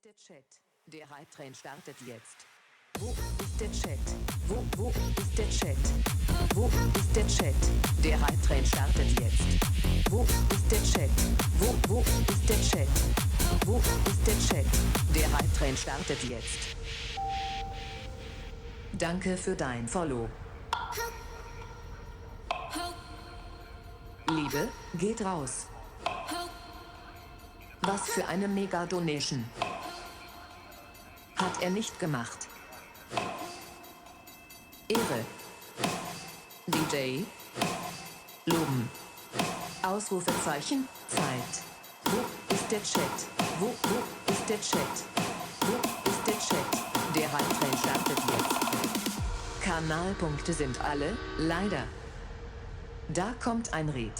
Der Chat. Der Hype-Train startet jetzt. Wo ist der Chat? Wo ist der Chat? Wo ist der Chat? Der Hype-Train startet jetzt. Wo ist der Chat? Wo ist der Chat? Wo ist der Chat? Der Hype-Train startet jetzt. Danke für dein Follow. Liebe, geht raus. Was für eine Mega-Donation. Hat er nicht gemacht. Ehre. DJ. Loben. Ausrufezeichen. Zeit. Wo ist der Chat? Wo ist der Chat? Wo ist der Chat? Der Hype-Train startet jetzt. Kanalpunkte sind alle, leider. Da kommt ein Red.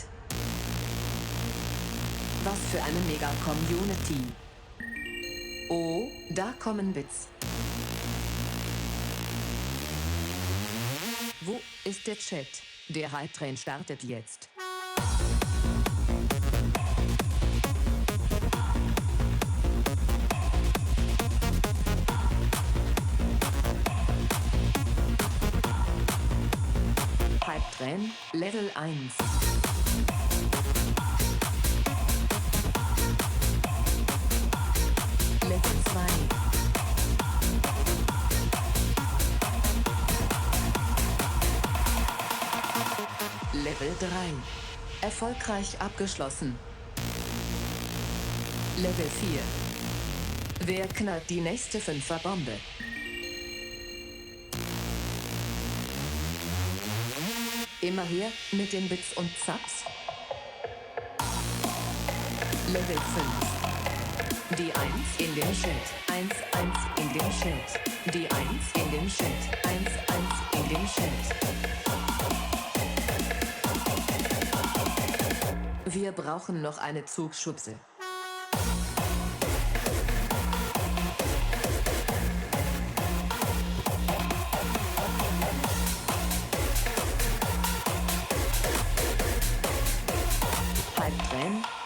Was für eine Mega-Community. Oh, da kommen Bits. Wo ist der Chat? Der Hype-Train startet jetzt. Hype-Train, Level 1. Level 2. Level 3. Erfolgreich abgeschlossen. Level 4. Wer knallt die nächste 5er-Bombe? Immer her mit den Bits und Zaps. Level 5. Die 1 in dem Chat. 1 in dem Chat. Die 1 in dem Chat. 1 in dem Chat. Wir brauchen noch eine Zugschubse.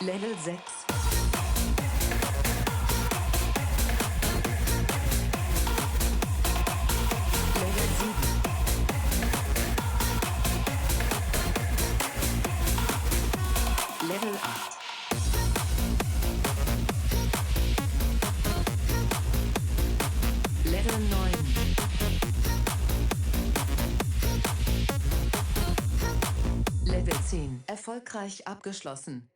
Level 6. Level 7. Level 8. Level 9. Level 10. Erfolgreich abgeschlossen.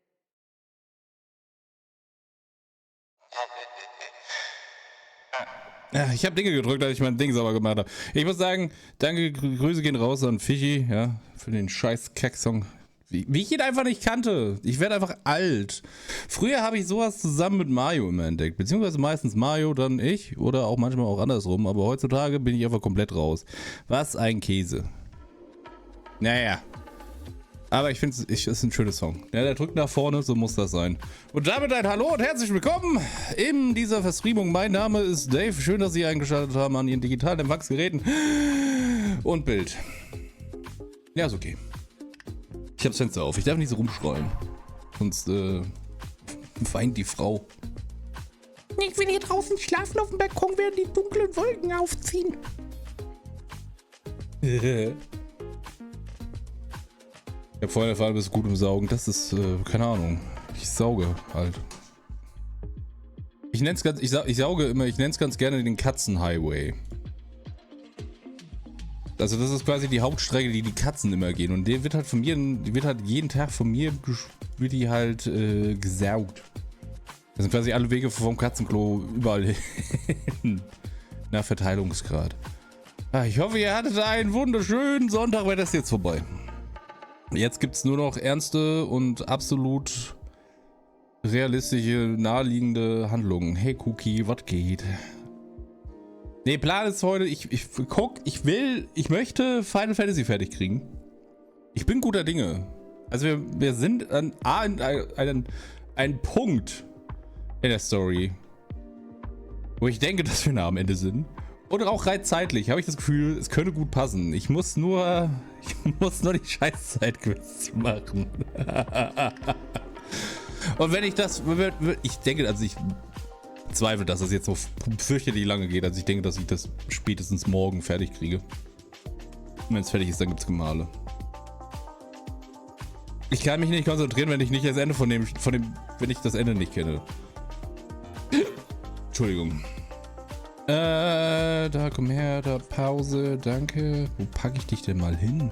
Ja, ich habe Dinge gedrückt, als ich mein Ding sauber gemacht habe. Ich muss sagen, danke, Grüße gehen raus an Fischi, ja, für den scheiß Kack-Song. Wie ich ihn einfach nicht kannte. Ich werde einfach alt. Früher habe ich sowas zusammen mit Mario immer entdeckt. Beziehungsweise meistens Mario, dann ich. Oder auch manchmal auch andersrum. Aber heutzutage bin ich einfach komplett raus. Was ein Käse. Naja. Aber ich finde, es ist ein schöner Song. Ja, der drückt nach vorne, so muss das sein. Und damit ein Hallo und herzlich willkommen in dieser Verstreamung. Mein Name ist Dave. Schön, dass Sie eingeschaltet haben an Ihren digitalen Empfangsgeräten. Und Bild. Ja, ist okay. Ich habe das Fenster auf. Ich darf nicht so rumschreien. Sonst weint die Frau. Ich will hier draußen schlafen auf dem Balkon, während die dunklen Wolken aufziehen. Ich habe vorhin erfahren, du bist gut im Saugen. Das ist, keine Ahnung. Ich sauge halt. Ich nenn's ganz, ich sauge immer, ich nenn's ganz gerne den Katzenhighway. Also das ist quasi die Hauptstrecke, die Katzen immer gehen. Und der wird halt von mir, die wird halt jeden Tag von mir, wird die halt gesaugt. Das sind quasi alle Wege vom Katzenklo überall hin. Nach Verteilungsgrad. Ich hoffe, ihr hattet einen wunderschönen Sonntag, weil das ist jetzt vorbei. Jetzt gibt es nur noch ernste und absolut realistische, naheliegende Handlungen. Hey Cookie, was geht? Ne, Plan ist heute, ich möchte Final Fantasy fertig kriegen. Ich bin guter Dinge. Also wir sind an einem Punkt in der Story, wo ich denke, dass wir nah am Ende sind. Und auch rein zeitlich habe ich das Gefühl, es könnte gut passen. Ich muss nur die Scheißzeitquests machen. Und wenn ich das, ich denke, also ich zweifle, dass das jetzt so fürchterlich lange geht. Also ich denke, dass ich das spätestens morgen fertig kriege. Und wenn es fertig ist, dann gibt es Gemale. Ich kann mich nicht konzentrieren, wenn ich nicht das Ende wenn ich das Ende nicht kenne. Entschuldigung. Da, komm her, da, Pause, danke. Wo packe ich dich denn mal hin?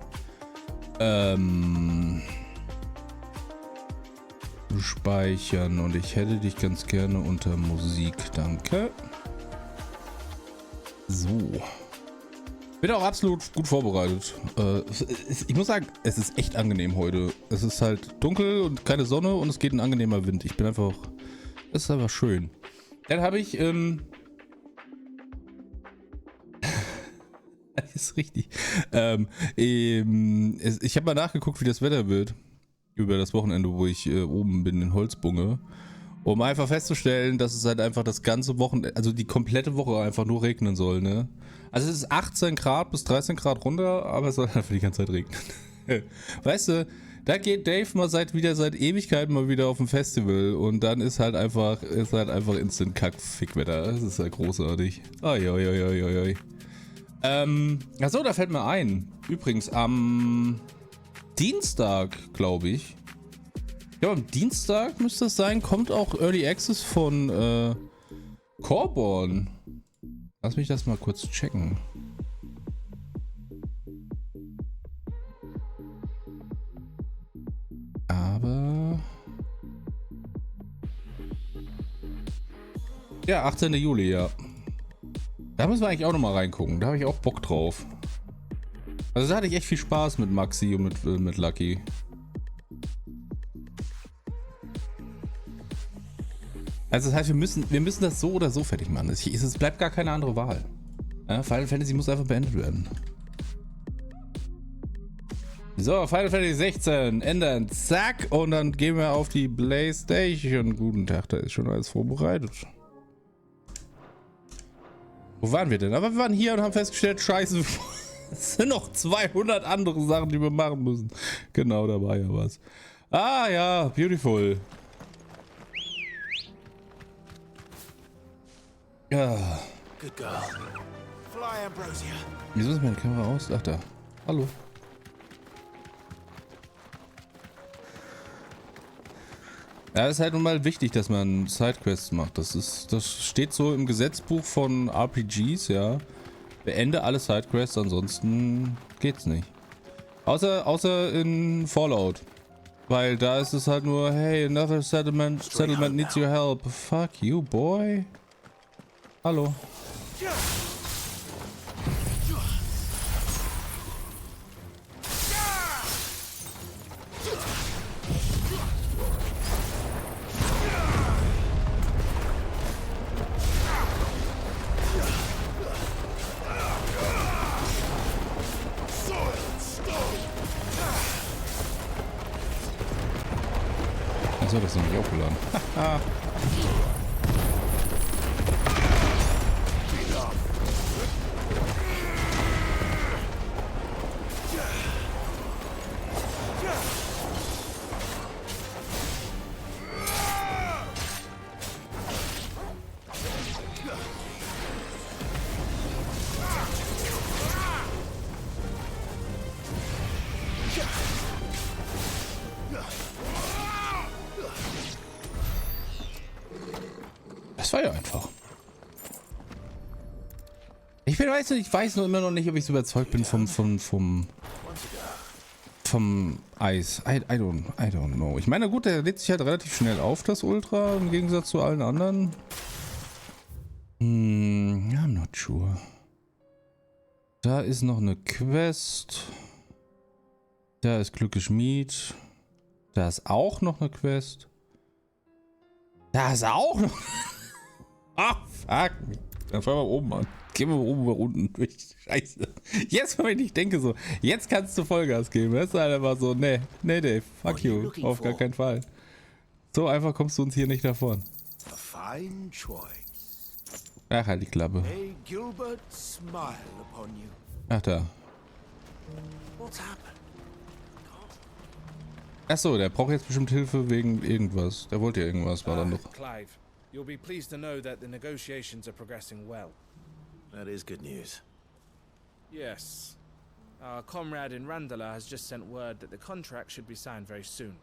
Speichern und ich hätte dich ganz gerne unter Musik, danke. So. Bin auch absolut gut vorbereitet. Ich muss sagen, es ist echt angenehm heute. Es ist halt dunkel und keine Sonne und es geht ein angenehmer Wind. Ich bin einfach, es ist einfach schön. Dann habe ich, das ist richtig. Ich habe mal nachgeguckt, wie das Wetter wird. Über das Wochenende, wo ich oben bin in Holzbunge. Um einfach festzustellen, dass es halt einfach das ganze Wochenende, also die komplette Woche einfach nur regnen soll, ne? Also es ist 18 Grad bis 13 Grad runter, aber es soll einfach die ganze Zeit regnen. Weißt du, da geht Dave mal seit Ewigkeiten mal wieder auf ein Festival und dann ist halt einfach instant Kack-Fick-Wetter. Das ist halt großartig. Oi. Achso, da fällt mir ein. Übrigens, am Dienstag, glaube ich. Ja, am Dienstag müsste es sein, kommt auch Early Access von Corborn. Lass mich das mal kurz checken. Aber... Ja, 18. Juli, ja. Da müssen wir eigentlich auch nochmal reingucken. Da habe ich auch Bock drauf. Also da hatte ich echt viel Spaß mit Maxi und mit Lucky. Also das heißt, wir müssen das so oder so fertig machen. Es bleibt gar keine andere Wahl. Ja, Final Fantasy muss einfach beendet werden. So, Final Fantasy 16 ändern, zack, und dann gehen wir auf die PlayStation. Guten Tag, da ist schon alles vorbereitet. Wo waren wir denn? Aber wir waren hier und haben festgestellt, scheiße, es sind noch 200 andere Sachen, die wir machen müssen. Genau, da war ja was. Ah ja, beautiful. Ja. Good girl. Fly, Ambrosia. Wieso ist meine Kamera aus? Ach da. Hallo. Ja, ist halt nun mal wichtig, dass man Sidequests macht. Das steht so im Gesetzbuch von RPGs, ja. Beende alle Sidequests, ansonsten geht's nicht. Außer in Fallout. Weil da ist es halt nur, hey, another settlement needs your help. Fuck you, boy. Hallo. Achso, das ist noch nicht aufgeladen. Haha. Das war ja einfach. Ich weiß nur immer noch nicht, ob ich so überzeugt bin vom Eis. I don't know. Ich meine, gut, der lädt sich halt relativ schnell auf, das Ultra, im Gegensatz zu allen anderen. I'm not sure. Da ist noch eine Quest. Da ist Glück geschmied. Da ist auch noch eine Quest. Da ist auch noch... Ah, fuck. Dann fangen wir oben an. Gehen wir oben oder unten durch. Scheiße. Jetzt, wenn ich denke so, jetzt kannst du Vollgas geben. Das ist halt einfach so, nee, Dave, fuck you. Auf gar keinen Fall. So einfach kommst du uns hier nicht davon. A fine choice. Ach, halt die Klappe. May Gilbert smile upon you. Ach, da. What's happened? Achso, der braucht jetzt bestimmt Hilfe wegen irgendwas. Der wollte ja irgendwas, war dann doch. Clive, you'll be pleased to know that the negotiations are progressing well. That is good news. Yes. Our comrade in Randala has just sent word that the contract should be signed very soon.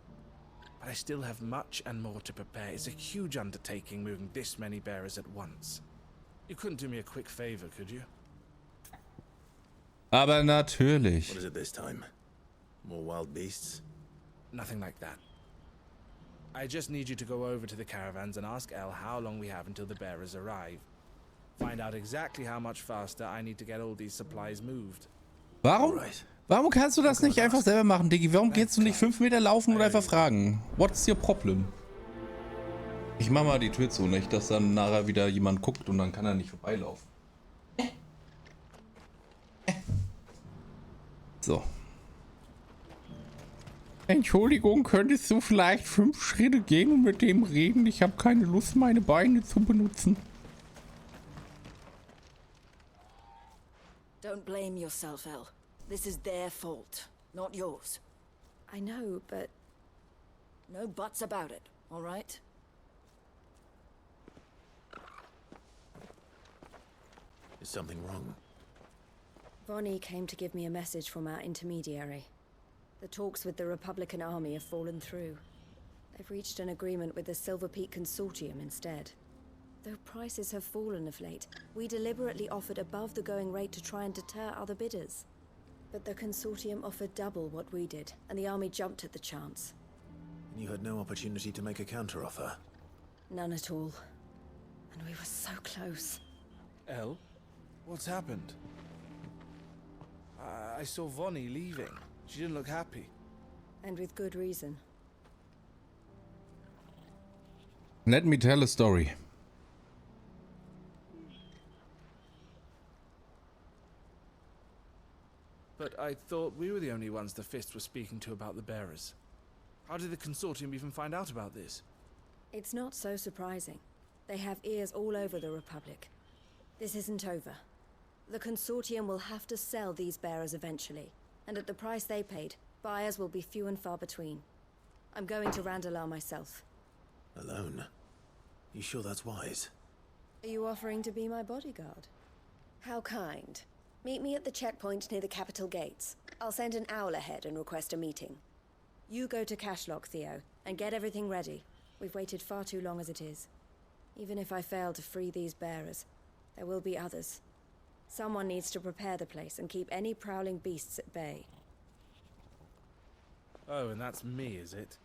But I still have much and more to prepare. It's a huge undertaking moving this many bearers at once. You couldn't do me a quick favor, could you? Aber natürlich. What is it this time? More wild beasts? Nothing like that. I just need you to go over to the caravans and ask Elle how long we have until the bearers arrive. Find out exactly how much faster I need to get all these supplies moved. Warum kannst du das nicht einfach selber machen, Diggi? Warum gehst du nicht 5 Meter laufen und einfach fragen? What's your problem? Ich mach mal die Tür zu, nicht, dass dann nachher wieder jemand guckt und dann kann er nicht vorbeilaufen. So. Entschuldigung, könntest du vielleicht 5 Schritte gehen und mit dem reden? Ich habe keine Lust, meine Beine zu benutzen. Don't blame yourself, Elle. This is their fault, not yours. I know, but... No buts about it, all right? Is something wrong? Vonnie came to give me a message from our intermediary. The talks with the Republican army have fallen through. They've reached an agreement with the Silver Peak Consortium instead. Though prices have fallen of late, we deliberately offered above the going rate to try and deter other bidders. But the Consortium offered double what we did, and the army jumped at the chance. And you had no opportunity to make a counteroffer? None at all. And we were so close. Elle? What's happened? I saw Vonnie leaving. She didn't look happy. And with good reason. Let me tell a story. But I thought we were the only ones the Fist was speaking to about the bearers. How did the Consortium even find out about this? It's not so surprising. They have ears all over the Republic. This isn't over. The Consortium will have to sell these bearers eventually, and at the price they paid, buyers will be few and far between. I'm going to Randalar myself. Alone? You sure that's wise? Are you offering to be my bodyguard? How kind. Meet me at the checkpoint near the capital gates. I'll send an owl ahead and request a meeting. You go to Cashlock, Theo, and get everything ready. We've waited far too long as it is. Even if I fail to free these bearers, there will be others. Someone needs to prepare the place and keep any prowling beasts at bay. Oh, and that's me, is it?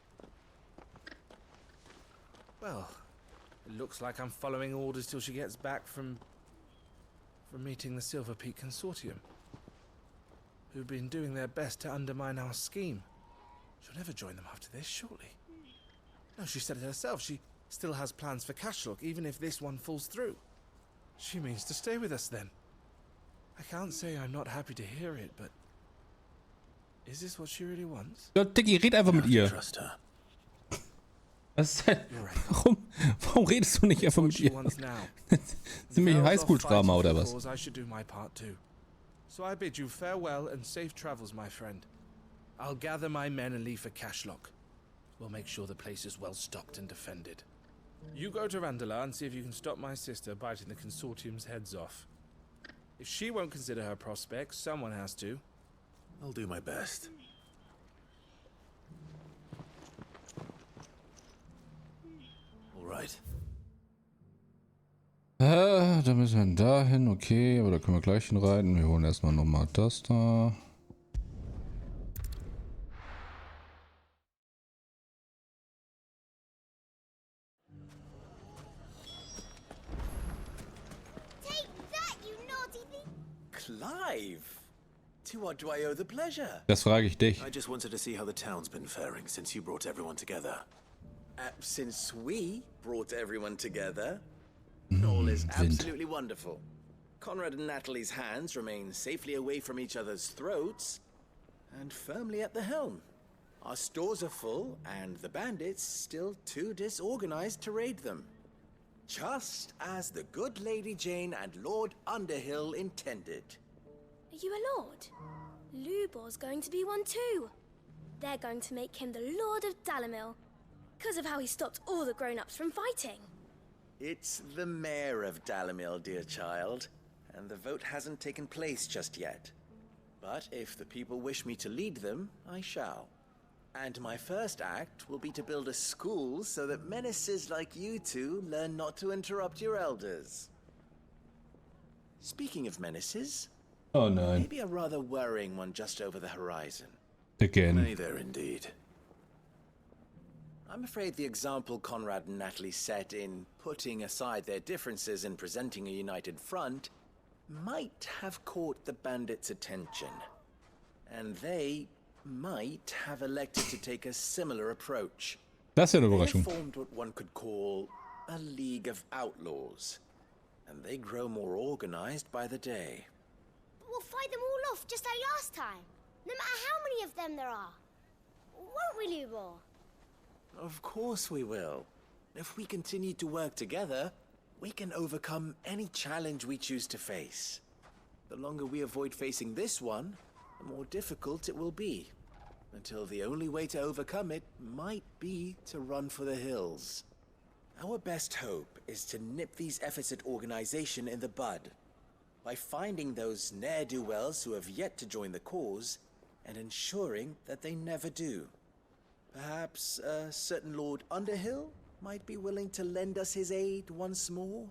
Well, it looks like I'm following orders till she gets back from meeting the Silver Peak Consortium, who've been doing their best to undermine our scheme. She'll never join them after this, surely. No, she said it herself. She still has plans for Cashlock, even if this one falls through. She means to stay with us then. I can't say I'm not happy to hear it, but is this what she really wants? Ja, Dicky, red einfach mit ihr. Trust her. Was ist denn? Warum redest du nicht einfach mit She ihr? wants now. Ziemlich Val's off Highschool-Drama fighting oder for the was? cause, I should do my part too. So I bid you farewell and safe travels, my friend. I'll gather my men and leave for Cashlock. We'll make sure the place is well stocked and defended. You go to Randala and see if you can stop my sister biting the Consortium's heads off. If she won't consider her prospects, someone has to. I'll do my best. All right. Da müssen wir dahin, okay, aber da können wir gleich hinreiten. Wir holen erstmal nochmal das da. Take that, you naughty thing! Clive! To what do I owe the pleasure? Das frage ich dich. I just wanted to see how the town's been faring since you brought everyone together. Since we brought everyone together, all is absolutely wonderful. Conrad and Natalie's hands remain safely away from each other's throats and firmly at the helm. Our stores are full, and the bandits still too disorganized to raid them. Just as the good Lady Jane and Lord Underhill intended. Are you a lord? Lubor's going to be one too. They're going to make him the Lord of Dalamil, because of how he stopped all the grown-ups from fighting. It's the mayor of Dalamil, dear child, and the vote hasn't taken place just yet. But if the people wish me to lead them, I shall. And my first act will be to build a school so that menaces like you two learn not to interrupt your elders. Speaking of menaces, Oh nein. maybe a rather worrying one just over the horizon. Again. Many there indeed. I'm afraid the example Conrad and Natalie set in putting aside their differences and presenting a united front might have caught the bandits' attention. And they might have elected to take a similar approach. Das ist ja eine They have Überraschung. formed what one could call a League of Outlaws. And they grow more organized by the day. But we'll fight them all off just like last time, no matter how many of them there are. Won't we, Lubor? Of course we will. If we continue to work together, we can overcome any challenge we choose to face. The longer we avoid facing this one, the more difficult it will be. Until the only way to overcome it might be to run for the hills. Our best hope is to nip these efforts at organization in the bud. By finding those ne'er-do-wells who have yet to join the cause, and ensuring that they never do. Perhaps a certain Lord Underhill might be willing to lend us his aid once more?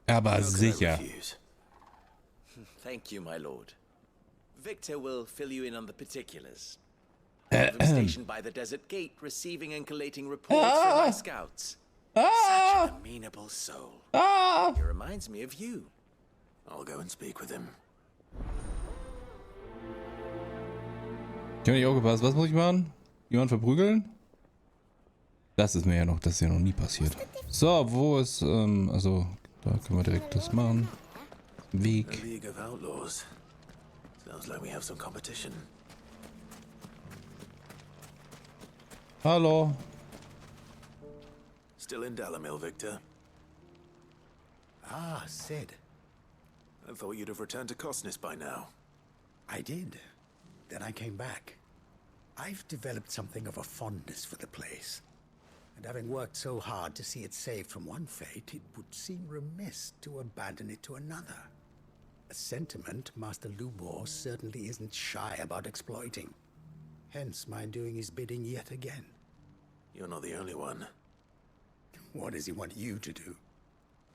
Aber How could I sicher. refuse? Thank you, my lord. Victor will fill you in on the particulars. I have him stationed by the desert gate, receiving and collating reports from my scouts. Such an amenable soul. He reminds me of you. I'll go and speak with him. Ich habe nicht aufgepasst. Was muss ich machen? Jemand verprügeln? Das ist ja noch nie passiert. So, wo ist, also, da können wir direkt das machen. A Weg. League of Outlaws. Sounds like we have some competition. Hallo. Still in Dalamil, Victor? Ah, Sid. I thought you'd have returned to Cosnes by now. I did. Then I came back. I've developed something of a fondness for the place. And having worked so hard to see it saved from one fate, it would seem remiss to abandon it to another. A sentiment Master Lubor certainly isn't shy about exploiting. Hence my doing his bidding yet again. You're not the only one. What does he want you to do?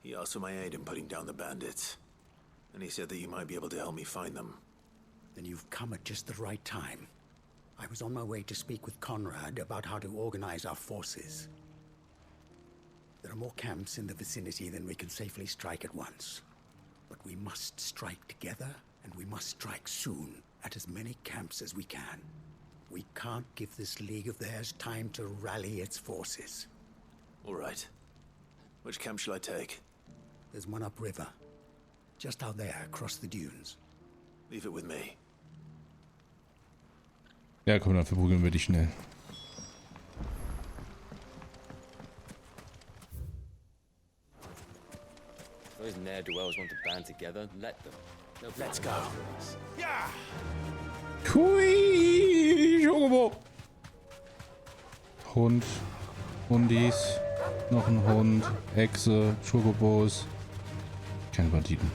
He asked for my aid in putting down the bandits. And he said that you might be able to help me find them. Then you've come at just the right time. I was on my way to speak with Conrad about how to organize our forces. There are more camps in the vicinity than we can safely strike at once. But we must strike together, and we must strike soon at as many camps as we can. We can't give this league of theirs time to rally its forces. All right. Which camp shall I take? There's one upriver. Just out there, across the dunes. Leave it with me. Ja, komm, dann verprügeln wir dich schnell. Those ne'er-do-wells want to band together, let them. Let's go. Hui, Schokobo. Hund, Hundis, noch ein Hund, Echse, Schokobos. Keine Banditen.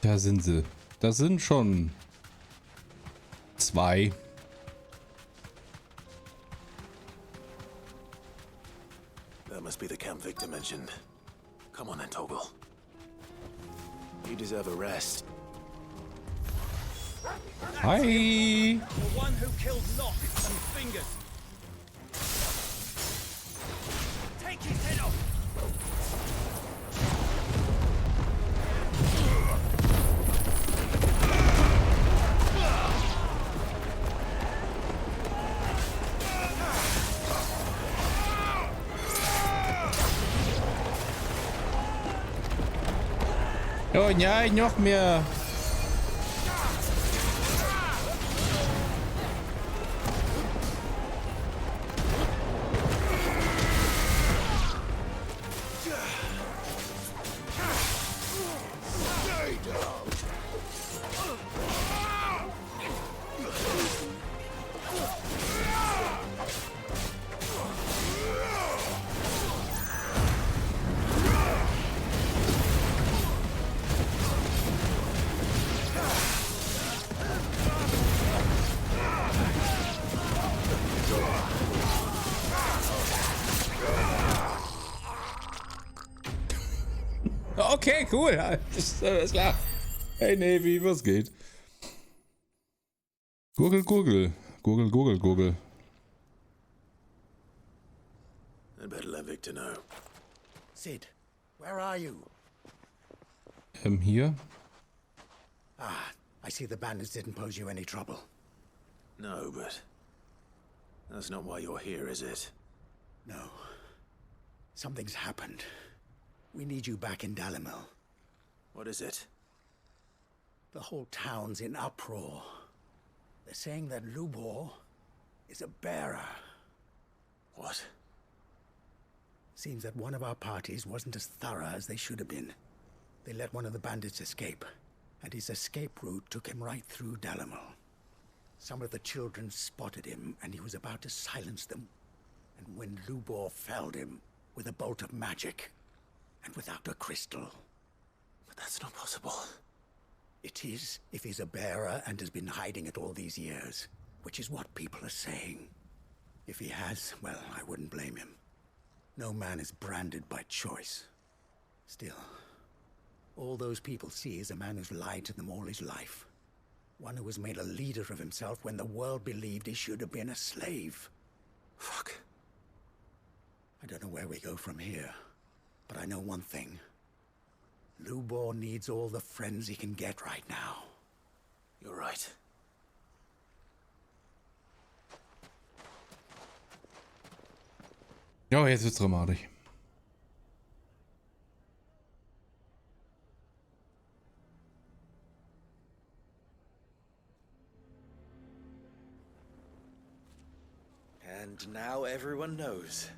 Da sind sie. Das sind schon 2. That must be the camp Victor mentioned. Come on then, Toggle. You deserve a rest. Hi. The one who killed Locke and Fingers. Take his head off. Oh nein, noch mehr. Okay, cool. Ja, ist klar. Hey Navy, was geht? Gurgel, Gurgel. Gurgel, Gurgel, Gurgel. I'd better let Victor know. Sid, where are you? Hier. Ah, I see the bandits didn't pose you any trouble. No, but that's not why you're here, is it? No. Something's happened. We need you back in Dalimil. What is it? The whole town's in uproar. They're saying that Lubor is a bearer. What? Seems that one of our parties wasn't as thorough as they should have been. They let one of the bandits escape, and his escape route took him right through Dalimil. Some of the children spotted him, and he was about to silence them. And when Lubor felled him with a bolt of magic, and without a crystal. But that's not possible. It is, if he's a bearer and has been hiding it all these years, which is what people are saying. If he has, well, I wouldn't blame him. No man is branded by choice. Still, all those people see is a man who's lied to them all his life. One who was made a leader of himself when the world believed he should have been a slave. Fuck. I don't know where we go from here, but I know one thing. Lubor needs all the friends he can get right now. You're right. Ja, jetzt wird's dramatisch. And now everyone knows.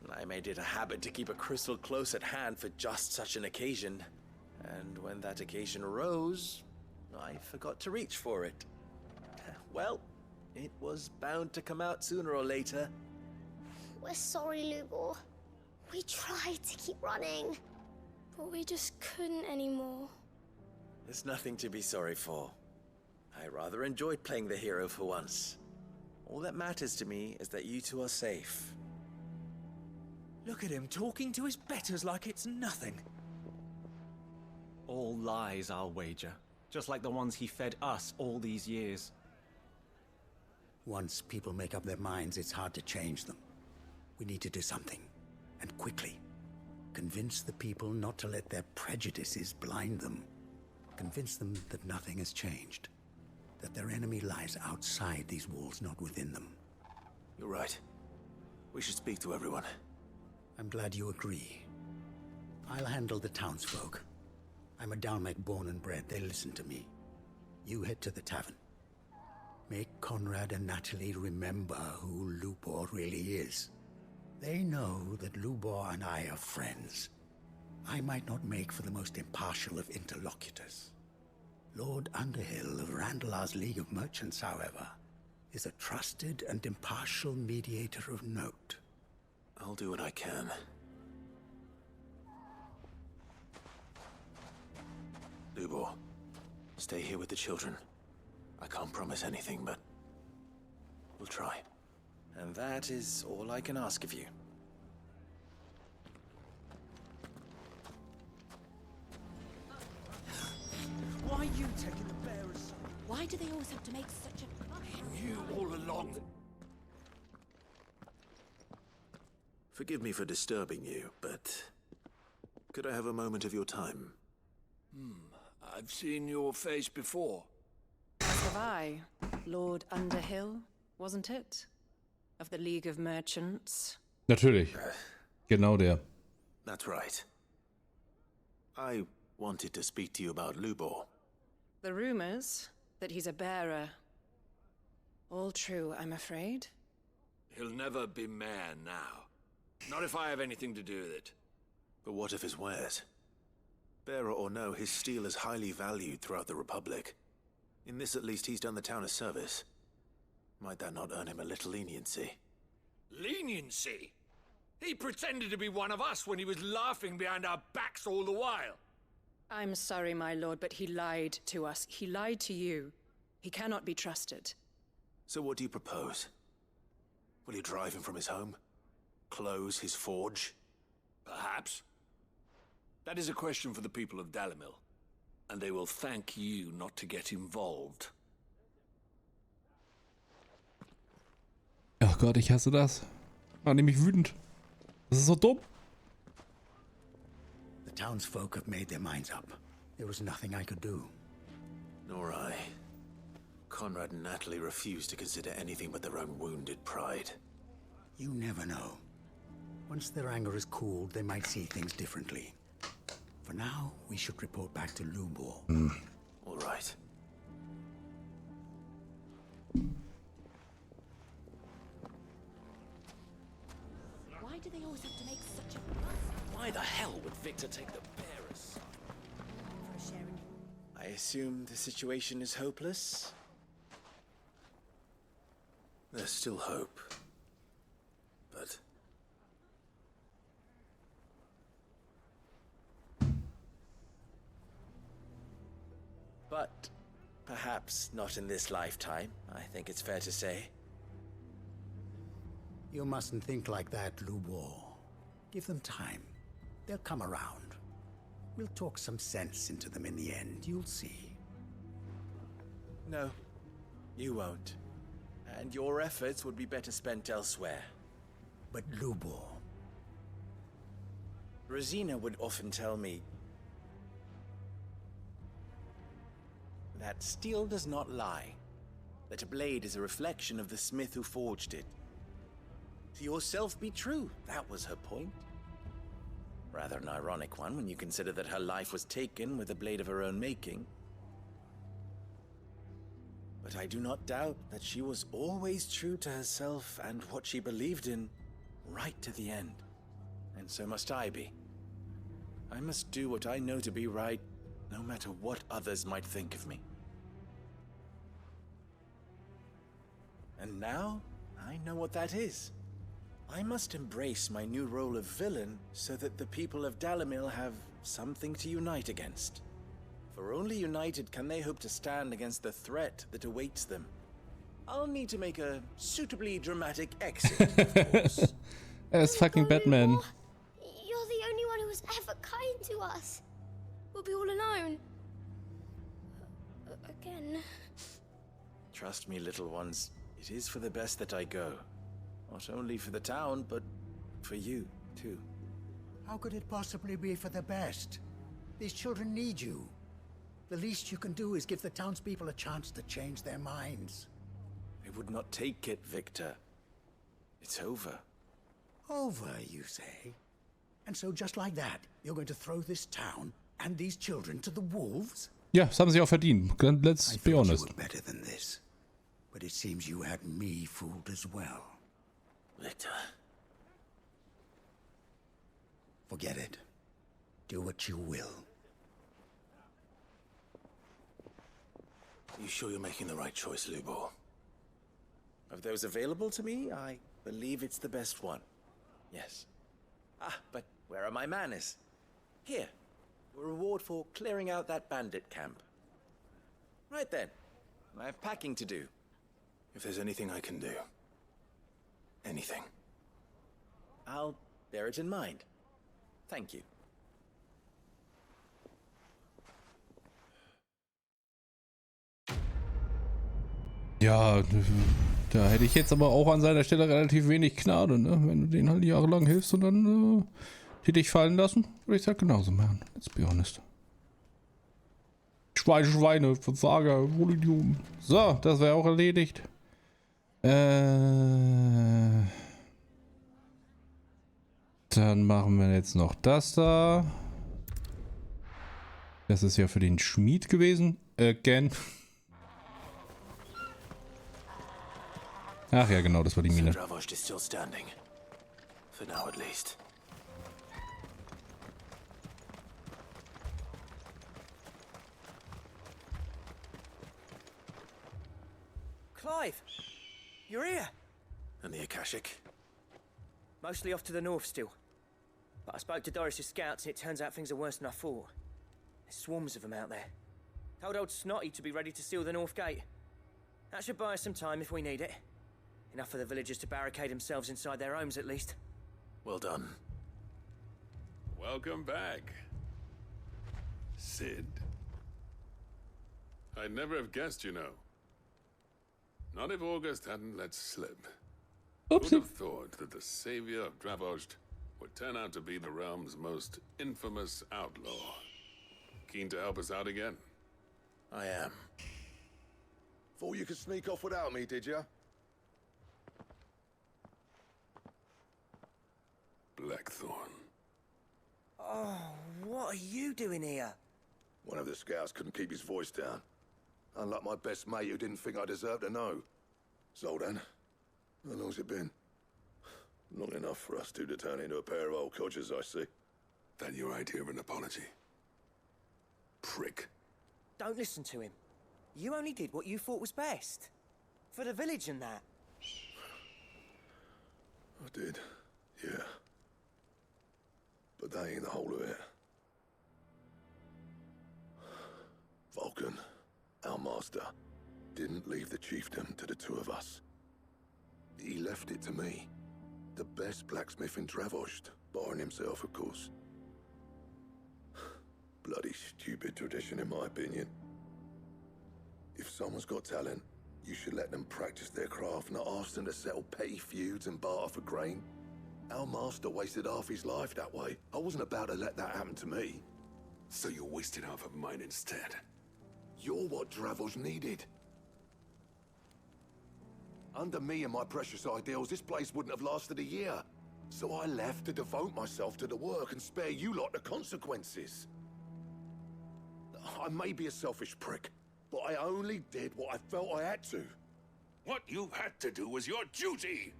I made it a habit to keep a crystal close at hand for just such an occasion. And when that occasion arose, I forgot to reach for it. Well, it was bound to come out sooner or later. We're sorry, Lubor. We tried to keep running, but we just couldn't anymore. There's nothing to be sorry for. I rather enjoyed playing the hero for once. All that matters to me is that you two are safe. Look at him talking to his betters like it's nothing. All lies, I'll wager. Just like the ones he fed us all these years. Once people make up their minds, it's hard to change them. We need to do something, and quickly. Convince the people not to let their prejudices blind them. Convince them that nothing has changed. That their enemy lies outside these walls, not within them. You're right. We should speak to everyone. I'm glad you agree. I'll handle the townsfolk. I'm a Dalmec born and bred. They listen to me. You head to the tavern. Make Conrad and Natalie remember who Lubor really is. They know that Lubor and I are friends. I might not make for the most impartial of interlocutors. Lord Underhill of Randalar's League of Merchants, however, is a trusted and impartial mediator of note. I'll do what I can. Lubor, stay here with the children. I can't promise anything, but we'll try. And that is all I can ask of you. Why are you taking the bearers? Why do they always have to make such a fuss? You all along. Forgive me for disturbing you, but could I have a moment of your time? I've seen your face before. As have I. Lord Underhill, wasn't it? Of the League of Merchants. Natürlich. Genau der. That's right. I wanted to speak to you about Lubor. The rumors that he's a bearer. All true, I'm afraid. He'll never be mayor now. Not if I have anything to do with it. But what of his wares? Bearer or no, his steel is highly valued throughout the Republic. In this at least he's done the town a service. Might that not earn him a little leniency? Leniency? He pretended to be one of us when he was laughing behind our backs all the while. I'm sorry, my lord, but he lied to us. He lied to you. He cannot be trusted. So what do you propose? Will you drive him from his home? Close his forge? Perhaps. That is a question for the people of Dalimil. And they will thank you not to get involved. Ach Gott, ich hasse das. Macht mich wütend. Das ist so dumm. The townsfolk have made their minds up. There was nothing I could do. Nor I. Conrad and Natalie refuse to consider anything but their own wounded pride. You never know. Once their anger is cooled, they might see things differently. For now, we should report back to Lubor. All right. Why do they always have to make such a fuss? Why the hell would Victor take the bearers? For sharing. I assume the situation is hopeless? There's still hope. But perhaps not in this lifetime, I think it's fair to say. You mustn't think like that, Lubor. Give them time. They'll come around. We'll talk some sense into them in the end, you'll see. No, you won't. And your efforts would be better spent elsewhere. But Lubor... Rosina would often tell me that steel does not lie, that a blade is a reflection of the smith who forged it. To yourself be true, that was her point. Rather an ironic one when you consider that her life was taken with a blade of her own making. But I do not doubt that she was always true to herself and what she believed in, right to the end. And so must I be. I must do what I know to be right, no matter what others might think of me. And now, I know what that is. I must embrace my new role of villain so that the people of Dalimil have something to unite against. For only united can they hope to stand against the threat that awaits them. I'll need to make a suitably dramatic exit, of course. As fucking Batman. You're the only one who was ever kind to us. We'll be all alone. Again. Trust me, little ones. It is for the best that I go. Not only for the town, but for you, too. How could it possibly be for the best? These children need you. The least you can do is give the townspeople a chance to change their minds. I would not take it, Victor. It's over. Over, you say? And so just like that, you're going to throw this town and these children to the wolves? Ja, das haben sie auch verdient. Let's be honest. You were better than this. But it seems you had me fooled as well. Victor. Forget it. Do what you will. You sure you're making the right choice, Lubor? Of those available to me, I believe it's the best one. Yes. Ah, but where are my manners? Here. A reward for clearing out that bandit camp. Right then. I have packing to do. If there's anything I can do. Anything. I'll bear it in mind. Thank you. Ja, da hätte ich jetzt aber auch an seiner Stelle relativ wenig Gnade, ne? Wenn du denen halt jahrelang hilfst und dann die dich fallen lassen, würde ich es halt genauso machen. Let's be honest. Schweine, Versager, Volidioten. So, das wäre auch erledigt. Dann machen wir jetzt noch das da. Das ist ja für den Schmied gewesen. Again. Ach ja, genau, das war die Mine. Dravost is still standing. For now at least. Clive! You're here! And the Akashic? Mostly off to the north still. But I spoke to Doris's scouts and it turns out things are worse than I thought. There's swarms of them out there. Told old Snotty to be ready to seal the north gate. That should buy us some time if we need it. Enough for the villagers to barricade themselves inside their homes at least. Well done. Welcome back, Sid. I'd never have guessed, you know. Not if August hadn't let slip. Who'd have thought that the savior of Dravost would turn out to be the realm's most infamous outlaw? Keen to help us out again? I am. Thought you could sneak off without me, did you? Blackthorn. Oh, what are you doing here? One of the scouts couldn't keep his voice down. Unlike my best mate who didn't think I deserved to know. So then, how long's it been? Long enough for us two to turn into a pair of old codgers, I see. That your idea of an apology? Prick. Don't listen to him. You only did what you thought was best. For the village and that. I did, yeah. But that ain't the whole of it. Vulcan, our master, didn't leave the chiefdom to the two of us. He left it to me. The best blacksmith in Dravost, barring himself, of course. Bloody stupid tradition, in my opinion. If someone's got talent, you should let them practice their craft, not ask them to settle petty feuds and barter for grain. Our master wasted half his life that way. I wasn't about to let that happen to me. So you wasted half of mine instead? You're what Dravost needed. Under me and my precious ideals, this place wouldn't have lasted a year. So I left to devote myself to the work and spare you lot the consequences. I may be a selfish prick, but I only did what I felt I had to. What you had to do was your duty!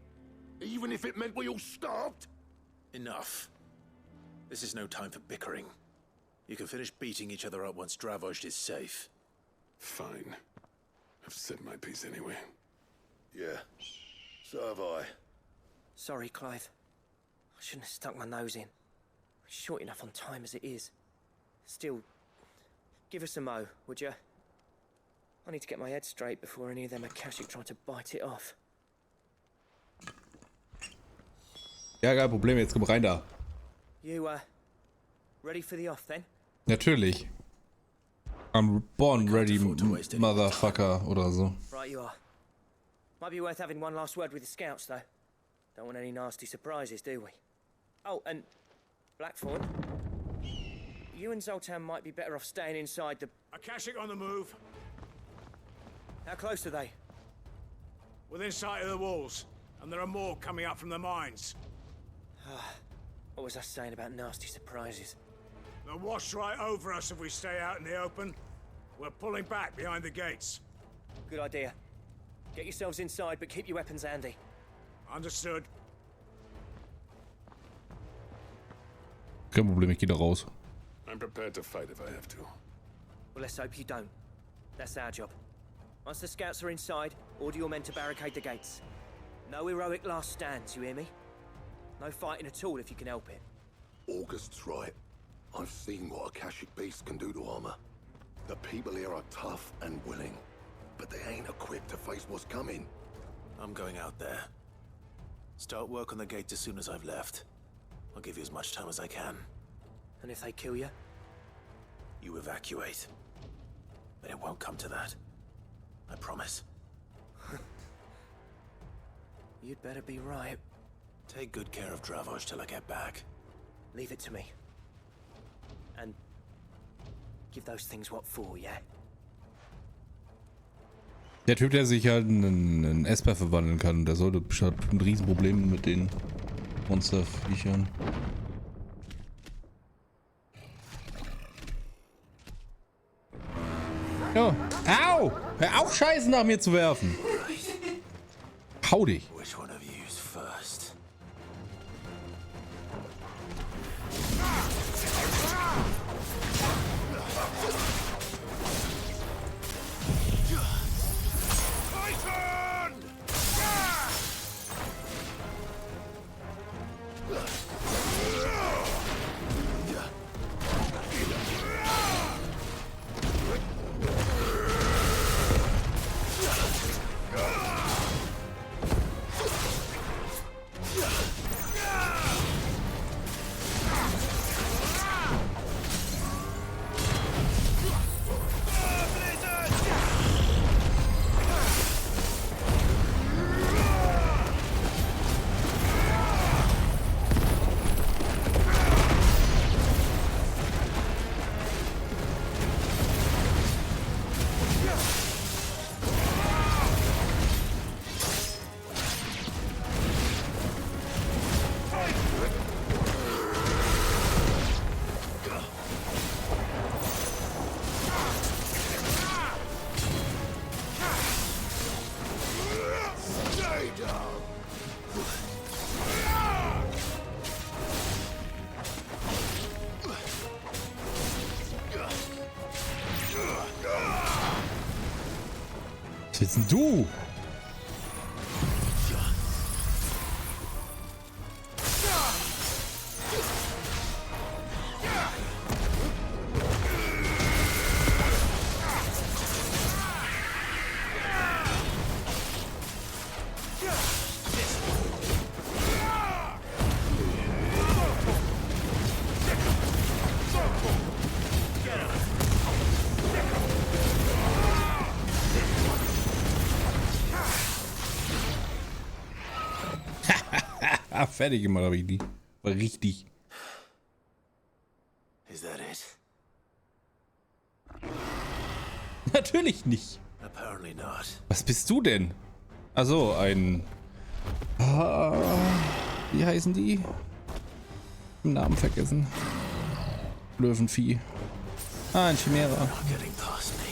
Even if it meant we all starved? Enough. This is no time for bickering. You can finish beating each other up once Dravost is safe. Fine. I've said my piece anyway. Yeah, so have I. Sorry, Clive. I shouldn't have stuck my nose in. We're short enough on time as it is. Still, give us a mo, would you? I need to get my head straight before any of them Akashic try to bite it off. Ja, kein Problem, jetzt komm rein da. You, ready for the off then? Natürlich. I'm born ready, motherfucker, oder so. Right you are. Might be worth having one last word with the scouts, though. Don't want any nasty surprises, do we? Oh, and Blackthorn, you and Zoltan might be better off staying inside the... Akashic on the move. How close are they? Within sight of the walls, and there are more coming up from the mines. What was I saying about nasty surprises? They'll wash right over us if we stay out in the open. We're pulling back behind the gates. Good idea. Get yourselves inside, but keep your weapons handy. Understood. Kein Problem, ich gehe da raus. I'm prepared to fight if I have to. Well, let's hope you don't. That's our job. Once the scouts are inside, order your men to barricade the gates. No heroic last stands, you hear me? No fighting at all if you can help it. August's right. I've seen what Akashic beasts can do to armor. The people here are tough and willing, but they ain't equipped to face what's coming. I'm going out there. Start work on the gate as soon as I've left. I'll give you as much time as I can. And if they kill you? You evacuate. But it won't come to that. I promise. You'd better be right. Take good care of Dravoj till I get back. Leave it to me. And give those things what for, yeah? Der Typ, der sich halt in einen Esper verwandeln kann, der sollte bestimmt ein Riesenproblem mit den Monsterviechern. Ja. Au! Hör auf, Scheiße nach mir zu werfen! Hau dich! Which one of you's first? Was willst denn du? Fertig gemacht habe ich die. War richtig. Is that it? Natürlich nicht. Apparently not. Was bist du denn? Also ein... wie heißen die? Den Namen vergessen. Löwenvieh. Ein Chimera. Not getting past me.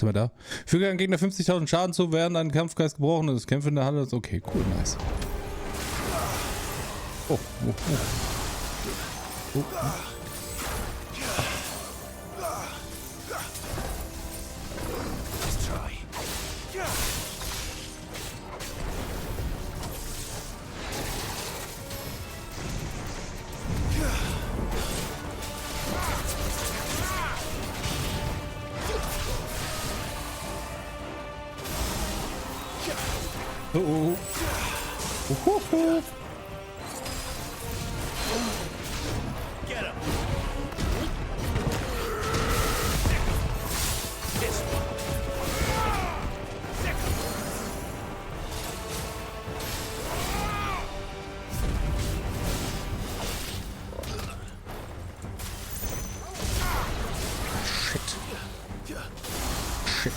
Was haben wir da? Füge einem Gegner 50.000 Schaden zu, während ein Kampfgeist gebrochen ist. Kämpfe in der Halle ist okay, cool, nice. Oh, oh, oh. Oh, oh. Oh, oh, oh. Get him. Shit. Shit.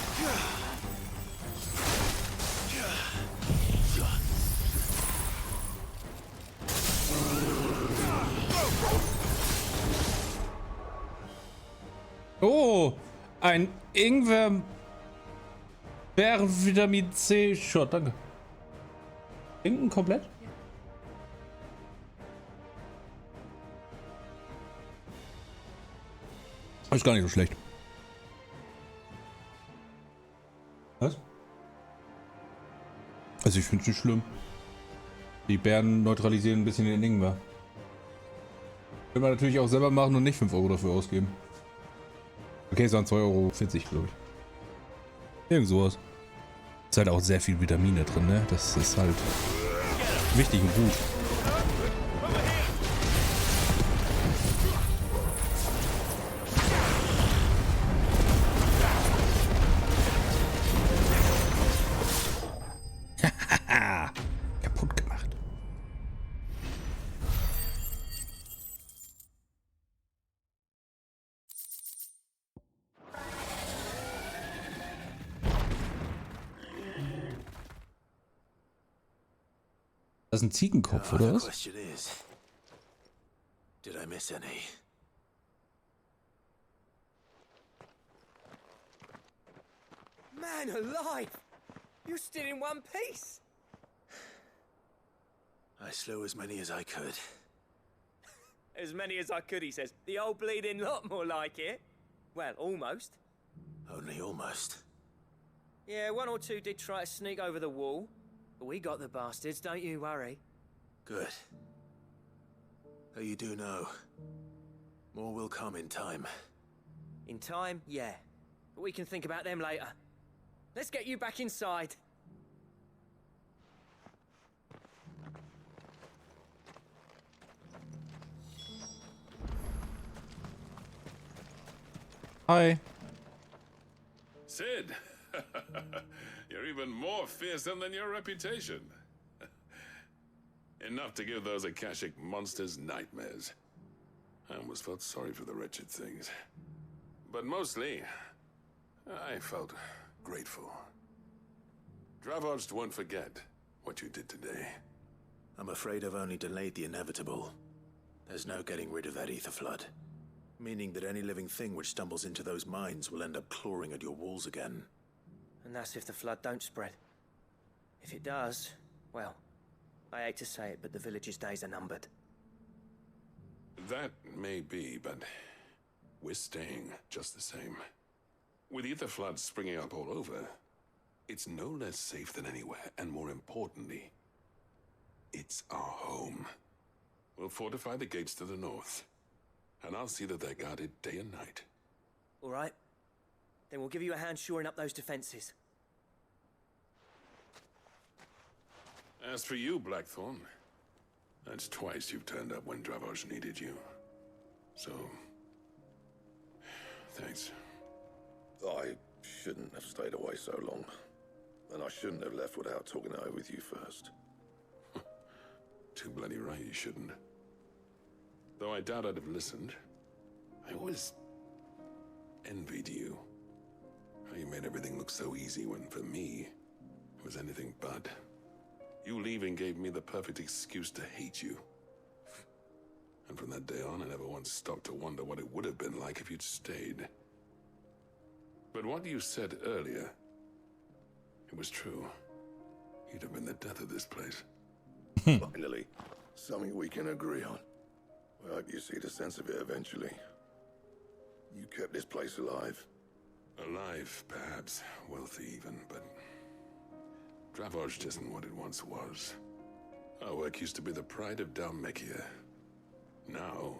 Oh, ein Ingwer-Vitamin C-Shot, danke. Trinken komplett? Ist gar nicht so schlecht. Was? Also ich finde es nicht schlimm. Die Beeren neutralisieren ein bisschen den Ingwer. Können wir natürlich auch selber machen und nicht 5 Euro dafür ausgeben. Okay, es waren 2,40 Euro, glaube ich. Irgend sowas. Ist halt auch sehr viel Vitamine drin, ne? Das ist halt wichtig und gut. Kaputt gemacht. Das ist ein Ziegenkopf, oder was? Question is, did I miss any? Man alive! You're still in one piece! I slew as many as I could. As many as I could, he says. The old bleeding lot, more like it. Well, almost. Only almost. Yeah, one or two did try to sneak over the wall. But we got the bastards, don't you worry. Good. Though you do know, more will come in time. In time, yeah. But we can think about them later. Let's get you back inside. Hi. Sid, you're even more fearsome than your reputation. Enough to give those Akashic monsters nightmares. I almost felt sorry for the wretched things. But mostly, I felt grateful. Dravoged won't forget what you did today. I'm afraid I've only delayed the inevitable. There's no getting rid of that ether flood. Meaning that any living thing which stumbles into those mines will end up clawing at your walls again. And that's if the flood don't spread. If it does, well, I hate to say it, but the village's days are numbered. That may be, but we're staying just the same. With ether floods springing up all over, it's no less safe than anywhere, and more importantly, it's our home. We'll fortify the gates to the north, and I'll see that they're guarded day and night. All right. Then we'll give you a hand shoring up those defenses. As for you, Blackthorn, that's twice you've turned up when Dravos needed you. So, thanks. I shouldn't have stayed away so long. And I shouldn't have left without talking it over with you first. Too bloody right you shouldn't. Though I doubt I'd have listened. I always envied you. How you made everything look so easy when, for me, it was anything but. You leaving gave me the perfect excuse to hate you. And from that day on, I never once stopped to wonder what it would have been like if you'd stayed. But what you said earlier, it was true. You'd have been the death of this place. Finally, something we can agree on. I hope you see the sense of it eventually. You kept this place alive. Alive, perhaps. Wealthy even, but... Dravozhd isn't what it once was. Our work used to be the pride of Dalmekia. Now,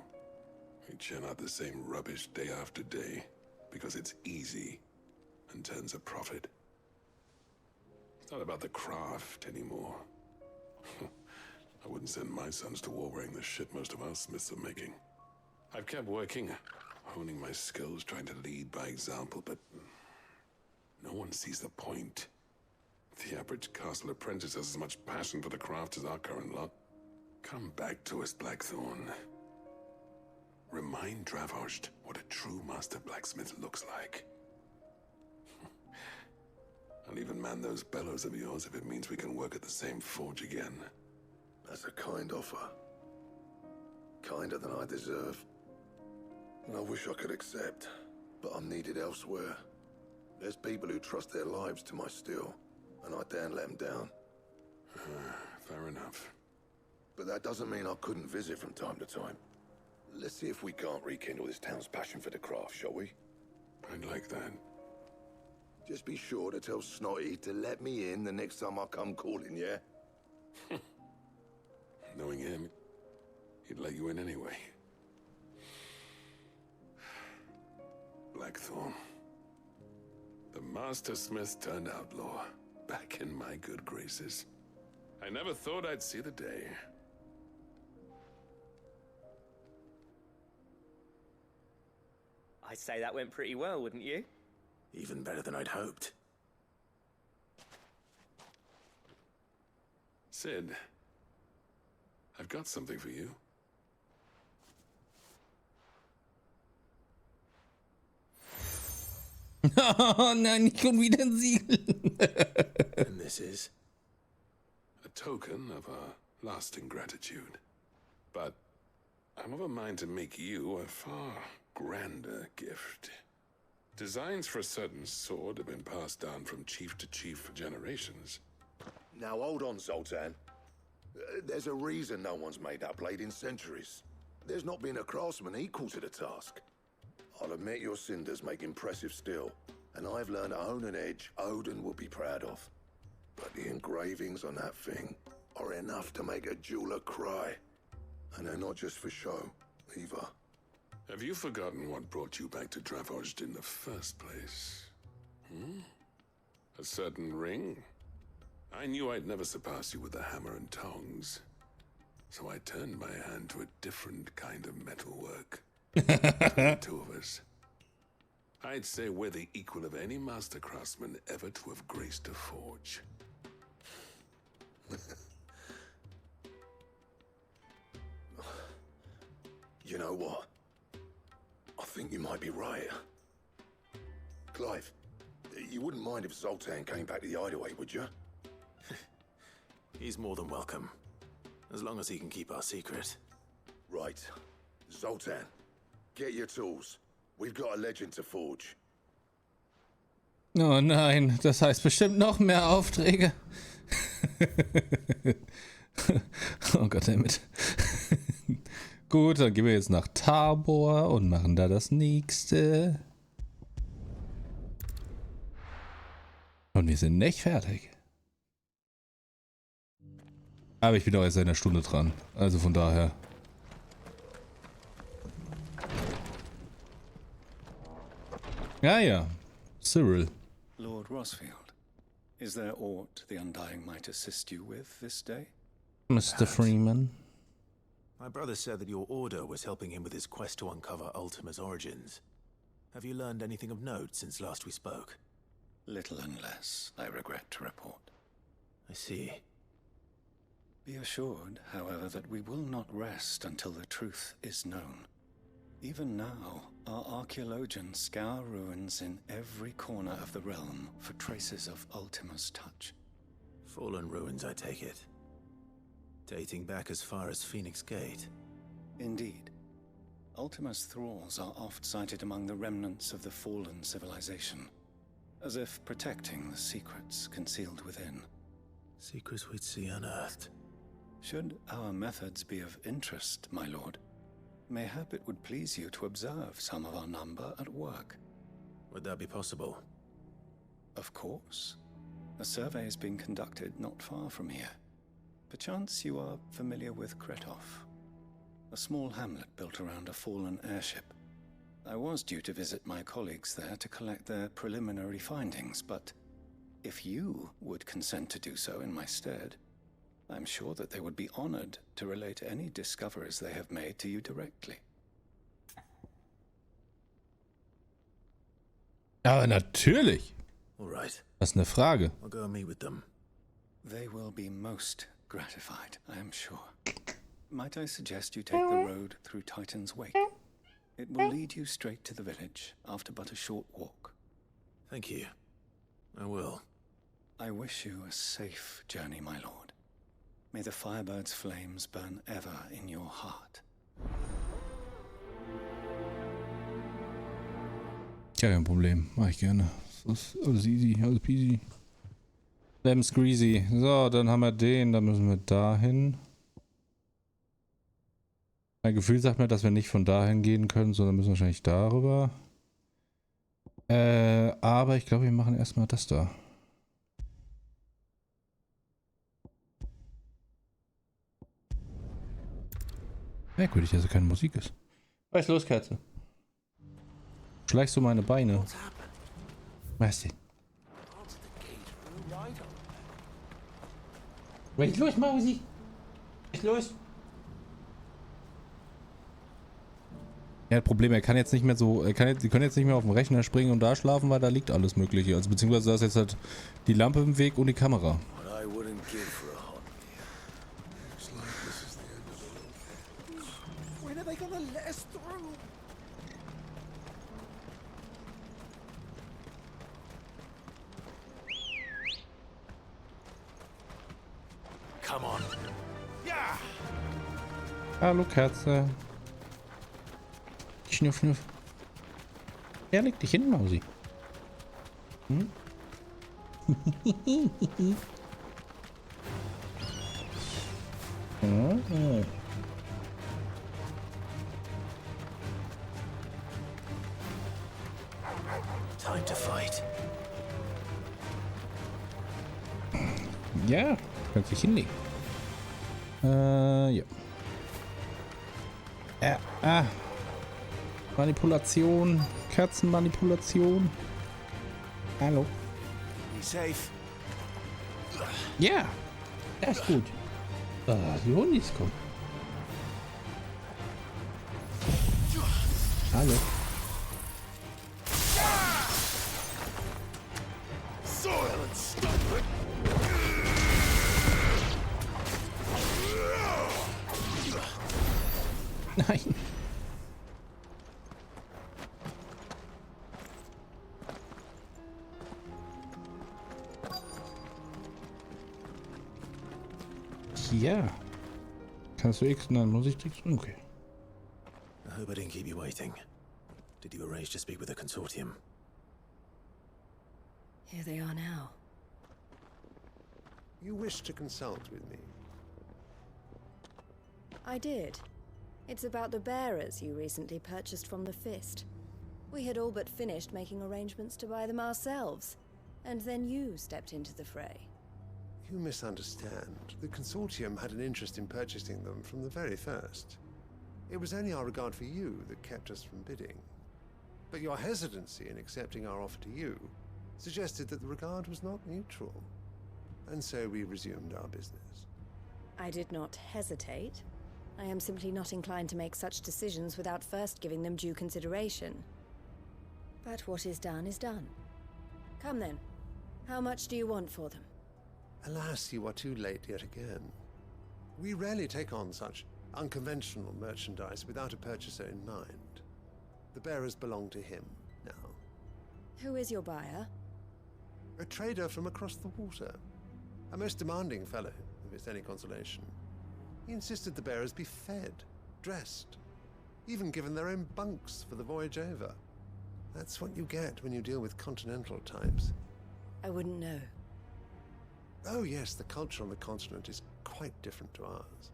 we churn out the same rubbish day after day, because it's easy and turns a profit. It's not about the craft anymore. I wouldn't send my sons to war wearing the shit most of our smiths are making. I've kept working, honing my skills, trying to lead by example, but no one sees the point. The average castle apprentice has as much passion for the craft as our current lot. Come back to us, Blackthorn. Remind Dravozhd what a true master blacksmith looks like. I'll even man those bellows of yours if it means we can work at the same forge again. That's a kind offer. Kinder than I deserve. And I wish I could accept, but I'm needed elsewhere. There's people who trust their lives to my steel, and I daren't let them down. Fair enough. But that doesn't mean I couldn't visit from time to time. Let's see if we can't rekindle this town's passion for the craft, shall we? I'd like that. Just be sure to tell Snotty to let me in the next time I come calling, yeah? Knowing him, he'd let you in anyway. Blackthorn. The Master Smith turned outlaw, back in my good graces. I never thought I'd see the day. I'd say that went pretty well, wouldn't you? Even better than I'd hoped. Sid, I've got something for you. Oh nein, nicht schon wieder ein Siegel. And this is a token of our lasting gratitude. But I'm of a mind to make you a far grander gift. Designs for a certain sword have been passed down from chief to chief for generations. Now hold on, Zoltan. There's a reason no one's made that blade in centuries. There's not been a craftsman equal to the task. I'll admit your cinders make impressive steel, and I've learned to own an edge Odin will be proud of. But the engravings on that thing are enough to make a jeweler cry. And they're not just for show, either. Have you forgotten what brought you back to Dravozhd in the first place? A certain ring? I knew I'd never surpass you with the hammer and tongs. So I turned my hand to a different kind of metalwork. The two of us. I'd say we're the equal of any master craftsman ever to have graced a forge. You know what? I think you might be right. Clive, you wouldn't mind if Zoltan came back to the hideaway, would you? He's more than welcome. As long as he can keep our secret. Right. Zoltan, get your tools. We've got a legend to forge. Oh nein, das heißt bestimmt noch mehr Aufträge. Oh goddammit. Gut, dann gehen wir jetzt nach Tabor und machen da das nächste. Und wir sind nicht fertig. Aber ich bin doch erst in einer Stunde dran. Also von daher. Ja, ja. Cyril. Lord Rosfield, is there aught the Undying might assist you with this day? Mr. Freeman. My brother said that your order was helping him with his quest to uncover Ultima's origins. Have you learned anything of note since last we spoke? Little and less, I regret to report. I see. Be assured, however, that we will not rest until the truth is known. Even now, our archaeologians scour ruins in every corner of the realm for traces of Ultima's touch. Fallen ruins, I take it. Dating back as far as Phoenix Gate. Indeed. Ultima's thralls are oft sighted among the remnants of the fallen civilization. as if protecting the secrets concealed within. Secrets we'd see unearthed. Should our methods be of interest, my lord, mayhap it would please you to observe some of our number at work. Would that be possible? Of course. A survey is being conducted not far from here. Perchance you are familiar with Kretov, a small hamlet built around a fallen airship. I was due to visit my colleagues there to collect their preliminary findings, but if you would consent to do so in my stead, I'm sure that they would be honored to relate any discoveries they have made to you directly. Aber natürlich. All right. Das ist eine Frage. I'll go and meet with them. They will be most gratified, I am sure. Might I suggest you take the road through Titan's Wake? It will lead you straight to the village after but a short walk. Thank you. I will. I wish you a safe journey, my lord. May the Firebird's flames burn ever in your heart. Ja, kein Problem. Mach ich gerne. Das ist alles easy, alles peasy. Lem's greasy. So, dann haben wir den. Dann müssen wir dahin. Mein Gefühl sagt mir, dass wir nicht von dahin gehen können, sondern müssen wahrscheinlich darüber. Aber ich glaube, wir machen erstmal das da. Merkwürdig, dass da keine Musik ist. Was ist los, Katze? Schleichst du meine Beine? Was denn? Was ist los, Mausi? Was ist los? Ja, das Problem, er kann jetzt nicht mehr so, sie können jetzt nicht mehr auf dem Rechner springen und da schlafen, weil da liegt alles Mögliche. Also beziehungsweise da ist jetzt halt die Lampe im Weg und die Kamera. When are they gonna let us through? Come on. Yeah. Hallo Katze. Schnuff, schnuff. Ja, leg dich hin, Mausi. Hm? Oh. Time to fight. Ja, kannst dich hinlegen. Ja. Manipulation. Katzenmanipulation. Hallo. Be safe. Ja, das ist gut. Die Hundis kommen. Hallo. Soil and stupid. Nein. Ja. Kannst du X? Nein, muss ich X? Okay. I hope I didn't keep you waiting. Did you arrange to speak with the consortium? Here they are now. You wish to consult with me? I did. It's about the bearers you recently purchased from the Fist. We had all but finished making arrangements to buy them ourselves, and then you stepped into the fray. You misunderstand. The consortium had an interest in purchasing them from the very first. It was only our regard for you that kept us from bidding. But your hesitancy in accepting our offer to you suggested that the regard was not mutual. And so we resumed our business. I did not hesitate. I am simply not inclined to make such decisions without first giving them due consideration. But what is done is done. Come then. How much do you want for them? Alas, you are too late yet again. We rarely take on such unconventional merchandise without a purchaser in mind. The bearers belong to him now. Who is your buyer? A trader from across the water. A most demanding fellow, if it's any consolation. He insisted the bearers be fed, dressed, even given their own bunks for the voyage over. That's what you get when you deal with continental types. I wouldn't know. Oh yes, the culture on the continent is quite different to ours.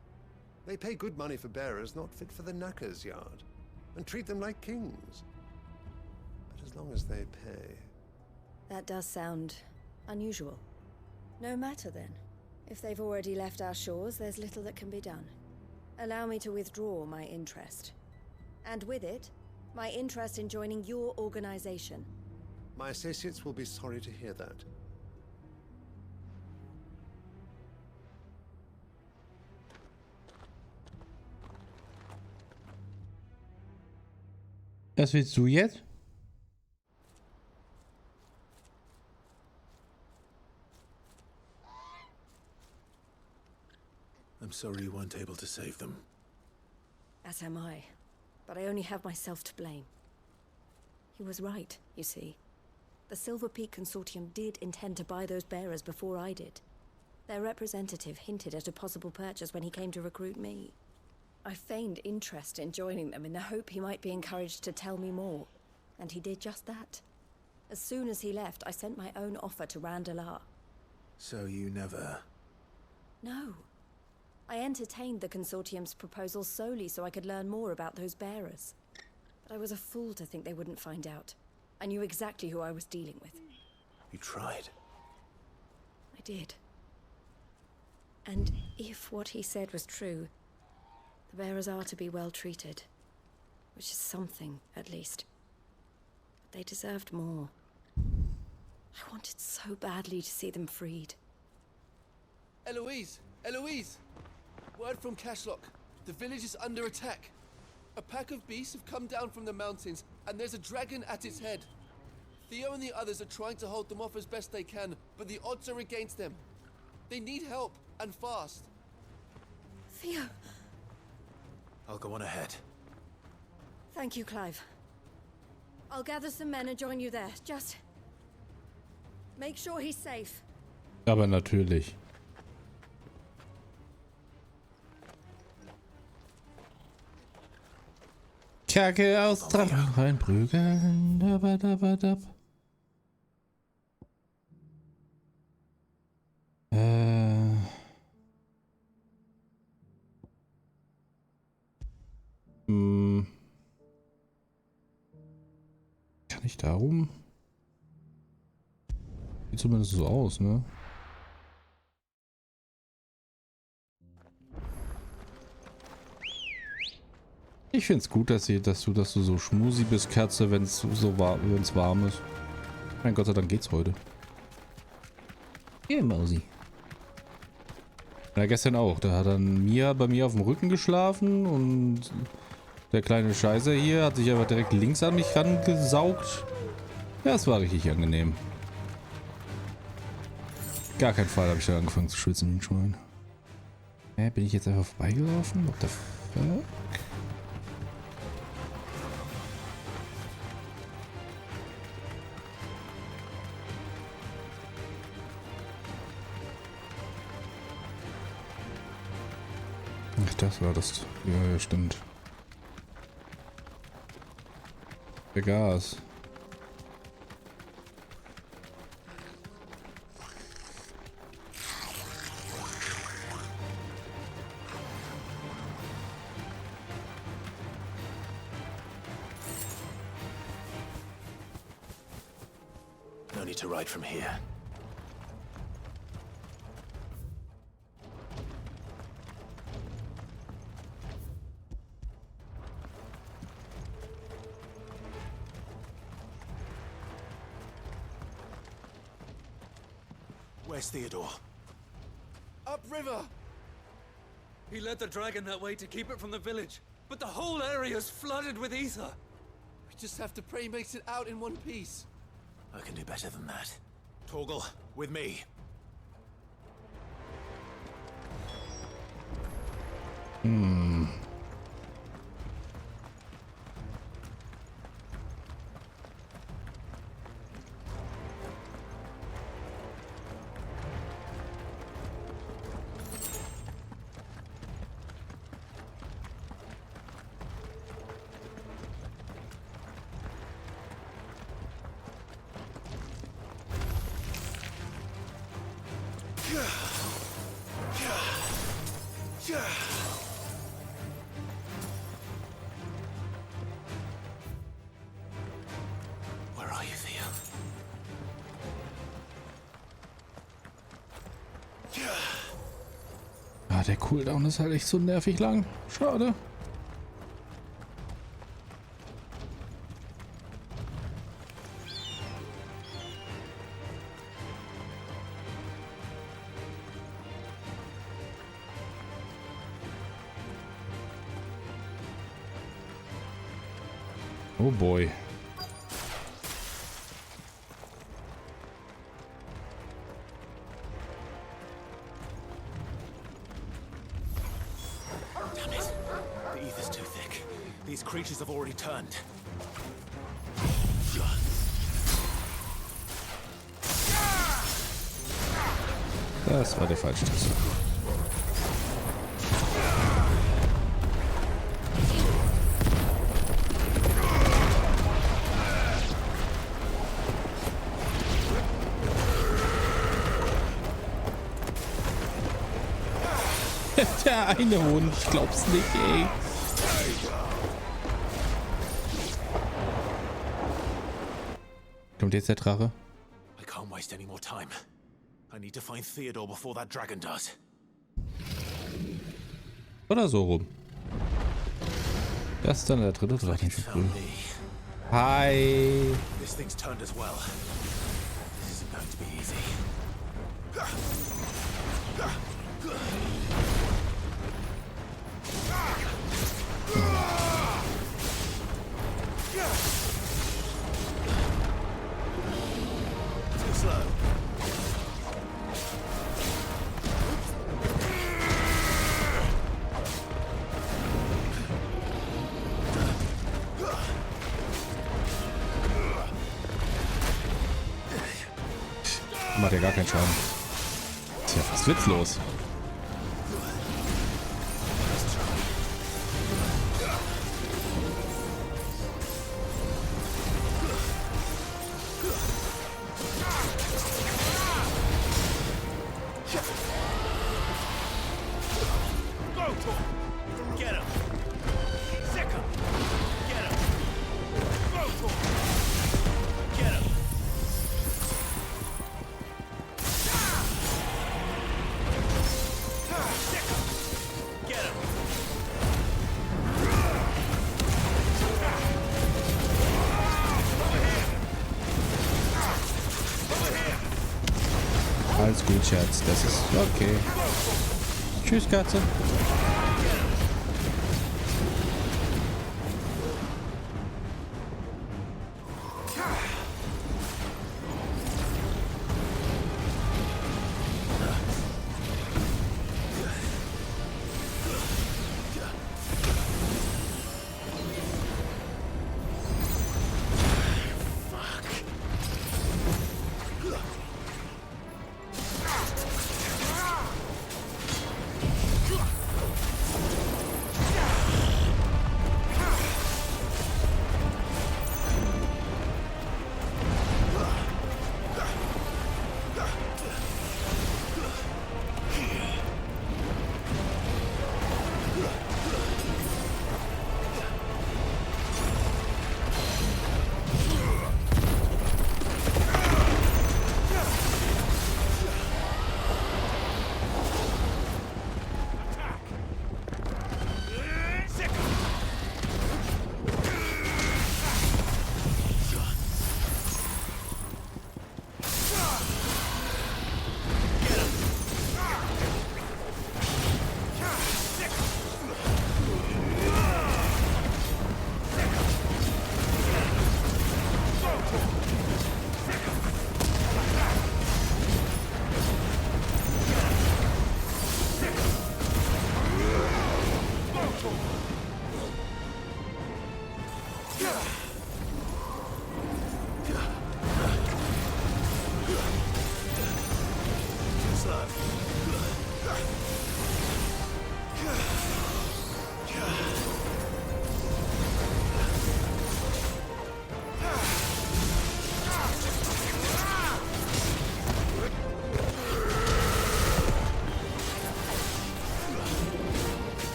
They pay good money for bearers not fit for the knacker's yard, and treat them like kings. But as long as they pay... That does sound unusual. No matter then. If they've already left our shores, there's little that can be done. Allow me to withdraw my interest. And with it, my interest in joining your organization. My associates will be sorry to hear that. Was willst du jetzt? I'm sorry you weren't able to save them. As am I. But I only have myself to blame. He was right, you see. The Silver Peak Consortium did intend to buy those bearers before I did. Their representative hinted at a possible purchase when he came to recruit me. I feigned interest in joining them in the hope he might be encouraged to tell me more. And he did just that. As soon as he left, I sent my own offer to Randalar. So you never... No. I entertained the Consortium's proposal solely so I could learn more about those bearers. But I was a fool to think they wouldn't find out. I knew exactly who I was dealing with. You tried. I did. And if what he said was true, the bearers are to be well treated. Which is something, at least. But they deserved more. I wanted so badly to see them freed. Eloise! Eloise! Word from Cashlock. The village is under attack. A pack of beasts have come down from the mountains, and there's a dragon at its head. Theo and the others are trying to hold them off as best they can, but the odds are against them. They need help, and fast. Theo! I'll go on ahead. Thank you, Clive. I'll gather some men and join you there. Just... make sure he's safe. Aber natürlich. Kacke aus Drachen reinprügeln. Dabadabadab. Kann ich darum? Sieht zumindest so aus, ne? Ich find's gut, dass du so schmusi bist, Katze, wenn's warm ist. Mein Gott sei Dank geht's heute. Hier, Mausi. Ja, gestern auch. Da hat dann Mia bei mir auf dem Rücken geschlafen und der kleine Scheißer hier hat sich aber direkt links an mich rangesaugt. Ja, es war richtig angenehm. Gar keinen Fall habe ich da angefangen zu schwitzen, den Schwein. Bin ich jetzt einfach vorbeigelaufen? What the fuck? Ach, das war das. Ja, stimmt. Der Gas. No need to ride from here. Where's Theodore? Upriver! He led the dragon that way to keep it from the village, but the whole area's flooded with ether. We just have to pray he makes it out in one piece. I can do better than that. Torgal, with me. Where are you, Theo? Ah, der Cooldown ist halt echt so nervig lang. Schade. Oh boy. Damn it. The ether's too thick. These creatures have already turned. Das war der falsche Taste. Der eine Hund, ich glaub's nicht, ey. Kommt jetzt der Drache? I can't waste any more time. I need to find Theodore before that dragon does. Oder so rum. Das ist dann der dritte Drache zu früh. Hi. This thing's turned as well. This isn't going to be easy. Too slow. Macht ja gar keinen Schaden. Ist ja fast witzlos. Get him! Sick him! Get him! Get him! Sick him! Get him! Alles gut, Schatz. Das ist okay. Tschüss, Katze.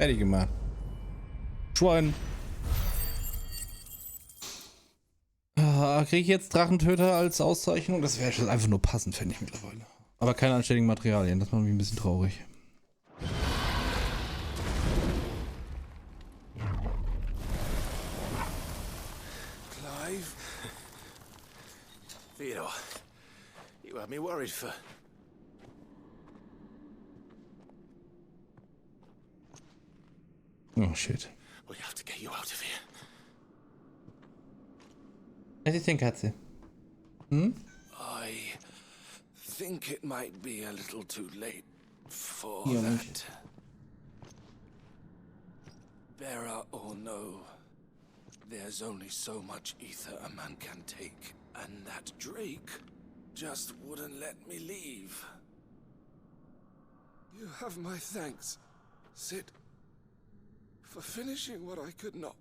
Fertig gemacht. Schwein. Kriege ich jetzt Drachentöter als Auszeichnung? Das wäre einfach nur passend, fände ich mittlerweile. Aber keine anständigen Materialien, das macht mich ein bisschen traurig. Clive? Theodore, you had me worried for... Oh, shit. We have to get you out of here. Was ist denn, Katze? Hm? I think it might be a little too late for Ja, that. Bearer or no, there's only so much ether a man can take, and that Drake just wouldn't let me leave. You have my thanks, Sid, for finishing what I could not.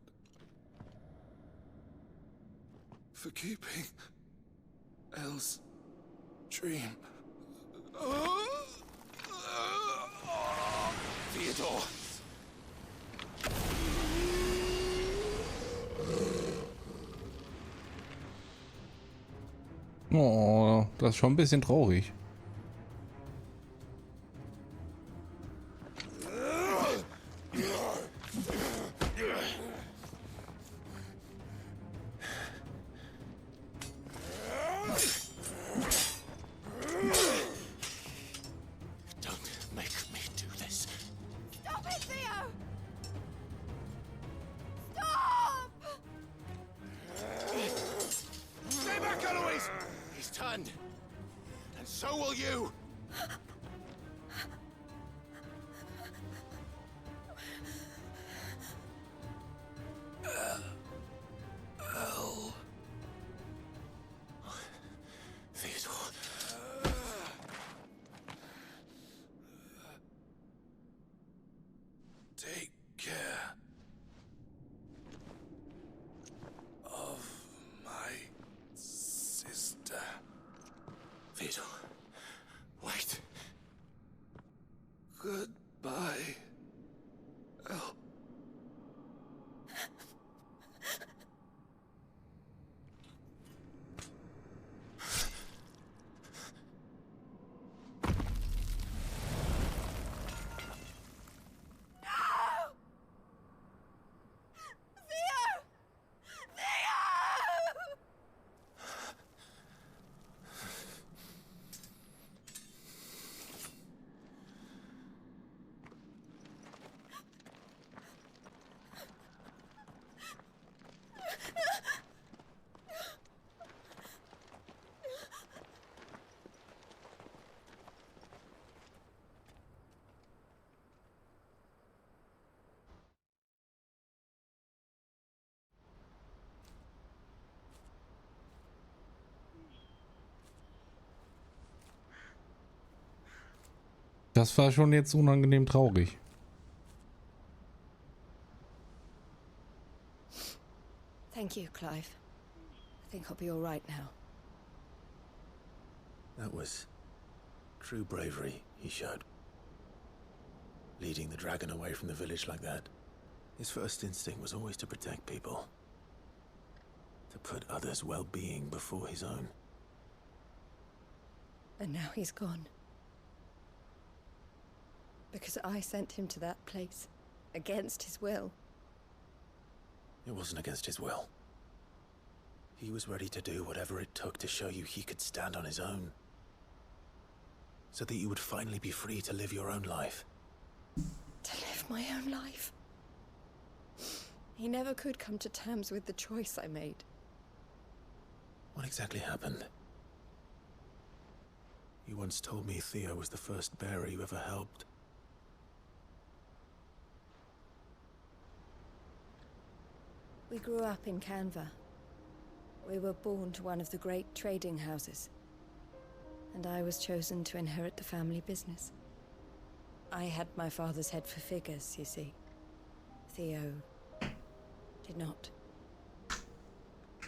For keeping Elle's dream. Theodore! Oh, das ist schon ein bisschen traurig. So will you! Theodore. Take care of my sister. Theodore. Wait. Goodbye, Elle. Das war schon jetzt unangenehm traurig. Thank you, Clive. I think I'll be all right now. That was true bravery he showed. Leading the dragon away from the village like that. His first instinct was always to protect people. To put others' well-being before his own. And now he's gone. Because I sent him to that place, against his will. It wasn't against his will. He was ready to do whatever it took to show you he could stand on his own. So that you would finally be free to live your own life. To live my own life? He never could come to terms with the choice I made. What exactly happened? You once told me Theo was the first bearer you ever helped. We grew up in Canva. We were born to one of the great trading houses. And I was chosen to inherit the family business. I had my father's head for figures, you see. Theo did not.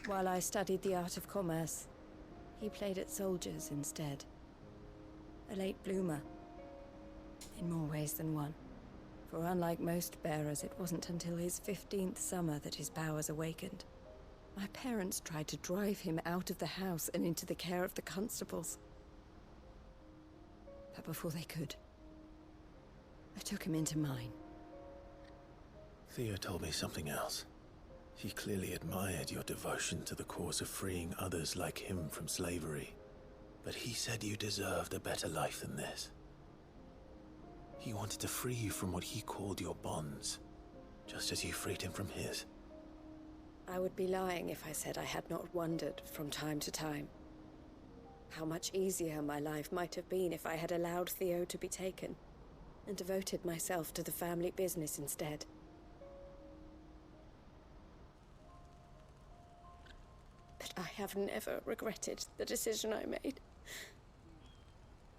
While I studied the art of commerce, he played at soldiers instead. A late bloomer, in more ways than one. For unlike most bearers, it wasn't until his 15th summer that his powers awakened. My parents tried to drive him out of the house and into the care of the constables. But before they could, I took him into mine. Theo told me something else. He clearly admired your devotion to the cause of freeing others like him from slavery. But he said you deserved a better life than this. He wanted to free you from what he called your bonds, just as you freed him from his. I would be lying if I said I had not wondered from time to time how much easier my life might have been if I had allowed Theo to be taken and devoted myself to the family business instead. But I have never regretted the decision I made.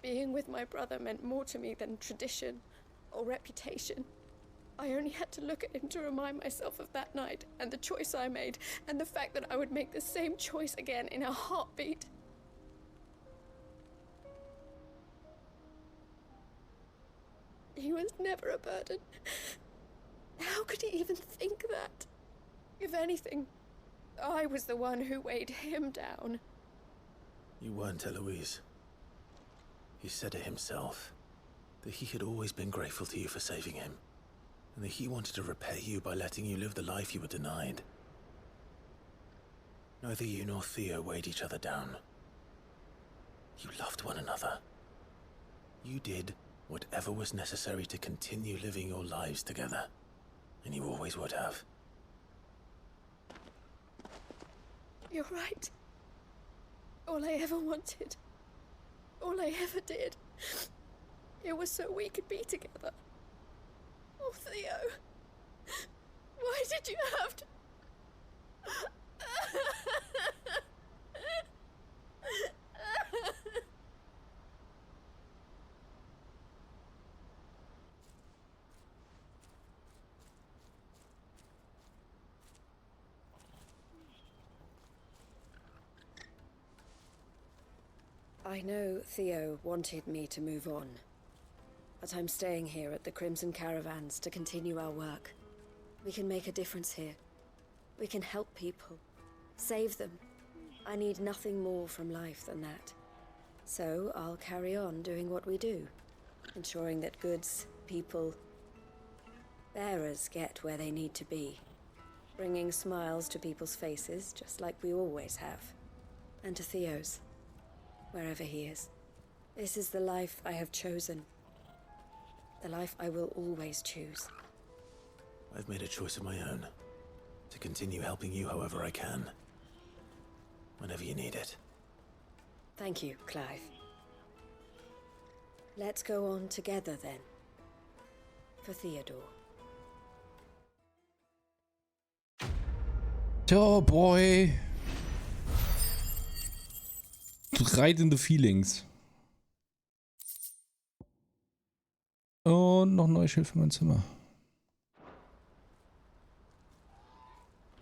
Being with my brother meant more to me than tradition or reputation. I only had to look at him to remind myself of that night and the choice I made, and the fact that I would make the same choice again in a heartbeat. He was never a burden. How could he even think that? If anything, I was the one who weighed him down. You weren't, Eloise. He said it himself, that he had always been grateful to you for saving him, and that he wanted to repay you by letting you live the life you were denied. Neither you nor Theo weighed each other down. You loved one another. You did whatever was necessary to continue living your lives together, and you always would have. You're right. All I ever wanted, all I ever did, it was so we could be together. Oh, Theo, why did you have to... I know Theo wanted me to move on, but I'm staying here at the Crimson Caravans to continue our work. We can make a difference here. We can help people, save them. I need nothing more from life than that. So I'll carry on doing what we do, ensuring that goods, people, bearers get where they need to be, bringing smiles to people's faces just like we always have, and to Theo's. Wherever he is. This is the life I have chosen. The life I will always choose. I've made a choice of my own, to continue helping you however I can, whenever you need it. Thank you, Clive. Let's go on together then. For Theodore. Oh boy. Right in the feelings. Und noch ein neues Schild für mein Zimmer.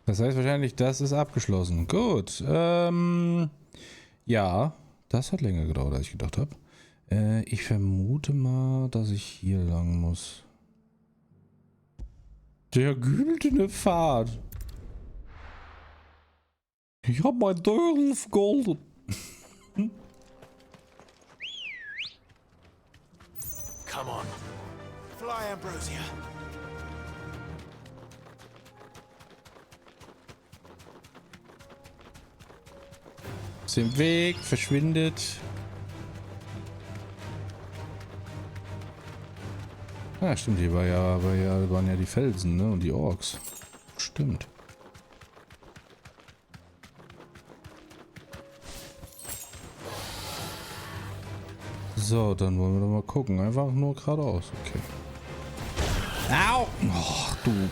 Das heißt wahrscheinlich, das ist abgeschlossen. Gut. Ja, das hat länger gedauert, als ich gedacht habe. Ich vermute mal, dass ich hier lang muss. Der güldene Pfad. Ich hab mein Teil vergoldet. Come on. Fly, Ambrosia. Ist im Weg, verschwindet. Ah, stimmt, hier waren ja die Felsen, ne? Und die Orks. Stimmt. So, dann wollen wir doch mal gucken. Einfach nur geradeaus. Okay. Au! Och, du.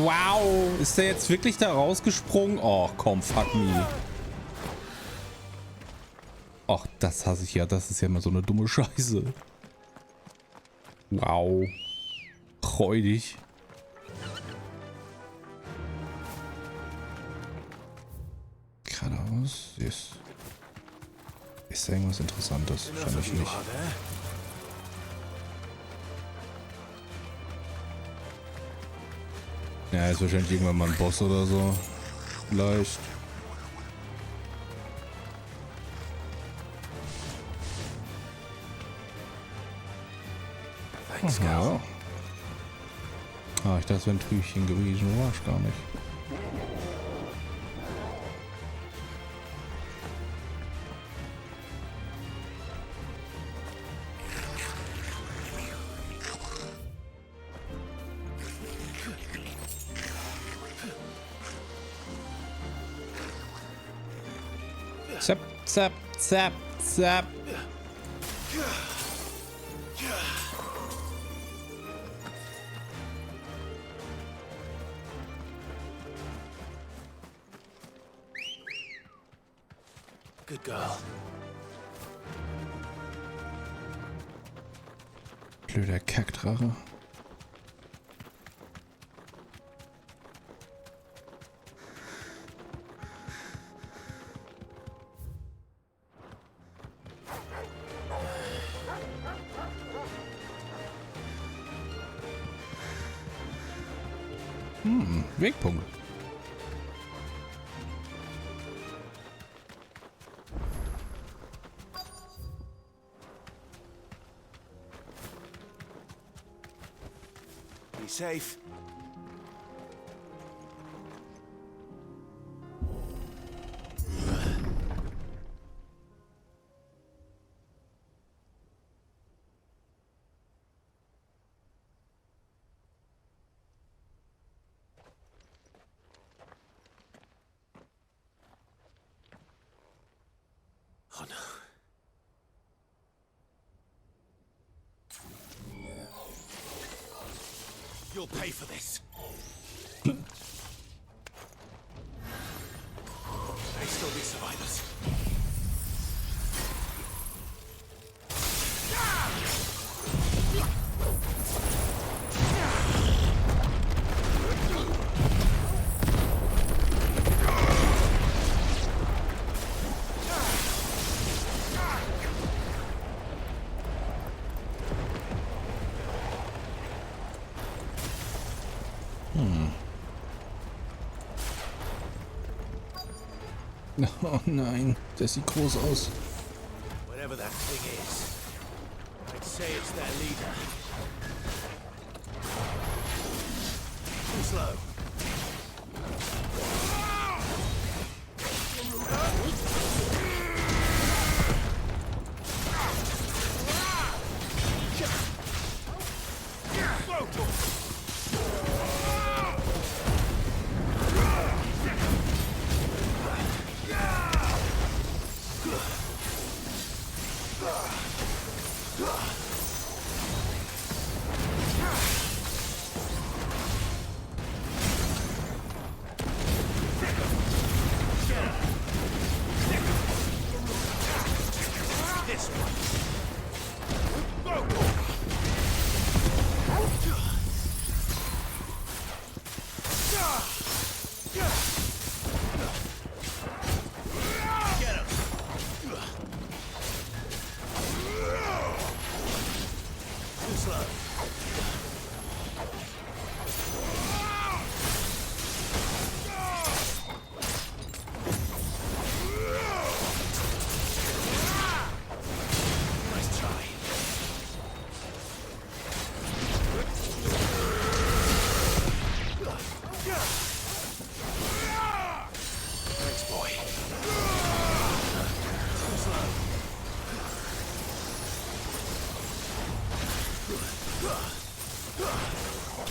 Wow. Ist der jetzt wirklich da rausgesprungen? Oh, komm, fuck me. Ach, das hasse ich ja. Das ist ja immer so eine dumme Scheiße. Wow. Freudig. Geradeaus. Ist da irgendwas Interessantes? Wahrscheinlich nicht. Ja, ist wahrscheinlich irgendwann mal ein Boss oder so. Vielleicht. Aha. Ah, ich dachte, es wäre ein Trübchen gewesen. War es gar nicht. Zap, zap, zap, zap. Good girl. Blöder Kackdrache. Wegpunkt. Be safe. Oh no. You'll pay for this. May still be survivors. Oh nein, das sieht groß aus. Whatever that thing is, I'd say it's their leader. Too slow.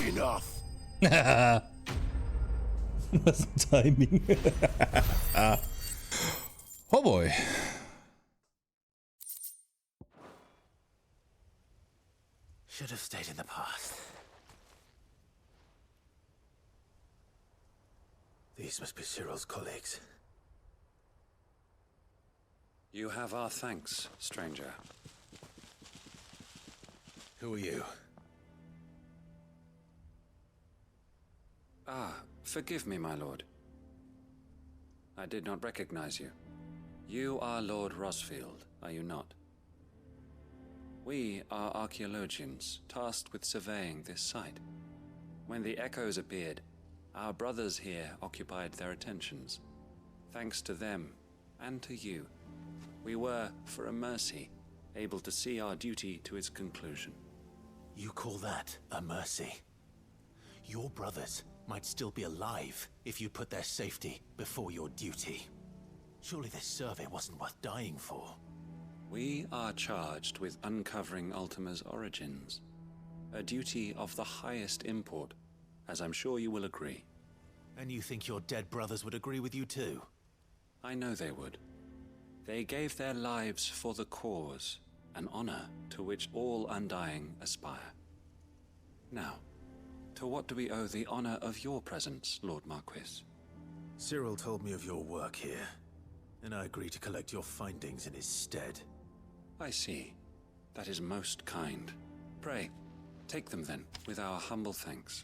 Enough. Was ein Timing. Oh boy. Should have stayed in the past. These must be Cyril's colleagues. You have our thanks, stranger. Who are you? Ah, forgive me, my lord. I did not recognize you. You are Lord Rosfield, are you not? We are archaeologians, tasked with surveying this site. When the echoes appeared, our brothers here occupied their attentions. Thanks to them, and to you, we were, for a mercy, able to see our duty to its conclusion. You call that a mercy? Your brothers might still be alive if you put their safety before your duty. Surely this survey wasn't worth dying for. We are charged with uncovering Ultima's origins. A duty of the highest import, as I'm sure you will agree. And you think your dead brothers would agree with you too? I know they would. They gave their lives for the cause, an honor to which all Undying aspire. Now, to what do we owe the honor of your presence, Lord Marquis? Cyril told me of your work here, and I agreed to collect your findings in his stead. I see. That is most kind. Pray, take them then, with our humble thanks.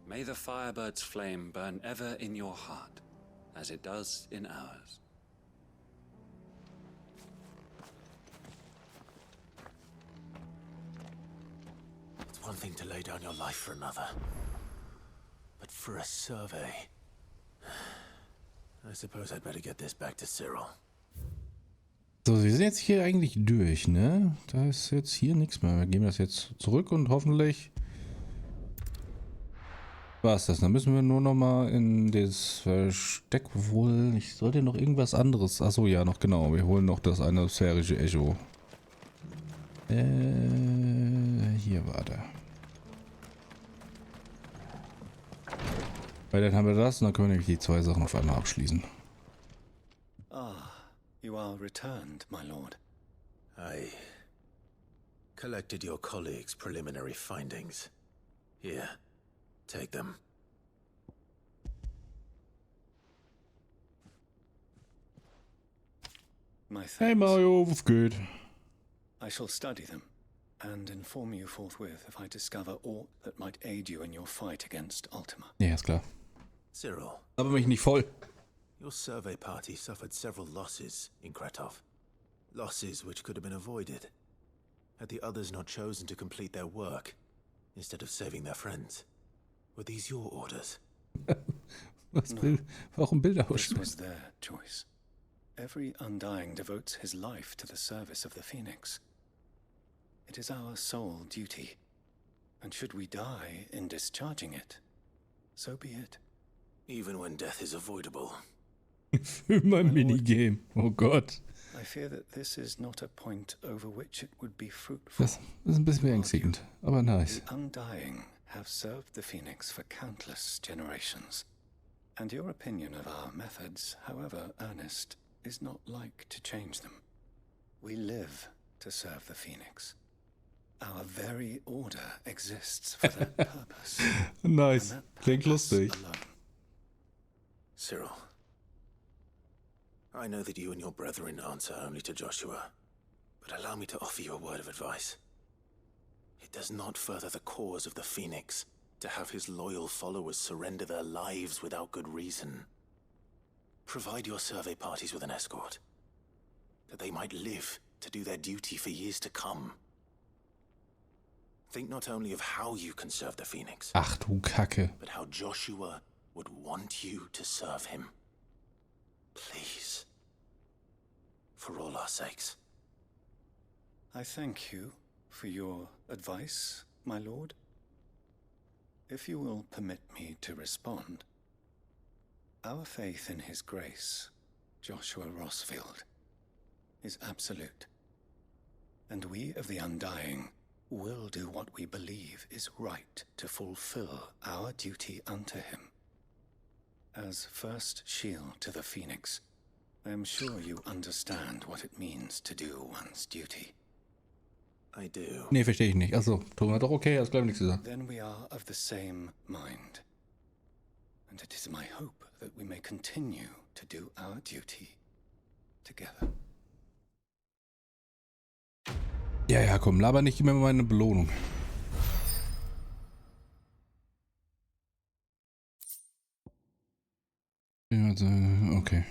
May the Firebird's flame burn ever in your heart, as it does in ours. It's one thing to lay down your life for another, but for a survey... I suppose I'd better get this back to Cyril. So, wir sind jetzt hier eigentlich durch, ne? Da ist jetzt hier nichts mehr. Wir geben das jetzt zurück und hoffentlich war es das. Dann müssen wir nur noch mal in das Versteck wohl. Ich sollte noch irgendwas anderes. Achso, ja, noch genau. Wir holen noch das eine sphärische Echo. Hier war der. Weil dann haben wir das und dann können wir nämlich die zwei Sachen auf einmal abschließen. You are returned, my lord. I collected your colleagues' preliminary findings. Here, take them. My thanks. Hey Mario, what's good? I shall study them, and inform you forthwith if I discover aught that might aid you in your fight against Ultima. Ja, ist klar. Cyril. Aber mich nicht voll. Your survey party suffered several losses in Kretov. Losses which could have been avoided, had the others not chosen to complete their work, instead of saving their friends. Were these your orders? Warum Bilder This was their choice. Every Undying devotes his life to the service of the Phoenix. It is our sole duty, and should we die in discharging it, so be it. Even when death is avoidable. Für mein Minigame. Oh Gott. I fear that this is not a point over which it would be fruitful. Das ist ein bisschen beängstigend, aber nice. The Undying have served the Phoenix for countless generations, and your opinion of our methods, however earnest, is not like to change them. We live to serve the Phoenix. Our very order exists for that purpose. Nice. Klingt lustig. Cyril, I know that you and your brethren answer only to Joshua, but allow me to offer you a word of advice. It does not further the cause of the Phoenix to have his loyal followers surrender their lives without good reason. Provide your survey parties with an escort, that they might live to do their duty for years to come. Think not only of how you can serve the Phoenix, Ach du Kacke. but how Joshua would want you to serve him. Please. For all our sakes. I thank you for your advice, my lord. If you will permit me to respond, our faith in his grace, Joshua Rosfield, is absolute. And we of the Undying will do what we believe is right to fulfill our duty unto him. As first shield to the Phoenix, I am sure you understand what it means to do one's duty. I do. Nee, verstehe ich nicht. Achso, Ton hat doch okay, hast gleich nichts gesagt. Then we are of the same mind. And it is my hope that we may continue to do our duty together. Ja, ja, komm, laber nicht, gib mir mal meine Belohnung. Ja, okay.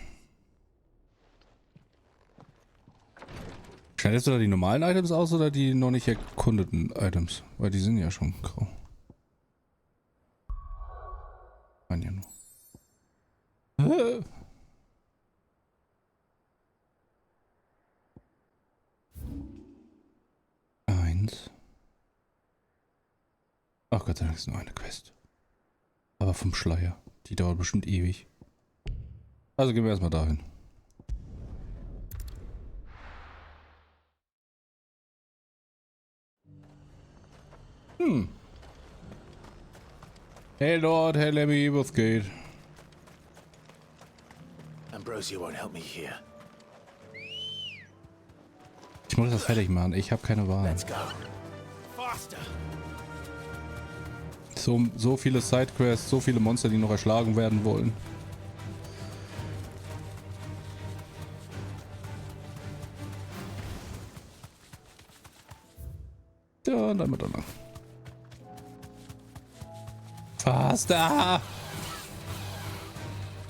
Schneidest du da die normalen Items aus oder die noch nicht erkundeten Items? Weil die sind ja schon grau. Nein, ja nur. Eins. Ach Gott sei Dank ist nur eine Quest. Aber vom Schleier. Die dauert bestimmt ewig. Also gehen wir erstmal dahin. Hey Lord, hey Lemmy, was geht? Ambrosia won't help me here. Ich muss das fertig machen, ich habe keine Wahl. Let's go. Faster. So viele Sidequests, so viele Monster, die noch erschlagen werden wollen. Ja, und einmal da lang. Faster!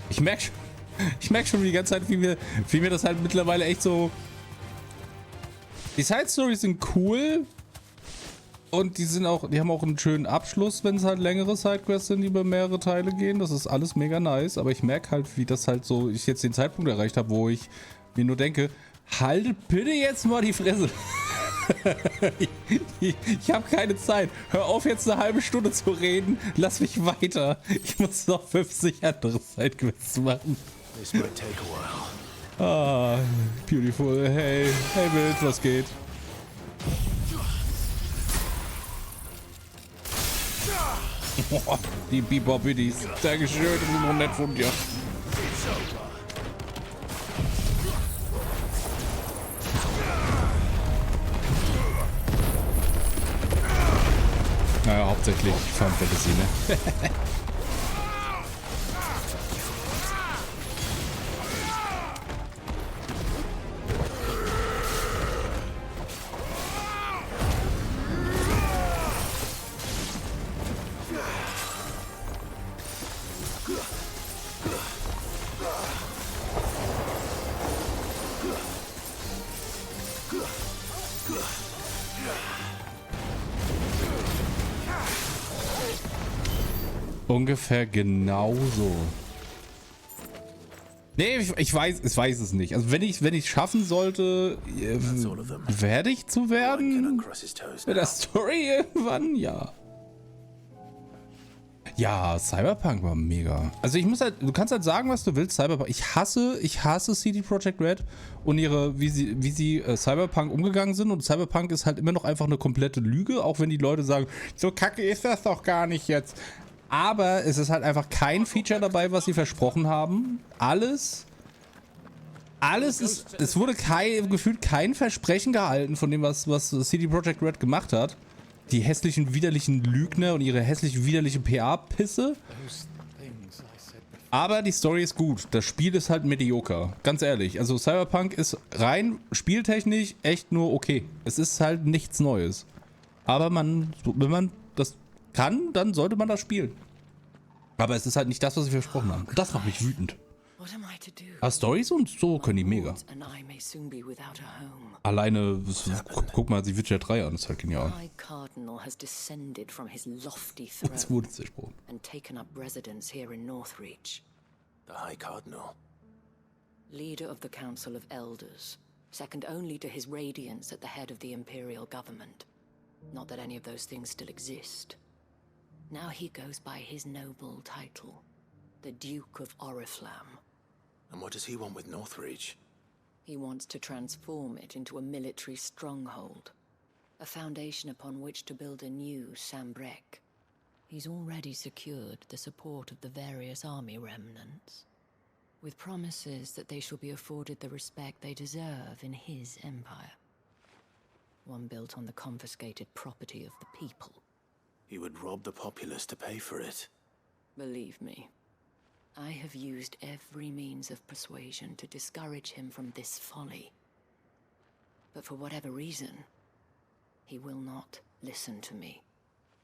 Ich merke schon die ganze Zeit, wie mir das halt mittlerweile echt so... Die Side-Stories sind cool und die haben auch einen schönen Abschluss, wenn es halt längere Sidequests sind, die über mehrere Teile gehen. Das ist alles mega nice, aber ich merke halt, wie das halt so, ich jetzt den Zeitpunkt erreicht habe, wo ich mir nur denke, haltet bitte jetzt mal die Fresse. Ich habe keine Zeit. Hör auf, jetzt eine halbe Stunde zu reden. Lass mich weiter. Ich muss noch 50 andere Sidequests machen. This might take a while. Ah, beautiful. Hey, hey Bild, was geht? Die Bebop-Biddies. Dankeschön, das ist noch nett von dir. Naja, hauptsächlich Final Fantasy, ne? Ungefähr genauso. Nee, ich weiß es nicht. Also wenn ich schaffen sollte, werde ich zu werden? Mit der Story irgendwann, ja. Ja, Cyberpunk war mega. Also du kannst halt sagen, was du willst, Cyberpunk. Ich hasse CD Projekt Red und wie sie Cyberpunk umgegangen sind, und Cyberpunk ist halt immer noch einfach eine komplette Lüge, auch wenn die Leute sagen, so kacke ist das doch gar nicht jetzt. Aber es ist halt einfach kein Feature dabei, was sie versprochen haben. Es wurde gefühlt kein Versprechen gehalten von dem, was CD Projekt Red gemacht hat. Die hässlichen, widerlichen Lügner und ihre hässliche, widerliche PA-Pisse. Aber die Story ist gut. Das Spiel ist halt medioker. Ganz ehrlich. Also Cyberpunk ist rein spieltechnisch echt nur okay. Es ist halt nichts Neues. Aber wenn man das kann, dann sollte man das spielen. Aber es ist halt nicht das, was sie versprochen haben. Und das macht mich wütend. Aber Storys und so können die mega. Alleine, guck mal, sie wird ja 3 an, das ist halt genial. Jetzt wurde es zersprochen. The High Cardinal. Leader of the Council of Elders, second only to his radiance at the head of the Imperial government. Not that any of those things still exist. Now he goes by his noble title, the Duke of Oriflamme. And what does he want with Northreach? He wants to transform it into a military stronghold, a foundation upon which to build a new Sambrek. He's already secured the support of the various army remnants, with promises that they shall be afforded the respect they deserve in his empire. One built on the confiscated property of the people. He would rob the populace to pay for it. Believe me, I have used every means of persuasion to discourage him from this folly. But for whatever reason, he will not listen to me.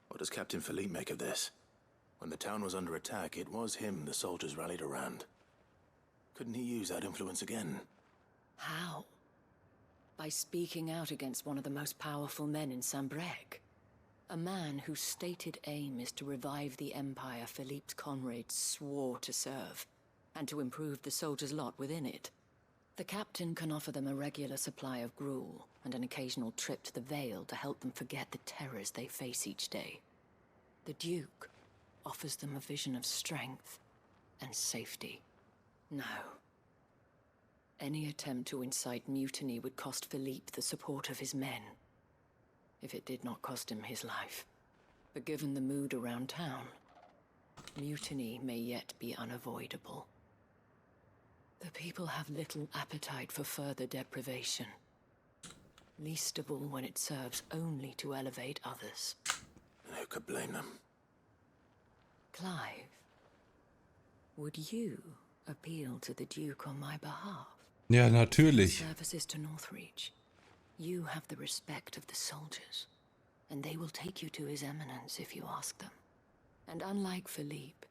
What does Captain Philippe make of this? When the town was under attack, it was him the soldiers rallied around. Couldn't he use that influence again? How? By speaking out against one of the most powerful men in Sambrec. A man whose stated aim is to revive the empire Philippe's comrades swore to serve, and to improve the soldiers' lot within it. The captain can offer them a regular supply of gruel, and an occasional trip to the Vale to help them forget the terrors they face each day. The Duke offers them a vision of strength and safety. No. Any attempt to incite mutiny would cost Philippe the support of his men, if it did not cost him his life. But given the mood around town, mutiny may yet be unavoidable. The people have little appetite for further deprivation, least of all when it serves only to elevate others. And who could blame them? Clive, would you appeal to the Duke on my behalf? Ja, natürlich. Services to Northreach. You have the respect of the soldiers, and they will take you to His Eminence if you ask them. And unlike Philippe,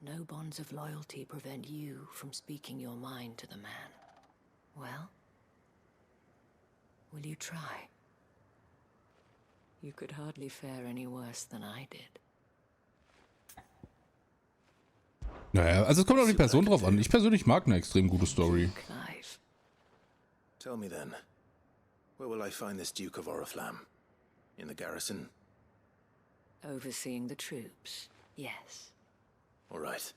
no bonds of loyalty prevent you from speaking your mind to the man. Well, will you try? You could hardly fare any worse than I did. Naja, also es kommt auf die Person drauf an. Ich persönlich mag eine extrem gute Story. Clive. Tell me then, where will I find this Duke of Oriflamme? In the garrison? Overseeing the troops, yes. All right.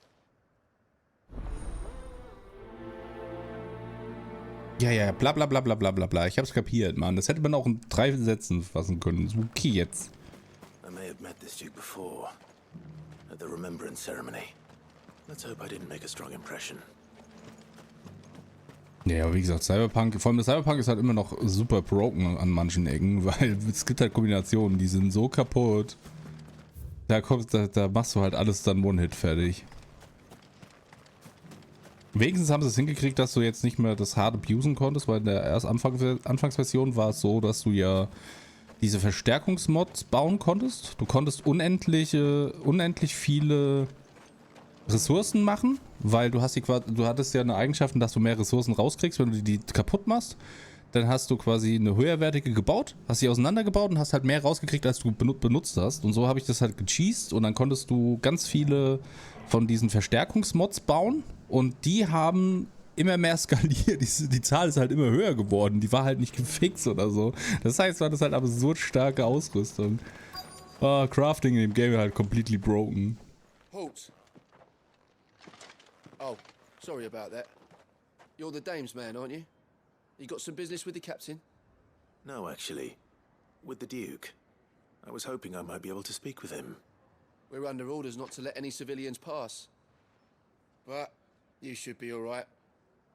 Ja, bla bla bla bla bla bla bla. Ich hab's kapiert, Mann. Das hätte man auch in 3 Sätzen fassen können. So, okay, jetzt. I may have met this Duke before, at the Remembrance Ceremony. Let's hope I didn't make a strong impression. Ja, aber wie gesagt, Cyberpunk, vor allem das Cyberpunk ist halt immer noch super broken an manchen Ecken, weil es gibt halt Kombinationen, die sind so kaputt. Da machst du halt alles dann One-Hit fertig. Wenigstens haben sie es hingekriegt, dass du jetzt nicht mehr das hart abusen konntest, weil in der Anfangsversion war es so, dass du ja diese Verstärkungsmods bauen konntest. Du konntest unendlich viele Ressourcen machen, weil du hattest ja eine Eigenschaft, dass du mehr Ressourcen rauskriegst, wenn du die kaputt machst. Dann hast du quasi eine höherwertige gebaut, hast sie auseinandergebaut und hast halt mehr rausgekriegt, als du benutzt hast. Und so habe ich das halt gecheased und dann konntest du ganz viele von diesen Verstärkungsmods bauen und die haben immer mehr skaliert. Die Zahl ist halt immer höher geworden. Die war halt nicht gefixt oder so. Das heißt, war das halt absurd starke Ausrüstung. Crafting in dem Game halt completely broken. Halt. Oh, sorry about that. You're the dame's man, aren't you? You got some business with the captain? No, actually. With the Duke. I was hoping I might be able to speak with him. We're under orders not to let any civilians pass. But you should be all right.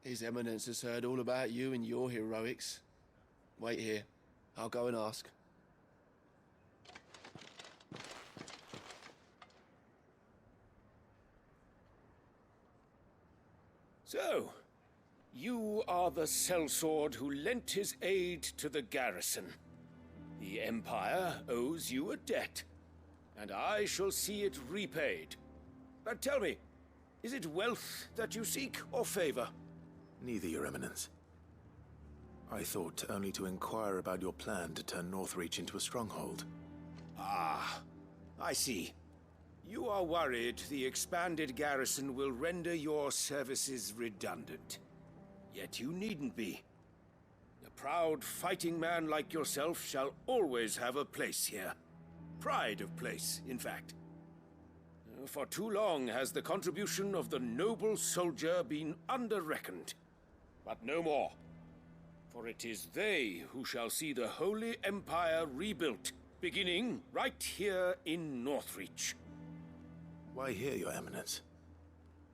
His Eminence has heard all about you and your heroics. Wait here. I'll go and ask. So, you are the sellsword who lent his aid to the garrison. The Empire owes you a debt, and I shall see it repaid. But tell me, is it wealth that you seek, or favor? Neither, Your Eminence. I thought only to inquire about your plan to turn Northreach into a stronghold. Ah, I see. You are worried the expanded garrison will render your services redundant. Yet you needn't be. A proud fighting man like yourself shall always have a place here. Pride of place, in fact. For too long has the contribution of the noble soldier been under-reckoned. But no more. For it is they who shall see the Holy Empire rebuilt, beginning right here in Northreach. Why here, Your Eminence?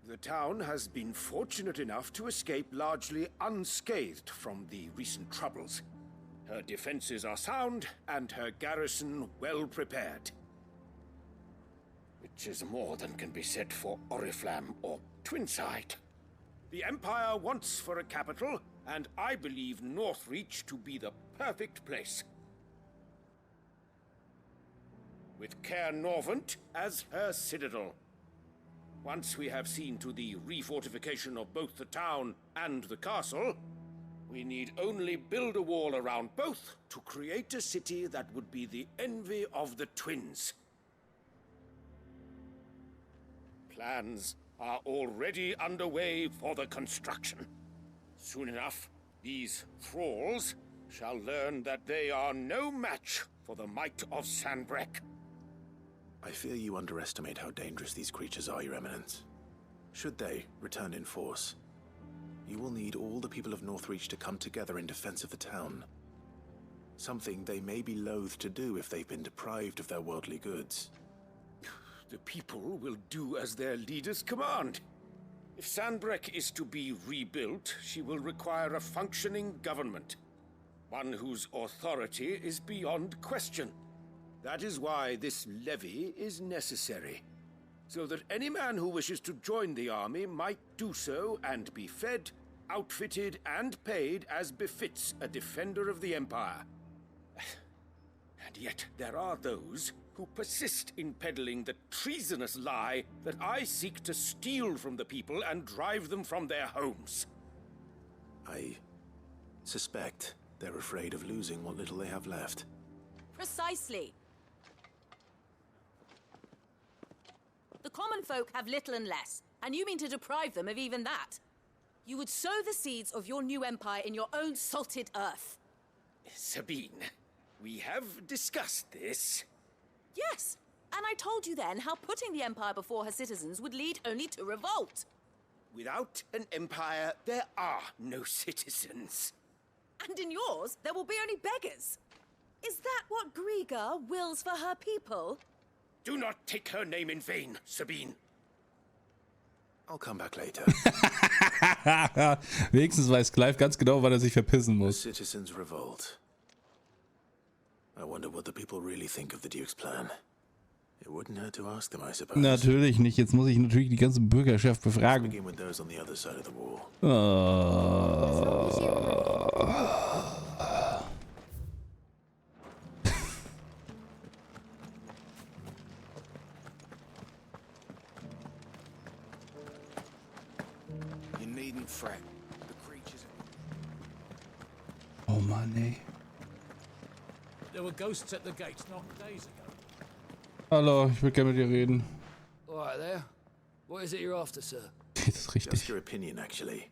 The town has been fortunate enough to escape largely unscathed from the recent troubles. Her defenses are sound, and her garrison well prepared. Which is more than can be said for Oriflamme or Twinside. The Empire wants for a capital, and I believe Northreach to be the perfect place. With Caer Norvent as her citadel. Once we have seen to the refortification of both the town and the castle, we need only build a wall around both to create a city that would be the envy of the twins. Plans are already underway for the construction. Soon enough, these thralls shall learn that they are no match for the might of Sanbreque. I fear you underestimate how dangerous these creatures are, Your Eminence. Should they return in force, you will need all the people of Northreach to come together in defense of the town. Something they may be loath to do if they've been deprived of their worldly goods. The people will do as their leaders command. If Sanbreque is to be rebuilt, she will require a functioning government. One whose authority is beyond question. That is why this levy is necessary. So that any man who wishes to join the army might do so and be fed, outfitted, and paid as befits a defender of the Empire. And yet there are those who persist in peddling the treasonous lie that I seek to steal from the people and drive them from their homes. I suspect they're afraid of losing what little they have left. Precisely. The common folk have little and less, and you mean to deprive them of even that. You would sow the seeds of your new empire in your own salted earth. Sabine, we have discussed this. Yes, and I told you then how putting the empire before her citizens would lead only to revolt. Without an empire, there are no citizens. And in yours, there will be only beggars. Is that what Griga wills for her people? Do not take her name in vain, Sabine. I'll come back later. Wenigstens weiß Clive ganz genau, wann sich verpissen muss. The citizens revolt. I wonder what the people really think of the Duke's plan. It wouldn't hurt to ask them, I suppose. Natürlich nicht. Jetzt muss ich natürlich die ganze Bürgerschaft befragen. Begin with those on the other side of the wall. You needn't fret. The creatures. Oh Mann, ey. There were ghosts at the gates not days ago. Hallo, ich will gerne mit dir reden. All right there. What is it you're after, sir? Das ist richtig. Just your opinion, actually.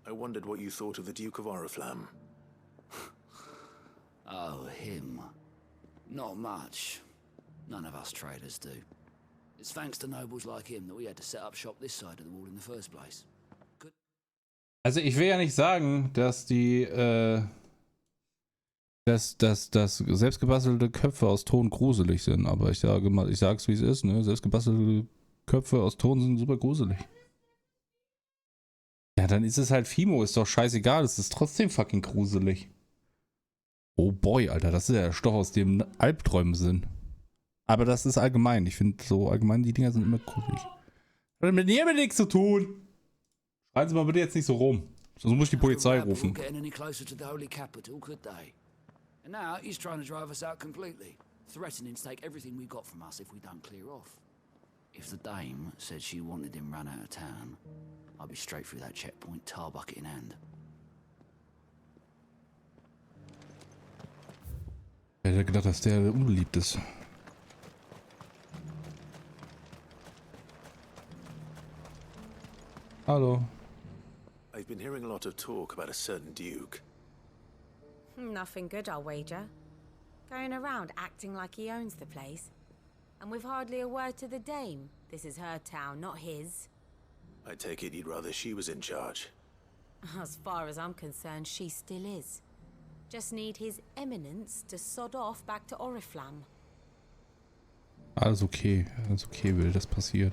I wondered what you thought of the Duke of Oriflamme. Oh, him. Not much. None of us traders do. It's thanks to nobles like him that we had to set up shop this side of the wall in the first place. Also ich will ja nicht sagen, dass die dass selbstgebastelte Köpfe aus Ton gruselig sind, aber ich sag's wie es ist, ne? Selbstgebastelte Köpfe aus Ton sind super gruselig. Ja, dann ist es halt Fimo, ist doch scheißegal, es ist trotzdem fucking gruselig. Oh boy, Alter, das ist ja der Stoff, aus dem Albträume sind. Aber das ist allgemein, ich finde so allgemein, die Dinger sind immer gruselig. Hat mit mir nichts zu tun. Schreien Sie mal bitte jetzt nicht so rum, sonst muss ich die Polizei rufen. And now he's trying to drive us out completely, threatening to take everything we got from us if we don't clear off. If the dame said she wanted him run out of town, I'd be straight through that checkpoint, tar bucket in hand. Ich hätte gedacht, dass der unbeliebt ist. Hallo. I've been hearing a lot of talk about a certain Duke. Nothing good, I'll wager. Going around acting like he owns the place. And with hardly a word to the dame. This is her town, not his. I take it you'd rather she was in charge. As far as I'm concerned, she still is. Just need his eminence to sod off back to Oriflamme. Alles okay, Will, das passiert.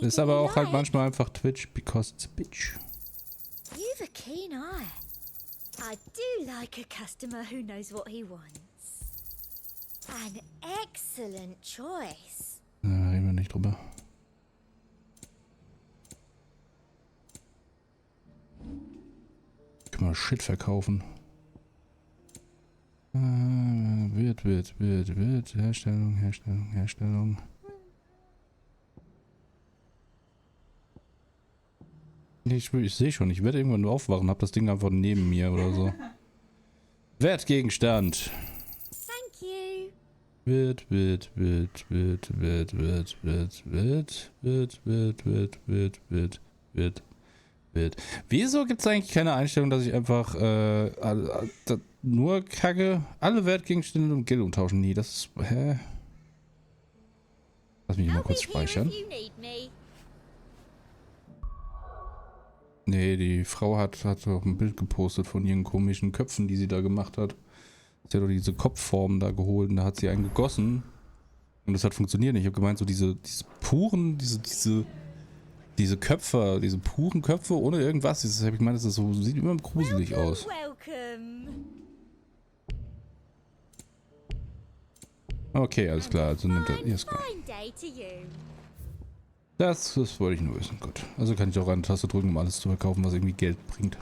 Ist aber auch halt manchmal einfach Twitch, because it's a bitch. You've a keen eye. I do like a customer who knows what he wants. An excellent choice. Na, reden wir nicht drüber. Können wir Shit verkaufen. Wird. Herstellung. Ich sehe schon, ich werde irgendwann nur aufwachen, hab das Ding einfach neben mir oder so. Wertgegenstand. Thank you. Wird. Wieso gibt es eigentlich keine Einstellung, dass ich einfach nur kacke? Alle Wertgegenstände und Geld umtauschen? Nie, das ist... Hä? Lass mich mal kurz speichern. Nee, die Frau hat doch ein Bild gepostet von ihren komischen Köpfen, die sie da gemacht hat. Sie hat doch diese Kopfformen da geholt und da hat sie einen gegossen. Und das hat funktioniert. Ich habe gemeint, so diese puren, diese Köpfe, diese puren Köpfe ohne irgendwas. Das habe ich gemeint, das ist so, sieht immer gruselig aus. Okay, alles klar. Also nimmt er. Hier ist klar. Das wollte ich nur wissen. Gut. Also kann ich auch eine Taste drücken, um alles zu verkaufen, was irgendwie Geld bringt.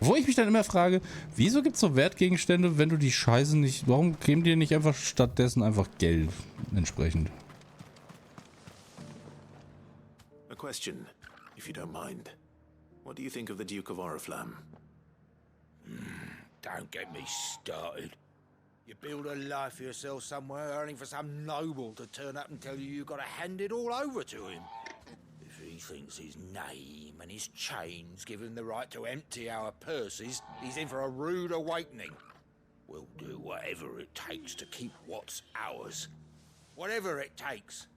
Wo ich mich dann immer frage, wieso gibt es so Wertgegenstände, wenn du die Scheiße nicht... Warum geben die nicht einfach stattdessen einfach Geld entsprechend? A question, if you don't mind. What do you think of the Duke of Oriflamme? Don't get me started. You build a life for yourself somewhere, earning for some noble to turn up and tell you you've got to hand it all over to him. If he thinks his name and his chains give him the right to empty our purses, he's in for a rude awakening. We'll do whatever it takes to keep what's ours. Whatever it takes.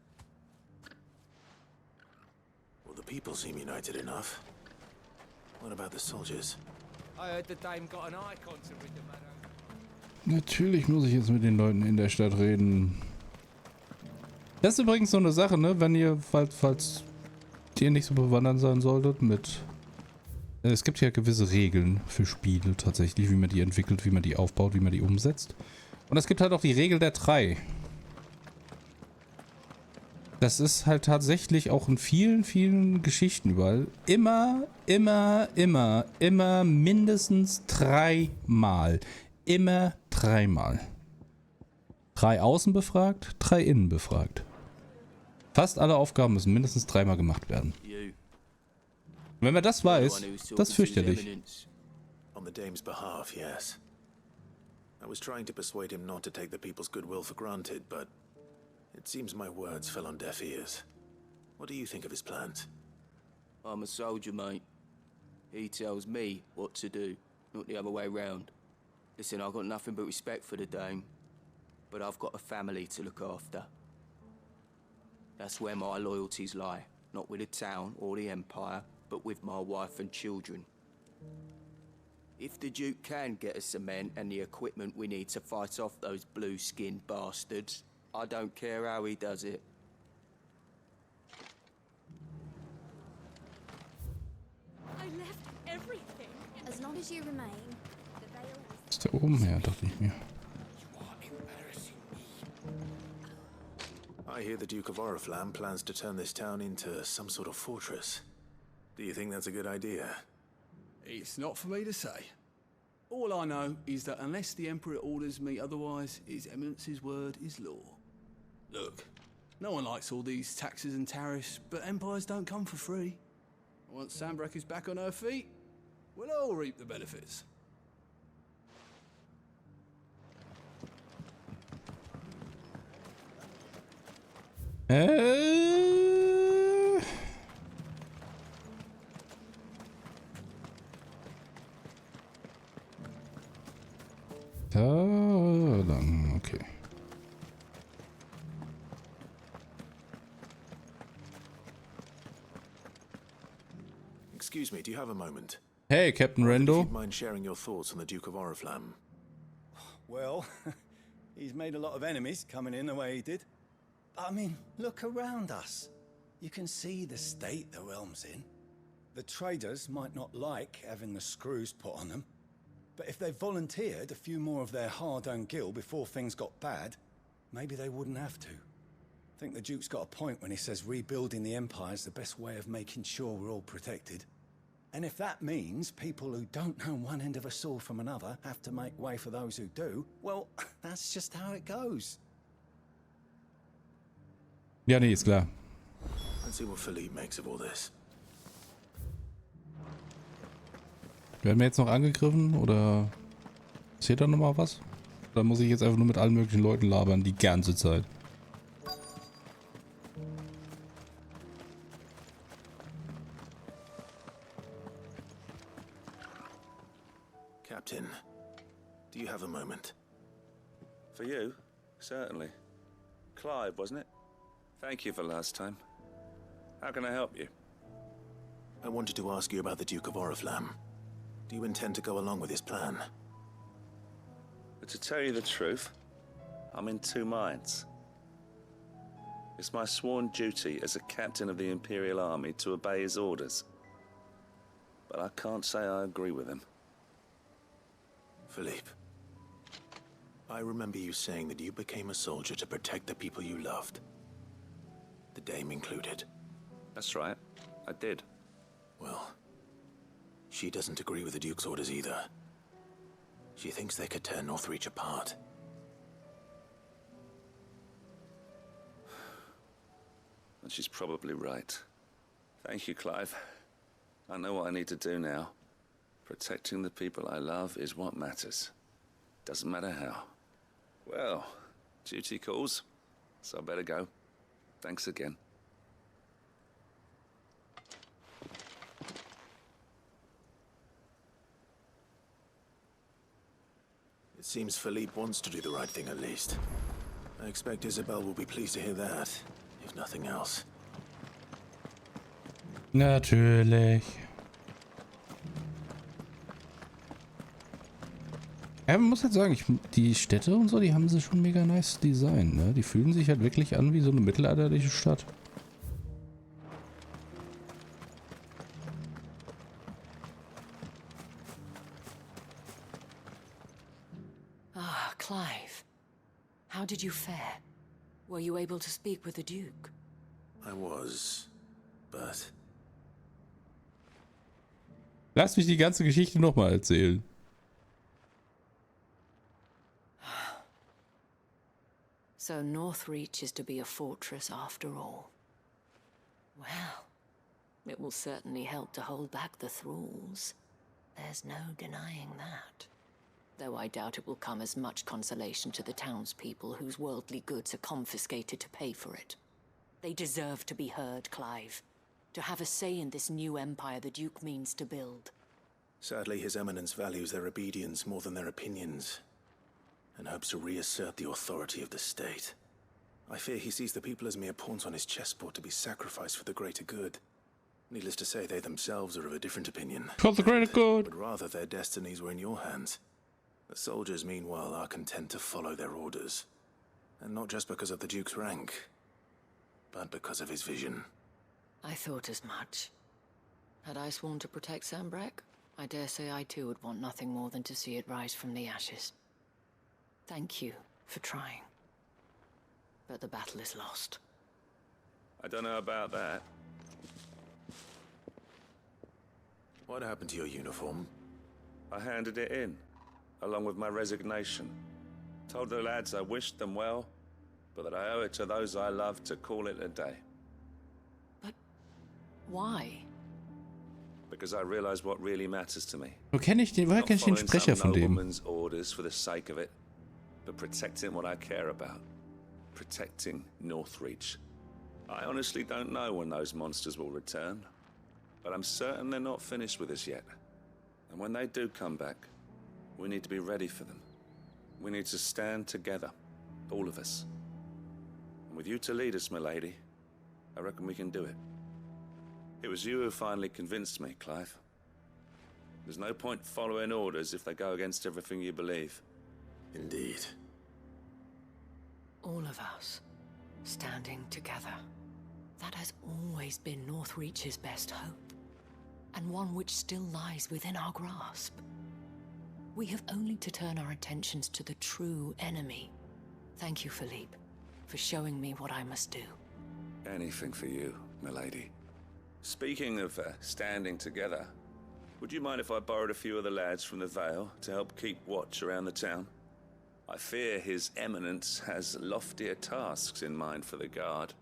Well, the people seem united enough. What about the soldiers? I heard the dame got an eye concert with the man. Natürlich muss ich jetzt mit den Leuten in der Stadt reden. Das ist übrigens so eine Sache, ne? Wenn ihr, falls ihr nicht so bewandert sein solltet mit... Es gibt ja gewisse Regeln für Spiele tatsächlich, wie man die entwickelt, wie man die aufbaut, wie man die umsetzt. Und es gibt halt auch die Regel der 3. Das ist halt tatsächlich auch in vielen, vielen Geschichten überall immer mindestens 3 Mal. Immer 3 Mal. 3 außen befragt, 3 innen befragt. Fast alle Aufgaben müssen mindestens 3 Mal gemacht werden. Wenn man das weiß, das ist fürchterlich. On the dame's behalf, yes. I was trying to persuade him not to take the people's goodwill for granted, but it seems my words fell on deaf ears. What do you think of his plans? I'm a soldier, mate. He tells me what to do, not the other way round. Listen, I've got nothing but respect for the dame, but I've got a family to look after. That's where my loyalties lie, not with the town or the Empire, but with my wife and children. If the Duke can get us the men and the equipment we need to fight off those blue-skinned bastards, I don't care how he does it. I left everything. As long as you remain. Ist da oben? Ja, dachte ich mir. I hear the Duke of Oriflamme plans to turn this town into some sort of fortress. Do you think that's a good idea? It's not for me to say. All I know is that unless the Emperor orders me otherwise, His Eminence's word is law. Look, no one likes all these taxes and tariffs, but empires don't come for free. Once Sanbreque is back on her feet, we'll all reap the benefits. Da lang, okay. Excuse me, do you have a moment? Hey, Captain If Rando. you'd mind sharing your thoughts on the Duke of Oriflamme. Well, he's made a lot of enemies coming in the way he did. I mean, look around us. You can see the state the realm's in. The traders might not like having the screws put on them, but if they volunteered a few more of their hard-earned gil before things got bad, maybe they wouldn't have to. I think the Duke's got a point when he says rebuilding the Empire is the best way of making sure we're all protected. And if that means people who don't know one end of a sword from another have to make way for those who do, well, that's just how it goes. Ja, nee, ist klar. Let's see what Philippe makes of all this. Werden wir jetzt noch angegriffen oder passiert da nochmal was? Oder muss ich jetzt einfach nur mit allen möglichen Leuten labern die ganze Zeit? Captain, do you have a moment? For you? Certainly. Clive, wasn't it? Thank you for last time. How can I help you? I wanted to ask you about the Duke of Oriflamme. Do you intend to go along with his plan? But to tell you the truth, I'm in two minds. It's my sworn duty as a captain of the Imperial Army to obey his orders. But I can't say I agree with him. Philippe, I remember you saying that you became a soldier to protect the people you loved. The Dame included. That's right, I did. Well, she doesn't agree with the Duke's orders either. She thinks they could tear Northreach apart. And she's probably right. Thank you, Clive. I know what I need to do now. Protecting the people I love is what matters. Doesn't matter how. Well, duty calls, so I better go. Thanks again. It seems Philippe wants to do the right thing at least. I expect Isabel will be pleased to hear that, if nothing else. Natürlich. Ja, man muss halt sagen, die Städte und so, die haben sie schon mega nice designt, ne? Die fühlen sich halt wirklich an wie so eine mittelalterliche Stadt. Ah, Clive. How did you fare? Were you able to speak with the Duke? I was, but... Lass mich die ganze Geschichte nochmal erzählen. So Northreach is to be a fortress after all. Well, it will certainly help to hold back the thralls. There's no denying that. Though I doubt it will come as much consolation to the townspeople whose worldly goods are confiscated to pay for it. They deserve to be heard, Clive. To have a say in this new empire the Duke means to build. Sadly, His Eminence values their obedience more than their opinions, and hopes to reassert the authority of the state. I fear he sees the people as mere pawns on his chessboard to be sacrificed for the greater good. Needless to say, they themselves are of a different opinion. For the greater good. But rather their destinies were in your hands. The soldiers, meanwhile, are content to follow their orders. And not just because of the Duke's rank, but because of his vision. I thought as much. Had I sworn to protect Sambrek, I dare say I too would want nothing more than to see it rise from the ashes. Thank you for trying. But the battle is lost. I don't know about that. What happened to your uniform? I handed it in, along with my resignation. Told the lads I wished them well, but that I owe it to those I love to call it a day. But why? Because I realize what really matters to me. Woher kenn ich den Sprecher von dem? Nobleman's orders for the sake of it, but protecting what I care about. Protecting Northreach. I honestly don't know when those monsters will return, but I'm certain they're not finished with us yet. And when they do come back, we need to be ready for them. We need to stand together, all of us. And with you to lead us, milady, I reckon we can do it. It was you who finally convinced me, Clive. There's no point following orders if they go against everything you believe. Indeed. All of us, standing together. That has always been Northreach's best hope, and one which still lies within our grasp. We have only to turn our attentions to the true enemy. Thank you, Philippe. for showing me what I must do. Anything for you, milady. Speaking of standing together, would you mind if I borrowed a few of the lads from the Vale to help keep watch around the town? I fear His Eminence has loftier tasks in mind for the guard.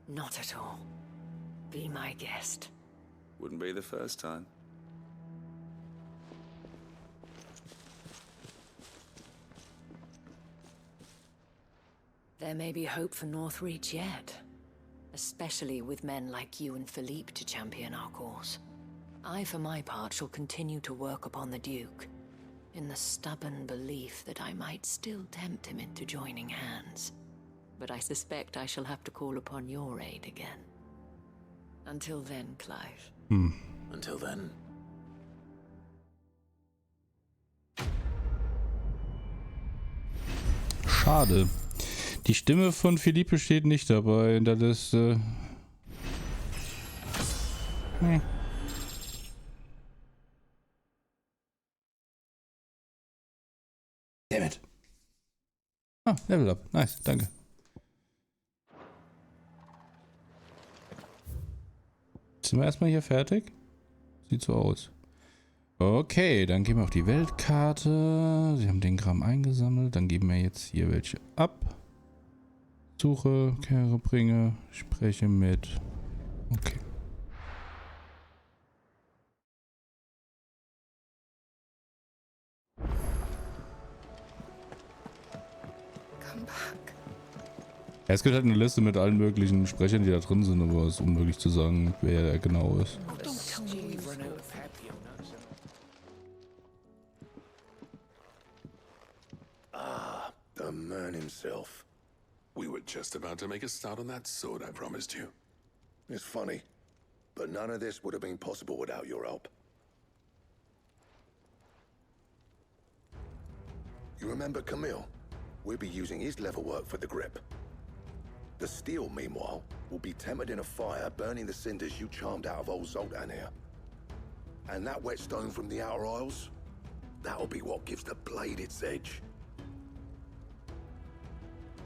Not at all. Be my guest. Wouldn't be the first time. There may be hope for Northreach yet. Especially with men like you and Philippe to champion our cause. I, for my part, shall continue to work upon the Duke, in the stubborn belief that I might still tempt him into joining hands. But I suspect I shall have to call upon your aid again. Until then, Clive. Until then. Schade. Die Stimme von Philippe steht nicht dabei in der Liste. Damn it. Ah, Level Up. Nice, danke. Sind wir erstmal hier fertig? Sieht so aus. Okay, dann geben wir auf die Weltkarte. Sie haben den Kram eingesammelt. Dann geben wir jetzt hier welche ab. Suche, kehre, bringe, spreche mit. Okay. Come back. Ja, es gibt halt eine Liste mit allen möglichen Sprechern, die da drin sind, aber es ist unmöglich zu sagen, wer der genau ist. Ah, the man himself. We were just about to make a start on that sword I promised you. It's funny, but none of this would have been possible without your help. You remember Camille? We'll be using his leather work for the grip. The steel, meanwhile, will be tempered in a fire, burning the cinders you charmed out of old Zoltan here. And that whetstone from the Outer Isles, that'll be what gives the blade its edge.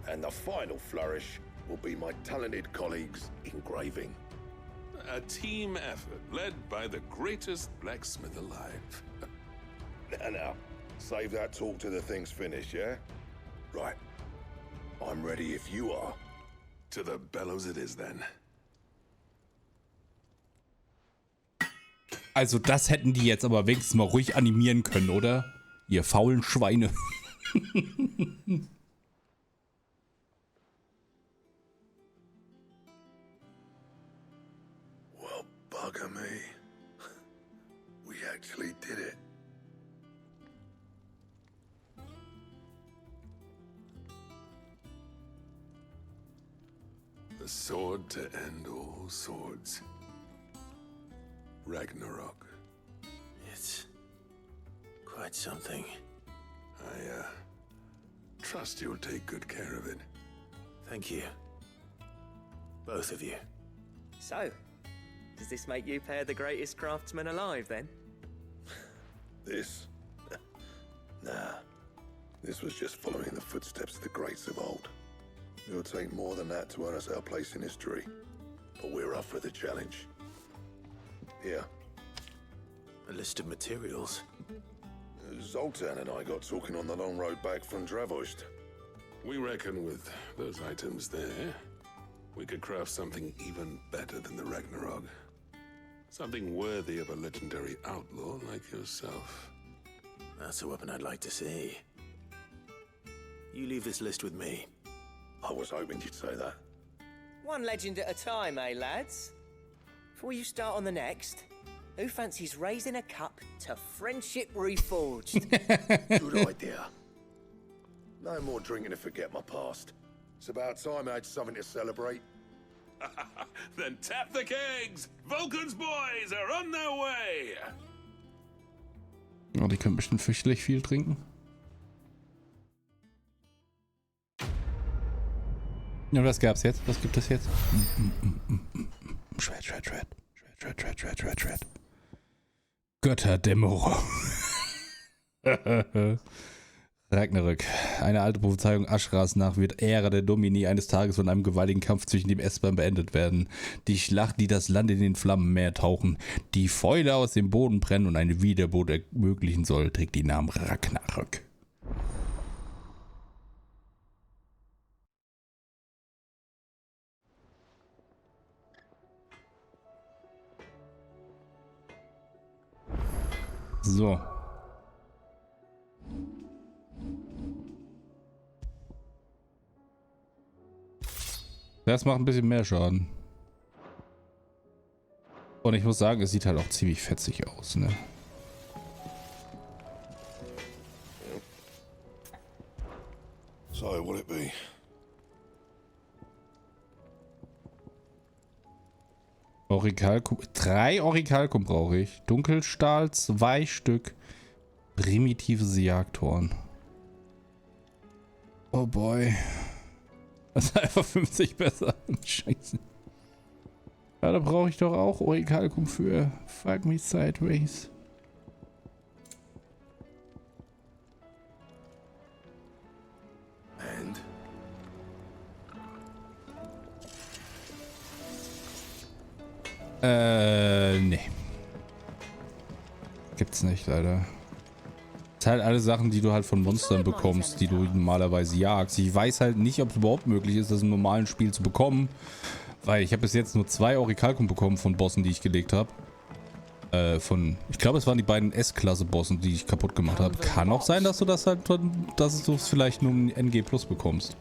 And the final flourish will be my talented colleagues' engraving. A team effort led by the greatest blacksmith alive. Now, save that talk till the thing's finished, yeah? Right. I'm ready if you are. To the bellows it is then. Also das hätten die jetzt aber wenigstens mal ruhig animieren können, oder? Ihr faulen Schweine. Well, bugger me. We actually did it. The sword to end all swords. Ragnarok. It's quite something. I trust you'll take good care of it. Thank you. Both of you. So, does this make you pair the greatest craftsman alive, then? This? Nah. This was just following the footsteps of the greats of old. It'll take more than that to earn us our place in history. But we're up for the challenge. Here. A list of materials. Zoltan and I got talking on the long road back from Dravost. We reckon with those items there, we could craft something even better than the Ragnarok. Something worthy of a legendary outlaw like yourself. That's a weapon I'd like to see. You leave this list with me. I was hoping you'd say that. One legend at a time, eh, lads? Before you start on the next, who fancies raising a cup to friendship reforged? Good idea. No more drinking to forget my past. It's about time I had something to celebrate. Then tap the kegs! Vulcan's boys are on their way! Oh, die können bestimmt fürchterlich viel trinken. Ja, was gab's jetzt? Was gibt es jetzt? Schwert, Schwert, Schwert. Schwert, Schwert, Schwert, Schwert, Schwert. Götterdämmerung. Ragnarök. Eine alte Prophezeiung Ashras nach wird Ära der Domini eines Tages von einem gewaltigen Kampf zwischen dem S-Bahn beendet werden. Die Schlacht, die das Land in den Flammenmeer tauchen, die Fäule aus dem Boden brennen und eine Wiedergeburt ermöglichen soll, trägt den Namen Ragnarök. So. Das macht ein bisschen mehr Schaden. Und ich muss sagen, es sieht halt auch ziemlich fetzig aus, ne? So, what it be? Orikalkum. 3 Orikalkum brauche ich. Dunkelstahl, 2 Stück. Primitives Jagdhorn. Oh boy. Das ist einfach 50 besser. Scheiße. Ja, da brauche ich doch auch Orikalkum für. Fuck me sideways. And? Nee. Gibt's nicht, leider. Das sind halt alle Sachen, die du halt von Monstern bekommst, die du normalerweise jagst. Ich weiß halt nicht, ob es überhaupt möglich ist, das im normalen Spiel zu bekommen. Weil ich habe bis jetzt nur 2 Orikalkum bekommen von Bossen, die ich gelegt habe. Ich glaube, es waren die beiden S-Klasse-Bossen, die ich kaputt gemacht habe. Kann auch sein, dass du das halt, dass du es vielleicht nur im NG Plus bekommst.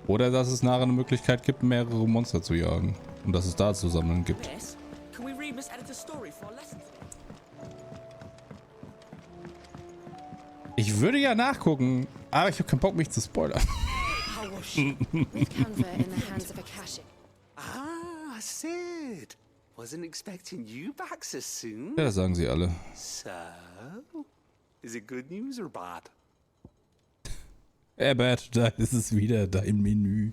Oder dass es nachher eine Möglichkeit gibt, mehrere Monster zu jagen. Und dass es da zu sammeln gibt. Ich würde ja nachgucken, aber ich habe keinen Bock, mich zu spoilern. Ah, Sid. Wasn't expecting you back so soon. Ja, das sagen sie alle. So, is it good news or bad? Bad, da ist es wieder, dein Menü.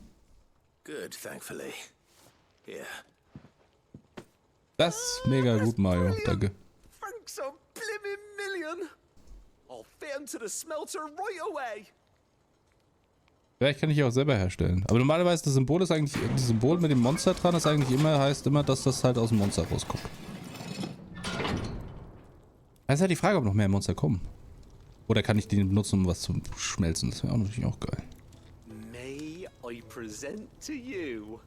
Good, thankfully. Here. Das ist mega gut, Mario. Danke. Thanks a blimmin' million. I'll fit 'em to the smelter right away. Vielleicht kann ich auch selber herstellen. Aber normalerweise das Symbol ist eigentlich, das Symbol mit dem Monster dran ist eigentlich immer, heißt immer, dass das halt aus dem Monster rauskommt. Das ist halt die Frage, ob noch mehr Monster kommen. Oder kann ich die benutzen, um was zu schmelzen? Das wäre auch natürlich auch geil. May I present to you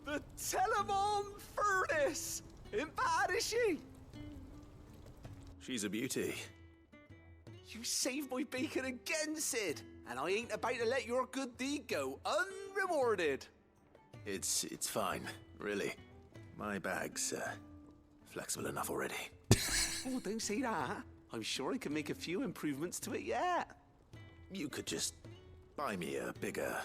the Telemon Furnace in Badishi. She's a beauty. You saved my bacon again, Sid, and I ain't about to let your good deed go unrewarded. It's fine, really. My bag's flexible enough already. Oh, don't say that. I'm sure I can make a few improvements to it yet. You could just buy me a bigger...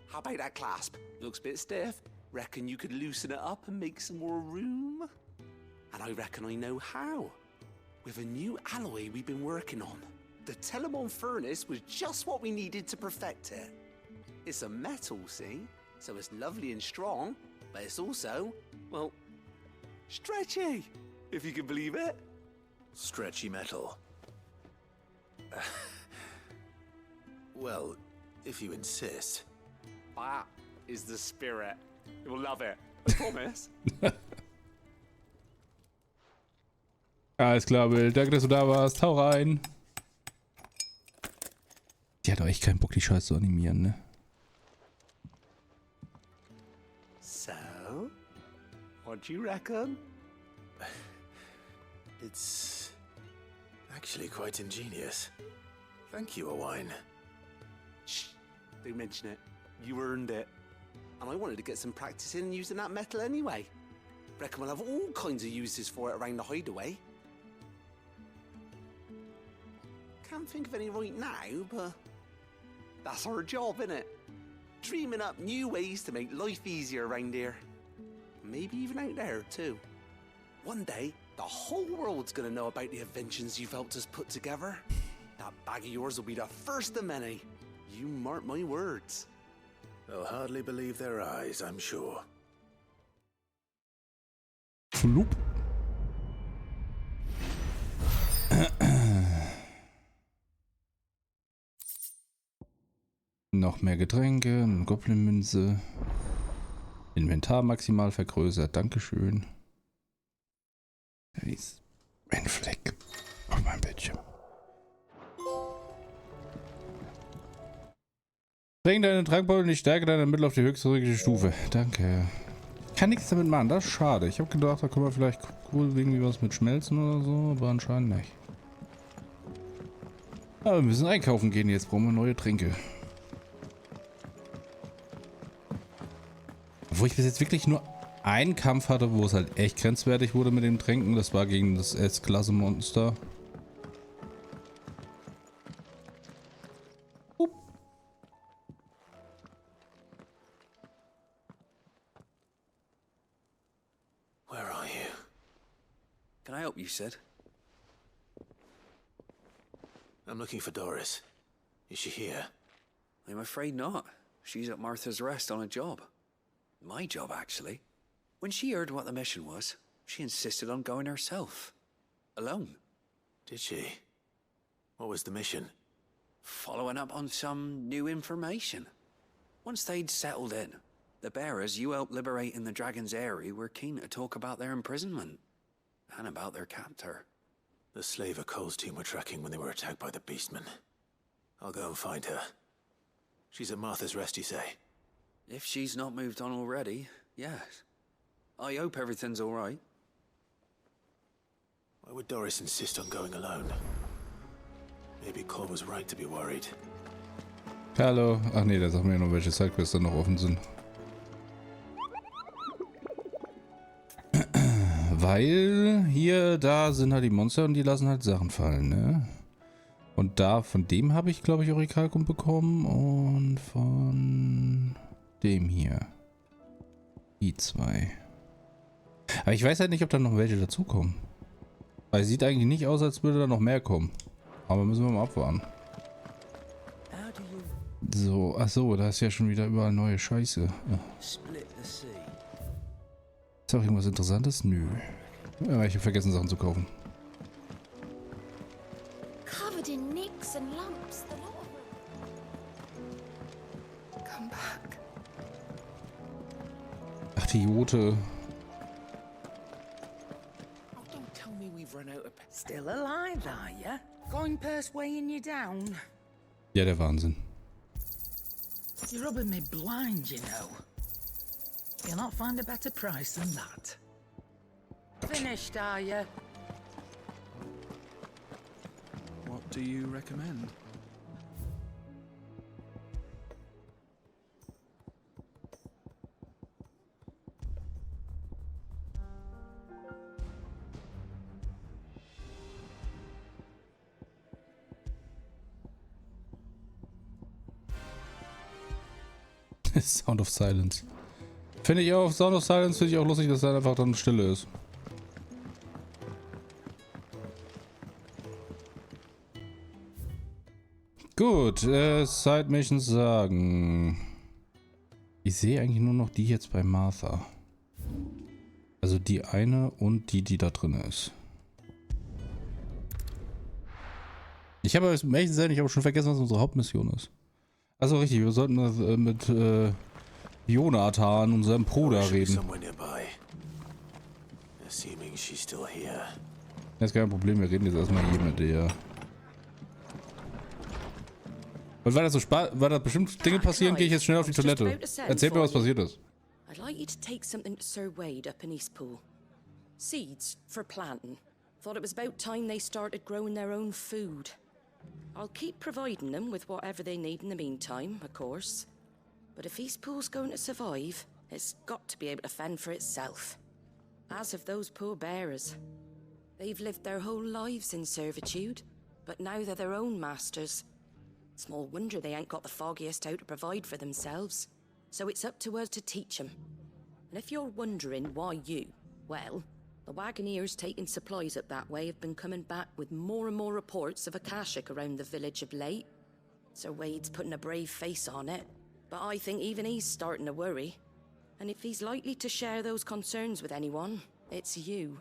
How about that clasp? Looks a bit stiff. Reckon you could loosen it up and make some more room? And I reckon I know how. With a new alloy we've been working on. The Telemon Furnace was just what we needed to perfect it. It's a metal, see? So it's lovely and strong, but it's also, well, stretchy, if you can believe it. Stretchy metal. Well, if you insist. That is the spirit. You'll love it. I promise. Alles klar, Bill. Danke, dass du da warst. Hau rein. Die hat doch echt keinen Bock, die Scheiße zu animieren, ne? So, what do you reckon? It's actually quite ingenious. Thank you, Owain. Shh, don't mention it. You earned it. And I wanted to get some practice in using that metal anyway. Reckon we'll have all kinds of uses for it around the hideaway. Can't think of any right now, but that's our job, innit? Dreaming up new ways to make life easier around here. Maybe even out there, too. One day, the whole world's gonna know about the inventions you've helped us put together. That bag of yours will be the first of many. You mark my words. They'll hardly believe their eyes, I'm sure. Flup. Noch mehr Getränke, eine Goblin-Münze. Inventar maximal vergrößert. Dankeschön. Da ist ein Fleck auf meinem Bildschirm. Bring deinen Trankbeutel und die Stärke deiner Mittel auf die höchste mögliche Stufe. Danke. Kann nichts damit machen, das ist schade. Ich habe gedacht, da können wir vielleicht cool irgendwie was mit Schmelzen oder so, aber anscheinend nicht. Aber wir müssen einkaufen gehen, jetzt brauchen wir neue Tränke. Wo ich bis jetzt wirklich nur einen Kampf hatte, wo es halt echt grenzwertig wurde mit dem Tränken, das war gegen das S-Klasse-Monster. Where are you? Can I help you, Sid? I'm looking for Doris. Is she here? I'm afraid not. She's at Martha's Rest on a job. My job, actually. When she heard what the mission was, she insisted on going herself. Alone. Did she? What was the mission? Following up on some new information. Once they'd settled in, the bearers you helped liberate in the Dragon's Eyrie were keen to talk about their imprisonment. And about their captor. The slaver Cole's team were tracking when they were attacked by the Beastmen. I'll go and find her. She's at Martha's Rest, you say? If she's not moved on already, yes. I hope everything's all right. Why would Doris insist on going alone? Maybe Cole was right to be worried. Hallo. Ach nee, der sagt mir nur, welche Sidequests da noch offen sind. Weil hier, da sind halt die Monster und die lassen halt Sachen fallen, ne? Und da, von dem habe ich, glaube ich, Orikalkum bekommen und von dem hier. Die zwei. Aber ich weiß halt nicht, ob da noch welche dazukommen. Weil es sieht eigentlich nicht aus, als würde da noch mehr kommen. Aber müssen wir mal abwarten. So, achso, da ist ja schon wieder überall neue Scheiße. Ja. Ist auch irgendwas Interessantes? Nö. Ja, ich habe vergessen, Sachen zu kaufen. Covered in nicks and lumps, the lot of them. Come back. Ach, die Jote. Oh, don't tell me we've run out of... Still alive, are ya? Going purse weighing you down? Ja, der Wahnsinn. You're rubbing me blind, you know. You'll not find a better price than that. Finished, are you? What do you recommend? Sound of Silence. Finde ich auch, Sound of Silence finde ich auch lustig, dass da einfach dann Stille ist. Gut, Side Missions sagen. Ich sehe eigentlich nur noch die jetzt bei Martha. Also die eine und die da drin ist. Ich habe um ehrlich zu sein, ich habe schon vergessen, was unsere Hauptmission ist. Also richtig, wir sollten mit Jonathan, unserem Bruder, reden. Das ist kein Problem, wir reden jetzt erstmal hier mit der. Und weil da bestimmt Dinge passieren, gehe ich jetzt schnell auf die Toilette. Erzähl mir, was passiert ist. I'd like you to take something to Sir Wade up in Eastpool. Seeds for planting. Thought it was about time they started growing their own food. I'll keep providing them with whatever they need in the meantime, of course. But if Eastpool's going to survive, it's got to be able to fend for itself. As of those poor bearers. They've lived their whole lives in servitude, but now they're their own masters. Small wonder they ain't got the foggiest how to provide for themselves. So it's up to us to teach them. And if you're wondering why you, well, the Wagoneers taking supplies up that way have been coming back with more and more reports of Akashic around the village of late. Sir Wade's putting a brave face on it, but I think even he's starting to worry. And if he's likely to share those concerns with anyone, it's you.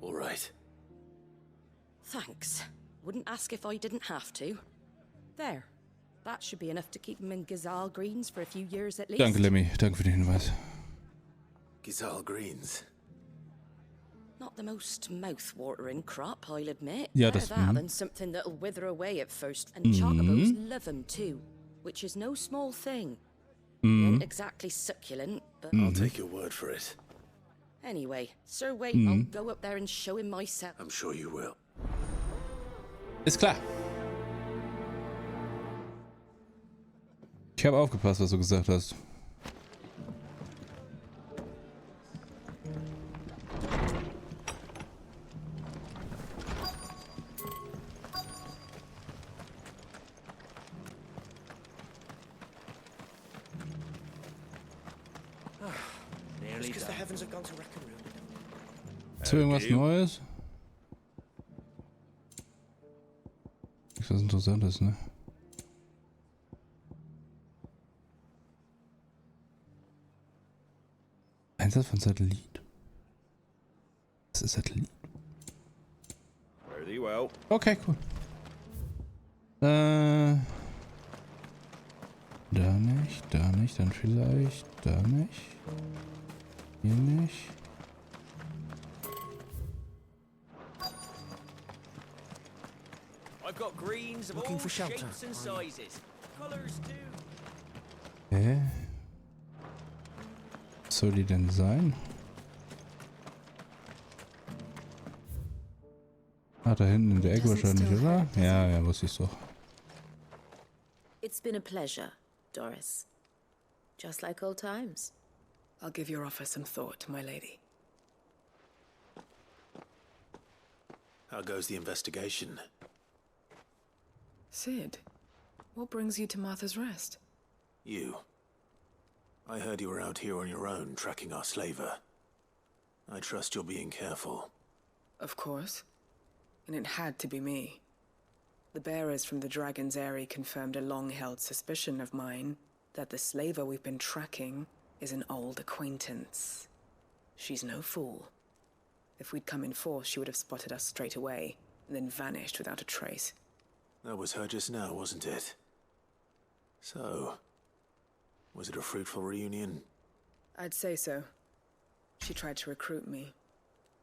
All right. Thanks. Wouldn't ask if I didn't have to. There. That should be enough to keep him in Gazal Greens for a few years at least. Danke, Lemmy. Danke für den Hinweis. Gazal Greens. Not the most mouth-watering crop, I'll admit. Ja, Better das... that than something that'll wither away at first. And chocobos love them too, which is no small thing. They ain't exactly succulent, but... I'll take your word for it. Anyway, Sir Wait, I'll go up there and show him myself. I'm sure you will. Ist klar. Ich habe aufgepasst, was du gesagt hast. Because the heavens have gone to Raccoon. Ist irgendwas Neues? Nichts was Interessantes, ne? Einsatz von Satellit. Das ist Satellit. Fare thee well. Okay, cool. Da nicht, dann vielleicht, da nicht. Hier nicht. I've got greens of all shapes and sizes. Colors too. Hä? Was soll die denn sein? Ah, da hinten in der Ecke wahrscheinlich, oder? Ja, ja, wusste ich doch. It's been a pleasure, Doris. Just like old times. I'll give your offer some thought, my lady. How goes the investigation? Sid, what brings you to Martha's Rest? You. I heard you were out here on your own, tracking our slaver. I trust you're being careful. Of course. And it had to be me. The bearers from the Dragon's Eyrie confirmed a long-held suspicion of mine that the slaver we've been tracking is an old acquaintance. She's no fool. If we'd come in force, she would have spotted us straight away, and then vanished without a trace. That was her just now, wasn't it? So, was it a fruitful reunion? I'd say so. She tried to recruit me.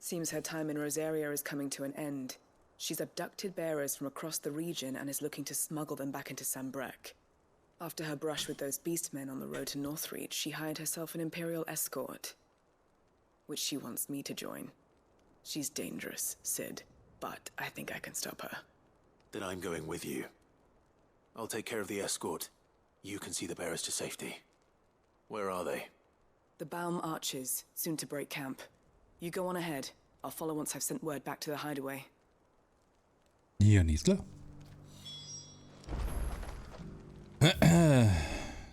Seems her time in Rosaria is coming to an end. She's abducted bearers from across the region and is looking to smuggle them back into Sambrek. After her brush with those beastmen on the road to Northreach, she hired herself an Imperial escort, which she wants me to join. She's dangerous, Sid, but I think I can stop her. Then I'm going with you. I'll take care of the escort. You can see the bearers to safety. Where are they? The Baum Archers, soon to break camp. You go on ahead. I'll follow once I've sent word back to the hideaway. Ja, nicht klar.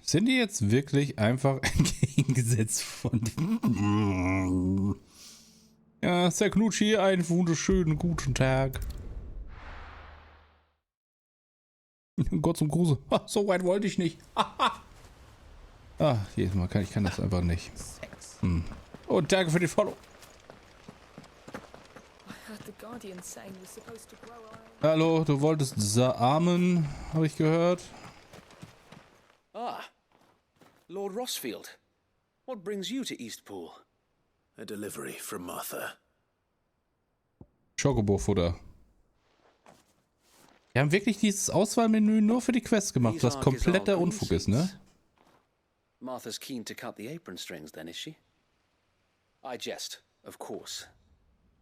Sind die jetzt wirklich einfach entgegengesetzt von den... Ja, Sir Knutschi, einen wunderschönen guten Tag. Gott zum Gruße. So weit wollte ich nicht. Jedes Mal kann ich das einfach nicht. Und danke für den Follow. Hallo, du wolltest Saamen, habe ich gehört. Ah, Lord Rossfield. What brings you to Eastpool? A delivery from Martha. Chocobo-Futter. Wir haben wirklich dieses Auswahlmenü nur für die Quest gemacht, was kompletter Unfug ist, ne? Martha's keen to cut the apron strings then, is she? I jest, of course.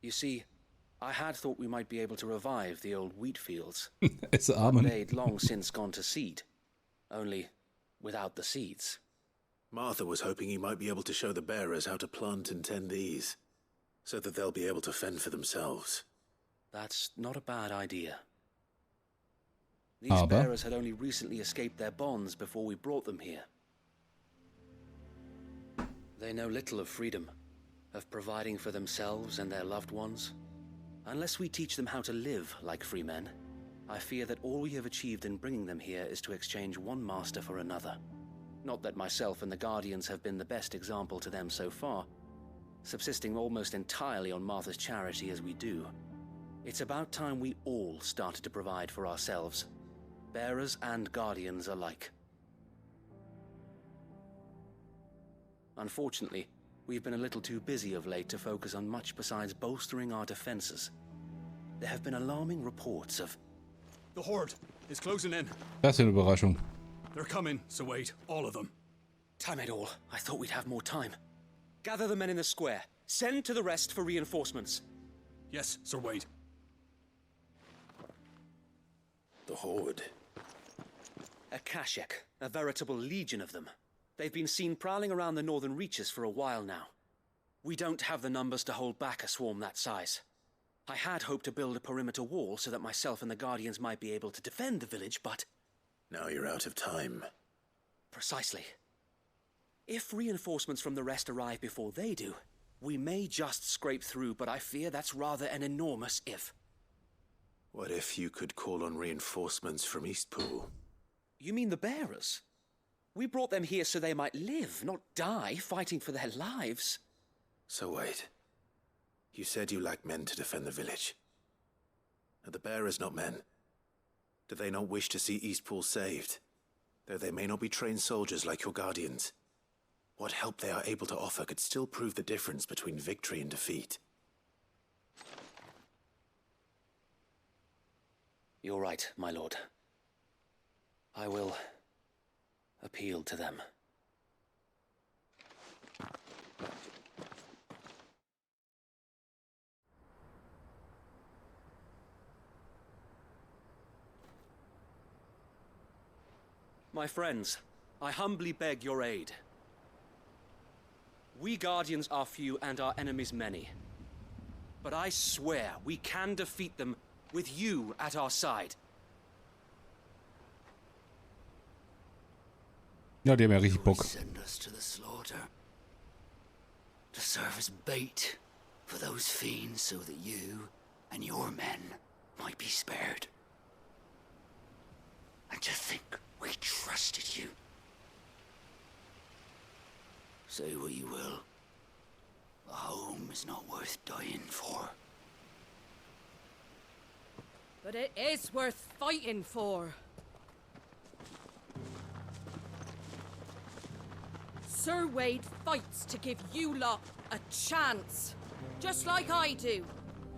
You see, I had thought we might be able to revive the old wheat fields. They'd long since gone to seed. Only without the seeds. Martha was hoping he might be able to show the bearers how to plant and tend these, so that they'll be able to fend for themselves. That's not a bad idea. These bearers had only recently escaped their bonds before we brought them here. They know little of freedom, of providing for themselves and their loved ones. Unless we teach them how to live like free men, I fear that all we have achieved in bringing them here is to exchange one master for another. Not that myself and the Guardians have been the best example to them so far, subsisting almost entirely on Martha's charity as we do, it's about time we all started to provide for ourselves, bearers and guardians alike. Unfortunately, we've been a little too busy of late to focus on much besides bolstering our defenses. There have been alarming reports of... The Horde is closing in. Das ist eine Überraschung. They're coming, so wait, all of them. Damn it all, I thought we'd have more time. Gather the men in the square. Send to the rest for reinforcements. Yes, Sir Wade. The Horde. A Kashek, a veritable legion of them. They've been seen prowling around the northern reaches for a while now. We don't have the numbers to hold back a swarm that size. I had hoped to build a perimeter wall so that myself and the Guardians might be able to defend the village, but... Now you're out of time. Precisely. If reinforcements from the rest arrive before they do, we may just scrape through, but I fear that's rather an enormous if. What if you could call on reinforcements from Eastpool? You mean the bearers? We brought them here so they might live, not die, fighting for their lives. So wait. You said you lack men to defend the village. Are the bearers not men? Do they not wish to see Eastpool saved? Though they may not be trained soldiers like your guardians. What help they are able to offer could still prove the difference between victory and defeat. You're right, my lord. I will appeal to them. My friends, I humbly beg your aid. We Guardians are few and our enemies many. But I swear we can defeat them with you at our side. Ja, die haben ja richtig Bock. Send us to the slaughter. To serve as bait for those fiends so that you and your men might be spared. And to think we trusted you. Say what you will. A home is not worth dying for. But it is worth fighting for. Sir Wade fights to give you lot a chance. Just like I do.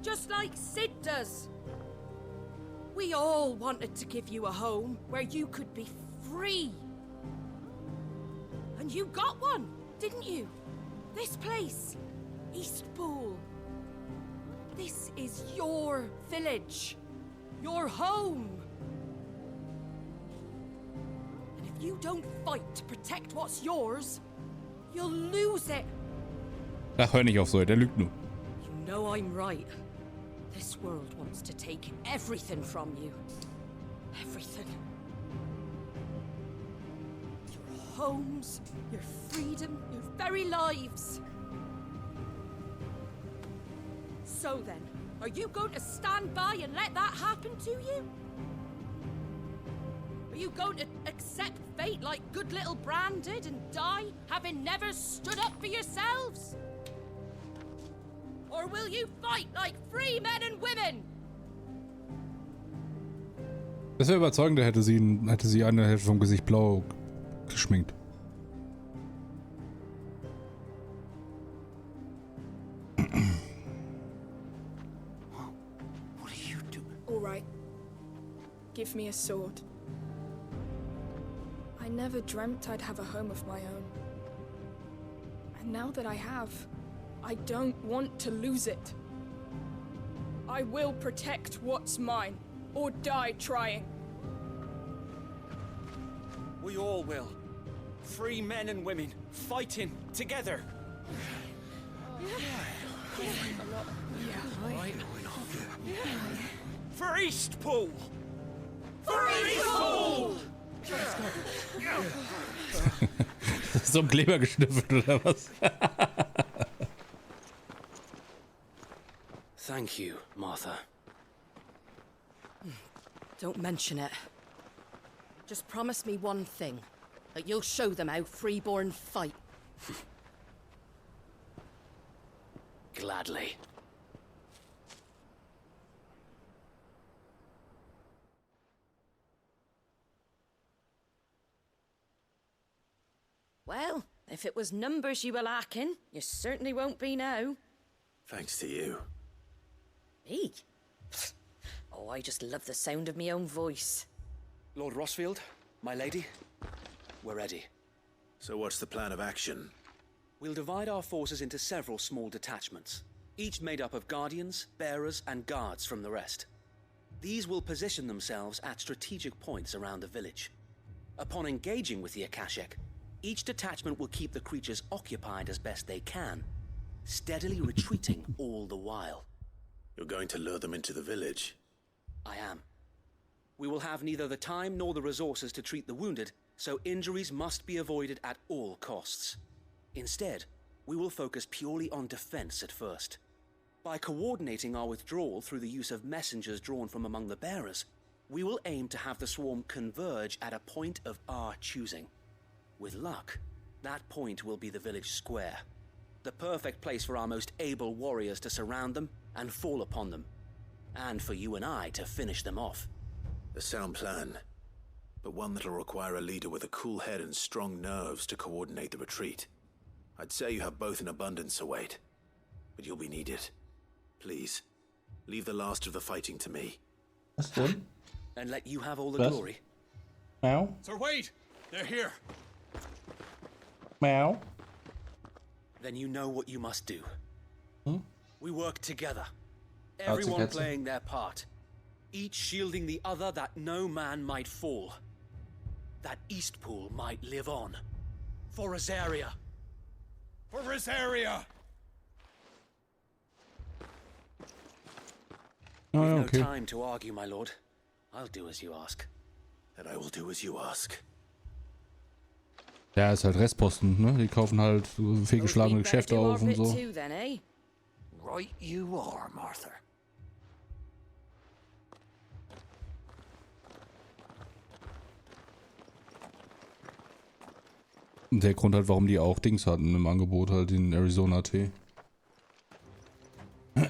Just like Sid does. We all wanted to give you a home where you could be free. And you got one, didn't you? This place, Eastpool. This is your village. Your home. And if you don't fight to protect what's yours, you'll lose it. Ach, hör nicht auf so, der lügt nur. You know I'm right. This world wants to take everything from you. Everything. Your homes, your freedom, your very lives. So then, are you going to stand by and let that happen to you? Are you going to accept fate like good little Bran did and die, having never stood up for yourselves? Or will you fight like free men and women? Das wäre überzeugender, hätte sie eine Hälfte vom Gesicht blau geschminkt. What are you doing? All right. Give me a sword. I never dreamt I'd have a home of my own. And now that I have, I don't want to lose it. I will protect what's mine, or die trying. We all will. Free men and women, fighting together. For Eastpool! For Eastpool! So ein Kleber geschnüffelt oder was? Thank you, Martha. Don't mention it. Just promise me one thing. That you'll show them how freeborn fight. Gladly. Well, if it was numbers you were lacking, you certainly won't be now. Thanks to you. Me? Oh, I just love the sound of my own voice. Lord Rossfield, my lady, we're ready. So what's the plan of action? We'll divide our forces into several small detachments, each made up of guardians, bearers, and guards from the rest. These will position themselves at strategic points around the village. Upon engaging with the Akashek, each detachment will keep the creatures occupied as best they can, steadily retreating all the while. You're going to lure them into the village? I am. We will have neither the time nor the resources to treat the wounded, so injuries must be avoided at all costs. Instead, we will focus purely on defense at first. By coordinating our withdrawal through the use of messengers drawn from among the bearers, we will aim to have the swarm converge at a point of our choosing. With luck, that point will be the village square, the perfect place for our most able warriors to surround them and fall upon them, and for you and I to finish them off. A sound plan, but one that'll require a leader with a cool head and strong nerves to coordinate the retreat. I'd say you have both in abundance, Await, but you'll be needed. Please, leave the last of the fighting to me. That's good. And let you have all the glory. Meow. Sir Wade, they're here. Meow. Then you know what you must do. Hmm? We work together, everyone playing their part, each shielding the other that no man might fall, that Eastpool might live on. For Rosaria. For Rosaria! Oh, We've okay. no time to argue, my lord. I'll do as you ask. And I will do as you ask. Ja, ist halt Restposten, ne? Die kaufen halt so fehlgeschlagene Geschäfte auf und so. Too, then, eh? Right you are, Martha. Der Grund halt, warum die auch Dings hatten im Angebot, halt den Arizona-Tee. The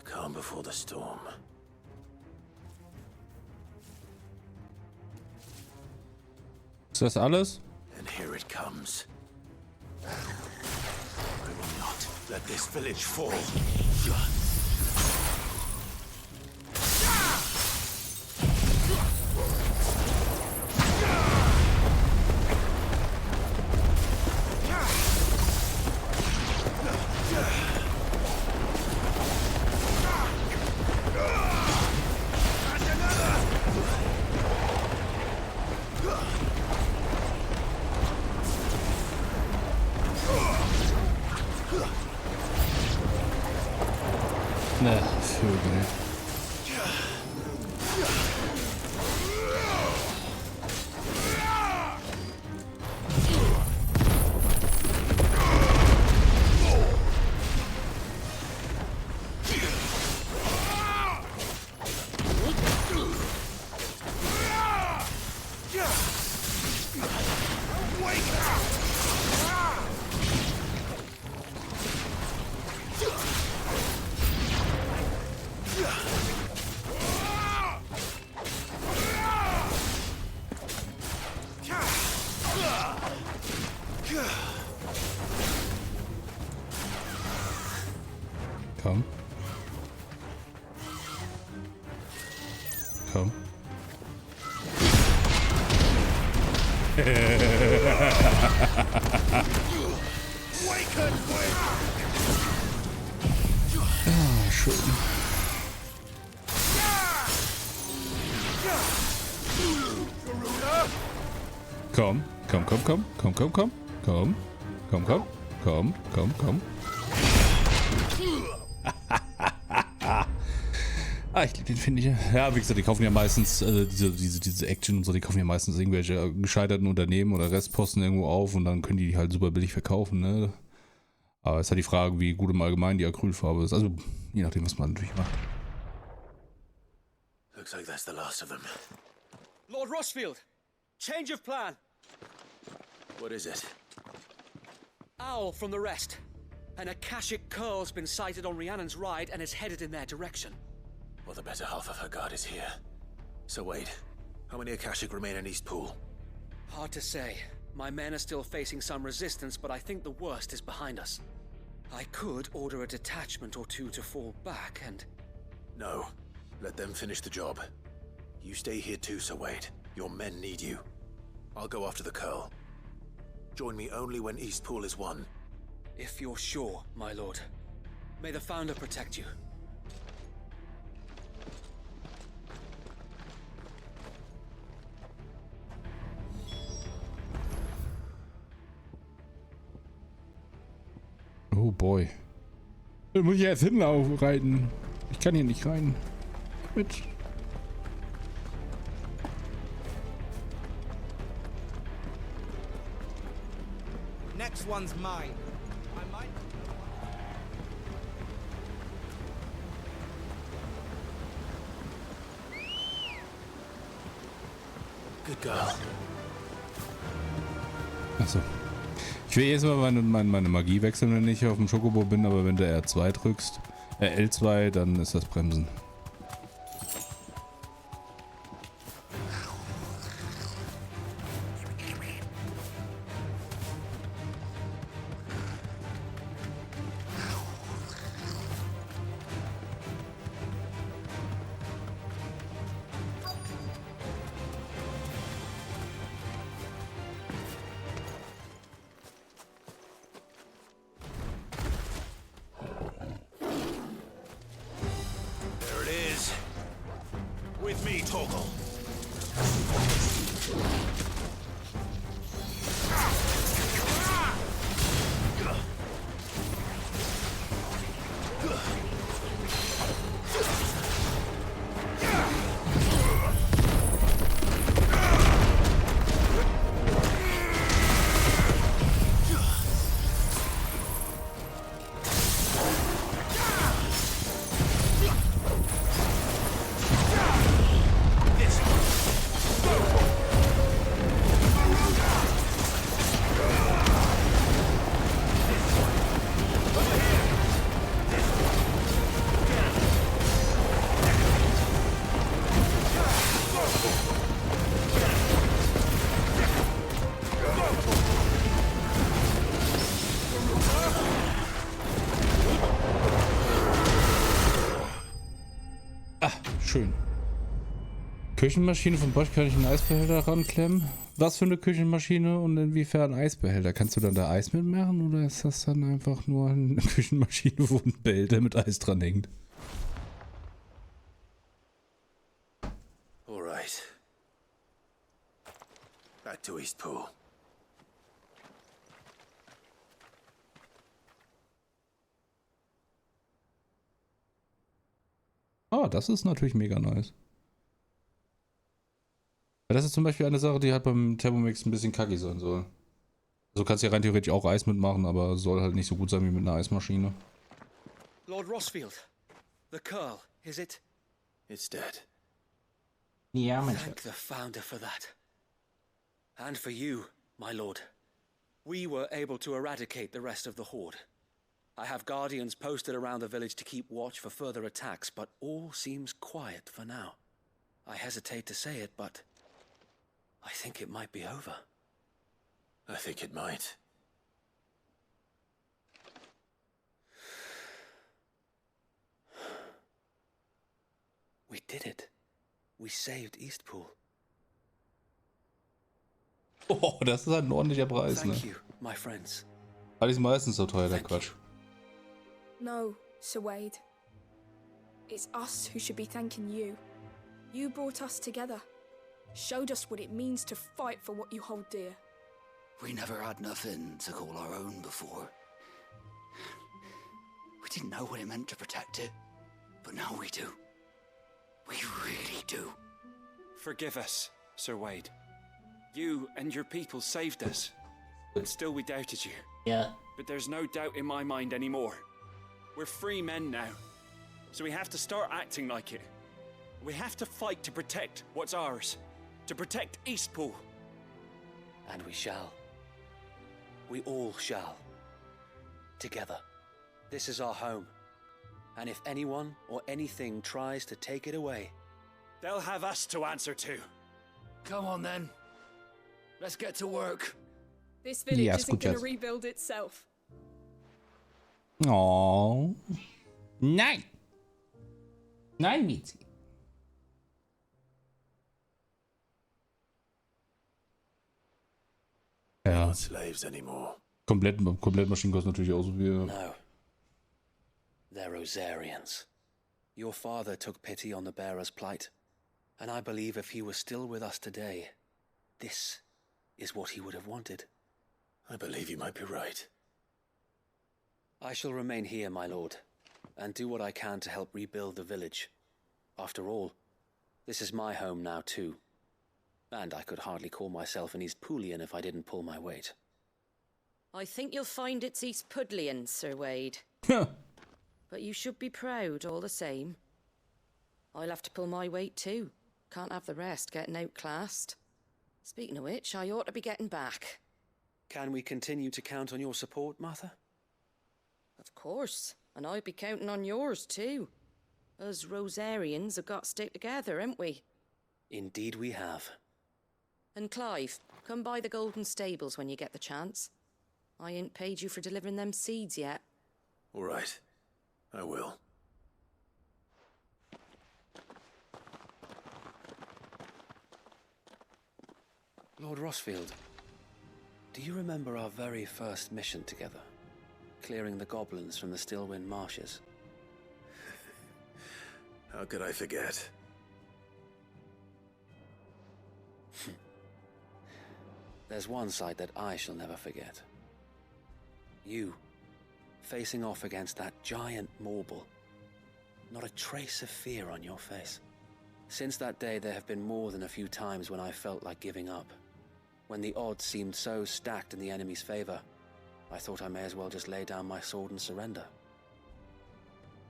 calm before the storm. Ist das alles? And here it comes. I will not let this village fall. Ne, Vögel. Komm. Komm. Ah, schön. Komm, komm, komm, komm, komm, komm, komm, komm, komm, komm, komm, komm, komm. Ah, ich liebe den, finde ich. Ja, wie gesagt, die kaufen ja meistens diese Action und so, die kaufen ja meistens irgendwelche gescheiterten Unternehmen oder Restposten irgendwo auf und dann können die halt super billig verkaufen, ne? Aber es ist halt die Frage, wie gut im Allgemeinen die Acrylfarbe ist. Also, je nachdem, was man natürlich macht. Looks like that's the last of them. Lord Rossfield, change of plan. What is it? Owl from the rest. An Akashic Curl's been sighted on Rhiannon's ride and is headed in their direction. Well, the better half of her guard is here. So wait, how many Akashic remain in Eastpool? Hard to say. My men are still facing some resistance, but I think the worst is behind us. I could order a detachment or two to fall back and... No. Let them finish the job. You stay here too, Sir Wade. Your men need you. I'll go after the Curl. Join me only when Eastpool is won. If you're sure, my lord. May the Founder protect you. Oh boy. Da muss ich jetzt hinlaufen. Ich kann hier nicht rein. Mit. Next one's mine. I might... Good girl. Achso. Ich will jetzt mal meine Magie wechseln, wenn ich auf dem Schokobo bin, aber wenn du R2 drückst, L2, dann ist das Bremsen. With me, Torgal. Schön. Küchenmaschine vom Bosch, kann ich einen Eisbehälter ranklemmen? Was für eine Küchenmaschine und inwiefern Eisbehälter? Kannst du dann da Eis mitmachen oder ist das dann einfach nur eine Küchenmaschine, wo ein Behälter mit Eis dran hängt? Alright. Back to Eastpool. Ah, das ist natürlich mega nice. Ja, das ist zum Beispiel eine Sache, die halt beim Thermomix ein bisschen kacke sein soll. Also kannst ja rein theoretisch auch Eis mitmachen, aber soll halt nicht so gut sein wie mit einer Eismaschine. Lord Rossfield, the Curl, is it? It's dead. Yeah, man. Thank the Founder for that. And for you, my lord. We were able to eradicate the rest of the Horde. I have guardians posted around the village to keep watch for further attacks, but all seems quiet for now. I hesitate to say it, but I think it might be over. I think it might. We did it. We saved Eastpool. Oh, das ist halt ein ordentlicher Preis, ne? Thank you, my friends. Aber die ist meistens so teuer, der Quatsch. No, Sir Wade. It's us who should be thanking you. You brought us together. Showed us what it means to fight for what you hold dear. We never had nothing to call our own before. We didn't know what it meant to protect it, but now we do. We really do. Forgive us, Sir Wade. You and your people saved us, and still we doubted you. Yeah. But there's no doubt in my mind anymore. We're free men now, so we have to start acting like it. We have to fight to protect what's ours, to protect Eastpool. And we shall. We all shall. Together. This is our home. And if anyone or anything tries to take it away, they'll have us to answer to. Come on then. Let's get to work. This village Ja, isn't going to Scooters. rebuild itself. Oh. Nein. Nein, Mizi. We're Ja. not slaves anymore. Komplett Maschinen kosten natürlich auch so viel. No. They're Rosarians. Your father took pity on the bearer's plight, and I believe if he was still with us today, this is what he would have wanted. I believe you might be right. I shall remain here, my lord, and do what I can to help rebuild the village. After all, this is my home now too. And I could hardly call myself an East Poolian if I didn't pull my weight. I think you'll find it's East Pudlian, Sir Wade. But you should be proud all the same. I'll have to pull my weight too. Can't have the rest getting outclassed. Speaking of which, I ought to be getting back. Can we continue to count on your support, Martha? Of course, and I'll be counting on yours too. Us Rosarians have got to stick together, haven't we? Indeed we have. And Clive, come by the Golden Stables when you get the chance. I ain't paid you for delivering them seeds yet. All right. I will. Lord Rossfield, do you remember our very first mission together? Clearing the goblins from the Stillwind marshes? How could I forget? There's one sight that I shall never forget. You, facing off against that giant Morble. Not a trace of fear on your face. Since that day, there have been more than a few times when I felt like giving up. When the odds seemed so stacked in the enemy's favor, I thought I may as well just lay down my sword and surrender.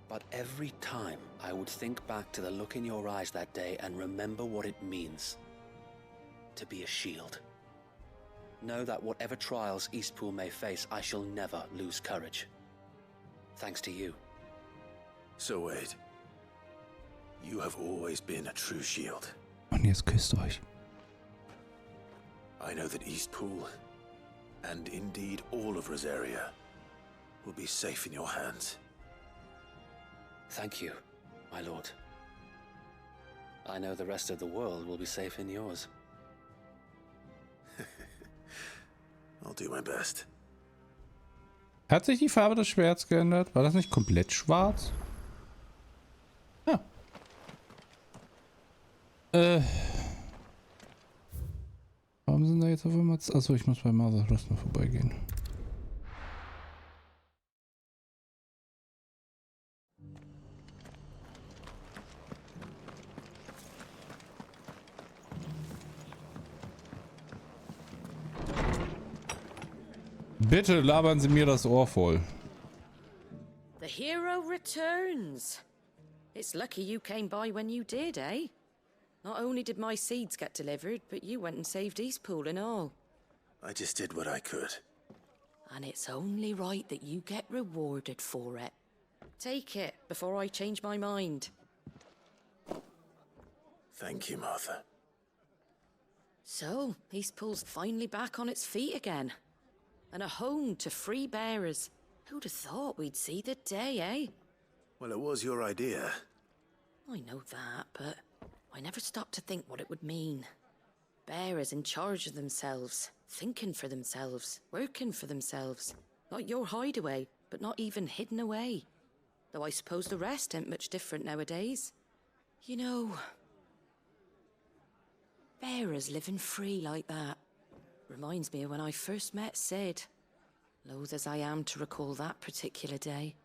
But every time I would think back to the look in your eyes that day and remember what it means to be a shield. Know that whatever trials Eastpool may face, I shall never lose courage. Thanks to you. So Wade, you have always been a true shield. Und jetzt küsst euch. I know that Eastpool, and indeed all of Rosaria, will be safe in your hands. Thank you, my lord. I know the rest of the world will be safe in yours. I'll do my best. Hat sich die Farbe des Schwerts geändert? War das nicht komplett schwarz? Ja. Warum sind da jetzt auf einmal... Achso, ich muss bei Mother Rust noch vorbeigehen. Bitte labern Sie mir das Ohr voll. The hero returns. It's lucky you came by when you did, eh? Not only did my seeds get delivered, but you went and saved Eastpool and all. I just did what I could. And it's only right that you get rewarded for it. Take it before I change my mind. Thank you, Martha. So, Eastpool's finally back on its feet again. And a home to free bearers. Who'd have thought we'd see the day, eh? Well, it was your idea. I know that, but I never stopped to think what it would mean. Bearers in charge of themselves, thinking for themselves, working for themselves. Not your hideaway, but not even hidden away. Though I suppose the rest ain't much different nowadays. You know, bearers living free like that reminds me of when I first met Sid. Loath as I am to recall that particular day.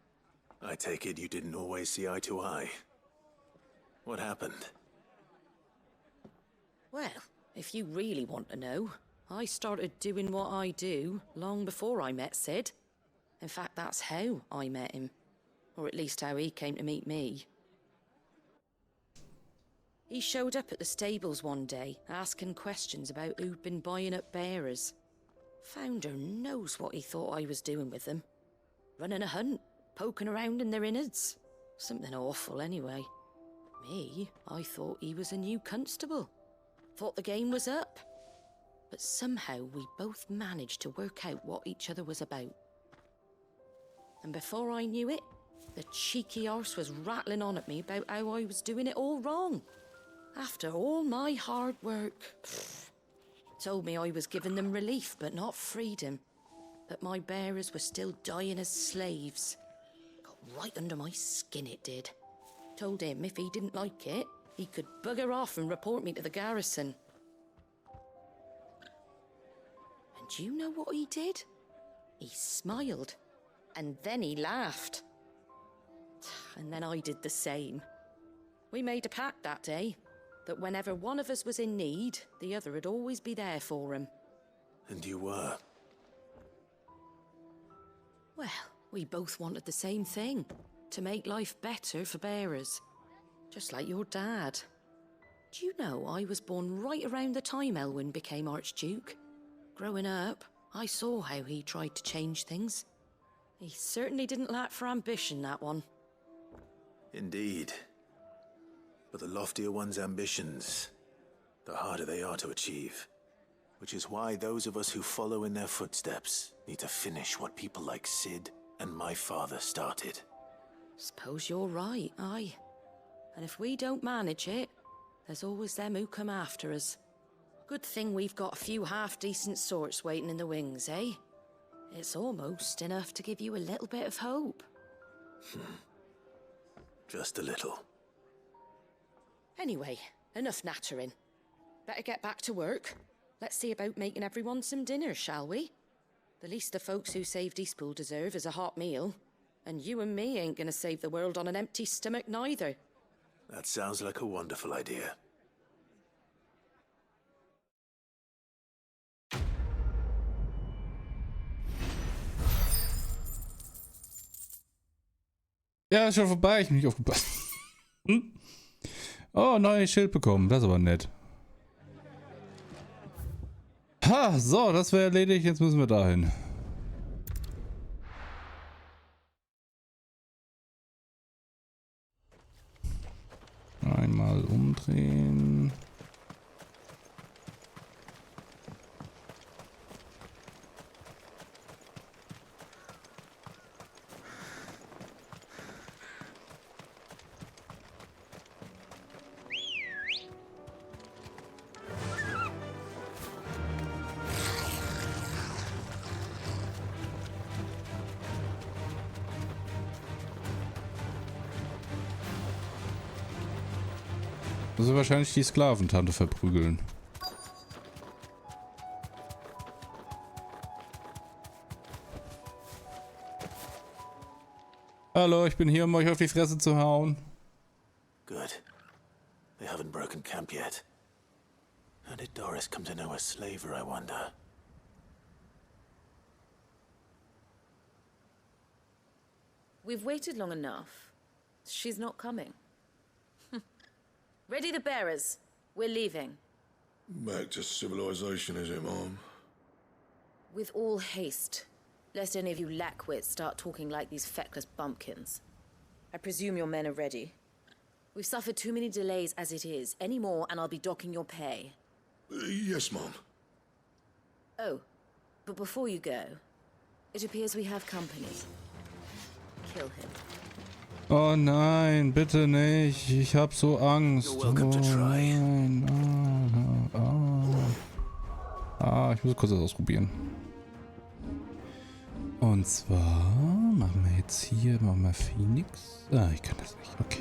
I take it you didn't always see eye to eye. What happened? Well, if you really want to know, I started doing what I do long before I met Sid. In fact, that's how I met him. Or at least how he came to meet me. He showed up at the stables one day, asking questions about who'd been buying up bearers. Founder knows what he thought I was doing with them. Running a hunt. poking around in their innards. Something awful, anyway. Me, I thought he was a new constable. Thought the game was up. But somehow we both managed to work out what each other was about. And before I knew it, the cheeky arse was rattling on at me about how I was doing it all wrong. After all my hard work. Told me I was giving them relief, but not freedom. That my bearers were still dying as slaves. Got right under my skin, it did. Told him if he didn't like it, he could bugger off and report me to the garrison. And do you know what he did? He smiled. And then he laughed. And then I did the same. We made a pact that day, that whenever one of us was in need, the other would always be there for him. And you were? Well, we both wanted the same thing. To make life better for bearers. Just like your dad. Do you know I was born right around the time Elwyn became Archduke? Growing up, I saw how he tried to change things. He certainly didn't lack for ambition, that one. Indeed. But the loftier one's ambitions, the harder they are to achieve. Which is why those of us who follow in their footsteps need to finish what people like Sid and my father started. Suppose you're right, aye. And if we don't manage it, there's always them who come after us. Good thing we've got a few half-decent sorts waiting in the wings, eh? It's almost enough to give you a little bit of hope. Just a little. Anyway, enough nattering. Better get back to work. Let's see about making everyone some dinner, shall we? The least the folks who saved Eastpool deserve is a hot meal. And you and me ain't gonna save the world on an empty stomach neither. That sounds like a wonderful idea. Ja, ist schon vorbei, ich bin nicht aufgepasst. Oh, neues Schild bekommen, das ist aber nett. Ha, so, das wäre erledigt, jetzt müssen wir dahin. Einmal umdrehen. Das ist wahrscheinlich die Sklaventante verprügeln. Hallo, ich bin hier, um euch auf die Fresse zu hauen. Good. They haven't broken camp yet. How did Doris come to know a slaver, I wonder? We've waited long enough. She's not coming. Ready the bearers. We're leaving. Back to civilization, is it, Mom? With all haste. Lest any of you lackwits start talking like these feckless bumpkins. I presume your men are ready. We've suffered too many delays as it is. Any more and I'll be docking your pay. Yes, Mom. Oh, but before you go, it appears we have company. Kill him. Oh nein, bitte nicht. Ich hab so Angst. Oh nein. Ich muss kurz das ausprobieren. Und zwar machen wir jetzt hier, Phoenix. Ich kann das nicht. Okay.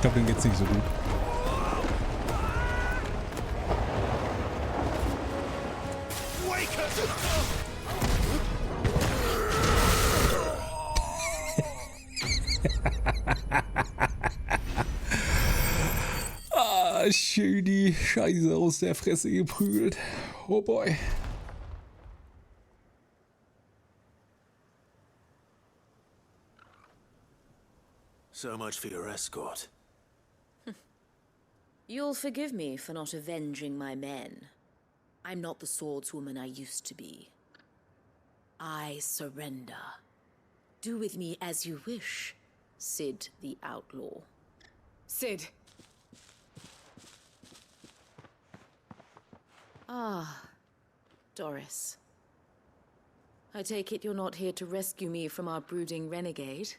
glaube, dem geht's nicht so gut. Schön die Scheiße aus der Fresse geprügelt. Oh boy. So much for your escort. You'll forgive me for not avenging my men. I'm not the swordswoman I used to be. I surrender. Do with me as you wish, Sid the Outlaw. Sid. Ah, Doris. I take it you're not here to rescue me from our brooding renegade?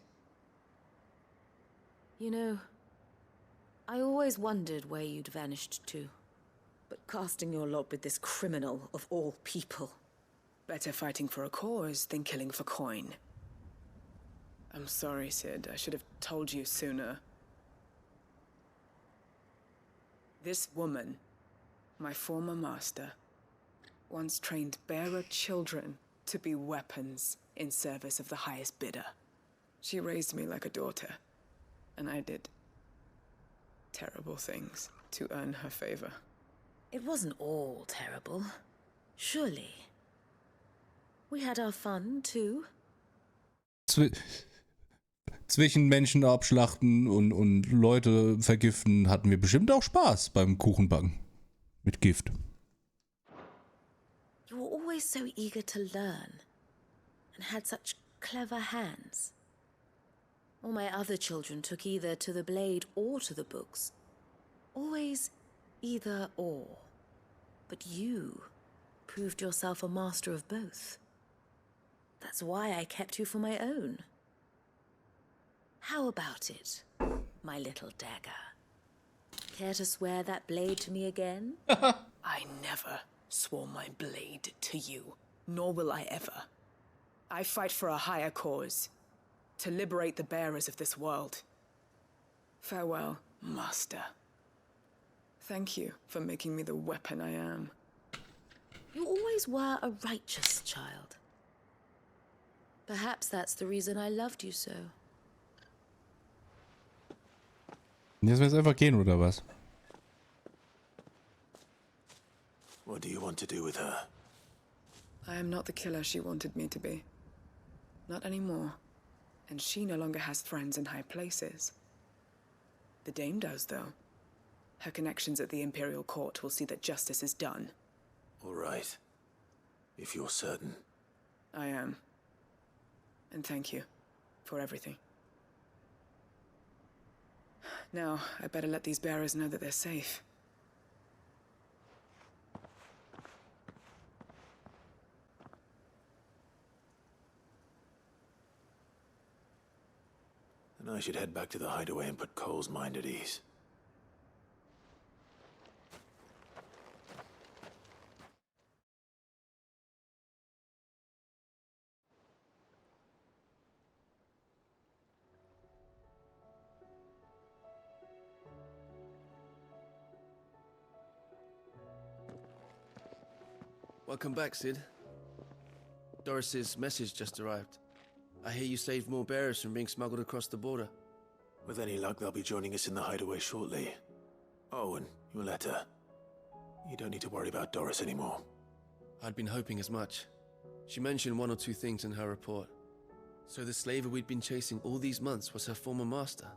You know, I always wondered where you'd vanished to. But casting your lot with this criminal of all people. Better fighting for a cause than killing for coin. I'm sorry, Sid. I should have told you sooner. This woman, my former master, once trained bearer children to be weapons in service of the highest bidder. She raised me like a daughter, and I did terrible things to earn her favor. It wasn't all terrible, surely. We had our fun, too. Zwischen Menschen abschlachten und Leute vergiften hatten wir bestimmt auch Spaß beim Kuchenbacken. Mit Gift. You were always so eager to learn, and had such clever hands. All my other children took either to the blade or to the books. Always either or. But you proved yourself a master of both. That's why I kept you for my own. How about it, my little dagger? Care to swear that blade to me again? I never swore my blade to you, nor will I ever. I fight for a higher cause, to liberate the bearers of this world. Farewell, Master. Thank you for making me the weapon I am. You always were a righteous child. Perhaps that's the reason I loved you so. Jetzt willst du einfach gehen, oder was? What do you want to do with her? I am not the killer she wanted me to be. Not anymore. And she no longer has friends in high places. The Dame does, though. Her connections at the Imperial Court will see that justice is done. All right. If you're certain. I am. And thank you for everything. Now, I better let these bearers know that they're safe. And I should head back to the hideaway and put Cole's mind at ease. Welcome back, Sid. Doris's message just arrived. I hear you saved more bearers from being smuggled across the border. With any luck, they'll be joining us in the hideaway shortly. Oh, and your letter. You don't need to worry about Doris anymore. I'd been hoping as much. She mentioned one or two things in her report. So the slaver we'd been chasing all these months was her former master.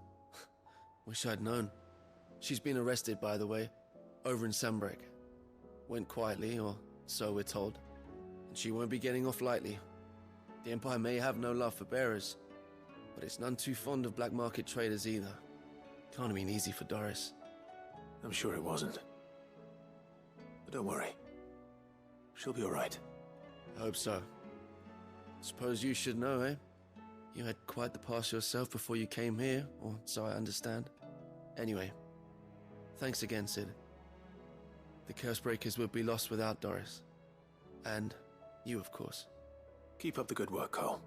Wish I'd known. She's been arrested, by the way, over in Sambrek. Went quietly, or so we're told. And she won't be getting off lightly. The Empire may have no love for bearers, but it's none too fond of black market traders either. Can't have been easy for Doris. I'm sure it wasn't. But don't worry. She'll be all right. I hope so. Suppose you should know, eh? You had quite the past yourself before you came here, or so I understand. Anyway, thanks again, Sid. The Cursebreakers would be lost without Doris. And you, of course. Keep up the good work, Cole.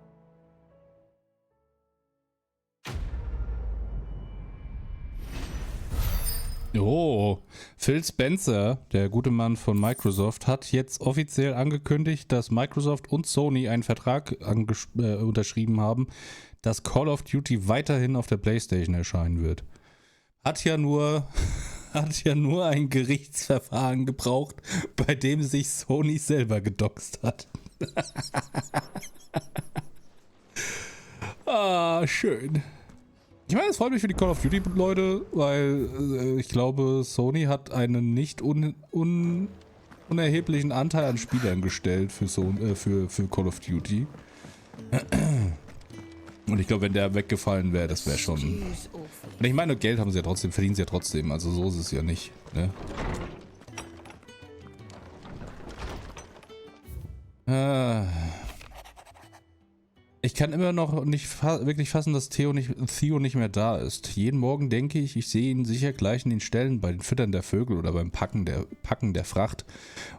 Oh, Phil Spencer, der gute Mann von Microsoft, hat jetzt offiziell angekündigt, dass Microsoft und Sony einen Vertrag unterschrieben haben, dass Call of Duty weiterhin auf der PlayStation erscheinen wird. Hat ja nur ein Gerichtsverfahren gebraucht, bei dem sich Sony selber gedoxt hat. Ah, schön. Ich meine, es freut mich für die Call of Duty Leute, weil ich glaube, Sony hat einen nicht unerheblichen Anteil an Spielern gestellt für Call of Duty. Und ich glaube, wenn der weggefallen wäre, das wäre schon... Und ich meine, Geld haben sie ja trotzdem, verdienen sie ja trotzdem, also so ist es ja nicht, ne? Ich kann immer noch nicht wirklich fassen, dass Theo nicht mehr da ist. Jeden Morgen denke ich, ich sehe ihn sicher gleich in den Ställen bei den Füttern der Vögel oder beim Packen der Fracht.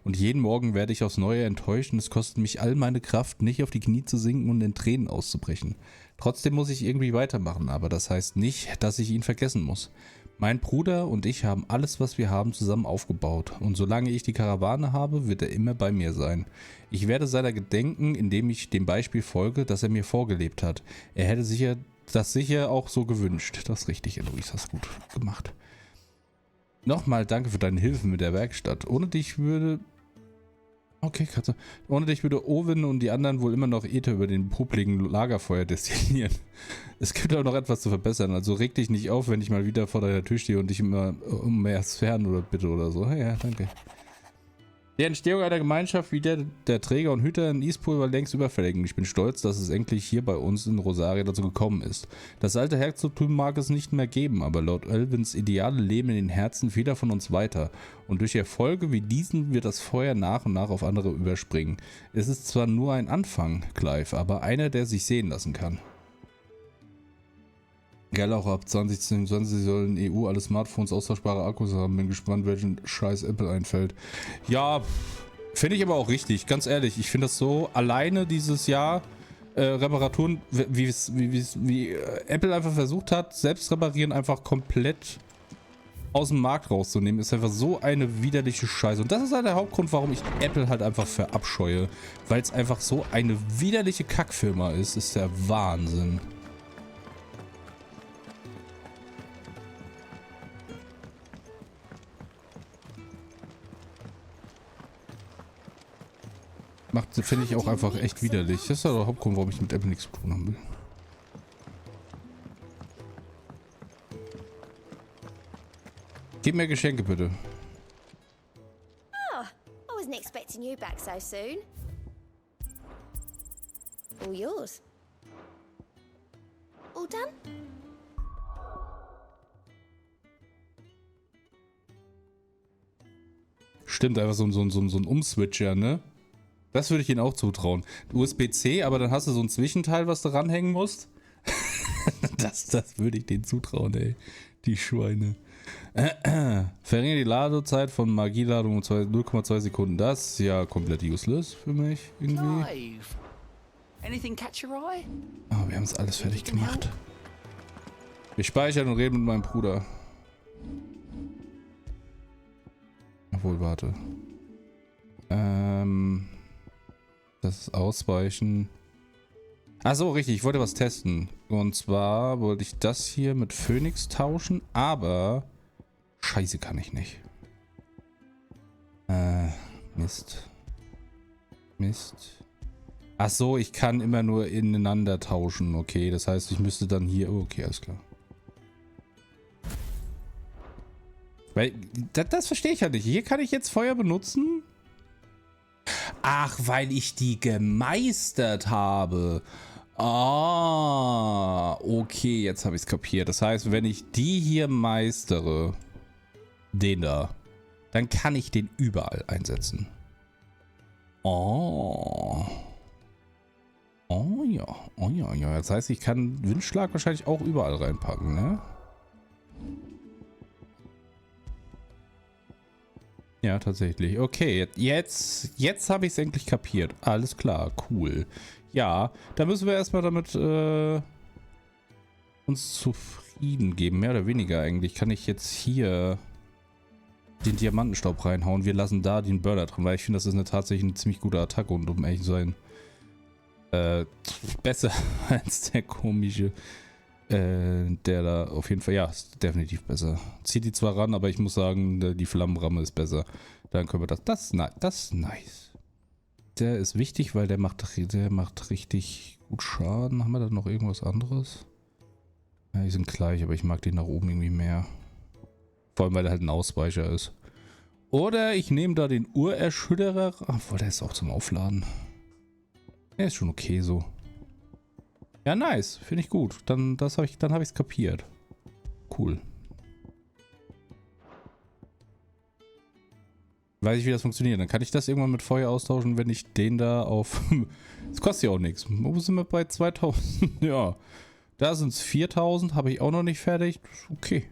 Und jeden Morgen werde ich aufs Neue enttäuscht und es kostet mich all meine Kraft, nicht auf die Knie zu sinken und in Tränen auszubrechen. Trotzdem muss ich irgendwie weitermachen, aber das heißt nicht, dass ich ihn vergessen muss. Mein Bruder und ich haben alles, was wir haben, zusammen aufgebaut. Und solange ich die Karawane habe, wird er immer bei mir sein. Ich werde seiner gedenken, indem ich dem Beispiel folge, das er mir vorgelebt hat. Er hätte das sicher auch so gewünscht. Das ist richtig, Eloise, hast gut gemacht. Nochmal danke für deine Hilfe mit der Werkstatt. Ohne dich würde Owen und die anderen wohl immer noch Ether über den popligen Lagerfeuer destillieren. Es gibt aber noch etwas zu verbessern, also reg dich nicht auf, wenn ich mal wieder vor deiner Tür stehe und dich immer um mehr Sphären oder bitte oder so. Ja, danke. Die Entstehung einer Gemeinschaft wie der Träger und Hüter in Eastpool war längst überfällig und ich bin stolz, dass es endlich hier bei uns in Rosaria dazu gekommen ist. Das alte Herzogtum mag es nicht mehr geben, aber laut Elvins Ideale leben in den Herzen vieler von uns weiter und durch Erfolge wie diesen wird das Feuer nach und nach auf andere überspringen. Es ist zwar nur ein Anfang, Clive, aber einer, der sich sehen lassen kann. Geil, auch ab 2022 sollen EU alle Smartphones austauschbare Akkus haben. Bin gespannt, welchen Scheiß Apple einfällt. Ja, finde ich aber auch richtig. Ganz ehrlich, ich finde das so alleine dieses Jahr Reparaturen, wie Apple einfach versucht hat, selbst reparieren einfach komplett aus dem Markt rauszunehmen, ist einfach so eine widerliche Scheiße. Und das ist halt der Hauptgrund, warum ich Apple halt einfach verabscheue. Weil es einfach so eine widerliche Kackfirma ist der Wahnsinn. Finde ich auch einfach echt widerlich. Das ist ja der Hauptgrund, warum ich mit Apple nichts zu tun haben will. Gib mir Geschenke, bitte. Oh, I wasn't expecting you back so soon. All yours. All done? Stimmt, einfach so ein Umswitcher, ne? Das würde ich ihnen auch zutrauen. USB-C, aber dann hast du so ein Zwischenteil, was du ranhängen musst. Das würde ich denen zutrauen, ey. Die Schweine. Verringere die Ladezeit von Magieladung um 0,2 Sekunden. Das ist ja komplett useless für mich irgendwie. Anything catch your eye? Oh, wir haben es alles fertig gemacht. Wir speichern und reden mit meinem Bruder. Obwohl, warte. Das ist Ausweichen. Achso, richtig, ich wollte was testen. Und zwar wollte ich das hier mit Phoenix tauschen, aber Scheiße kann ich nicht. Mist. Achso, ich kann immer nur ineinander tauschen. Okay, das heißt, ich müsste dann hier... Oh, okay, alles klar. Weil, das verstehe ich ja nicht. Hier kann ich jetzt Feuer benutzen? Ach, weil ich die gemeistert habe. Ah, okay, jetzt habe ich es kapiert. Das heißt, wenn ich die hier meistere, den da, dann kann ich den überall einsetzen. Oh. Oh ja. Das heißt, ich kann Windschlag wahrscheinlich auch überall reinpacken, ne? Ja, tatsächlich. Okay, jetzt habe ich es endlich kapiert. Alles klar, cool. Ja, da müssen wir erstmal damit uns zufrieden geben. Mehr oder weniger eigentlich. Kann ich jetzt hier den Diamantenstaub reinhauen. Wir lassen da den Burner drin, weil ich finde, das ist tatsächlich eine ziemlich gute Attacke und um ehrlich zu sein, besser als der komische, der da auf jeden Fall, ja, ist definitiv besser. Zieht die zwar ran, aber ich muss sagen, die Flammenramme ist besser. Dann können wir das ist nice. Der ist wichtig, weil der macht richtig gut Schaden. Haben wir da noch irgendwas anderes? Ja, die sind gleich, aber ich mag den nach oben irgendwie mehr. Vor allem, weil er halt ein Ausweicher ist. Oder ich nehme da den Urerschütterer. Obwohl, der ist auch zum Aufladen. Der ist schon okay so. Ja, nice. Finde ich gut. Dann habe ich es kapiert. Cool. Weiß ich, wie das funktioniert. Dann kann ich das irgendwann mit Feuer austauschen, wenn ich den da auf... Das kostet ja auch nichts. Wo sind wir bei 2000? Ja. Da sind es 4000. Habe ich auch noch nicht fertig. Okay.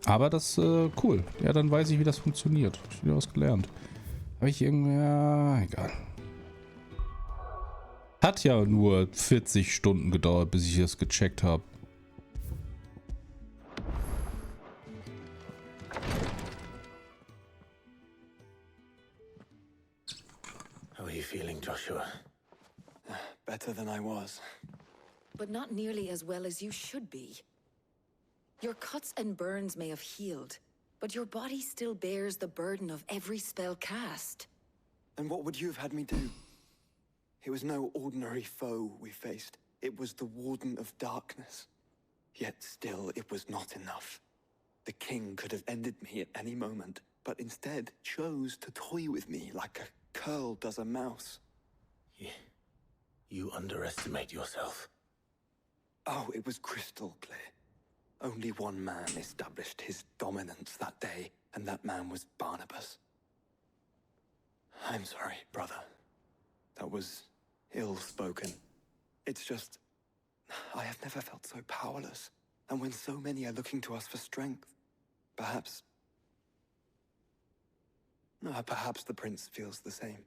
Aber das ist cool. Ja, dann weiß ich, wie das funktioniert. Hab ich wieder was gelernt. Habe ich irgendwie... Ja, egal. Hat ja nur 40 Stunden gedauert, bis ich das gecheckt habe. How are you feeling, Joshua? Better than I was. But not nearly as well as you should be. Your cuts and burns may have healed, but your body still bears the burden of every spell cast. And what would you have had me do? It was no ordinary foe we faced. It was the Warden of Darkness. Yet still, it was not enough. The king could have ended me at any moment, but instead chose to toy with me like a curl does a mouse. You underestimate yourself. Oh, it was crystal clear. Only one man established his dominance that day, and that man was Barnabas. I'm sorry, brother. That was ill-spoken. It's just... I have never felt so powerless. And when so many are looking to us for strength, perhaps... perhaps the prince feels the same.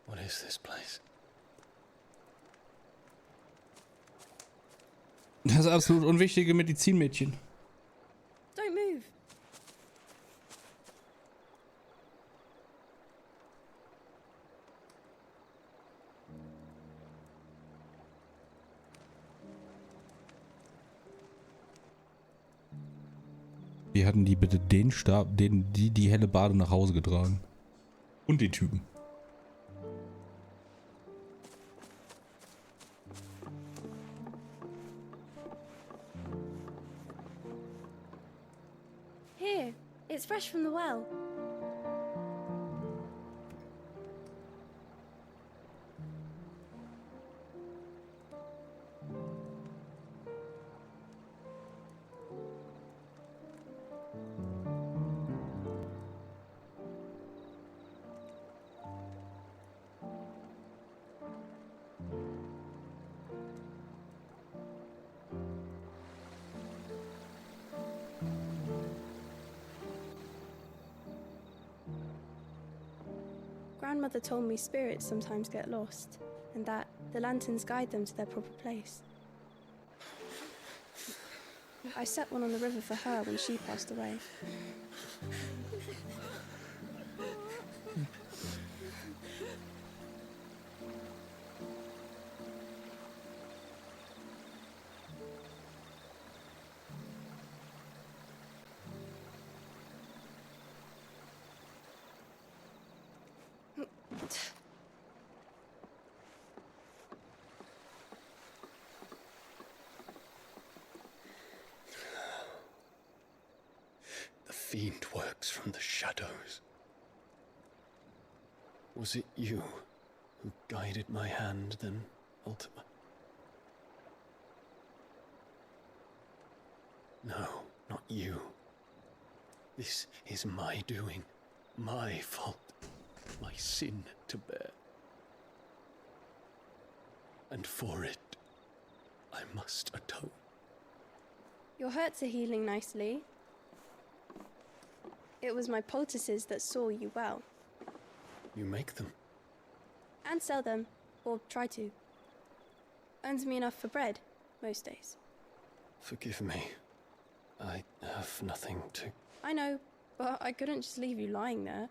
What is this place? Das absolut unwichtige Medizinmädchen. Don't move. Wie hatten die bitte den Stab, den die helle Bade nach Hause getragen? Und die Typen. Here, it's fresh from the well. Grandmother told me spirits sometimes get lost, and that the lanterns guide them to their proper place. I set one on the river for her when she passed away. fiend works from the shadows. Was it you who guided my hand then, Ultima? No, not you. This is my doing, my fault, my sin to bear. And for it, I must atone. Your hurts are healing nicely. It was my poultices that saw you well. You make them? And sell them, or try to. Earns me enough for bread, most days. Forgive me. I have nothing to... I know, but I couldn't just leave you lying there.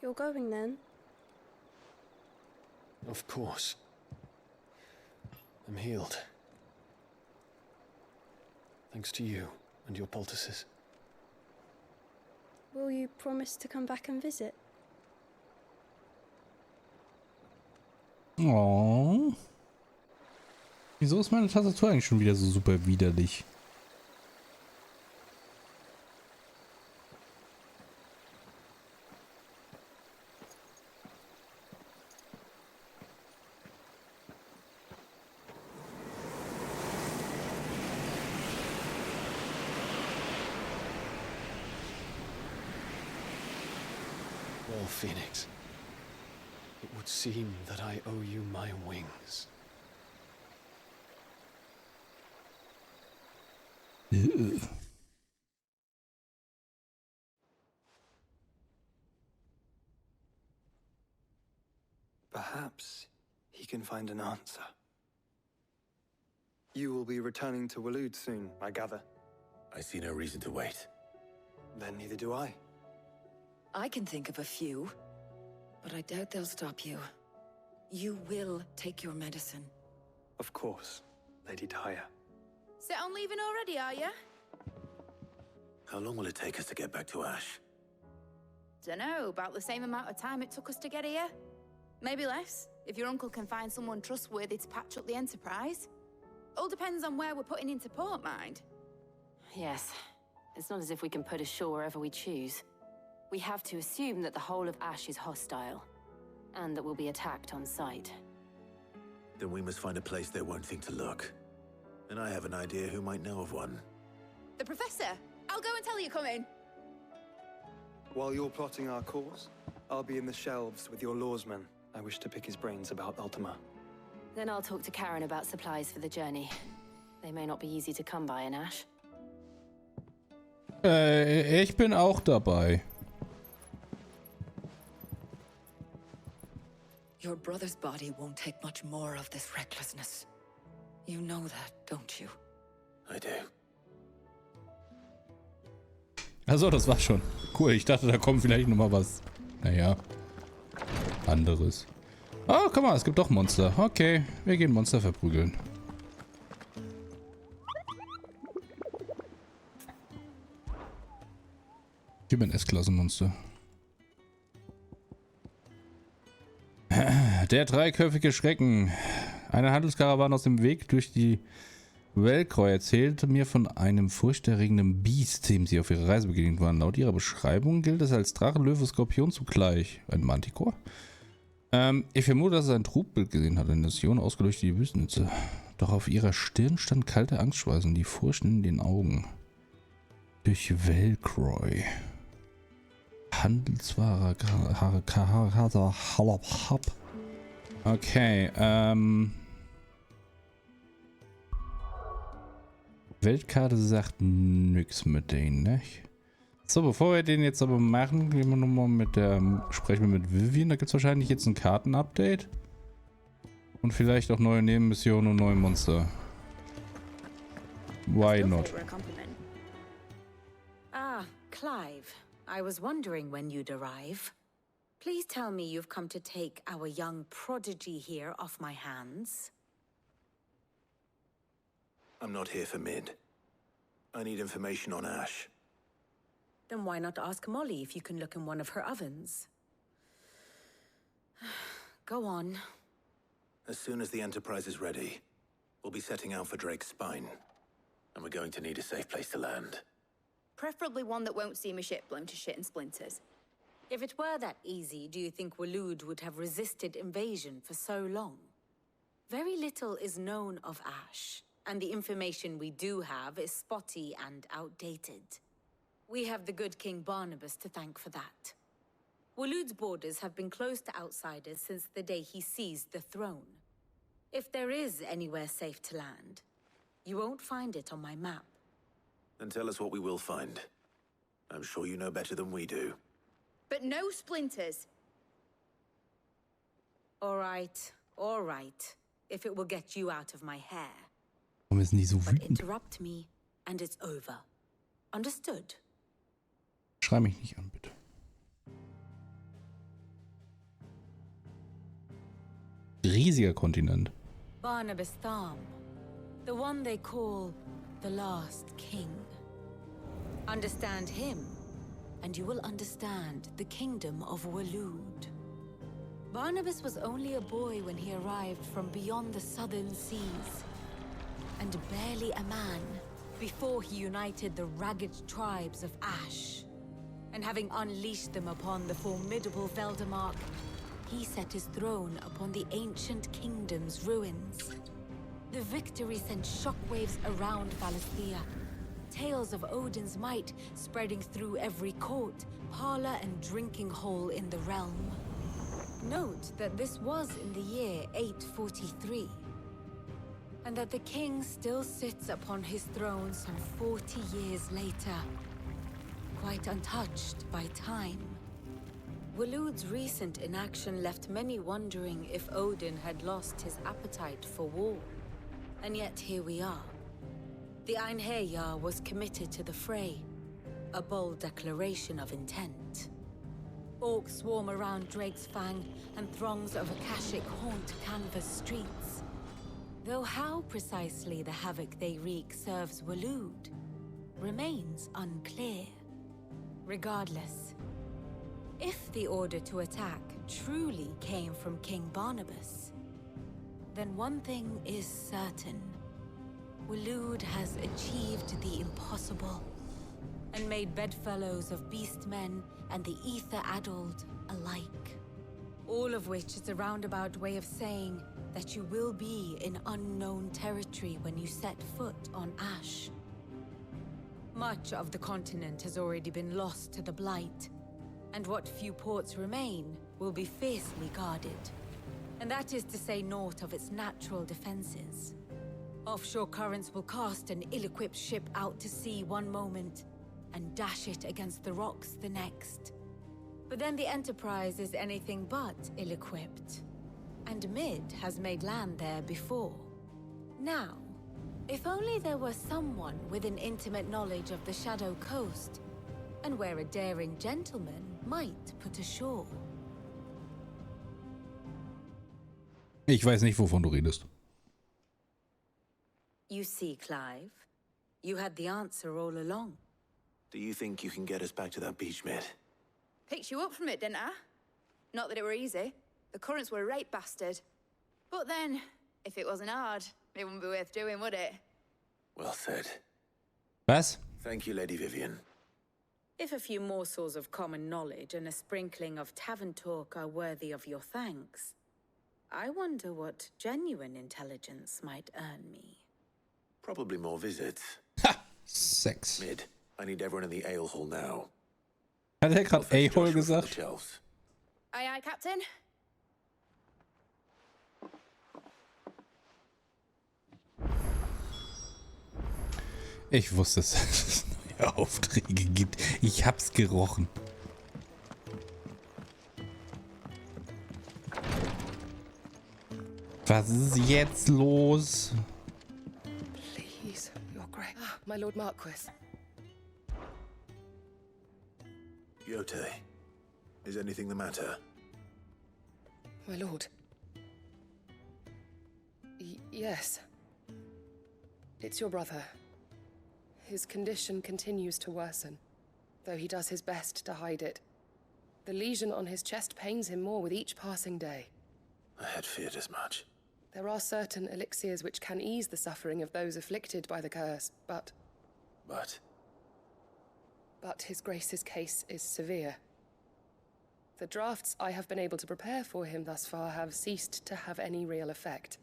You're going then? Of course. I'm healed. Thanks to you and your poultices. Will you promise to come back and visit? Oh. Wieso ist meine Tastatur eigentlich schon wieder so super widerlich? Well, Phoenix, it would seem that I owe you my wings. Perhaps he can find an answer. You will be returning to Waloed soon, I gather. I see no reason to wait. Then neither do I. I can think of a few, but I doubt they'll stop you. You will take your medicine. Of course, Lady Teil. Set on leaving already, are you? How long will it take us to get back to Ash? Dunno, about the same amount of time it took us to get here. Maybe less, if your uncle can find someone trustworthy to patch up the Enterprise. All depends on where we're putting into port, mind. Yes. It's not as if we can put ashore wherever we choose. We have to assume that the whole of Ash is hostile, and that we'll be attacked on sight. Then we must find a place they won't think to look. And I have an idea who might know of one. The Professor! I'll go and tell you come in. While you're plotting our course, I'll be in the shelves with your lawsman. I wish to pick his brains about Ultima. Then I'll talk to Karen about supplies for the journey. They may not be easy to come by in Ash. Ich bin auch dabei. Your brother's body won't take much more of this recklessness. You know that, don't you? I do. Achso, das war schon. Cool, ich dachte, da kommt vielleicht nochmal was. Naja. Anderes. Oh, guck mal, es gibt doch Monster. Okay, wir gehen Monster verprügeln. Ich bin S-Klasse-Monster. Der dreiköpfige Schrecken. Eine Handelskarawane aus dem Weg durch die Welkreu erzählte mir von einem furchterregenden Biest, dem sie auf ihrer Reise begegnet waren. Laut ihrer Beschreibung gilt es als Drache, Löwe, Skorpion zugleich. Ein Manticore? Ich vermute, dass es ein Trugbild gesehen hat, eine Nation ausgeleuchtete Wüstennitze. Doch auf ihrer Stirn stand kalte Angstschweiß und die Furcht in den Augen. Durch Welkreu. Handelsware, okay, Weltkarte sagt nix mit denen, ne? So, bevor wir den jetzt aber machen, gehen wir nochmal sprechen wir mit Vivian. Da gibt es wahrscheinlich jetzt ein Karten-Update. Und vielleicht auch neue Nebenmissionen und neue Monster. Why not? Ah, Clive. I was wondering when you'd arrive. Please tell me you've come to take our young prodigy here off my hands. I'm not here for Mid. I need information on Ash. Then why not ask Molly if you can look in one of her ovens? Go on. As soon as the Enterprise is ready, we'll be setting out for Drake's Spine. And we're going to need a safe place to land. Preferably one that won't see my ship blown to shit and splinters. If it were that easy, do you think Waloed would have resisted invasion for so long? Very little is known of Ash, and the information we do have is spotty and outdated. We have the good King Barnabas to thank for that. Waloed's borders have been closed to outsiders since the day he seized the throne. If there is anywhere safe to land, you won't find it on my map. Then tell us what we will find. I'm sure you know better than we do. But no splinters. All right. If it will get you out of my hair. Warum ist denn die so But wütend? interrupt me and it's over. Understood? Schrei mich nicht an, bitte. Riesiger Kontinent. Barnabas Tham. The one they call the last king. Understand him, and you will understand the kingdom of Waloed. Barnabas was only a boy when he arrived from beyond the southern seas, and barely a man before he united the ragged tribes of Ash. And having unleashed them upon the formidable Veldamark, he set his throne upon the ancient kingdom's ruins. The victory sent shockwaves around Valisthea, tales of Odin's might spreading through every court, parlor, and drinking hole in the realm. Note that this was in the year 843, and that the king still sits upon his throne some 40 years later, quite untouched by time. Waloed's recent inaction left many wondering if Odin had lost his appetite for war. And yet here we are. The Einherjar was committed to the fray, a bold declaration of intent. Orcs swarm around Drake's Fang, and throngs of Akashic haunt Canvas streets. Though how precisely the havoc they wreak serves Waloed remains unclear. Regardless, if the order to attack truly came from King Barnabas, then one thing is certain. Waloed has achieved the impossible, and made bedfellows of beastmen and the ether-addled alike. All of which is a roundabout way of saying that you will be in unknown territory when you set foot on Ash. Much of the continent has already been lost to the Blight, and what few ports remain will be fiercely guarded. And that is to say naught of its natural defenses. Offshore currents will cast an ill-equipped ship out to sea one moment, and dash it against the rocks the next. But then the Enterprise is anything but ill-equipped. And Mid has made land there before. Now, if only there were someone with an intimate knowledge of the Shadow Coast, and where a daring gentleman might put ashore. Ich weiß nicht, wovon du redest. You see, Clive, you had the answer all along. Do you think you can get us back to that beach, Mid? Picked you up from it, didn't I? Not that it were easy. The currents were a right bastard. But then, if it wasn't hard, it wouldn't be worth doing, would it? Well said. Was? Thank you, Lady Vivian. If a few morsels of common knowledge and a sprinkling of tavern talk are worthy of your thanks, I wonder what genuine intelligence might earn me. Probably more visits. Ha! Sex. Mid, I need everyone in the ale hall now. Hat er gerade A-Hole gesagt? Aye, aye, Captain. Ich wusste, dass es neue Aufträge gibt. Ich hab's gerochen. Was ist jetzt los? Please, you're great. Ah, my Lord Marquis. Yote, is anything the matter? My lord. Yes. It's your brother. His condition continues to worsen. though he does his best to hide it. The lesion on his chest pains him more with each passing day. I had feared as much. There are certain elixirs which can ease the suffering of those afflicted by the curse, but his grace's case is severe. The drafts I have been able to prepare for him thus far have ceased to have any real effect.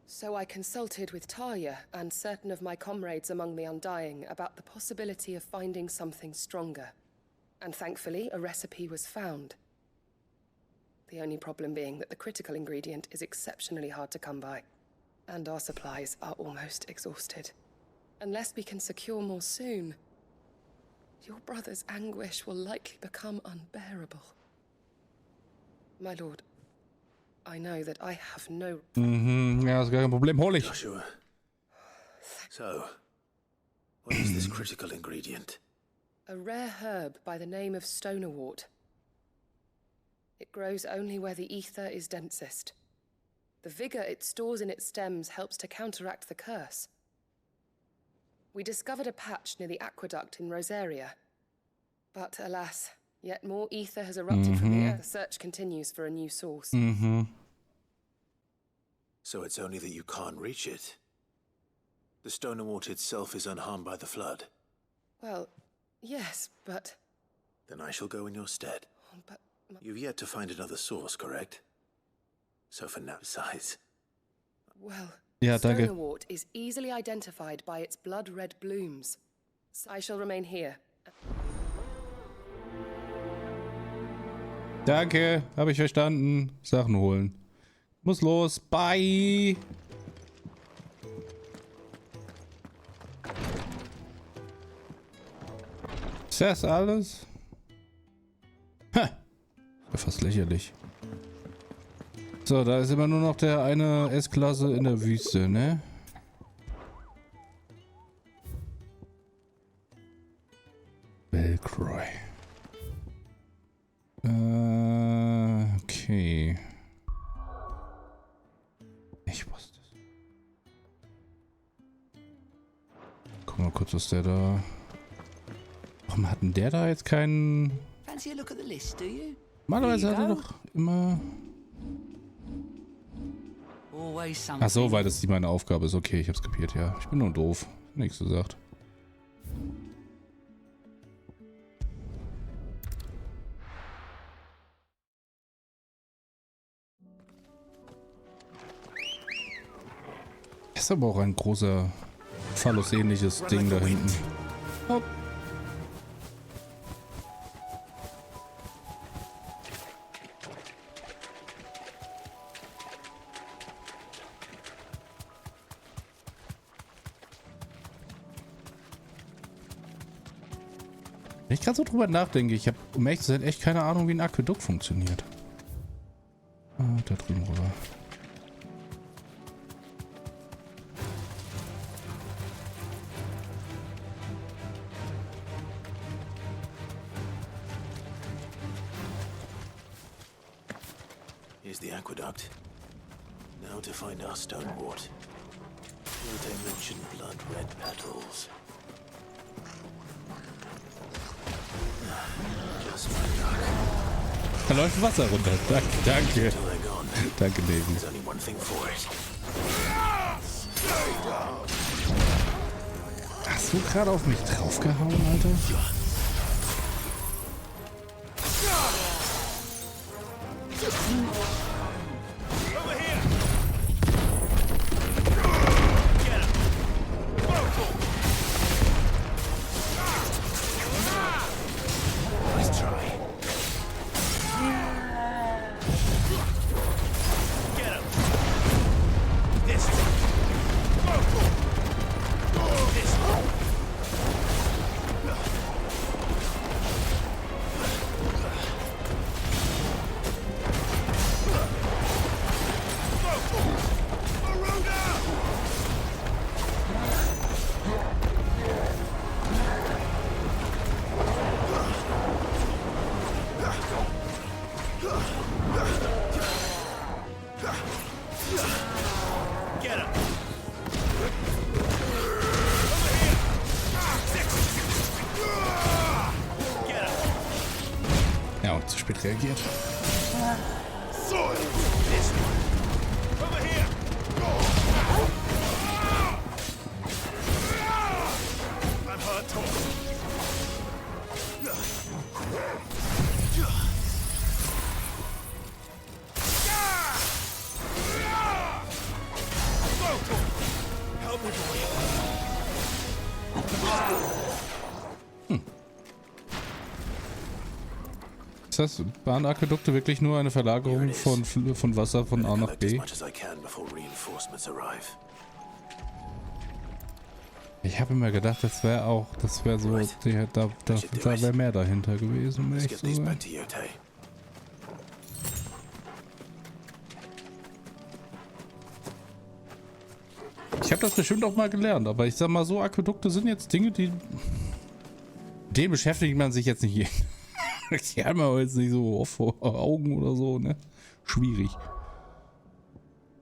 So I consulted with Talia and certain of my comrades among the Undying about the possibility of finding something stronger. And thankfully, a recipe was found. The only problem being that the critical ingredient is exceptionally hard to come by, and our supplies are almost exhausted. Unless we can secure more soon, your brother's anguish will likely become unbearable. My lord, I know that I have no... Ja, ist gar kein Problem. Hol ich. Joshua. So, what is this critical ingredient? A rare herb by the name of stonerwort. It grows only where the ether is densest. The vigor it stores in its stems helps to counteract the curse. We discovered a patch near the aqueduct in Rosaria. But alas, yet more ether has erupted from the earth. The search continues for a new source. So it's only that you can't reach it. The stonerwort itself is unharmed by the flood. Well, yes, but... Then I shall go in your stead. But... You've yet to find another source, correct? So for now, besides. Well, Ja, danke. stonerwort is easily identified by its blood-red blooms. So I shall remain here. Danke, habe ich verstanden. Sachen holen. Muss los. Bye. Ist das alles? Ha. Fast lächerlich. So, da ist immer nur noch der eine S-Klasse in der Wüste, ne? Belcroy. Okay. Ich wusste es. Guck mal kurz, was der da... Warum hat denn der da jetzt keinen... Fancy a look at the list, do you? Normalerweise hat er doch immer... Always something. Ach so, weil das meine Aufgabe ist. Okay, ich hab's kapiert, ja. Ich bin nur doof. Nichts gesagt. Ist aber auch ein großer Phallus-ähnliches Ding da hinten. Oh. Wenn ich gerade so drüber nachdenke, ich habe um ehrlich zu sein echt keine Ahnung, wie ein Aquädukt funktioniert. Ah, da drüben rüber. Here's the aqueduct. Now to find our stonewort. Will they mention blood-red petals? Just my luck. Da läuft Wasser runter. Danke, danke. Danke, Davy. There's only one thing for it. Hast du gerade auf mich draufgehauen, Alter? Zu spät reagiert. Soil! This one! Over here! I'm hurt, Tom. Help me, boy. Ist das Bahnaquädukte wirklich nur eine Verlagerung von Wasser von A nach B? Ich habe immer gedacht, das wäre so, da wäre mehr dahinter gewesen, um ehrlich zu sein. Ich habe das bestimmt auch mal gelernt, aber ich sag mal so, Aquädukte sind jetzt Dinge, denen beschäftigt man sich jetzt nicht jeden. Die haben wir jetzt nicht so oft vor Augen oder so, ne? Schwierig.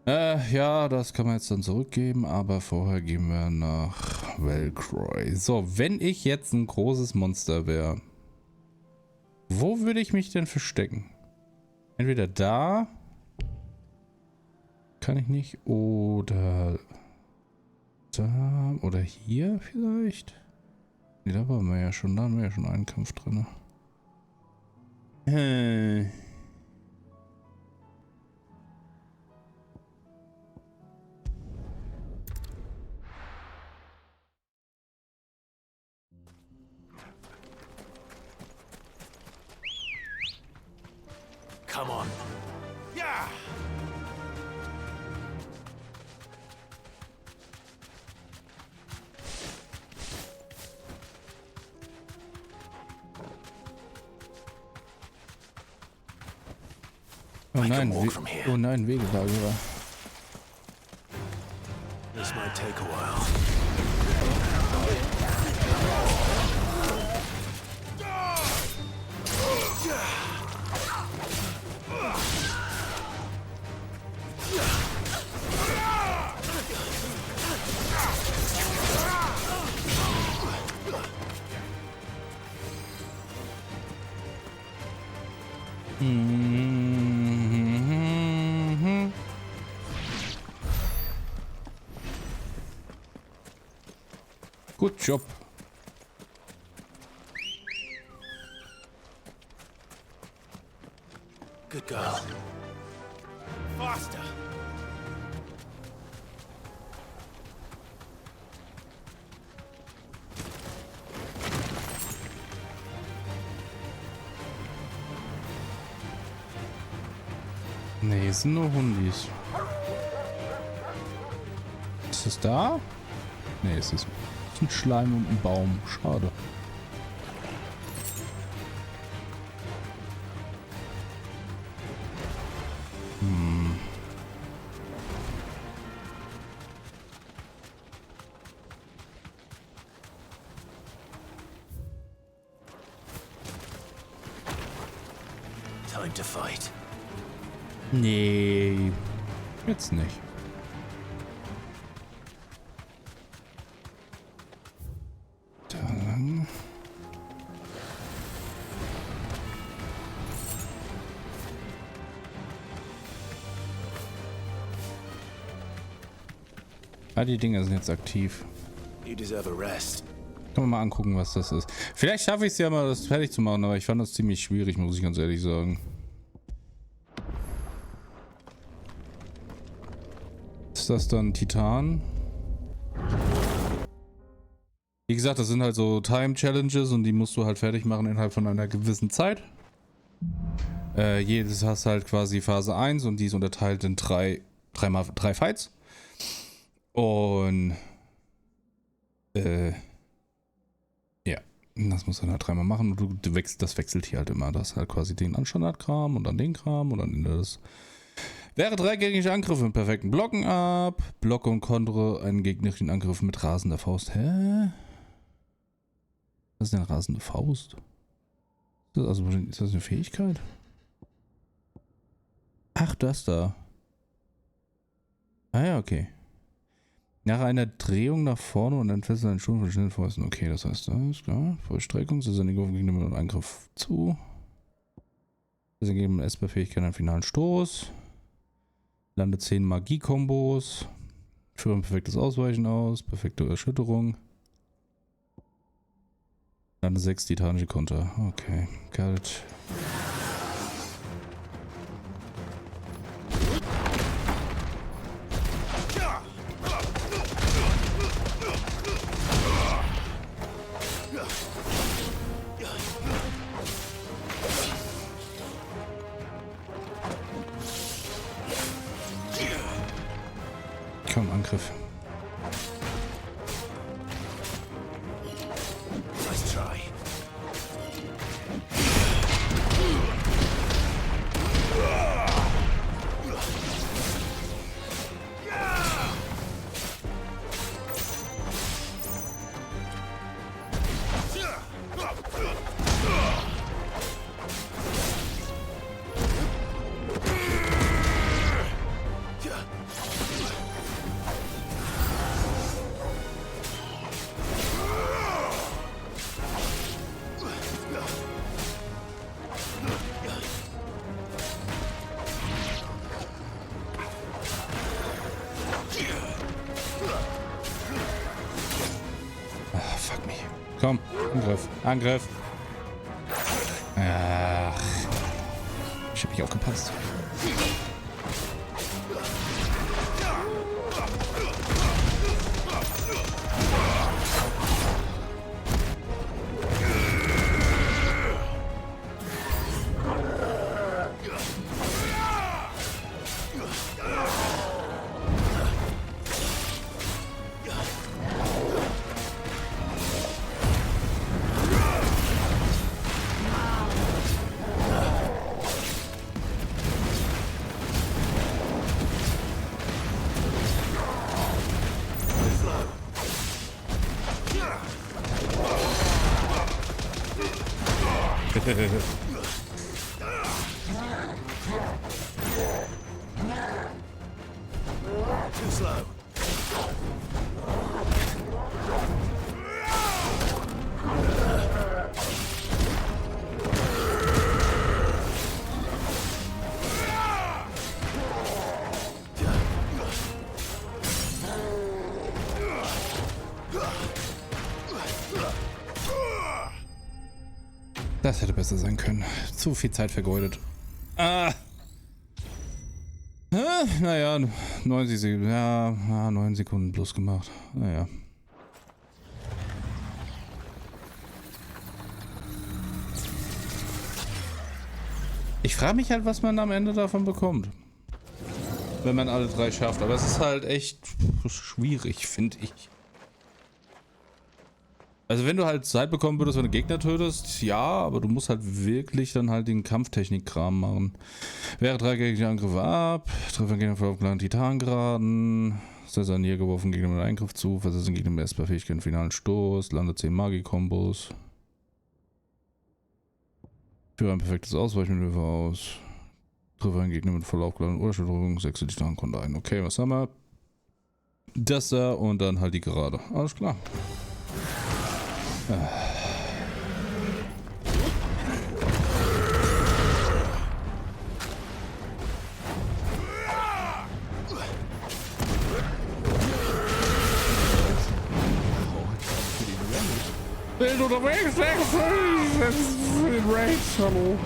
Ja, das kann man jetzt dann zurückgeben, aber vorher gehen wir nach Velcroy. So, wenn ich jetzt ein großes Monster wäre, wo würde ich mich denn verstecken? Entweder da, kann ich nicht, oder da, oder hier vielleicht? Ne, da waren wir ja schon, da haben wir ja schon einen Kampf drin. Come on. Yeah. Oh nein, oh nein, Wegelagerer. This might take a while. Good job. Good girl. Faster. Nee, es sind nur Hundis. Ist es da? Nee, es ist ein Schleim und ein Baum. Schade. Time to fight. Nee, jetzt nicht. Dann. Ah, die Dinger sind jetzt aktiv. You deserve a rest. Kann man mal angucken, was das ist. Vielleicht schaffe ich es ja mal, das fertig zu machen, aber ich fand das ziemlich schwierig, muss ich ganz ehrlich sagen. Ist das dann Titan? Wie gesagt, das sind halt so Time-Challenges und die musst du halt fertig machen innerhalb von einer gewissen Zeit. Jedes hast halt quasi Phase 1 und die ist unterteilt in drei Fights. Und ja, das muss du dann halt dreimal machen und das wechselt hier halt immer. Das halt quasi den Standardkram und dann den Kram und dann das. Wehre dreigängige Angriffe mit perfekten Blocken ab. Blocke und kontere einen gegnerischen Angriff mit rasender Faust. Hä? Was ist denn rasende Faust? Ist das eine Fähigkeit? Ach, das da. Ah ja, okay. Nach einer Drehung nach vorne und entfesselt einen Sturm von schnellen Fäusten. Okay, das heißt, das ist klar. Vollstreckung, Saisonierung gegen den Angriff zu. Sie geben S-Fähigkeit einen finalen Stoß. Lande 10 Magie-Kombos. Führen perfektes Ausweichen aus. Perfekte Erschütterung. Lande 6 titanische Konter. Okay, kalt. Komm, Angriff. Nice try. Komm, Angriff, Angriff. Ach, ich hab mich aufgepasst. Too slow. Das hätte besser sein können. Zu viel Zeit vergeudet. Ah. Naja, 90 Sekunden. Ja, 9 Sekunden plus gemacht. Naja. Ich frage mich halt, was man am Ende davon bekommt. Wenn man alle 3 schafft. Aber es ist halt echt schwierig, finde ich. Also wenn du halt Zeit bekommen würdest, wenn du Gegner tötest, ja, aber du musst halt wirklich dann halt den Kampftechnik-Kram machen. Wäre 3 gegnerische Angriffe ab, treffe Gegner auf kleinen Titangraden, setze an ihr geworfen Gegner mit Eingriff zu, versetze den Gegner mit S-Fähigkeit einen finalen Stoß, lande 10 Magie-Kombos. Führe ein perfektes Ausweichmanöver aus. Treffe einen Gegner mit voll aufgeladenen Ohrschütterung, 6 Titankonter ein. Okay, was haben wir? Das da und dann halt die Gerade. Alles klar. Bild unterwegs, für den Raid, hallo.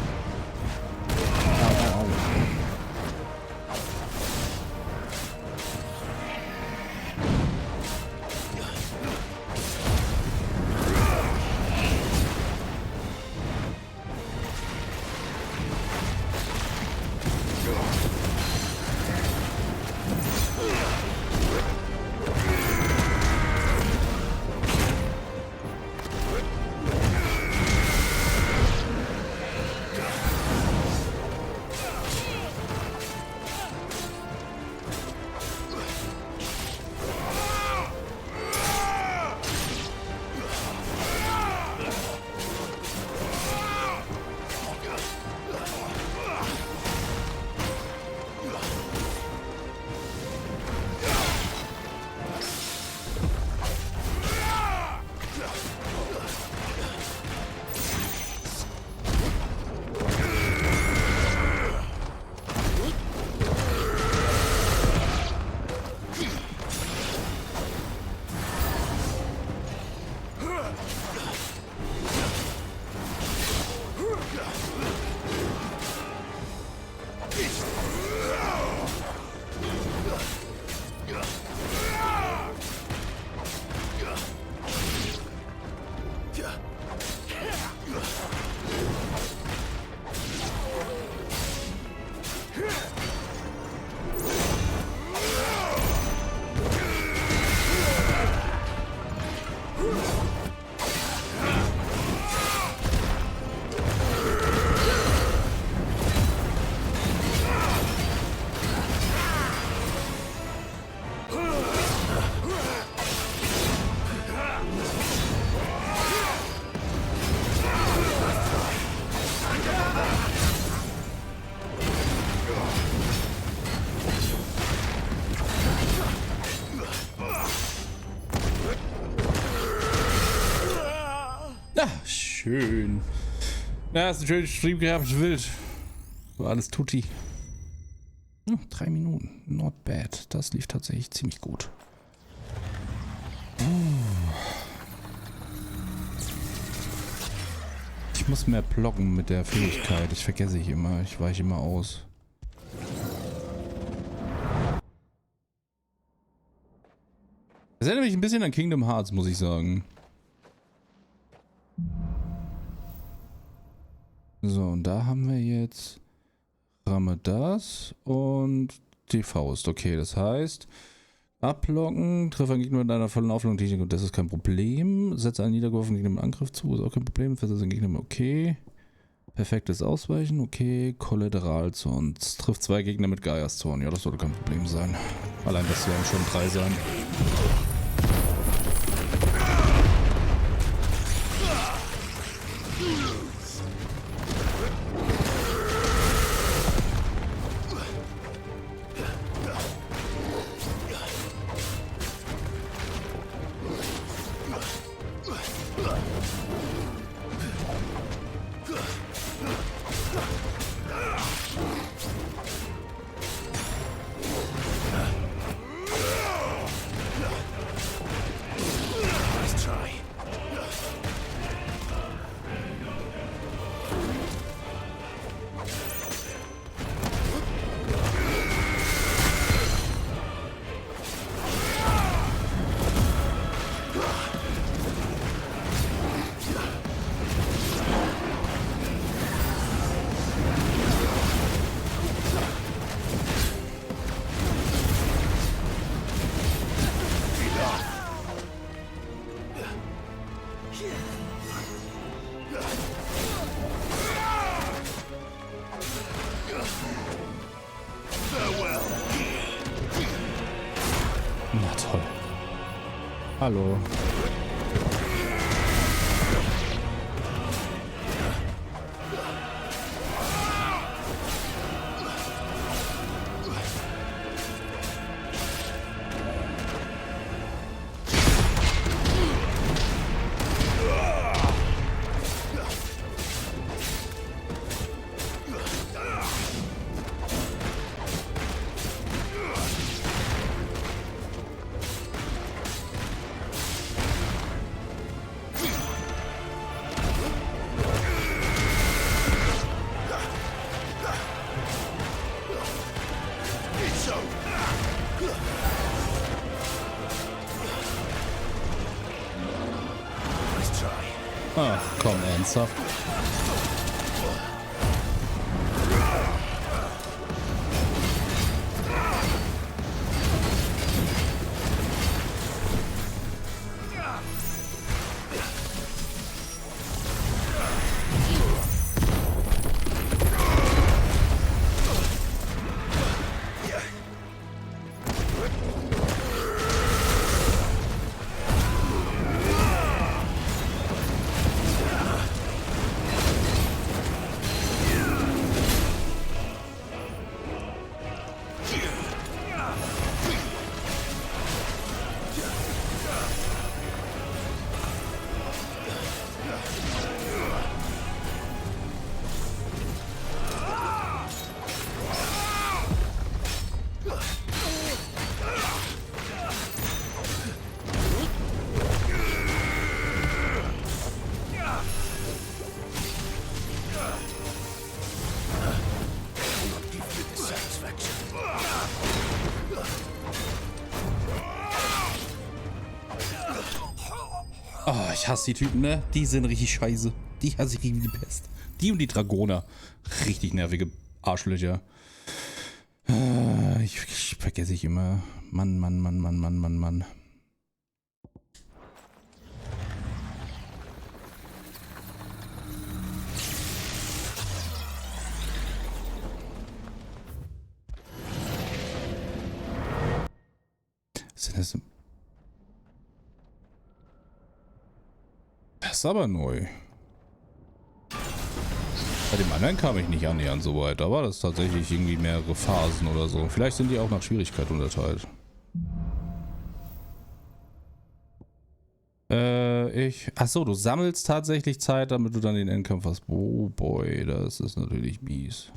schön. Ja, hast einen schönen Stream gehabt, wild. War alles tutti. 3 Minuten. Not bad. Das lief tatsächlich ziemlich gut. Ich muss mehr blocken mit der Fähigkeit. Das vergesse ich immer. Ich weiche immer aus. Das erinnert mich ein bisschen an Kingdom Hearts, muss ich sagen. So, und da haben wir jetzt Ramme das und die Faust. Okay, das heißt, ablocken, treffe einen Gegner mit einer vollen Aufladung, das ist kein Problem. Setze einen niedergeworfenen Gegner mit Angriff zu, ist auch kein Problem. Versetze einen Gegner mit okay. Perfektes Ausweichen, okay. Kollateralzorn. Trifft 2 Gegner mit Gaias-Zorn. Ja, das sollte kein Problem sein. Allein das werden schon 3 sein. Na toll. Hallo. Ach, komm, ernsthaft. Oh, ich hasse die Typen, ne? Die sind richtig scheiße. Die hasse ich wie die Pest. Die und die Dragoner. Richtig nervige Arschlöcher. Ich vergesse ich immer. Mann, Mann, Mann, Mann, Mann, Mann, Mann. Das ist aber neu. Bei dem anderen kam ich nicht annähernd so weit. Da war das tatsächlich irgendwie mehrere Phasen oder so. Vielleicht sind die auch nach ich. Achso, du sammelst tatsächlich Zeit, damit du dann den Endkampf hast. Oh boy, das ist natürlich mies.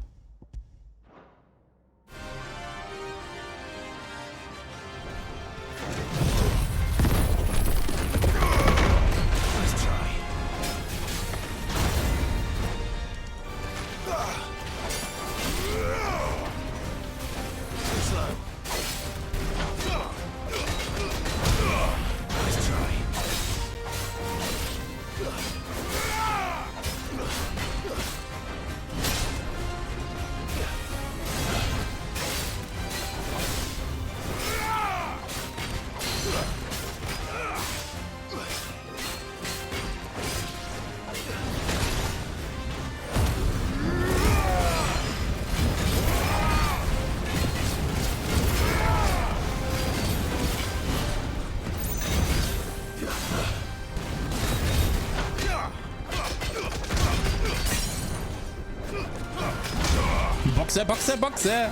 Boxer, Boxer, Boxer!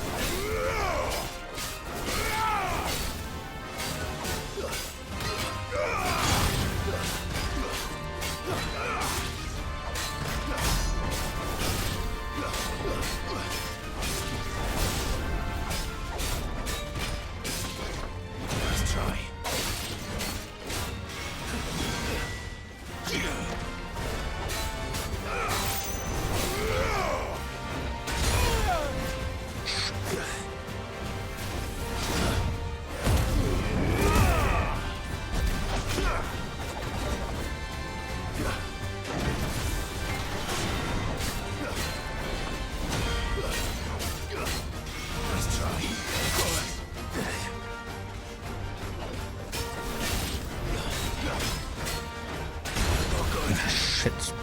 Shit.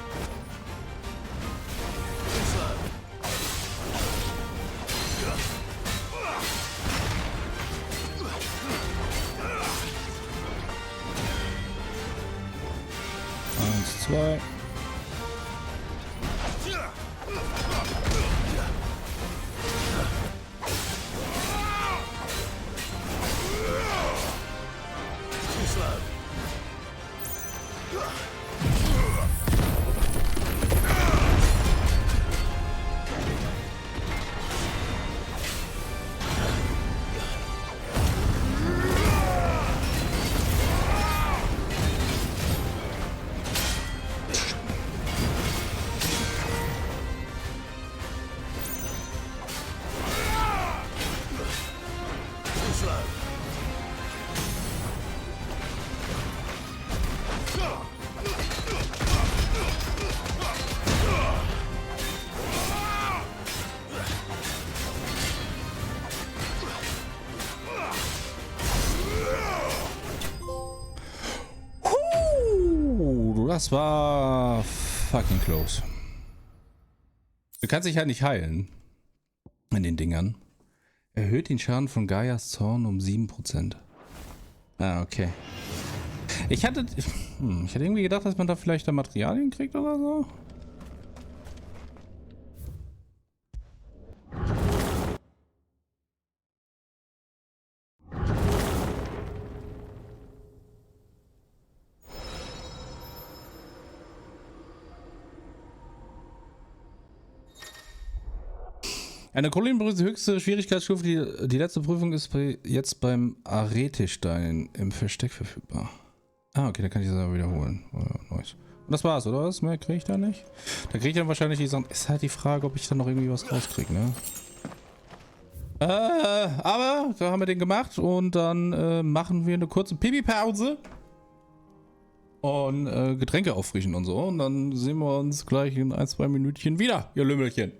Eins, zwei. Das war fucking close. Du kannst dich halt nicht heilen in den Dingern. Erhöht den Schaden von Gaias Zorn um 7%. Ah, okay. Ich hatte irgendwie gedacht, dass man da vielleicht da Materialien kriegt oder so. Eine Kolonienbrücke ist die höchste Schwierigkeitsstufe. Die letzte Prüfung ist jetzt beim Arete-Stein im Versteck verfügbar. Ah, okay, dann kann ich das aber wiederholen. Nice. Und das war's, oder was? Mehr kriege ich da nicht? Da kriege ich dann wahrscheinlich die Sachen. Ist halt die Frage, ob ich dann noch irgendwie was rauskriege, ne? Aber da haben wir den gemacht und dann machen wir eine kurze Pipi-Pause. Und Getränke auffrischen und so. Und dann sehen wir uns gleich in 1-2 Minütchen wieder, ihr Lümmelchen.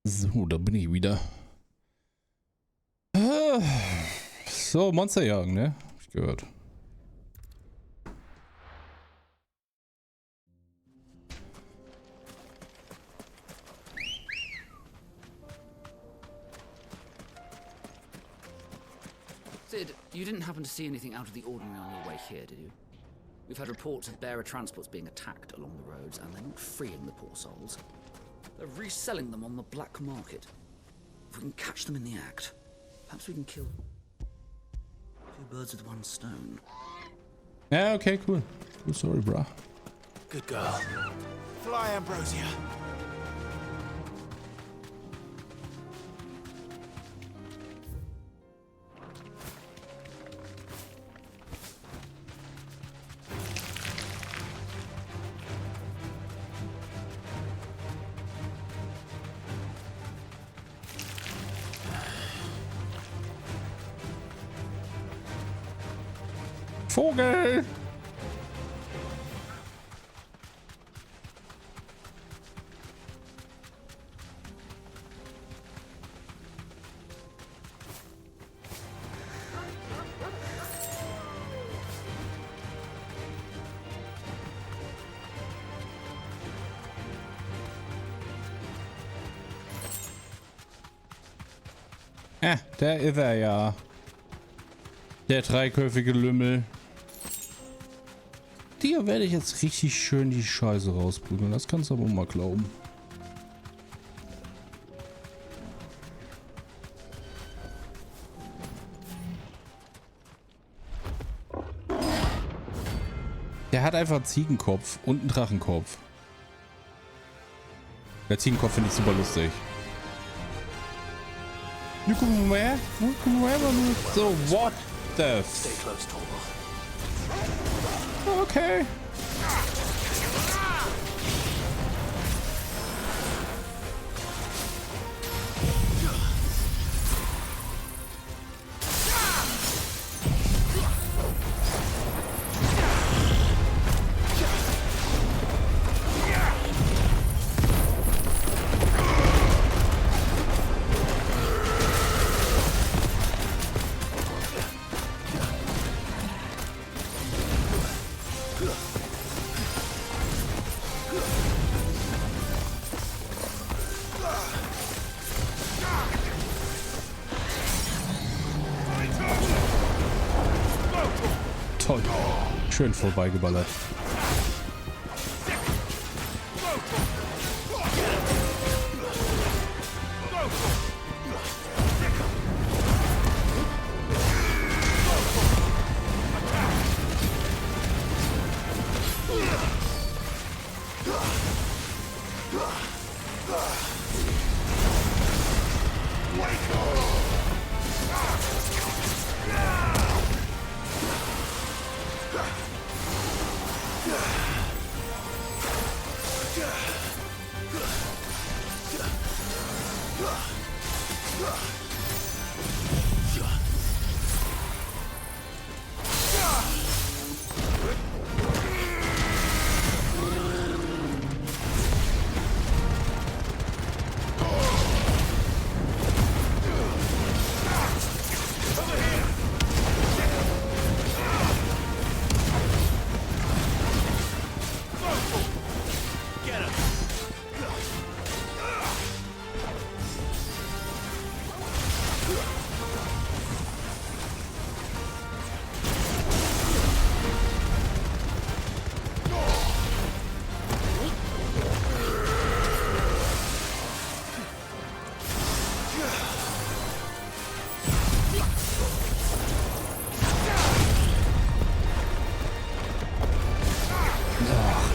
So, da bin ich wieder. So, Monsterjagen, ne? Hab ich gehört. Sid, you didn't happen to see anything out of the ordinary on your way here, did you? We've had reports of bearer transports being attacked along the roads, and they're not freeing the poor souls. They're reselling them on the black market. If we can catch them in the act, perhaps we can kill two birds with one stone. Ja, okay, cool. Cool story, bro. Good girl. Fly, Ambrosia. Vogel! Da ist er ja. Der dreiköpfige Lümmel. Dir werde ich jetzt richtig schön die Scheiße rausprügeln. Das kannst du aber mal glauben. Der hat einfach einen Ziegenkopf und einen Drachenkopf. Der Ziegenkopf finde ich super lustig. Ja, guck mal her. Guck mal her. So, what the f... Okay. Toll. Schön vorbeigeballert.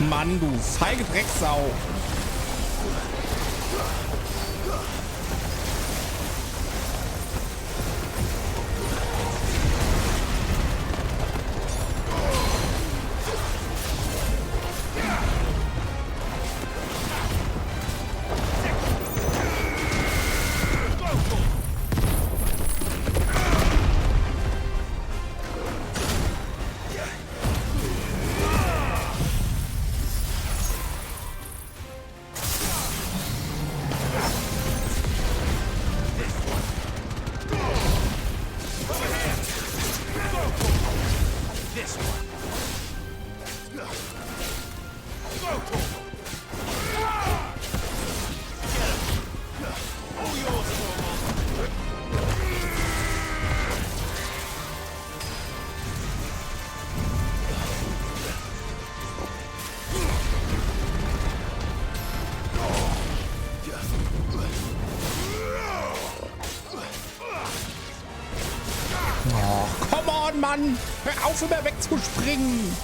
Mann, du feige Drecksau. Mann! Hör auf, immer wegzuspringen!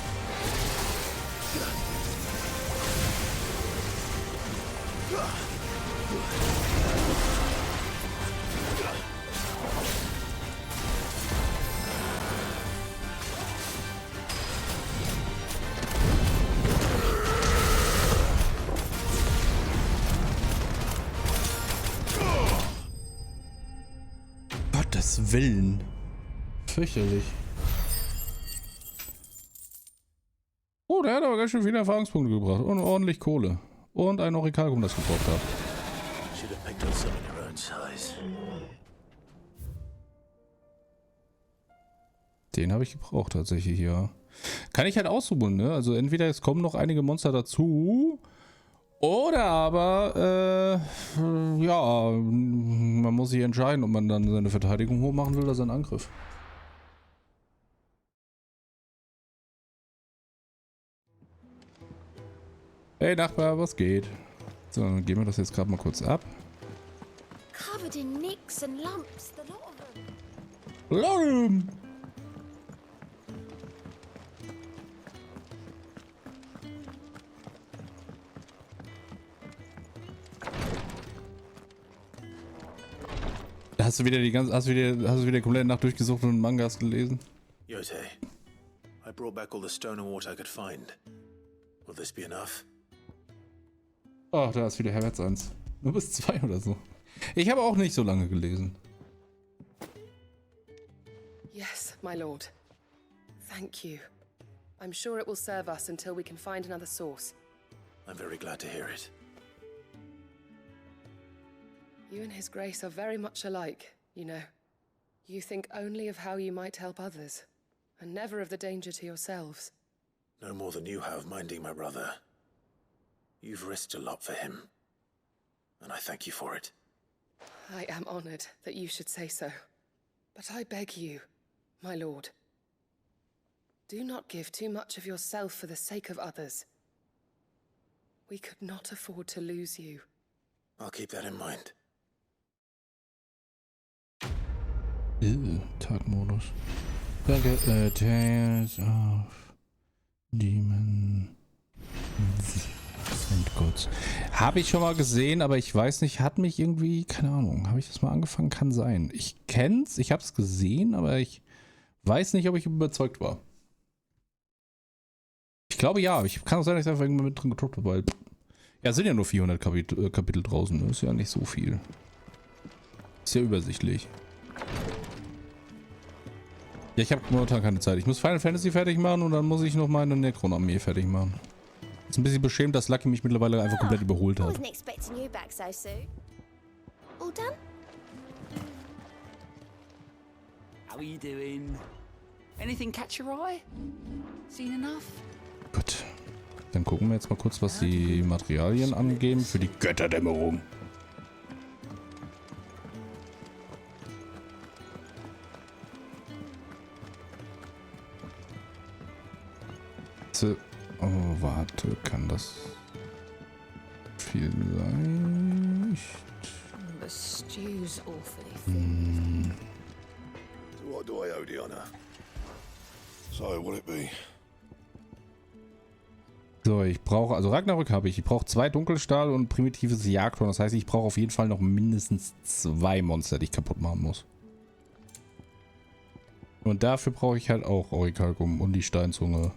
Gottes Willen. Fürchterlich. Oh, der hat aber ganz schön viele Erfahrungspunkte gebracht. Und ordentlich Kohle. Und ein Orikalkum, das gebraucht hat. Den habe ich gebraucht tatsächlich, ja. Kann ich halt aussuchen, ne? Also entweder es kommen noch einige Monster dazu. Oder aber, ja, man muss sich entscheiden, ob man dann seine Verteidigung hochmachen will oder seinen Angriff. Hey Nachbar, was geht? So, dann gehen wir das jetzt gerade mal kurz ab. Covered in nicks and lumps, the lot of them. Lorem! Hast du wieder die ganze, hast du wieder die komplette Nacht durchgesucht und Mangas gelesen? Yotei, I brought back all the stone and water I could find. Will this be enough? Ach, da ist wieder Herberts 1. Nur bis 2 oder so. Ich habe auch nicht so lange gelesen. Yes, my lord. Thank you. I'm sure it will serve us until we can find another source. I'm very glad to hear it. You and His Grace are very much alike, you know. You think only of how you might help others, and never of the danger to yourselves. No more than you have minding my brother. You've risked a lot for him, and I thank you for it. I am honored that you should say so. But I beg you, my lord, do not give too much of yourself for the sake of others. We could not afford to lose you. I'll keep that in mind. Tagmodus. Danke, Tales of Demon. Sind kurz. Habe ich schon mal gesehen, aber ich weiß nicht, hat mich irgendwie, keine Ahnung, habe ich das mal angefangen? Kann sein. Ich kenn's, ich habe es gesehen, aber ich weiß nicht, ob ich überzeugt war. Ich glaube ja, ich kann auch sein, dass ich einfach irgendwann mit drin gedruckt habe, weil ja, es sind ja nur 400 Kapitel draußen, das ist ja nicht so viel. Ist ja übersichtlich. Ja, ich habe momentan keine Zeit. Ich muss Final Fantasy fertig machen und dann muss ich noch meine Necron-Armee fertig machen. Ist ein bisschen beschämt, dass Lucky mich mittlerweile einfach komplett überholt hat. I wasn't expecting you back so soon. All done? How are you doing? Anything catch your eye? Seen enough? Gut. Dann gucken wir jetzt mal kurz, was die Materialien angeben für die Götterdämmerung. Oh, warte, kann das vielleicht? The stew's awfully Hm. What do I owe the honor? So, will it be? So, ich brauche, also Ragnarök habe ich. Ich brauche 2 Dunkelstahl und primitives Jagdhorn. Das heißt, ich brauche auf jeden Fall noch mindestens 2 Monster, die ich kaputt machen muss. Und dafür brauche ich halt auch Orikalkum und die Steinzunge.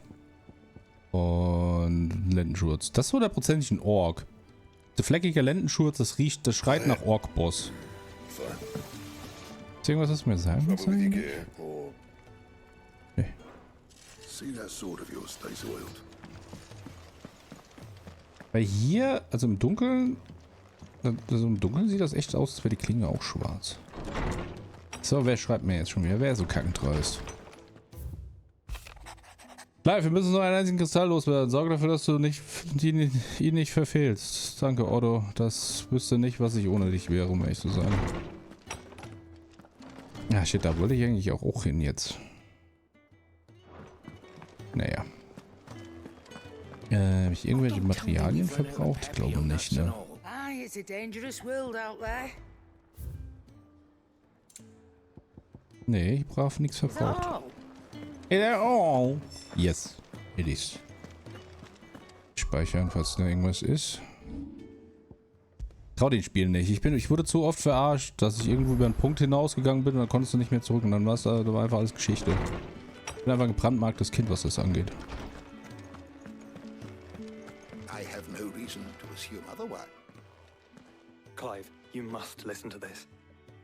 Und Lendenschurz. Das ist 100%ig ein Ork. Der fleckige Lendenschurz, das riecht, das schreit nach Ork-Boss. Ist irgendwas, was mir sagen muss? Nee. Weil hier, also im Dunkeln sieht das echt aus, als wäre die Klinge auch schwarz. So, wer schreibt mir jetzt schon wieder? Wer ist so kackendreist? Bleib, wir müssen nur einen einzigen Kristall loswerden. Sorge dafür, dass du ihn nicht verfehlst. Danke, Otto. Das wüsste nicht, was ich ohne dich wäre, um ehrlich zu sein. Ja, shit, da wollte ich eigentlich auch hin jetzt. Naja. Habe ich irgendwelche Materialien verbraucht? Ich glaube nicht, ne? It's a dangerous world out there. Nee, ich brauche nichts verbraucht. Oh. Yes, it is. Speichern, falls da irgendwas ist. Trau den Spielen nicht. Ich wurde zu oft verarscht, dass ich irgendwo über einen Punkt hinausgegangen bin und dann konntest du nicht mehr zurück und dann da war einfach alles Geschichte. Ich bin einfach ein gebrandmarktes Kind, was das angeht. I have no reason to assume otherwise. Clive, you must listen to this.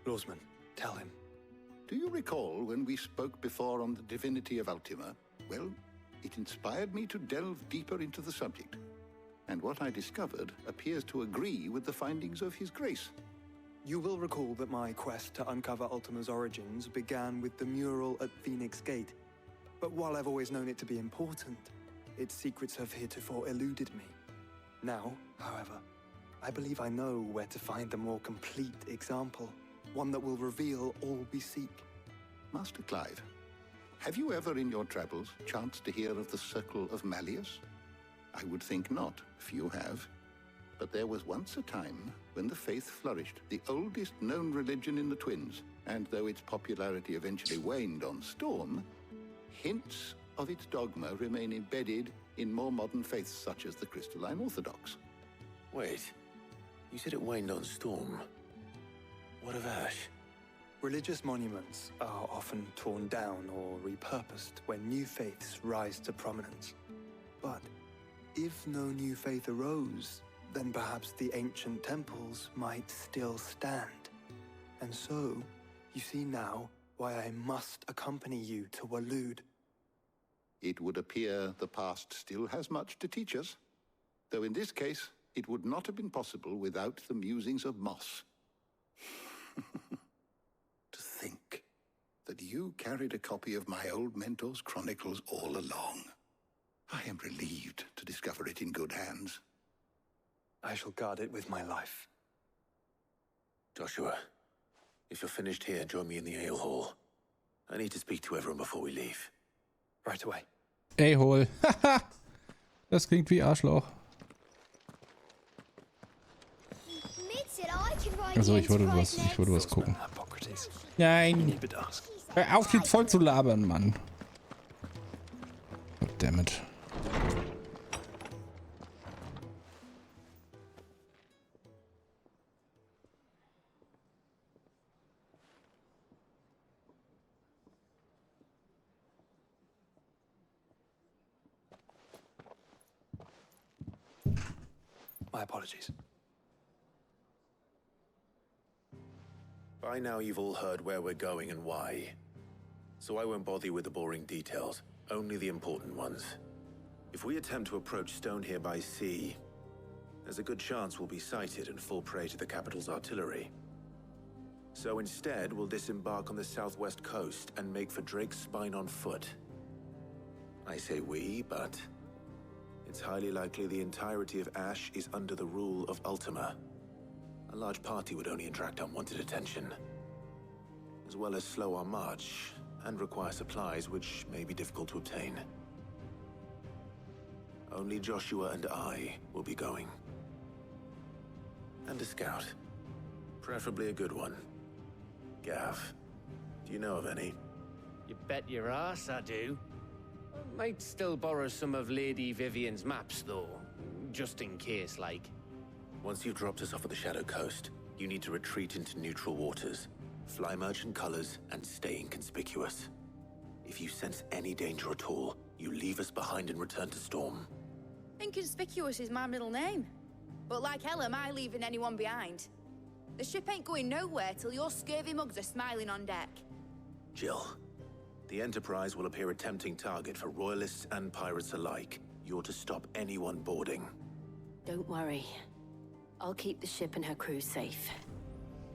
Lawsman, tell him. Do you recall when we spoke before on the divinity of Ultima? Well, it inspired me to delve deeper into the subject. And what I discovered appears to agree with the findings of His Grace. You will recall that my quest to uncover Ultima's origins began with the mural at Phoenix Gate. But while I've always known it to be important, its secrets have heretofore eluded me. Now, however, I believe I know where to find the more complete example, one that will reveal all we seek. Master Clive, have you ever in your travels chanced to hear of the Circle of Malleus? I would think not, few have. But there was once a time when the faith flourished, the oldest known religion in the Twins, and though its popularity eventually waned on Storm, hints of its dogma remain embedded in more modern faiths such as the Crystalline Orthodox. Wait, you said it waned on Storm. What of Ash? Religious monuments are often torn down or repurposed when new faiths rise to prominence. But if no new faith arose, then perhaps the ancient temples might still stand. And so, you see now why I must accompany you to Waloed. It would appear the past still has much to teach us, though in this case, it would not have been possible without the musings of Moss. To think that you carried a copy of my old mentor's chronicles all along. I am relieved to discover it in good hands. I shall guard it with my life. Joshua, if you're finished here, join me in the ale hall. I need to speak to everyone before we leave. Right away. A-Hole. Haha. Das klingt wie Arschloch. Also ich wollte was gucken. Nein. Hör auf, jetzt voll zu labern, Mann. Oh, dammit. My apologies. By now you've all heard where we're going and why. So I won't bother you with the boring details, only the important ones. If we attempt to approach Stone here by sea, there's a good chance we'll be sighted and fall prey to the capital's artillery. So instead, we'll disembark on the southwest coast and make for Drake's Spine on foot. I say we, but it's highly likely the entirety of Ash is under the rule of Ultima. A large party would only attract unwanted attention, as well as slow our march and require supplies which may be difficult to obtain. Only Joshua and I will be going. And a scout. Preferably a good one. Gav, do you know of any? You bet your ass I do. Might still borrow some of Lady Vivian's maps, though. Just in case, like. Once you've dropped us off at the Shadow Coast, you need to retreat into neutral waters, fly merchant colors, and stay inconspicuous. If you sense any danger at all, you leave us behind and return to Storm. Inconspicuous is my middle name. But like hell am I leaving anyone behind. The ship ain't going nowhere till your scurvy mugs are smiling on deck. Jill, the Enterprise will appear a tempting target for royalists and pirates alike. You're to stop anyone boarding. Don't worry. I'll keep the ship and her crew safe.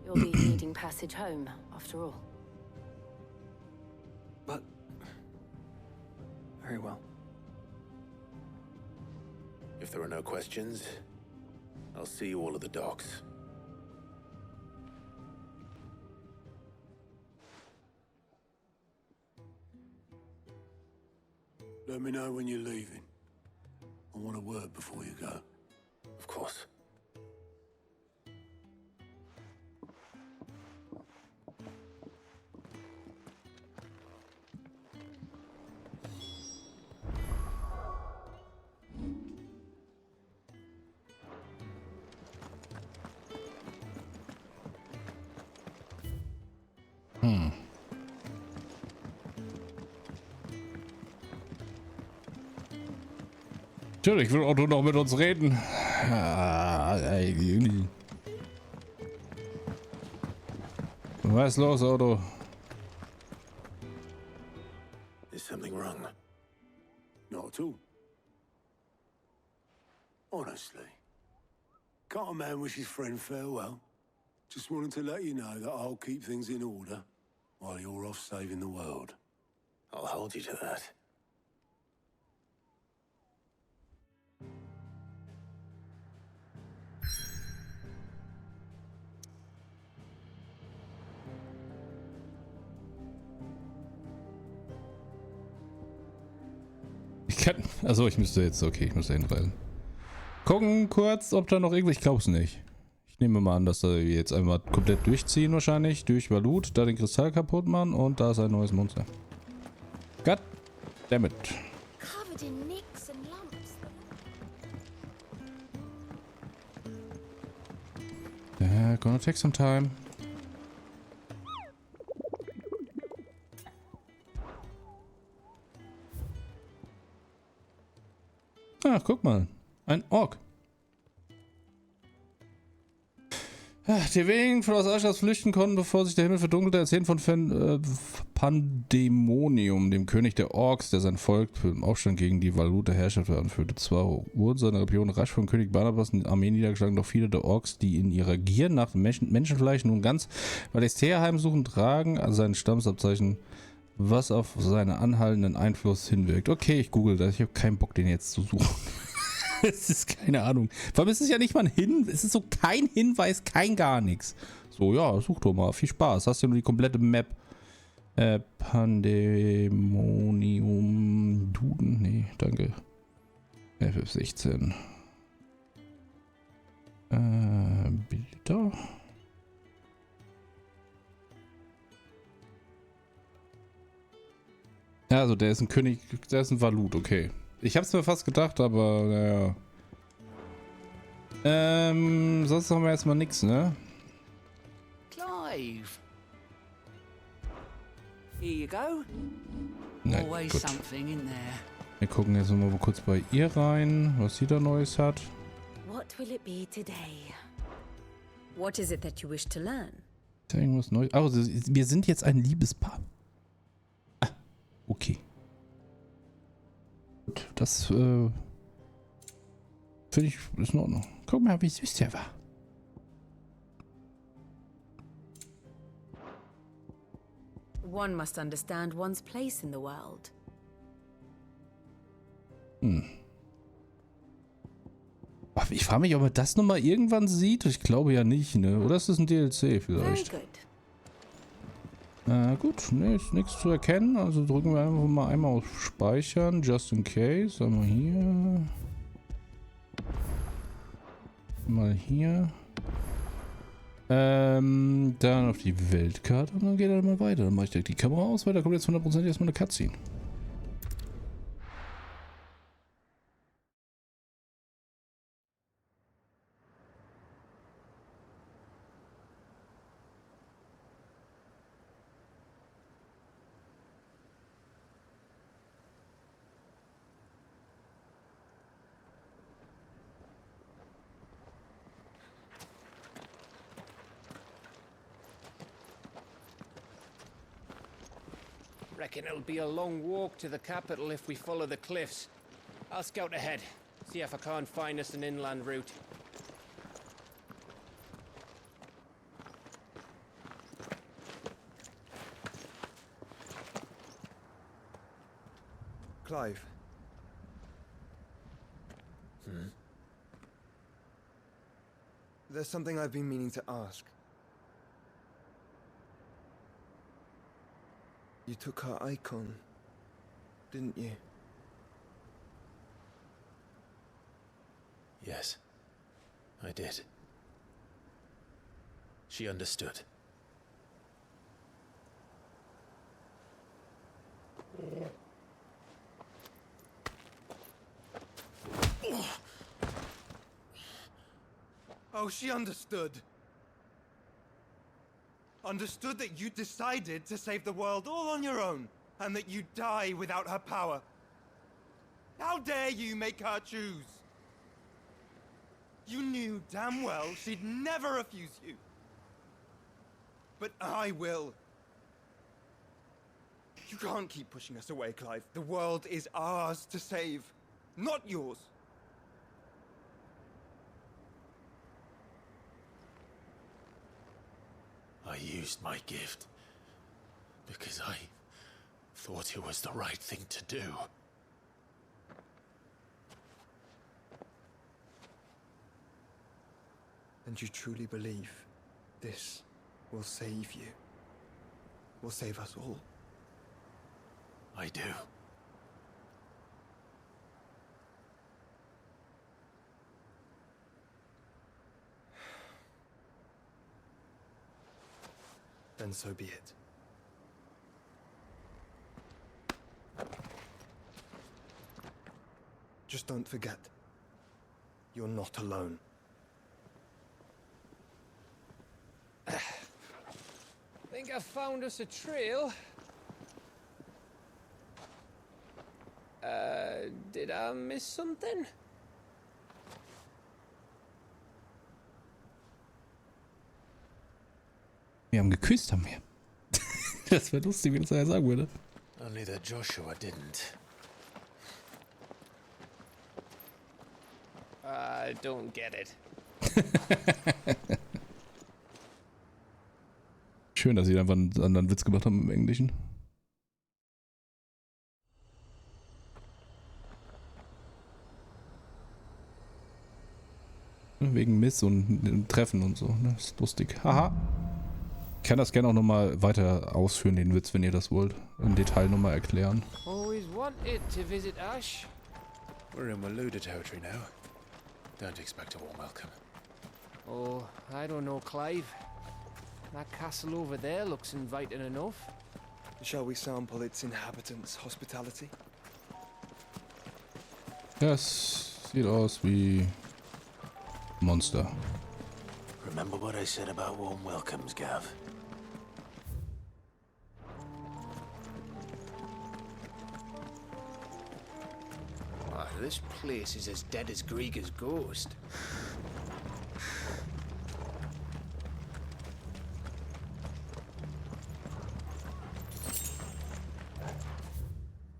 You'll be needing passage home, after all. But... very well. If there are no questions, I'll see you all at the docks. Let me know when you're leaving. I want a word before you go. Of course. Natürlich will Otto noch mit uns reden. Was ist los, Otto? Is something wrong? Not at all. Honestly. Can't a man wish his friend farewell? Just wanted to let you know that I'll keep things in order while you're off saving the world. I'll hold you to that. Ich kann. Also ich müsste jetzt. Okay, ich muss da hinreisen. Gucken kurz, ob da noch irgendwo. Ich glaube es nicht. Ich nehme mal an, dass wir jetzt einmal komplett durchziehen wahrscheinlich. Durch Valut, da den Kristall kaputt machen und da ist ein neues Monster. God damn it. Covered in nicks and lumps. Gonna take some time. Ah, guck mal. Ein Ork. Die wenigen von aus Aschas flüchten konnten, bevor sich der Himmel verdunkelte, erzählen von Pandemonium, dem König der Orks, der sein Volk für den Aufstand gegen die Valut der Herrschaft anführte. Zwar wurden seine Region rasch von König Barnabas in die Armee niedergeschlagen, doch viele der Orks, die in ihrer Gier nach Menschenfleisch nun ganz Valistea heimsuchen, tragen sein Stammesabzeichen, was auf seinen anhaltenden Einfluss hinwirkt. Okay, ich google das. Ich habe keinen Bock, den jetzt zu suchen. Es ist keine Ahnung. Vor allem ist es ja nicht mal ein Hinweis. Es ist so kein Hinweis, kein gar nichts. So, ja, such doch mal. Viel Spaß. Hast ja nur die komplette Map. Pandemonium Duden. Nee, danke. FF16. Bilder. Ja, also der ist ein König, der ist ein Valut, okay. Ich hab's mir fast gedacht, aber naja. Sonst haben wir erstmal nichts, ne? Clive. Here you go. Nein, Always gut. something in there. Wir gucken jetzt mal kurz bei ihr rein, was sie da Neues hat. What will it be today? What is it that you wish to learn? Ist da irgendwas Neues? Oh, wir sind jetzt ein Liebespaar. Ah, okay. Gut, das finde ich ist in Ordnung. Guck mal, wie süß der war. One must understand one's place in the world. Ach, ich frage mich, ob man das nochmal irgendwann sieht. Ich glaube ja nicht, ne? Oder ist das ein DLC vielleicht? Gut, ne, ist nichts zu erkennen. Also drücken wir einfach mal einmal auf Speichern, just in case. Einmal hier. Mal hier. Dann auf die Weltkarte und dann geht er mal weiter. Dann mache ich direkt die Kamera aus, weil da kommt jetzt 100% erstmal eine Cutscene. Reckon it'll be a long walk to the capital if we follow the cliffs. I'll scout ahead, see if I can't find us an inland route. Clive. There's something I've been meaning to ask. You took her icon, didn't you? Yes, I did. She understood. Oh, she understood. understood that you decided to save the world all on your own, and that you die without her power. How dare you make her choose? You knew damn well she'd never refuse you. But I will. You can't keep pushing us away, Clive. The world is ours to save, not yours. I used my gift because I thought it was the right thing to do. And you truly believe this will save you? Will save us all? I do. Then so be it. Just don't forget, you're not alone. Think I found us a trail. Did I miss something? Wir haben geküsst, haben wir. Das wäre lustig, wenn das einer sagen würde. Only that Joshua didn't. I don't get it. Schön, dass sie einfach einen anderen Witz gemacht haben im Englischen. Wegen Miss und Treffen und so. Ne? Ist lustig. Haha. Ich kann das gerne auch nochmal weiter ausführen, den Witz, wenn ihr das wollt. Im Detail nochmal erklären. Always wanted to visit Ash. We're in Waluda territory now. Don't expect a warm welcome. Oh, I don't know, Clive. That castle over there looks inviting enough. Shall we sample its inhabitants' hospitality? Das sieht aus wie Monster. Remember what I said about warm welcomes, Gav? Ah, this place is as dead as Greagor's ghost.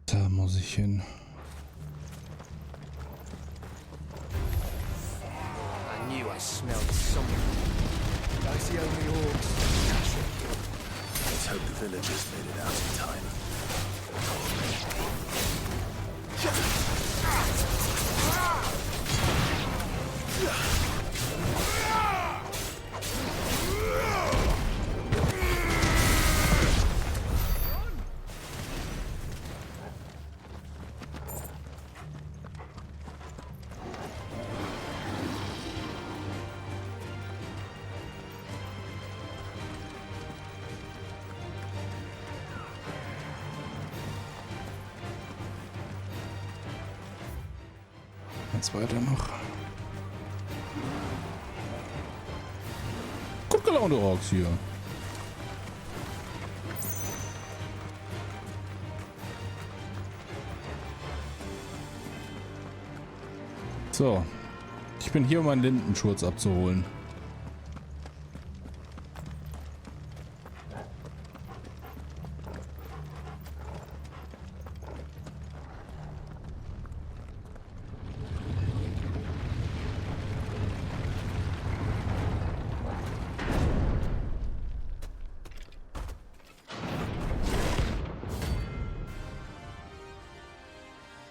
Da muss ich hin. I knew I smelled something. I see only orcs. Let's hope the villagers made it out in time. Jetzt weiter noch. Gut gelaunte Orks hier. So. Ich bin hier, um meinen Lindenschurz abzuholen.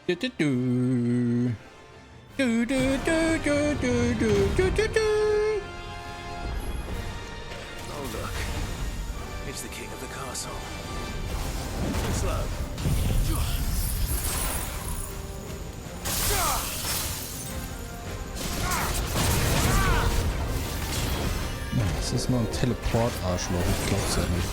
Oh look, it's the king of the castle. Slow. Das ist nur ein Teleport-Arschloch, ich glaub's ja nicht.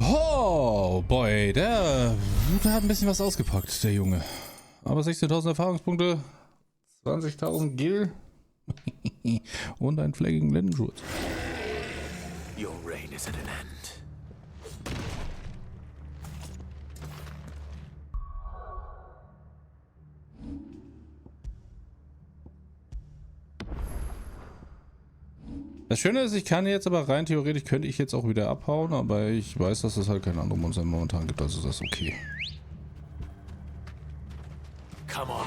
Oh, boy, der hat ein bisschen was ausgepackt, der Junge. Aber 16.000 Erfahrungspunkte, 20.000 Gil und einen fleckigen Lendenschutz. Your reign is at an end. Das Schöne ist, ich kann jetzt aber rein theoretisch, könnte ich jetzt auch wieder abhauen, aber ich weiß, dass es halt keine andere Monster momentan gibt, also ist das okay. Come on.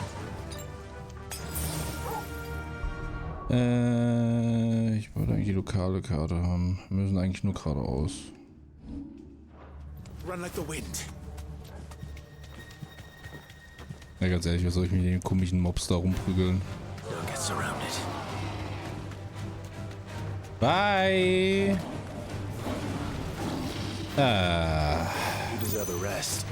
Ich wollte eigentlich die lokale Karte haben. Wir müssen eigentlich nur geradeaus. Run like the wind. Ja, ganz ehrlich, was soll ich mit den komischen Mobs da rumprügeln? Don't get surrounded. Bye! Ah. You deserve a rest.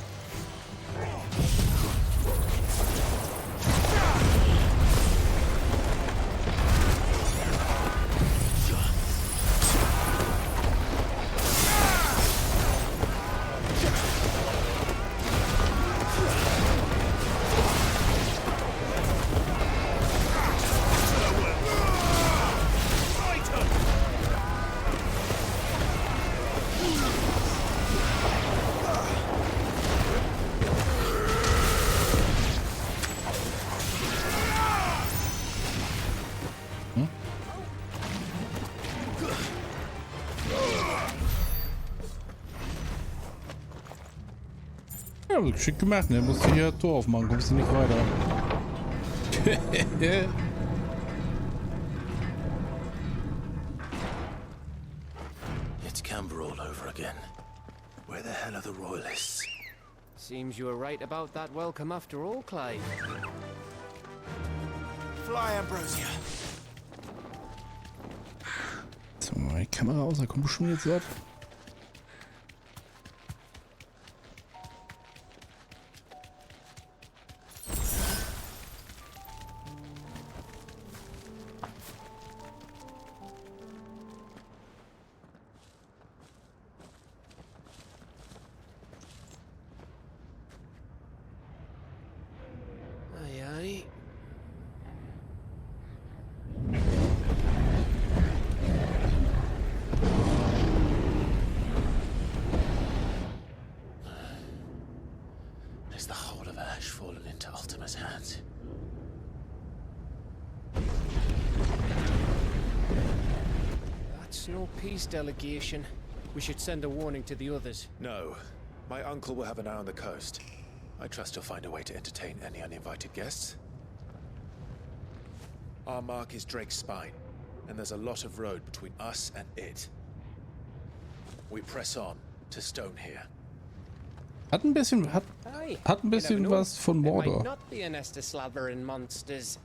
Ja, schick gemacht, ne? Musst du hier ein Tor aufmachen, kommst du nicht weiter. It's Camber all over again. Where the hell are the royalists? Seems you were right about that welcome after all, Clive. Fly, Ambrosia. So, mal die Kamera aus, da kommt bestimmt jetzt was. Is the whole of Ash fallen into Ultima's hands? That's no peace delegation. We should send a warning to the others. No. My uncle will have an eye on the coast. I trust he'll find a way to entertain any uninvited guests. Our mark is Drake's Spine, and there's a lot of road between us and it. We press on to Stone here. Hat ein bisschen, hat ein bisschen was von It might Mordor. not be a nest of slabbering monsters.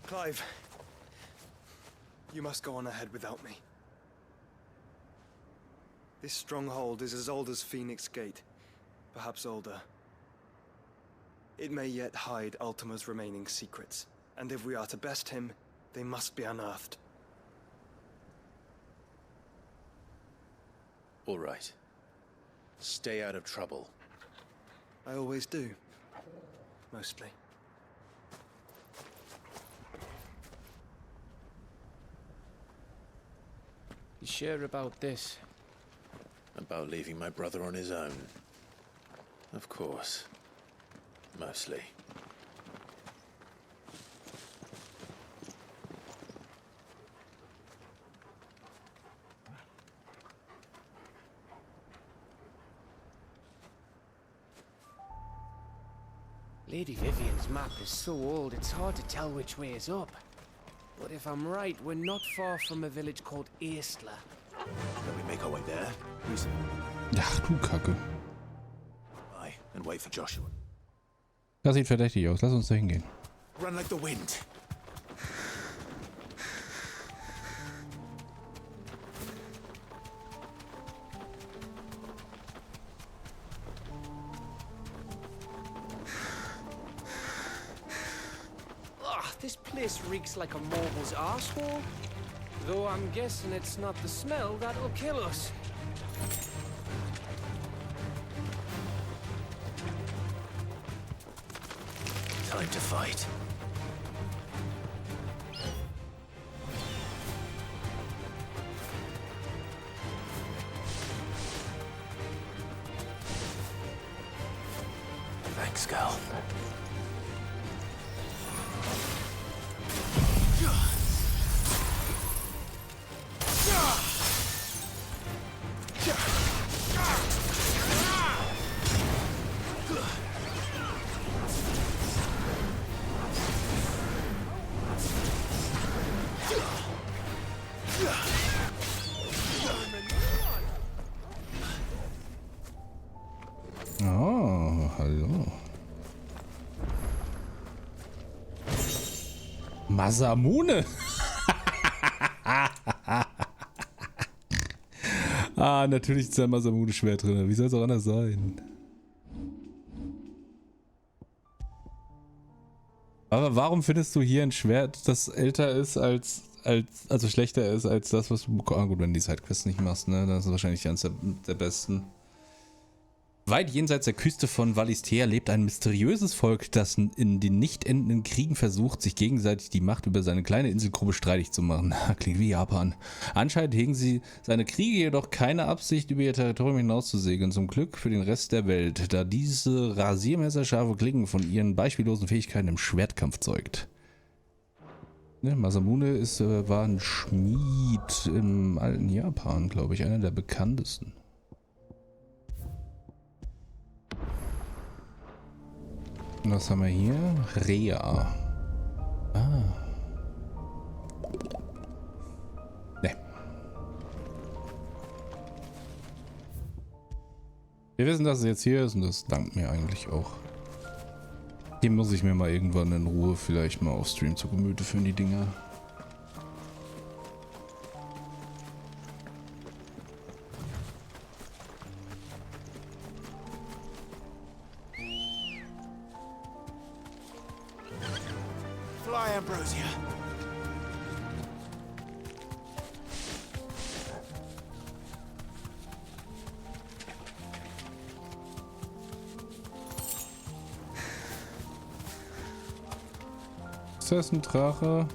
Clive, you must go on ahead without me. This stronghold is as old as Phoenix Gate, perhaps older. It may yet hide Ultima's remaining secrets, and if we are to best him, they must be unearthed. All right. Stay out of trouble. I always do. Mostly. You sure about this? About leaving my brother on his own. Of course. Mostly. Lady Vivian's map is so old, it's hard to tell which way is up. But if I'm right, we're not far from a village called Aistla. Can we make our way there? Ach du Kacke. Bye, and wait for Joshua. Das sieht verdächtig aus. Lass uns da hingehen. Run like the wind. This place reeks like a morble's arsehole. Though I'm guessing it's not the smell that'll kill us. Time to fight. Thanks, Gal. Oh, hallo. Masamune. Ah, natürlich ist da Masamune-Schwert drin. Wie soll es auch anders sein? Aber warum findest du hier ein Schwert, das älter ist also schlechter ist als das, was du bekommst? Ah, gut, wenn du die Sidequests nicht machst, ne? Das ist wahrscheinlich eines der besten. Weit jenseits der Küste von Valistea lebt ein mysteriöses Volk, das in den nicht endenden Kriegen versucht, sich gegenseitig die Macht über seine kleine Inselgruppe streitig zu machen. Klingt wie Japan. Anscheinend hegen sie seine Kriege jedoch keine Absicht, über ihr Territorium hinauszusegeln. Zum Glück für den Rest der Welt, da diese rasiermesserscharfe Klingen von ihren beispiellosen Fähigkeiten im Schwertkampf zeugt. Ne, Masamune war ein Schmied im alten Japan, glaube ich, einer der bekanntesten. Was haben wir hier? Rea. Ah. Ne. Wir wissen, dass es jetzt hier ist und das dankt mir eigentlich auch. Die muss ich mir mal irgendwann in Ruhe vielleicht mal auf Stream zu Gemüte führen, die Dinger. Fly, Ambrosia. Ist das ein Drache?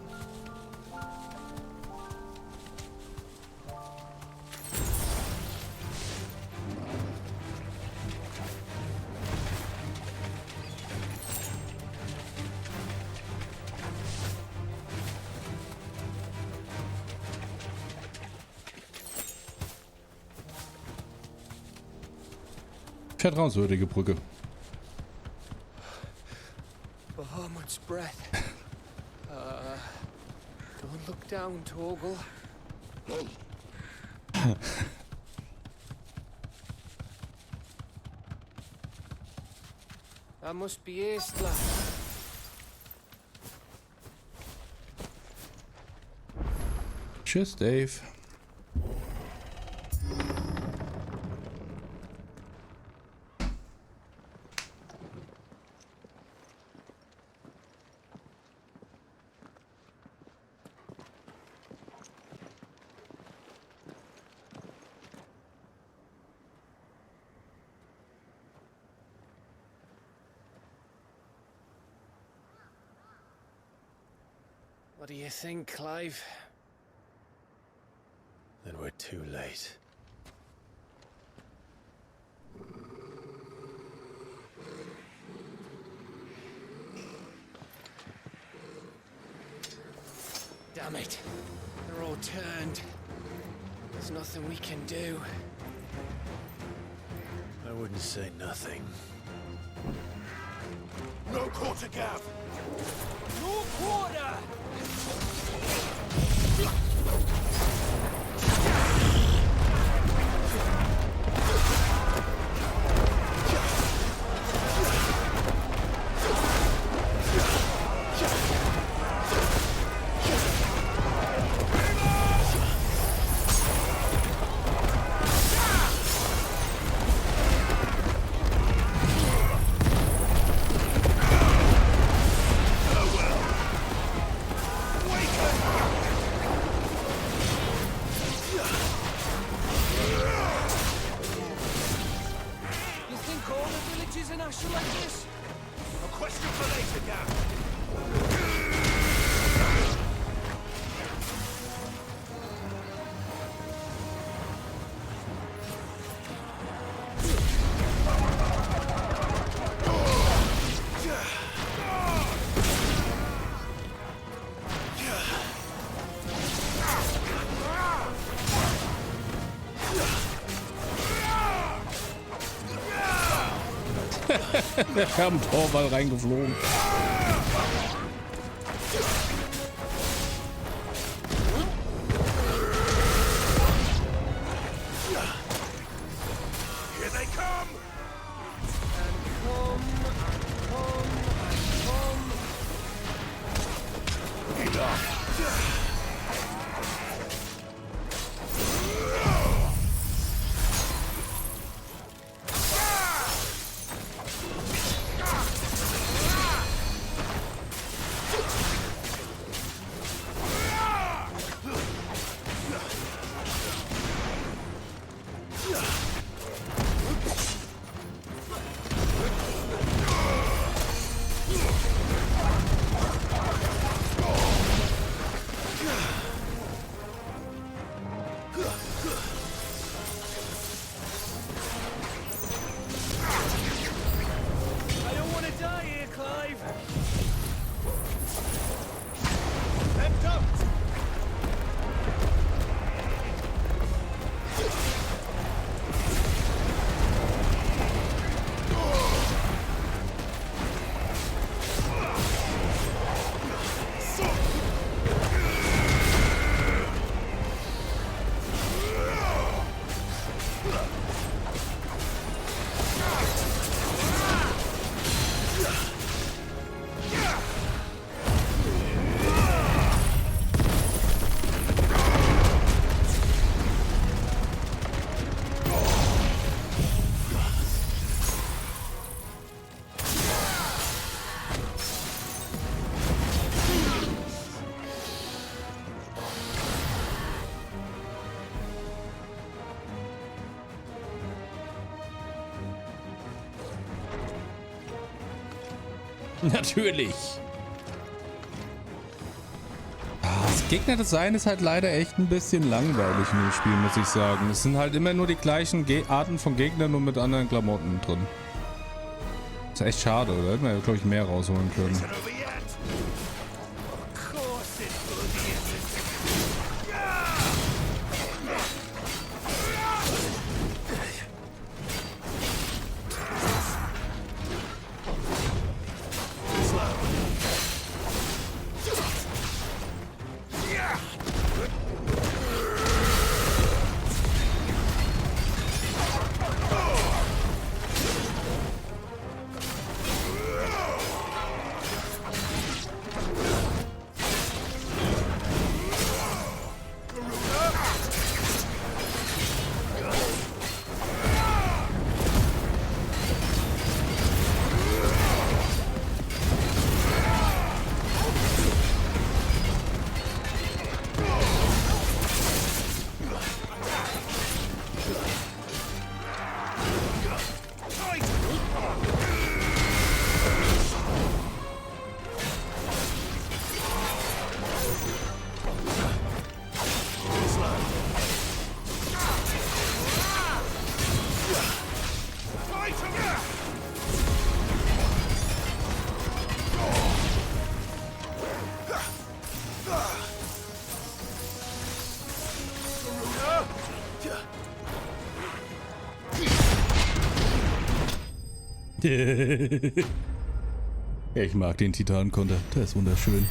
Vertrauenswürdige Brücke. Bahamut's breath. Don't look down, Torgal. That must be Aistla. Tschüss, Dave. What do you think, Clive? Then we're too late. Damn it. They're all turned. There's nothing we can do. I wouldn't say nothing. No quarter, Gav! No quarter! Der kam im Torwall reingeflogen. Here they come! Natürlich. Das Gegnerdesign ist halt leider echt ein bisschen langweilig in dem Spiel, muss ich sagen. Es sind halt immer nur die gleichen Arten von Gegnern, nur mit anderen Klamotten drin. Ist echt schade, oder? Hätten wir ja, glaube ich, mehr rausholen können. Ich mag den Titan-Konter. Der ist wunderschön.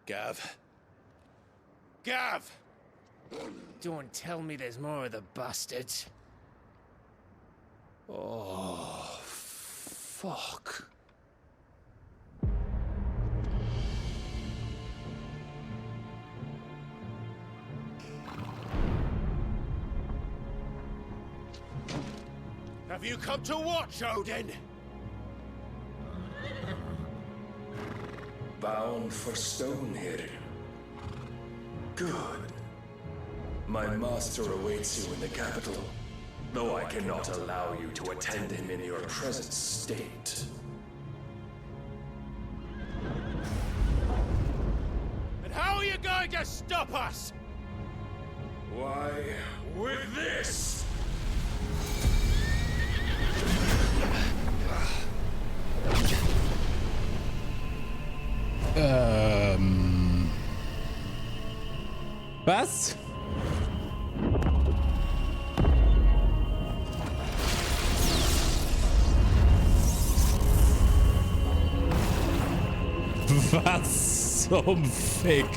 Gav. Gav! Don't tell me there's more of the bastards. Oh, fuck. Have you come to watch, Odin? Bound for Stonehill. Good. My master awaits you in the capital, though I cannot allow you to attend him in your present state. And how are you going to stop us? Why, with this! Was? Was zum Fick?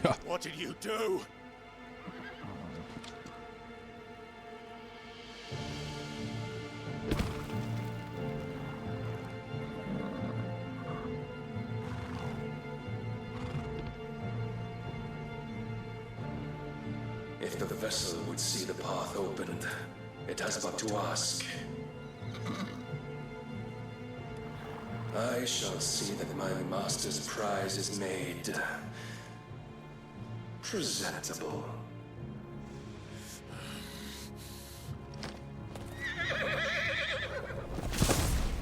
Ja. What did you do? If the vessel would see the path opened, it has but to ask. I shall see that my master's prize is made presentable.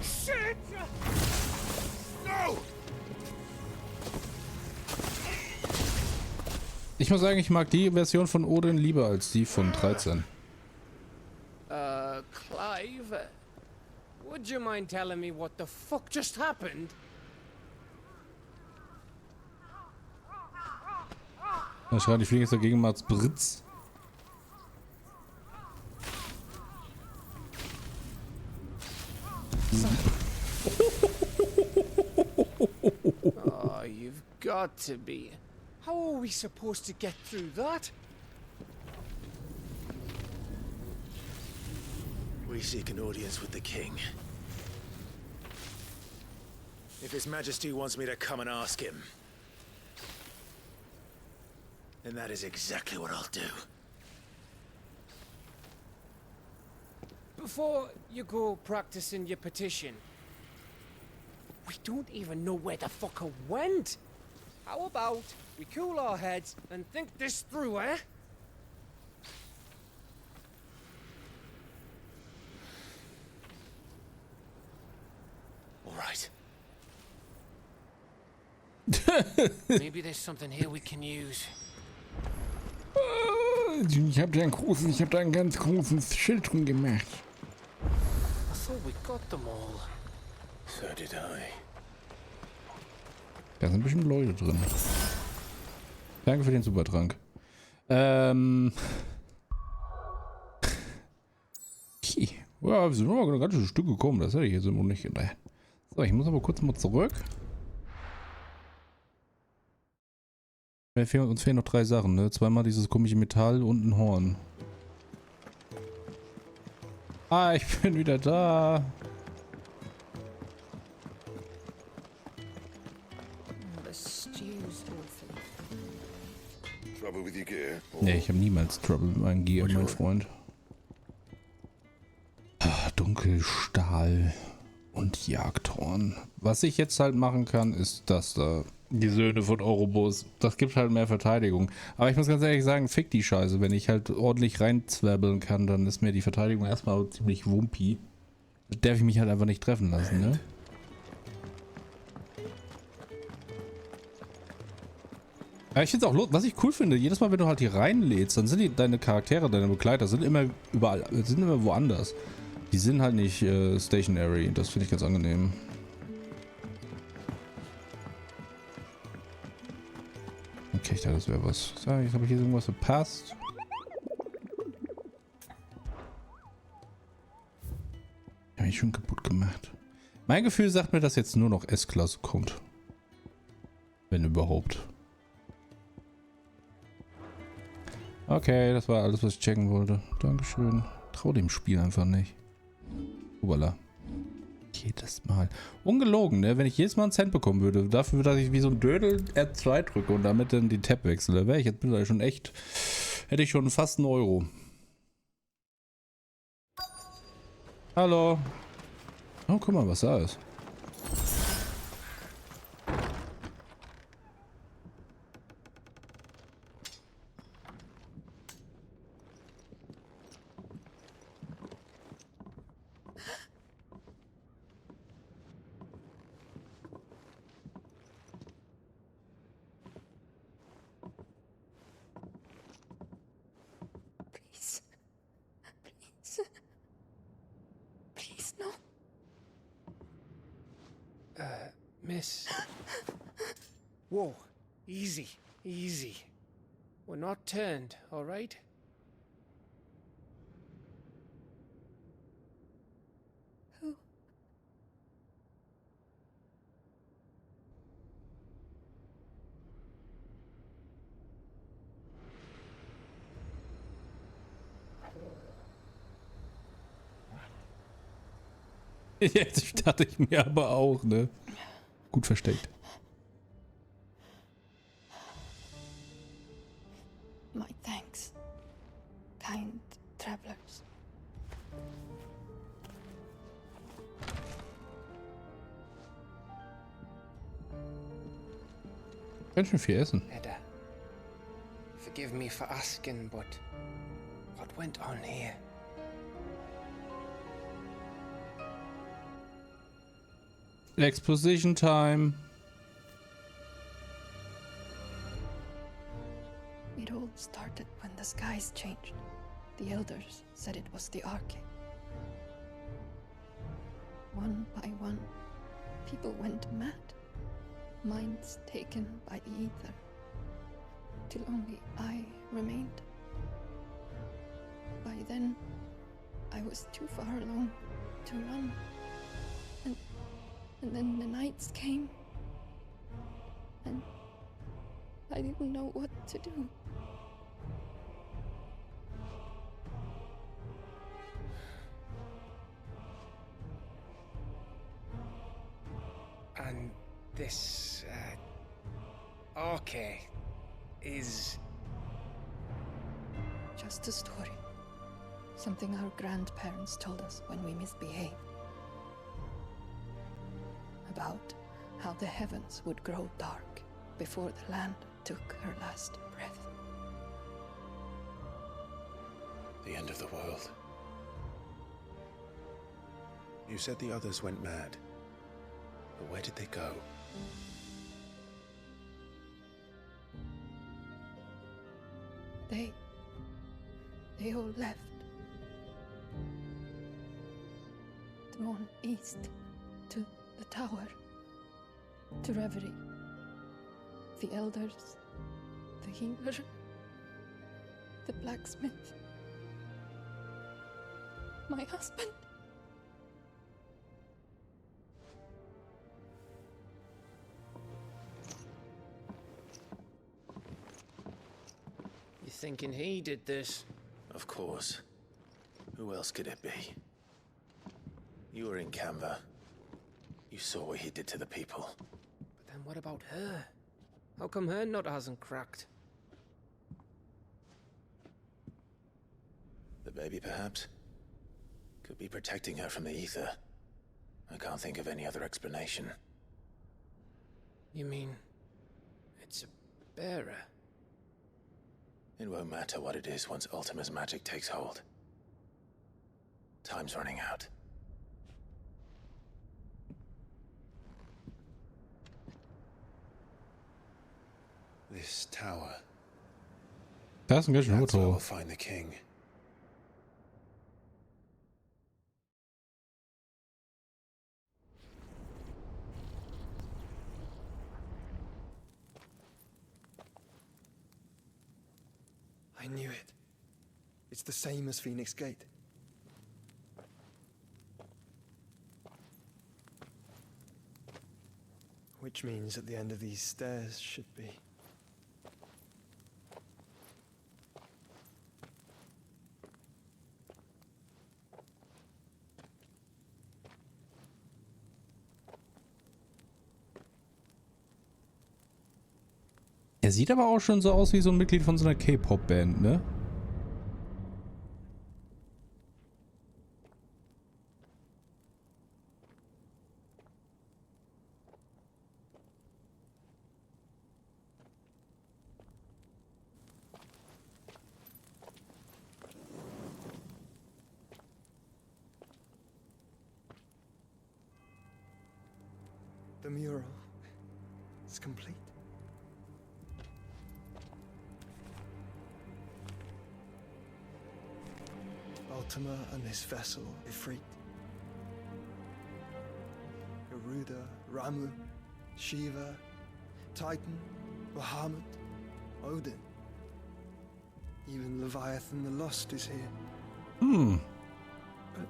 Shit! No! Ich muss sagen, ich mag die Version von Odin lieber als die von 13. Clive, would you mind telling me what the fuck just happened? Da schreit die Fliege jetzt dagegen mal als Britz. Oh, you've got to be. How are we supposed to get through that? We seek an audience with the king. If His Majesty wants me to come and ask him, then that is exactly what I'll do. Before you go practicing your petition, we don't even know where the fucker went. How about we cool our heads and think this through, eh? All right. Maybe there's something here we can use. Ich hab da ein ganz großes Schild drum gemacht. I thought we got them all. So did I. Da sind bestimmt Leute drin. Danke für den Supertrank. Ja, wir sind noch ein ganzes Stück gekommen. Das hätte ich jetzt immer nicht gedacht. So, ich muss aber kurz mal zurück. Uns fehlen noch 3 Sachen, ne? Zweimal dieses komische Metall und ein Horn. Ah, ich bin wieder da. Ne, ich habe niemals Trouble mit meinem Gear, mein Freund. Dunkelstahl und Jagdhorn. Was ich jetzt halt machen kann, ist das da. Die Söhne von Orobos. Das gibt halt mehr Verteidigung. Aber ich muss ganz ehrlich sagen, fick die Scheiße. Wenn ich halt ordentlich reinzwirbeln kann, dann ist mir die Verteidigung erstmal ziemlich wumpi. Da darf ich mich halt einfach nicht treffen lassen, ne? Ja, ich finde es auch, was ich cool finde, jedes Mal, wenn du halt hier reinlädst, dann sind deine Charaktere, deine Begleiter, sind immer überall, sind immer woanders. Die sind halt nicht stationary. Das finde ich ganz angenehm. Okay, ich dachte, das wäre was. So, jetzt habe ich hier irgendwas verpasst. Habe ich schon kaputt gemacht. Mein Gefühl sagt mir, dass jetzt nur noch S-Klasse kommt. Wenn überhaupt. Okay, das war alles, was ich checken wollte. Dankeschön. Trau dem Spiel einfach nicht. Ubala. Jedes Mal. Ungelogen, ne? Wenn ich jedes Mal einen Cent bekommen würde, dafür, dass ich wie so ein Dödel R2 drücke und damit dann die Tab wechsle, wäre ich jetzt mittlerweile schon echt, hätte ich schon fast einen Euro. Hallo. Oh, guck mal, was da ist. Please, no. Miss. Whoa, easy, easy. We're not turned, all right? Who? Jetzt dachte ich mir aber auch, ne? Gut versteckt. My thanks, kind travelers. Ganz schön viel essen. Edda, forgive me for asking, but what went on here? Exposition time. It all started when the skies changed. The elders said it was the Arcane. One by one, people went mad. Minds taken by the ether. Till only I remained. By then, I was too far along to run. And then the nights came. And I didn't know what to do. And this, okay, is... Just a story. Something our grandparents told us when we misbehaved. About how the heavens would grow dark before the land took her last breath. The end of the world. You said the others went mad. But where did they go? They all left. Drawn east to the tower, to Reverie. The elders, the healer, the blacksmith, my husband. You thinking he did this? Of course. Who else could it be? You were in Canva. You saw what he did to the people. But then what about her? How come her nut hasn't cracked? The baby, perhaps? Could be protecting her from the ether. I can't think of any other explanation. You mean... it's a bearer? It won't matter what it is once Ultima's magic takes hold. Time's running out. This tower. Das ist ein ganz schön That's where Auto. we'll find the king. I knew it. It's the same as Phoenix Gate. Which means at the end of these stairs should be... Er sieht aber auch schon so aus wie so ein Mitglied von so einer K-Pop-Band, ne? The mural is complete. Ultima and his vessel, Ifrit. Garuda, Ramu, Shiva, Titan, Bahamut, Odin. Even Leviathan the Lost is here. Hmm. But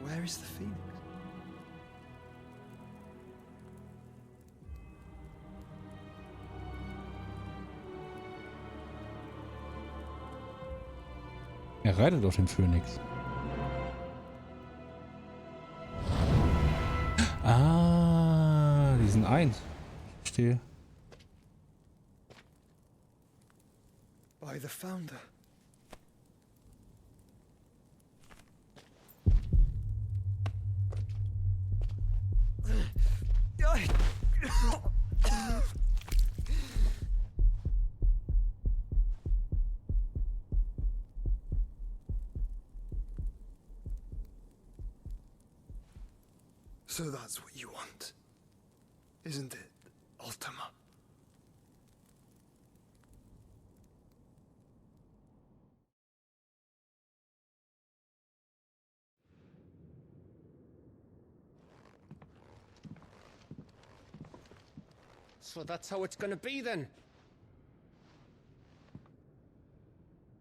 where is the Phoenix? Er reitet auf den Phönix. Ah, die sind eins. Ich verstehe. By the Founder. So that's what you want, isn't it, Ultima? So that's how it's gonna be then?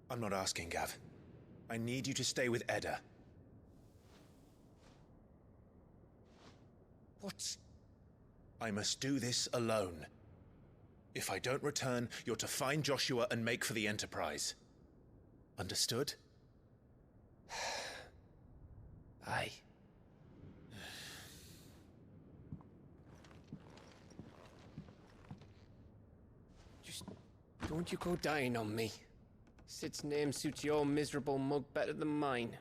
I'm not asking, Gav. I need you to stay with Edda. What? I must do this alone. If I don't return, you're to find Joshua and make for the Enterprise. Understood? Aye. Just don't you go dying on me. Sid's name suits your miserable mug better than mine.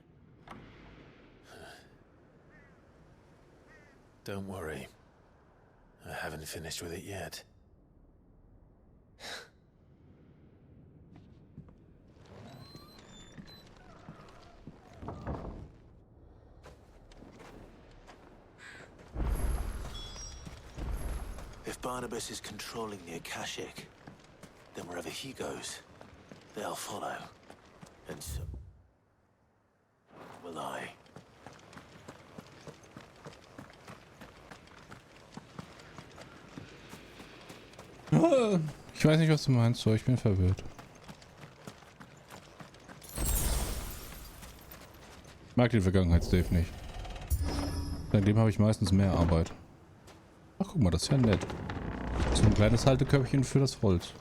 Don't worry. I haven't finished with it yet. If Barnabas is controlling the Akashic, then wherever he goes, they'll follow. And so will I. Ich weiß nicht, was du meinst, so ich bin verwirrt. Ich mag den Vergangenheitsdave nicht. Seitdem habe ich meistens mehr Arbeit. Ach, guck mal, das ist ja nett. So ein kleines Haltekörbchen für das Holz.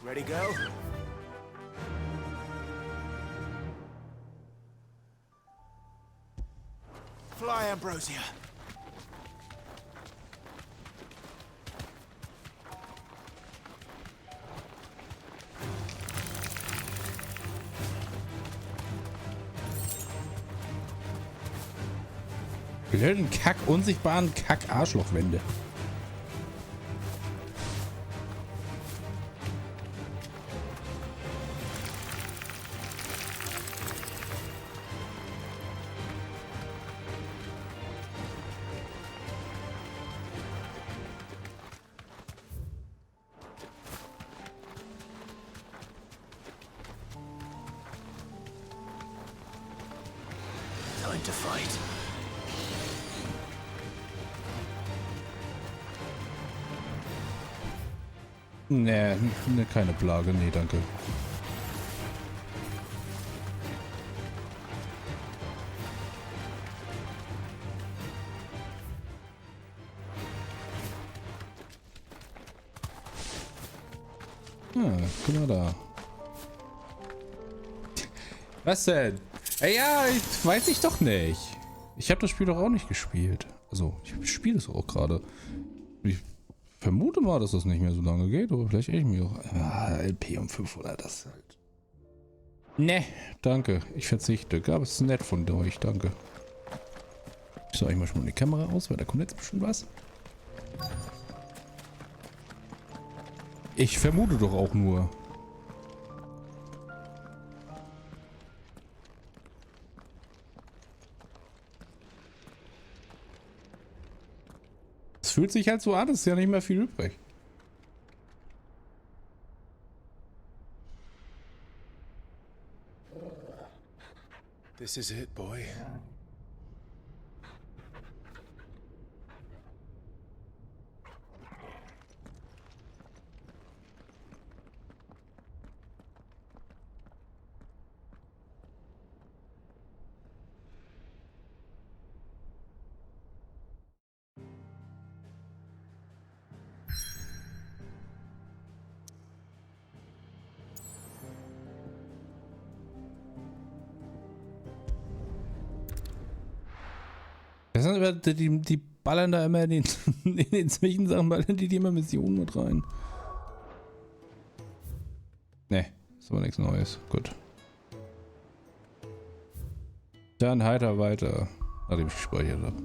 Ready, go? Fly, Ambrosia. blöden unsichtbaren Kack-Arschlochwände. Time to fight. Nee, keine Plage. Nee, danke. Guck mal da. Was denn? Ja, weiß ich doch nicht. Ich habe das Spiel doch auch nicht gespielt. Also, ich spiele es auch gerade. Ich vermute mal, dass das nicht mehr so lange geht, aber vielleicht echt mir auch. LP um 500, das halt. Ne, danke. Ich verzichte. Gab es nett von euch, danke. Ich soll mal schon mal die Kamera aus, weil da kommt jetzt bestimmt was. Ich vermute doch auch nur. Es fühlt sich halt so an, es ist ja nicht mehr viel übrig. This is it, boy. Das sind aber die ballern da immer in den Zwischensachen, ballern die immer Missionen mit rein. Ne, ist aber nichts Neues. Gut. Dann heiter weiter, nachdem ich gespeichert habe.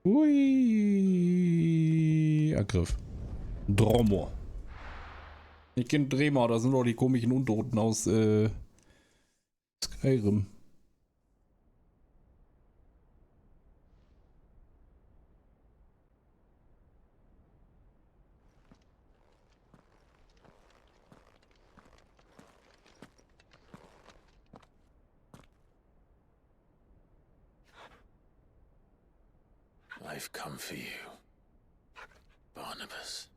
Ui, Angriff. Dromo. Ich kenne Drema, da sind doch die komischen Untoten aus Skyrim. I've come for you, Barnabas.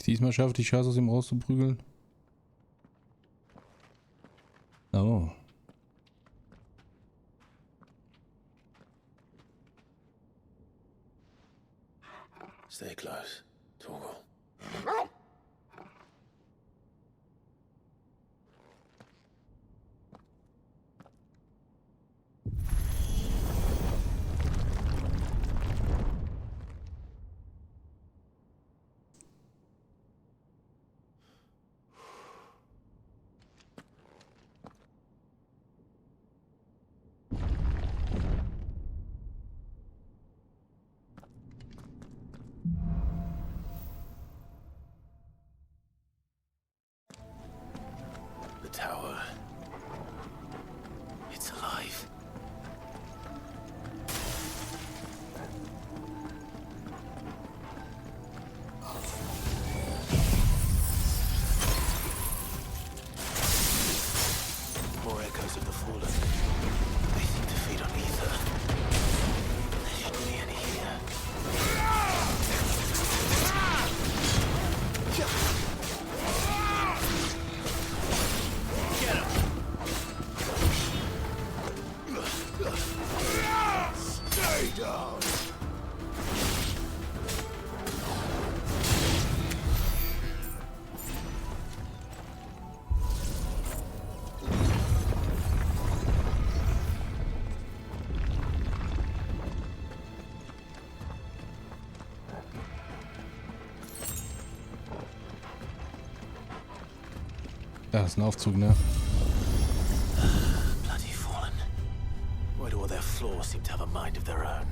Diesmal schaffe ich die Scheiße aus ihm rauszuprügeln. Oh. Stay close, Torgal. Ja, ist ein Aufzug, ne? Bloody fallen. Why do all their flaws seem to have a mind of their own?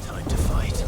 Time to fight.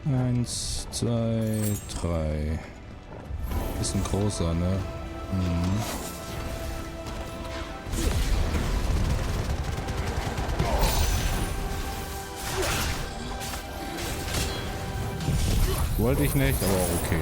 Eins, zwei, drei. Ist ein großer, ne? Mhm. Wollte ich nicht, aber auch okay.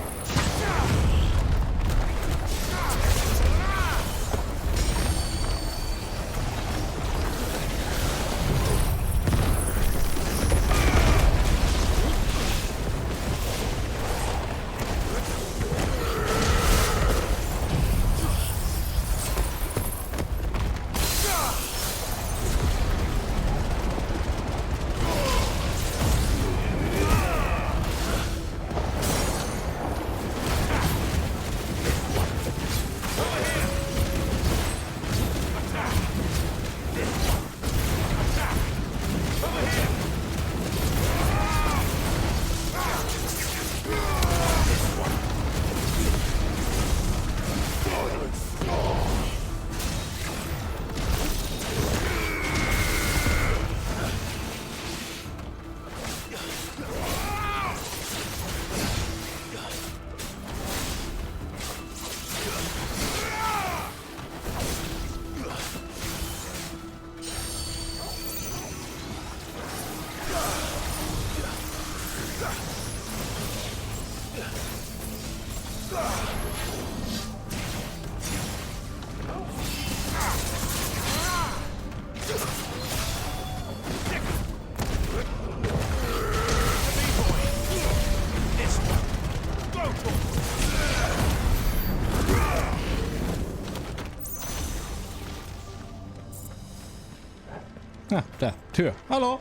Ah, da, Tür. Hallo.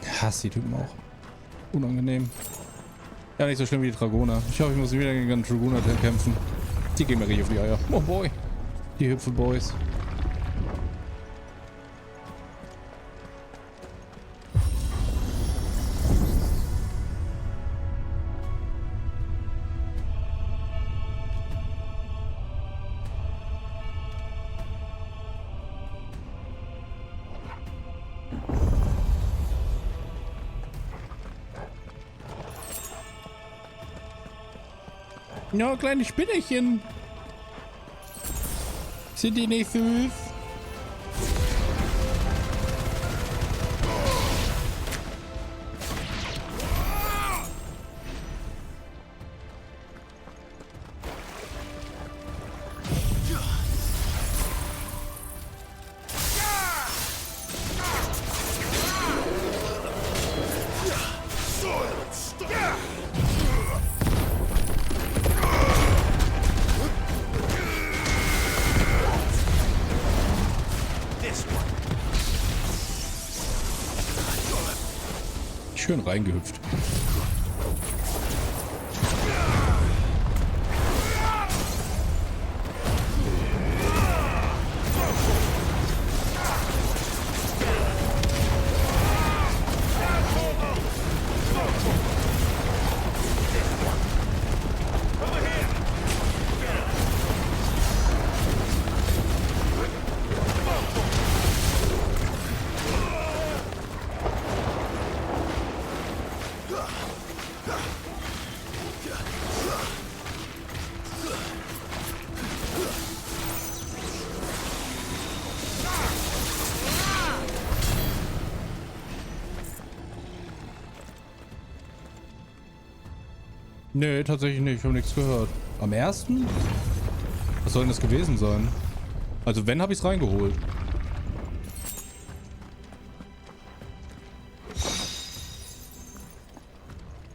Ich hasse die Typen auch. Unangenehm. Ja, nicht so schlimm wie die Dragoner. Ich hoffe, ich muss wieder gegen einen Dragoner kämpfen. Die gehen mir richtig auf die Eier. Oh boy. Die hüpfe Boys. Ja, kleine Spinnerchen. Sind die nicht süß? Schön reingehüpft. Nee, tatsächlich nicht. Ich habe nichts gehört. Am 1.? Was soll denn das gewesen sein? Also wenn, habe ich es reingeholt.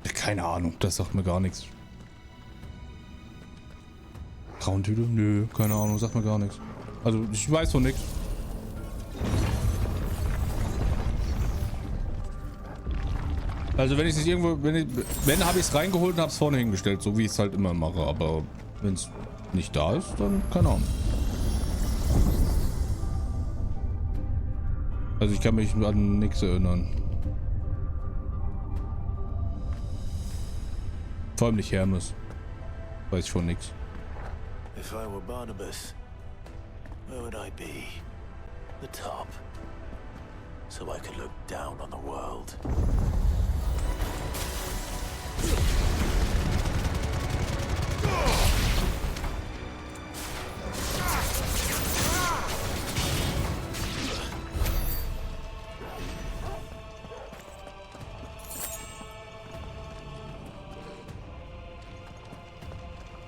Keine Ahnung, das sagt mir gar nichts. Traumtüte? Nö, keine Ahnung, sagt mir gar nichts. Also ich weiß von nichts. Also wenn ich es irgendwo, wenn habe ich es reingeholt und habe es vorne hingestellt, so wie ich es halt immer mache. Aber wenn es nicht da ist, dann keine Ahnung. Also ich kann mich an nichts erinnern. Vor allem nicht Hermes. Weiß ich von nichts. If I were Barnabas, where would I be? The top. So I could look down on the world.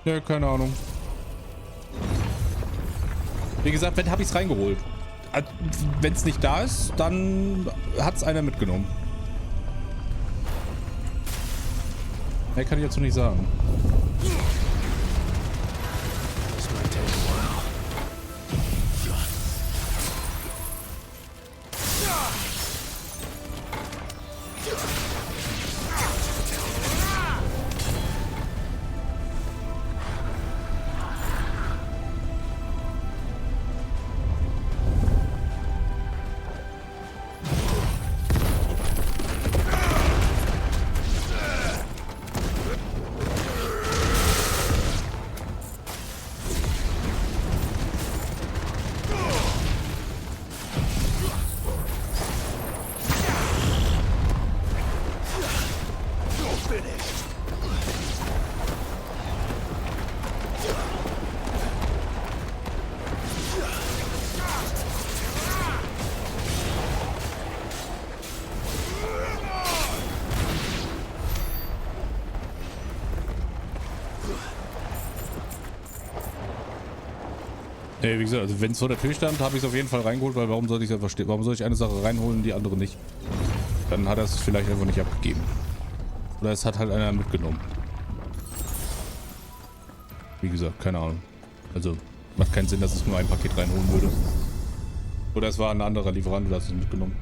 Ja, keine Ahnung. Wie gesagt, wenn habe ich es reingeholt. Wenn es nicht da ist, dann hat es einer mitgenommen. Mehr kann ich jetzt noch nicht sagen. Wie gesagt, also wenn es vor der Tür stand, habe ich es auf jeden Fall reingeholt, weil warum soll ich einfach warum soll ich eine Sache reinholen, die andere nicht? Dann hat er es vielleicht einfach nicht abgegeben. Oder es hat halt einer mitgenommen. Wie gesagt, keine Ahnung. Also macht keinen Sinn, dass ich nur ein Paket reinholen würde. Oder es war ein anderer Lieferant, der hat es mitgenommen.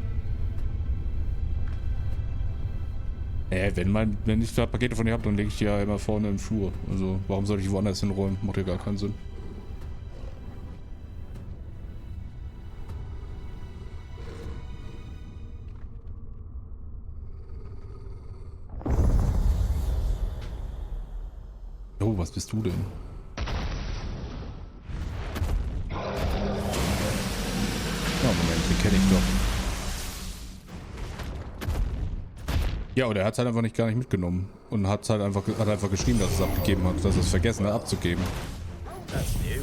Wenn ich da Pakete von dir habe, dann lege ich die ja immer vorne im Flur. Also warum soll ich woanders hinräumen? Macht ja gar keinen Sinn. Oh, was bist du denn? Oh, Moment, den kenne ich doch. Ja, oder er hat es halt einfach gar nicht mitgenommen. Und hat halt einfach geschrieben, dass es abgegeben hat, dass es vergessen hat abzugeben. That's new.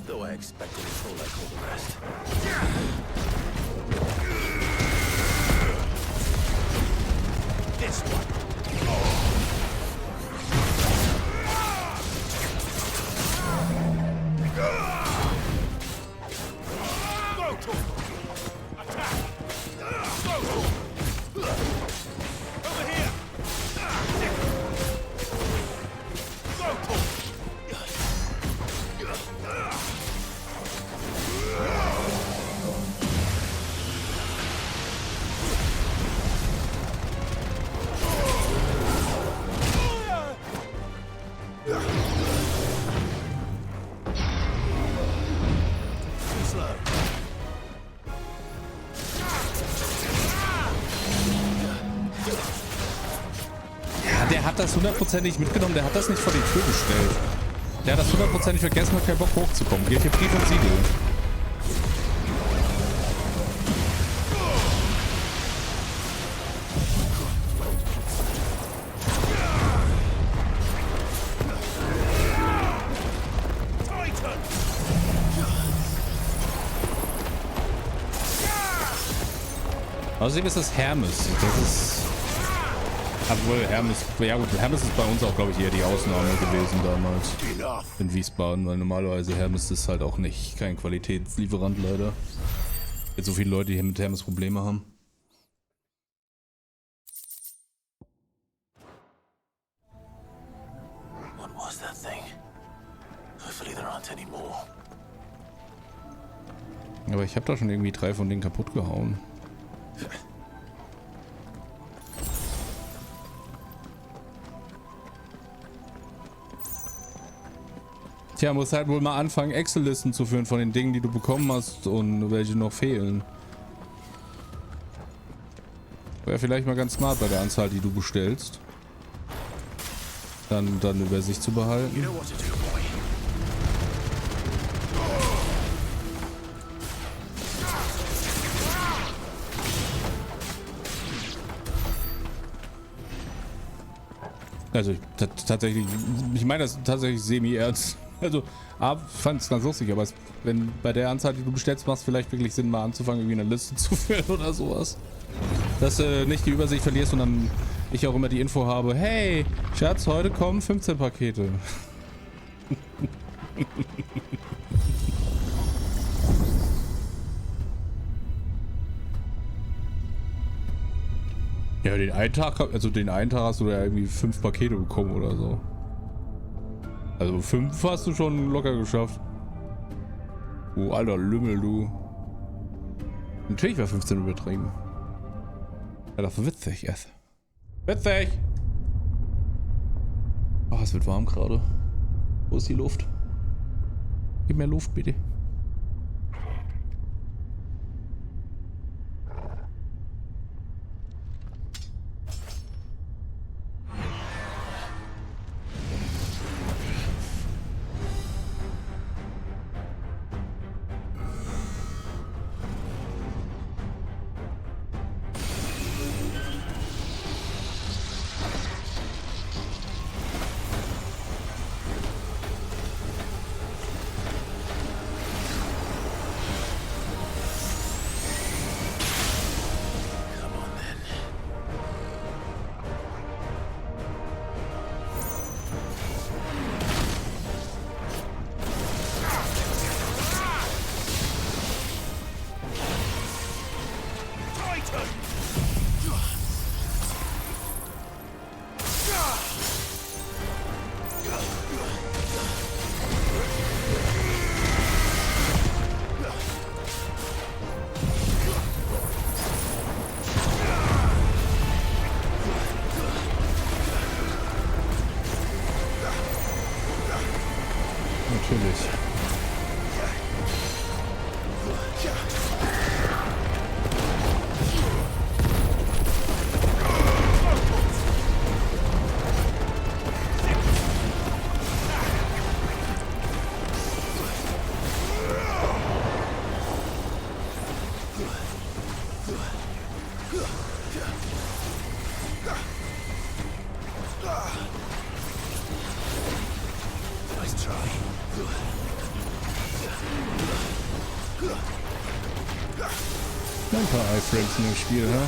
Though I expected it full like all the rest. This one. Der hat das hundertprozentig mitgenommen, der hat das nicht vor die Tür gestellt. Der hat das hundertprozentig vergessen, hat keinen Bock hochzukommen. Geht hier Brief und Siegel. Außerdem ist das Hermes. Das ist... Obwohl Hermes... Ja gut, Hermes ist bei uns auch, glaube ich, eher die Ausnahme gewesen damals. In Wiesbaden, weil normalerweise Hermes ist halt auch nicht kein Qualitätslieferant leider. Jetzt so viele Leute, die hier mit Hermes Probleme haben. What was that thing? Hopefully there aren't any more. Aber ich habe da schon irgendwie 3 von denen kaputt gehauen. Tja, muss halt wohl mal anfangen, Excel-Listen zu führen von den Dingen, die du bekommen hast und welche noch fehlen. Wäre vielleicht mal ganz smart bei der Anzahl, die du bestellst. Dann über sich zu behalten. Also tatsächlich, ich meine das tatsächlich semi-ernst. Also, fand es ganz lustig, aber wenn bei der Anzahl, die du bestellst, macht es vielleicht wirklich Sinn, mal anzufangen, irgendwie eine Liste zu führen oder sowas. Dass du nicht die Übersicht verlierst und dann ich auch immer die Info habe, hey, Schatz, heute kommen 15 Pakete. Ja, den einen Tag hast du da irgendwie 5 Pakete bekommen oder so. Also 5 hast du schon locker geschafft. Du alter Lümmel, du. Natürlich war 15 übertrieben. Ja, das ist witzig, yes. Witzig! Oh, es wird warm gerade. Wo ist die Luft? Gib mir Luft, bitte. Natürlich. Ein paar Iframes in dem Spiel, hä?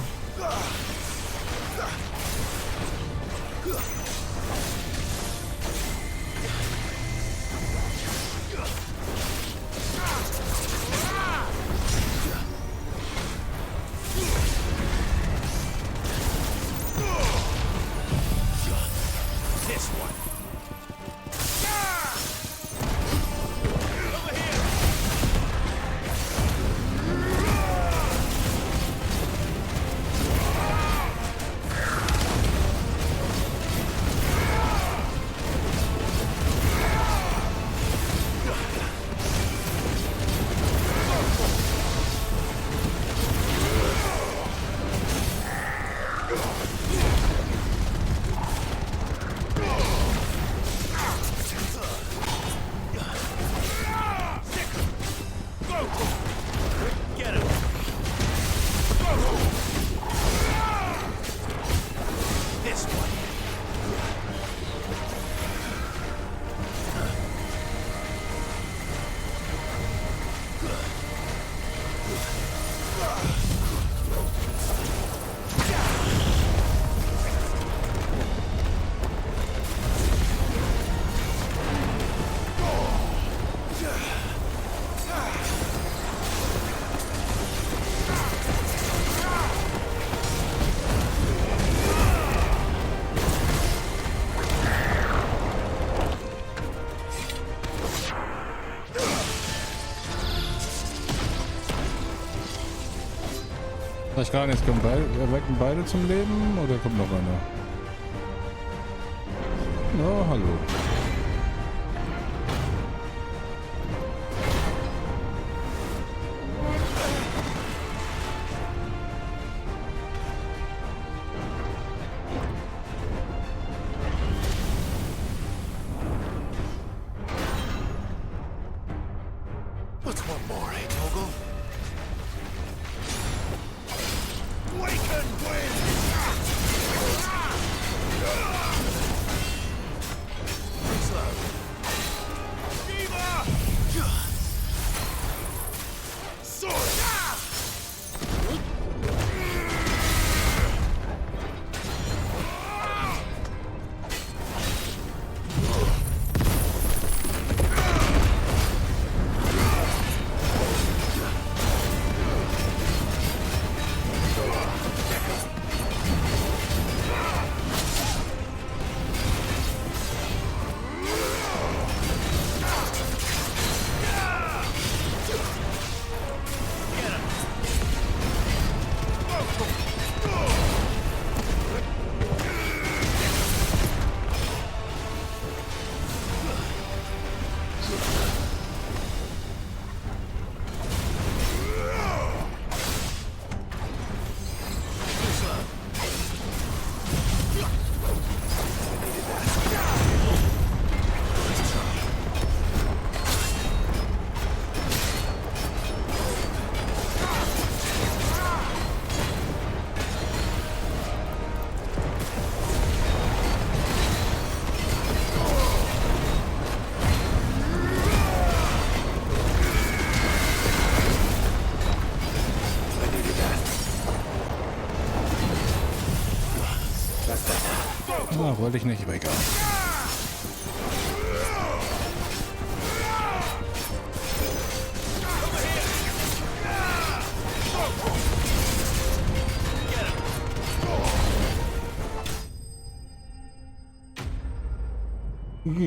Ich kann jetzt kommen erwecken beide zum Leben oder kommt noch einer? Oh, hallo. What's one more, eh, Toggle? Waken wind! Slow. Diva! Sword! Ah, wollte ich nicht, aber egal.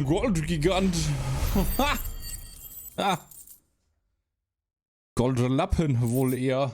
Goldgigant. Ah. Goldlappen wohl eher.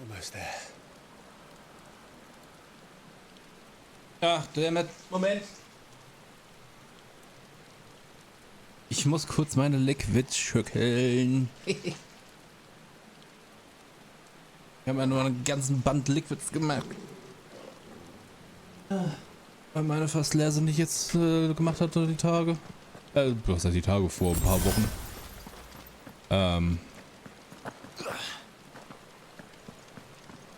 Almost there. Ach, dammit. Moment. Ich muss kurz meine Liquids schütteln. Ich habe ja nur einen ganzen Band Liquids gemacht. Weil meine fast leer sind, die ich jetzt gemacht hatte, die Tage. Was heißt die Tage? Vor ein paar Wochen.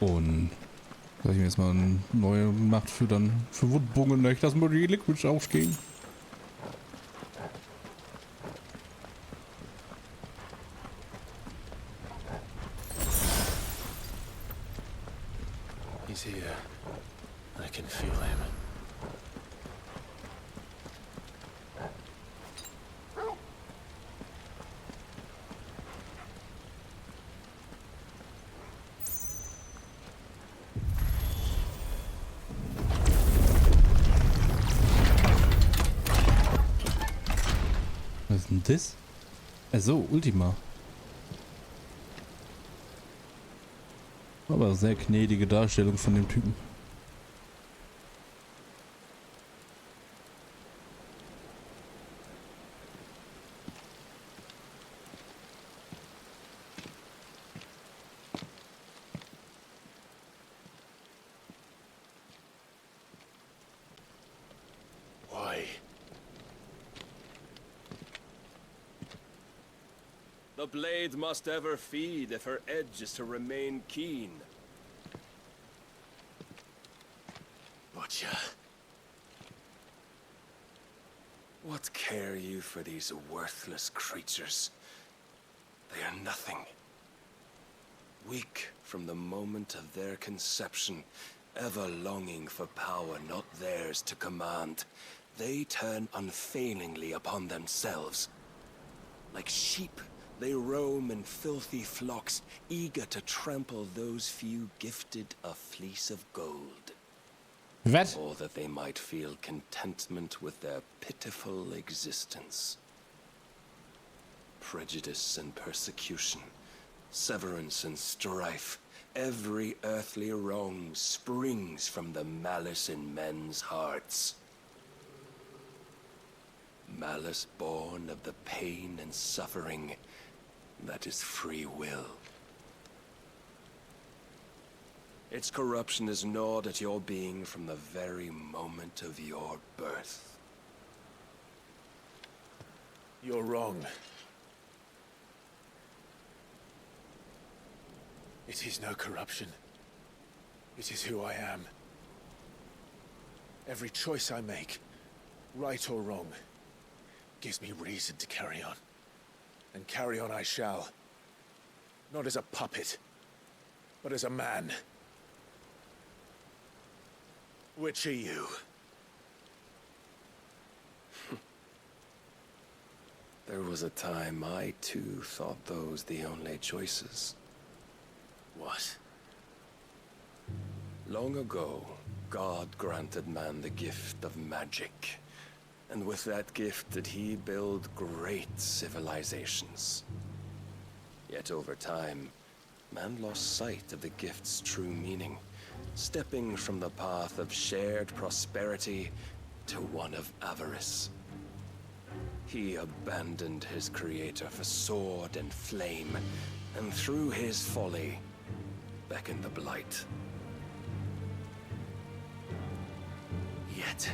Und soll ich mir jetzt mal eine neue Macht für Wundbungen, nicht, dass mir die Liquids ausgehen. He's here. I can feel him. Was ist denn das? Also, Ultima. Aber sehr gnädige Darstellung von dem Typen. The blade must ever feed if her edge is to remain keen. Butcher. What care you for these worthless creatures? They are nothing. Weak from the moment of their conception, ever longing for power not theirs to command, they turn unfailingly upon themselves. Like sheep, they roam in filthy flocks, eager to trample those few gifted a fleece of gold. What? Or that they might feel contentment with their pitiful existence. Prejudice and persecution, severance and strife, every earthly wrong springs from the malice in men's hearts. Malice born of the pain and suffering that is free will. Its corruption is gnawed at your being from the very moment of your birth. You're wrong. It is no corruption. It is who I am. Every choice I make, right or wrong, gives me reason to carry on. And carry on I shall. Not as a puppet, but as a man. Which are you? There was a time I too thought those the only choices. What? Long ago, God granted man the gift of magic. And with that gift did he build great civilizations. Yet over time, man lost sight of the gift's true meaning, stepping from the path of shared prosperity to one of avarice. He abandoned his creator for sword and flame, and through his folly, beckoned the blight. Yet,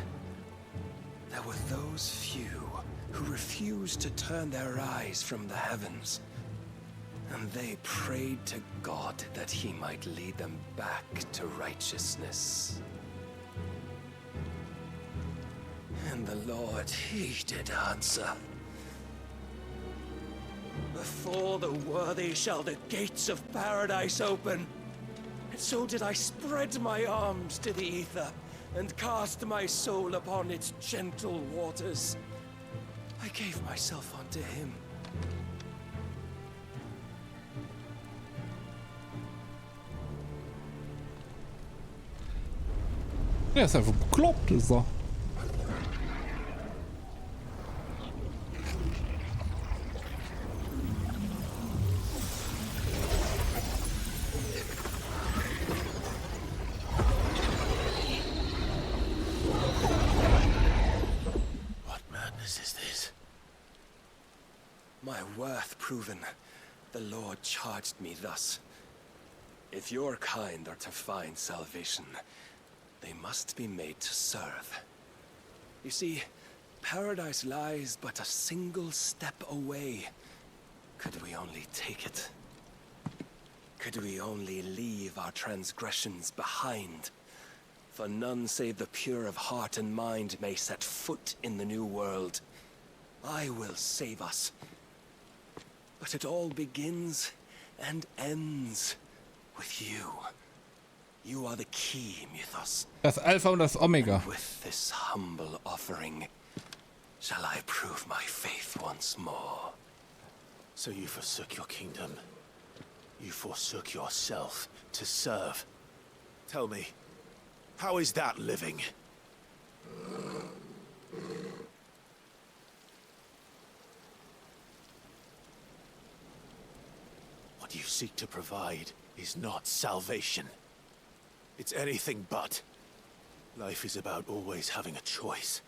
there were those few who refused to turn their eyes from the heavens, and they prayed to God that he might lead them back to righteousness. And the Lord, he did answer. Before the worthy shall the gates of paradise open. And so did I spread my arms to the ether, and cast my soul upon its gentle waters. I gave myself unto him. Der ist einfach bekloppt, ist er. My worth proven, the Lord charged me thus. If your kind are to find salvation, they must be made to serve. You see, paradise lies but a single step away. Could we only take it? Could we only leave our transgressions behind? For none save the pure of heart and mind may set foot in the new world. I will save us. But it all begins and ends with you. You are the key, Mythos. Das Alpha und das Omega. And with this humble offering, shall I prove my faith once more. So you forsook your kingdom. You forsook yourself to serve. Tell me, how is that living? What you seek to provide is not salvation. It's anything but. Life is about always having a choice.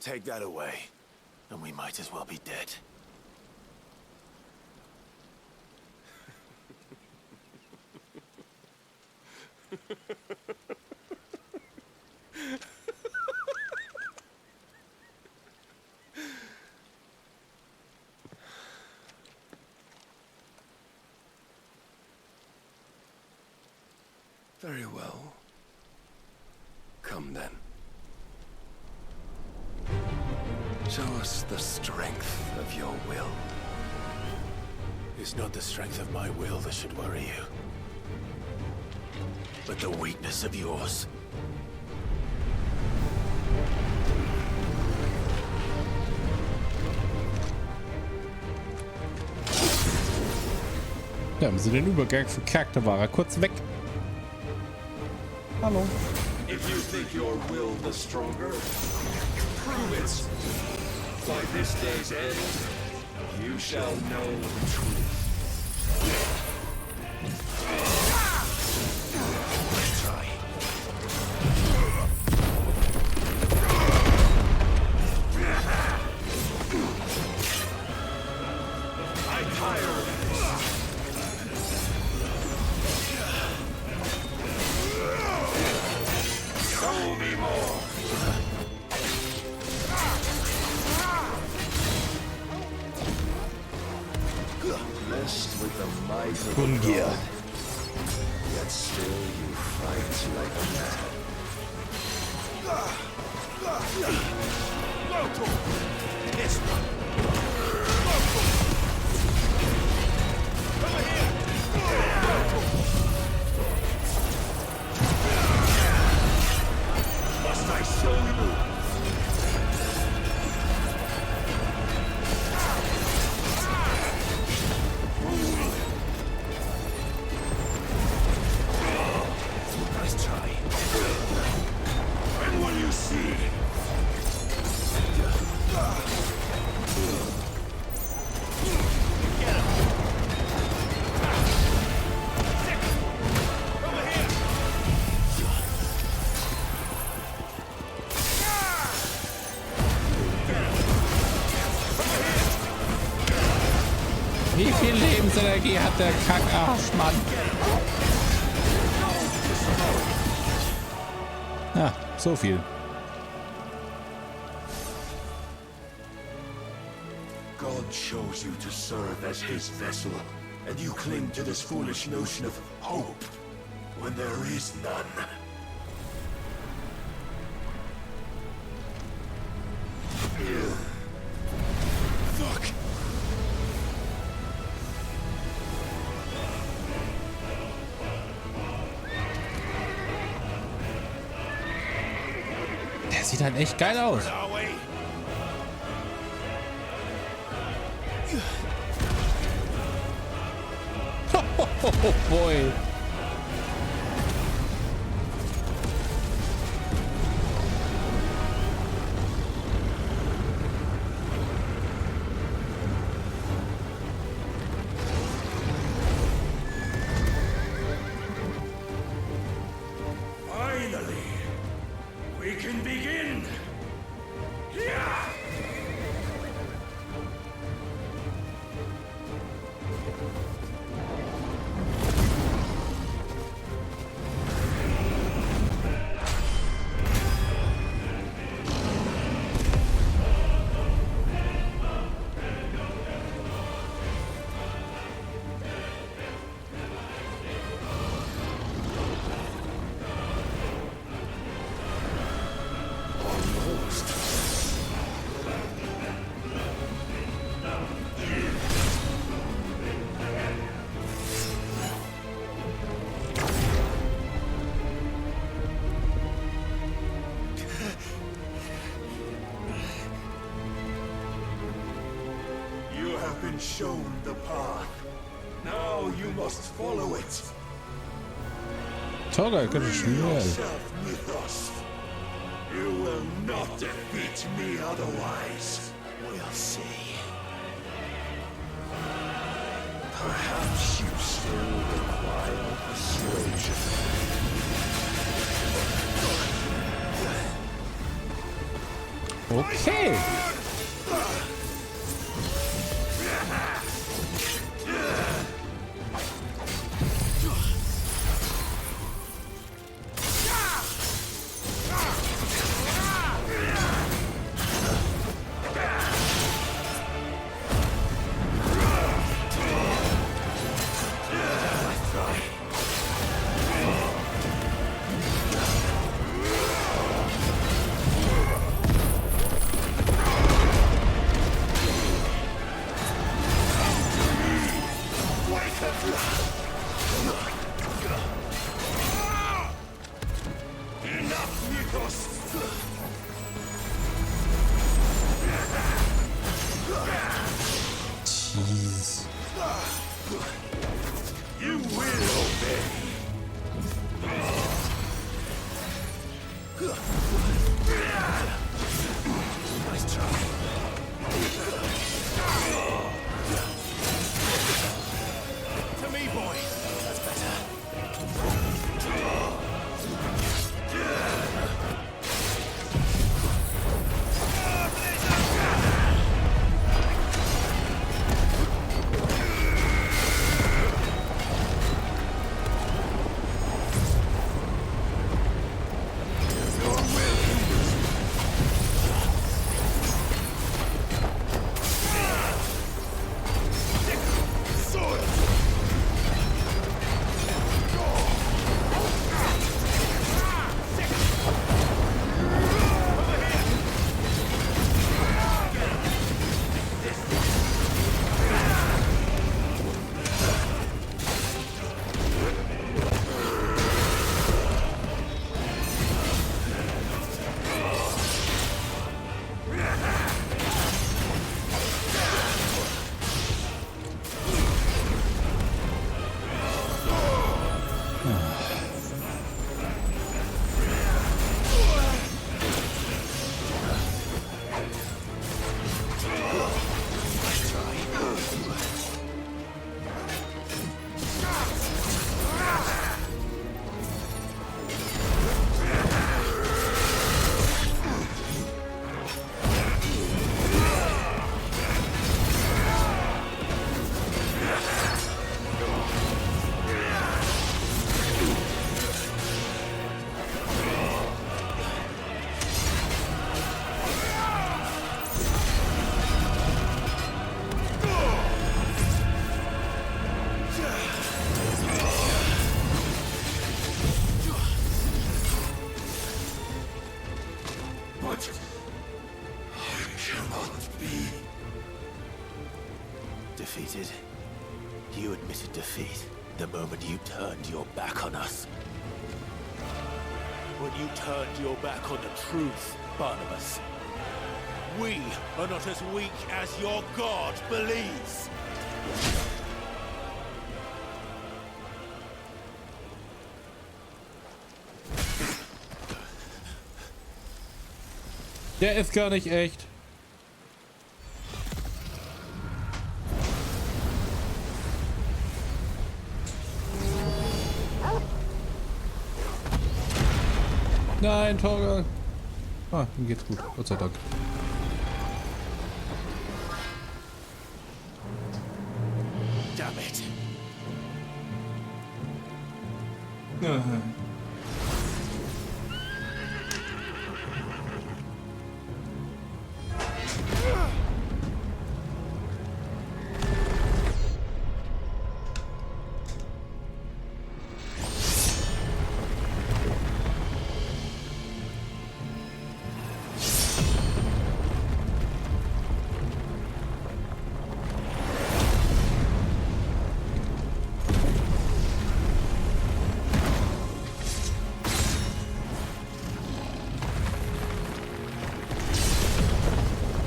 Take that away, and we might as well be dead. Very well. Come then. Show us the strength of your will. It's not the strength of my will that should worry you, but the weakness of yours. Da haben sie den Übergang verkackt, da war er kurz weg. Hallo. If you think your will the stronger, prove it. By this day's end, you shall know the truth. Let's try. I tire of this. Show me more. Blessed with the might of Ungier. God, yet still you fight like a man. This one. Over here. Must I show you? Nice try. When will you see? Get him. Over here. Wie viel Lebensenergie hat der Kackarsch, Mann? Ah, so viel. God chose you to serve as his vessel, and you cling to this foolish notion of hope when there is none. Fuck! Der sieht halt echt geil aus. Oh boy. Finally, we can begin. Yeah. You have been shown the path. Now you must follow it. Toga könnte schnell. Yourself with us. You will not defeat me otherwise. We'll see. Perhaps you still require persuasion. Okay. defeated. You admitted defeat the moment you turned your back on us. When you turned your back on the truth, Barnabas. We are not as weak as your God believes. Der ist gar nicht echt. Nein, Torgal. Ah, ihm geht's gut. Gott sei Dank. Damn it. Aha.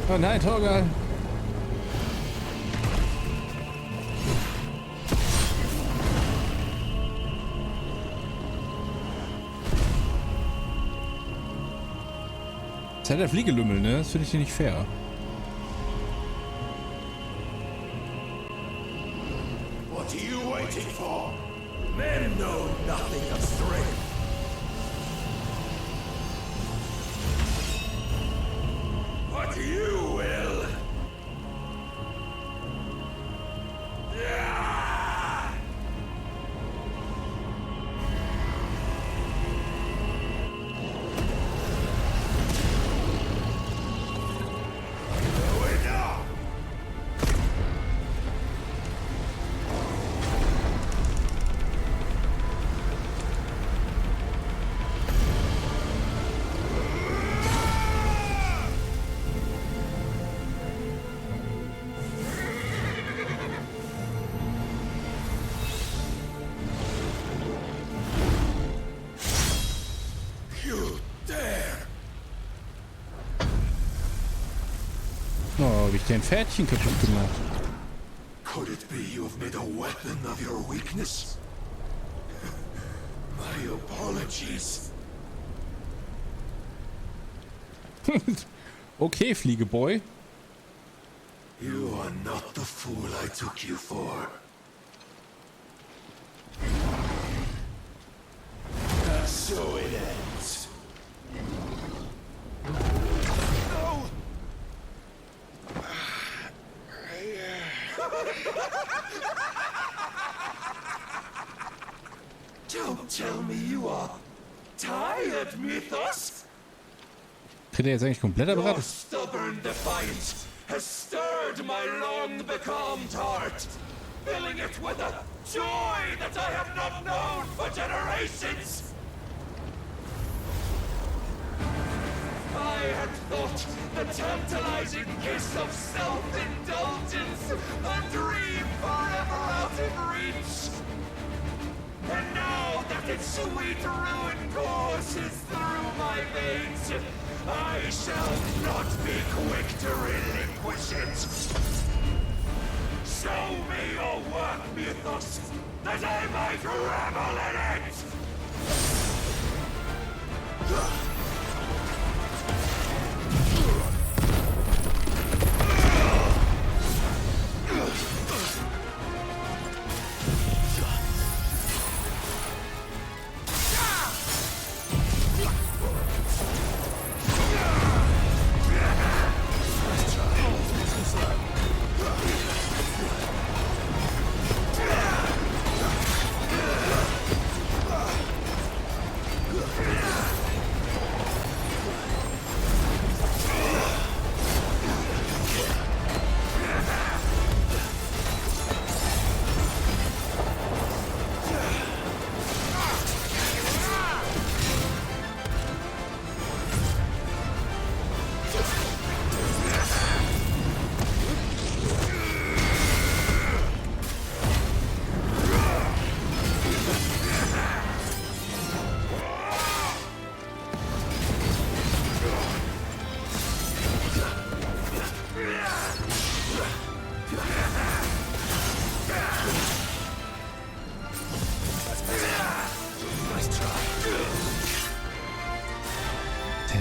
Oh nein, Torgal. Das ist halt der Fliegelümmel, ne? Das finde ich hier nicht fair. What are you waiting for? Men know nothing of strength. But you will. Oh, hab ich den Pferdchen kaputt gemacht. Could it be you have made a weapon of your weakness? My apologies. Okay, Fliegeboy. You are not the fool I took you for. And so it ends. No! Don't tell me you are tired, Mythos. Kriegt er jetzt eigentlich komplett Your abraten? stubborn defiance has stirred my long-becalmed heart, filling it with a joy that I have not known for generations. I had thought the tantalizing kiss of self-indulgence a dream forever out of reach. And now that its sweet ruin courses through my veins, I shall not be quick to relinquish it. Show me your work, Mythos, that I might revel in it!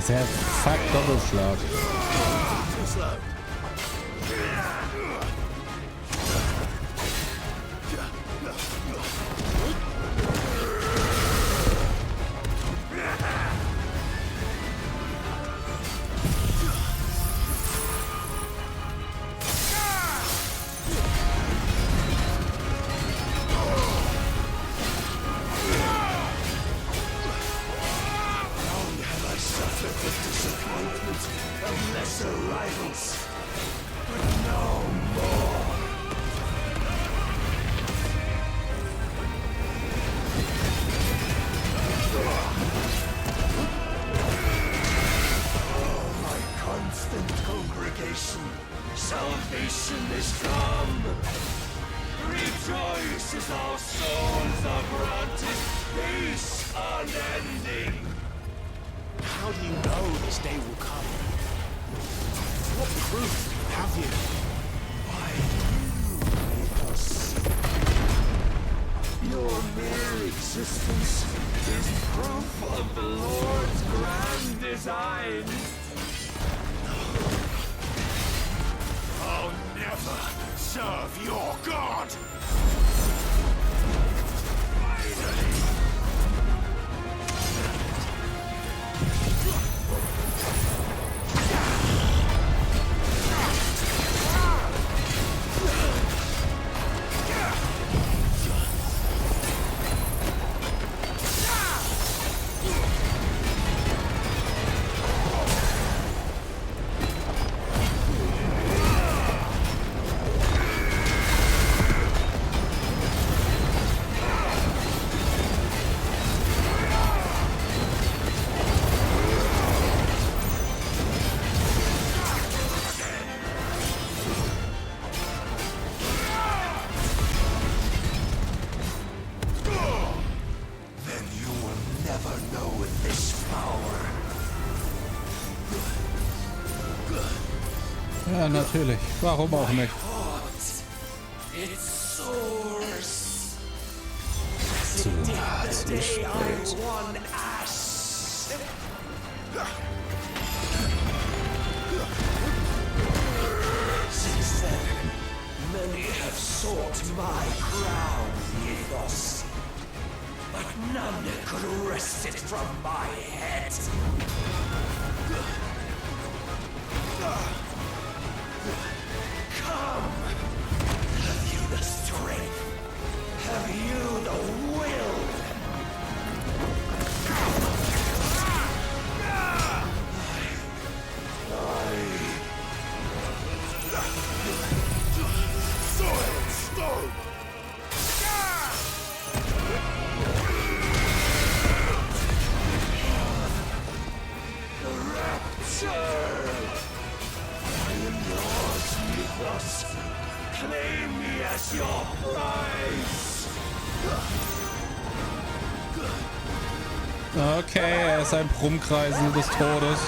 Dieser Fuck Doppelschlag. Salvation is come. Rejoice as our souls are granted peace unending. How do you know this day will come? What proof have you? Why, you make us. Your mere existence is proof of the Lord's grand design. I'll never serve your God! Finally! Ja, natürlich. Warum auch nicht? It soars. Zu The day I won Ash. Since then, many have sought my crown, Ethos. But none could wrest it from my head. Come! Have you the strength? Have you the will? Soil stone! The rapture! I am yours, Mythos. Claim me as your prize. Okay, er ist ein Brummkreisel des Todes.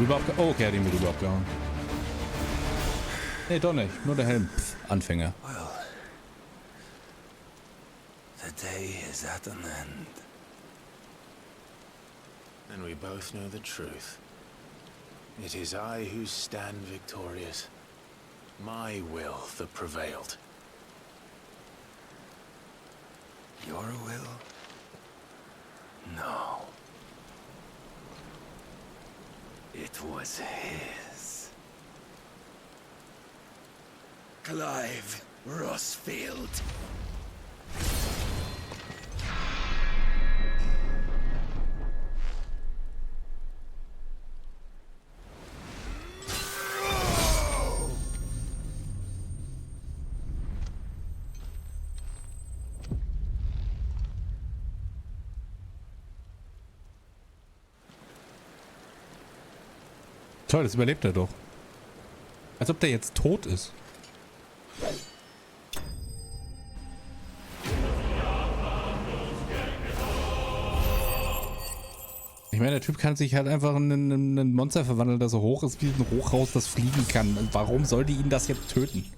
Rüber abgehauen. Oh, okay, hat ihn mit rüber abgehauen. Nee, doch nicht. Nur der Helm. Pff, Anfänger. Well, the day is at an end. And we both know the truth. It is I who stand victorious. My will that prevailed. Your will? No. It was his. Clive Rossfield. Toll, das überlebt er doch. Als ob der jetzt tot ist. Ich meine, der Typ kann sich halt einfach in ein Monster verwandeln, das so hoch ist wie ein Hochhaus, das fliegen kann. Warum soll die ihn das jetzt töten?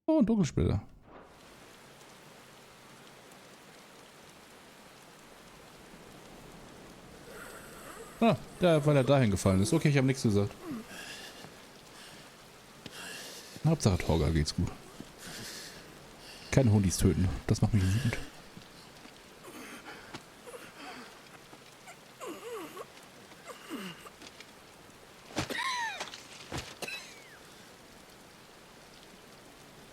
Oh, ein Dunkelspieler. Ah, weil er dahin gefallen ist. Okay, ich habe nichts gesagt. Hauptsache Torga geht's gut. Keine Hundis töten. Das macht mich wütend.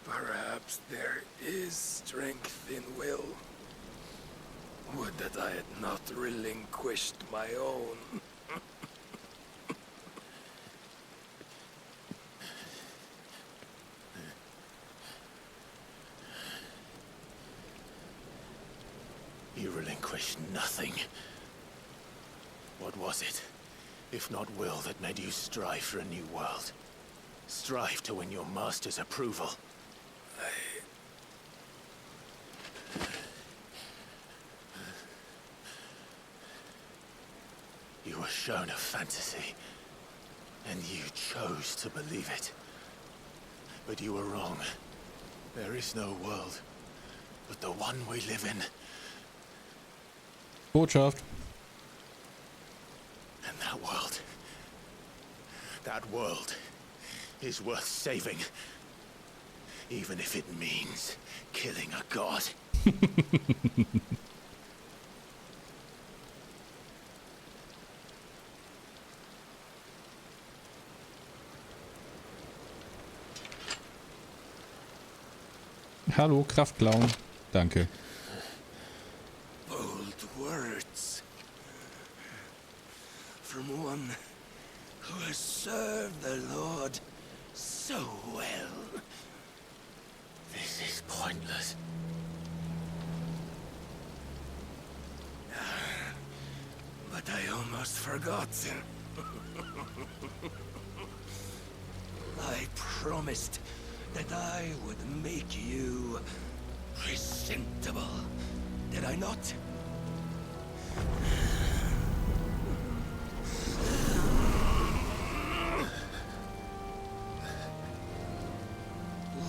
Perhaps there is strength in will. Would that I had not relinquished my own. You relinquished nothing. What was it, if not will, that made you strive for a new world? Strive to win your master's approval? You were shown a fantasy, and you chose to believe it. But you were wrong. There is no world, but the one we live in. Botschaft. And that world is worth saving. Even if it means killing a god. Hallo, Kraftklauen. Danke. Bold words. From one who has served the Lord so well. This is pointless. But I almost forgot. I promised that I would make you presentable. Did I not?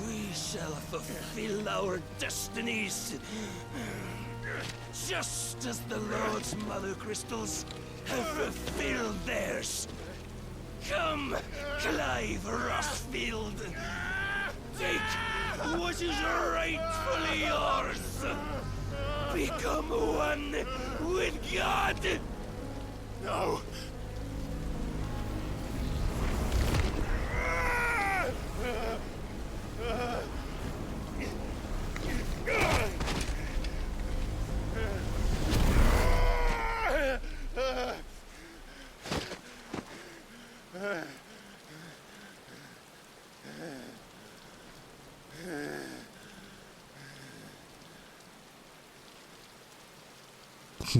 We shall fulfill our destinies, just as the Lord's Mother Crystals have fulfilled theirs. Come, Clive Rossfield. Take what is rightfully yours. Become one with God. No.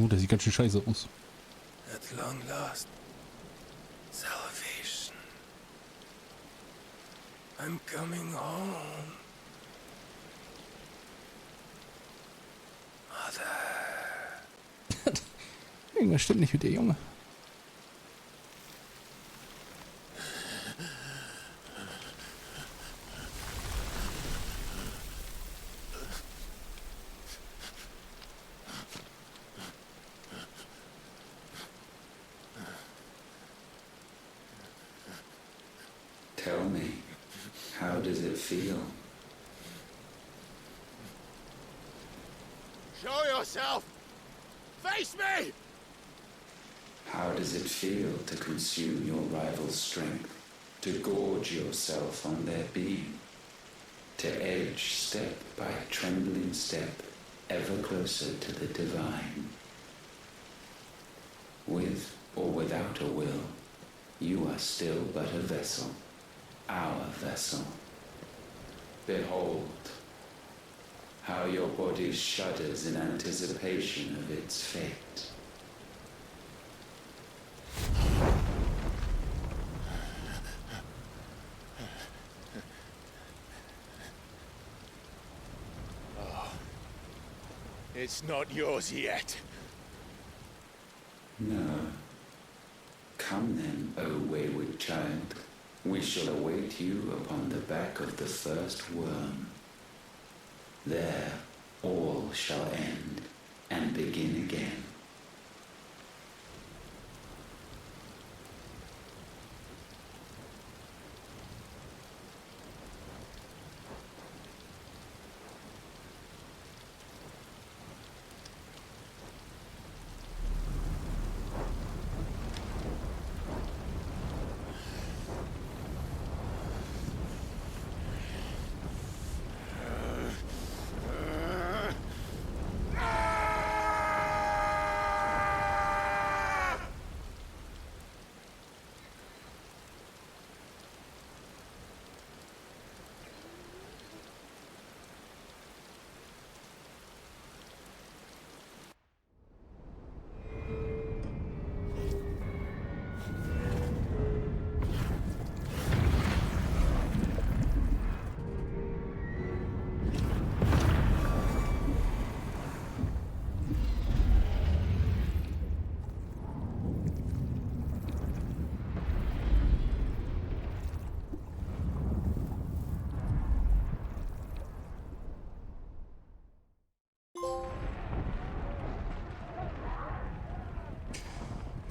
Das sieht ganz schön scheiße aus. At long last, salvation. I'm coming home. Mother. Irgendwas stimmt nicht mit dir, Junge. Tell me, how does it feel? Show yourself! Face me! How does it feel to consume your rival's strength, to gorge yourself on their beam, to edge step by trembling step ever closer to the divine? With or without a will, you are still but a vessel, our vessel. Behold, how your body shudders in anticipation of its fate. Oh, it's not yours yet. No. Come then, O wayward child. We shall await you upon the back of the first worm. There all shall end and begin again.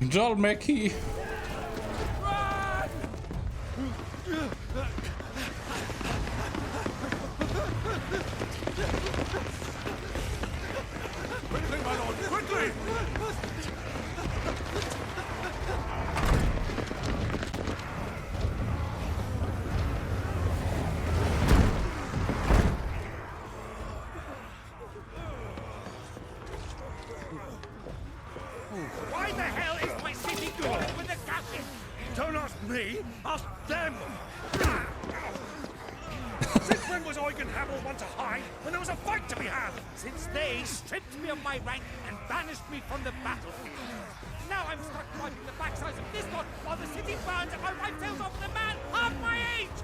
Joel Mackie. Quickly, my lord, quickly! Why the hell is my city going with the captain? Don't ask me, ask them! Since when was Eugen Hamel one to hide when there was a fight to be had? Since they stripped me of my rank and banished me from the battlefield. Now I'm stuck wiping the backsides of this lot while the city burns and my wife tells off the man half my age!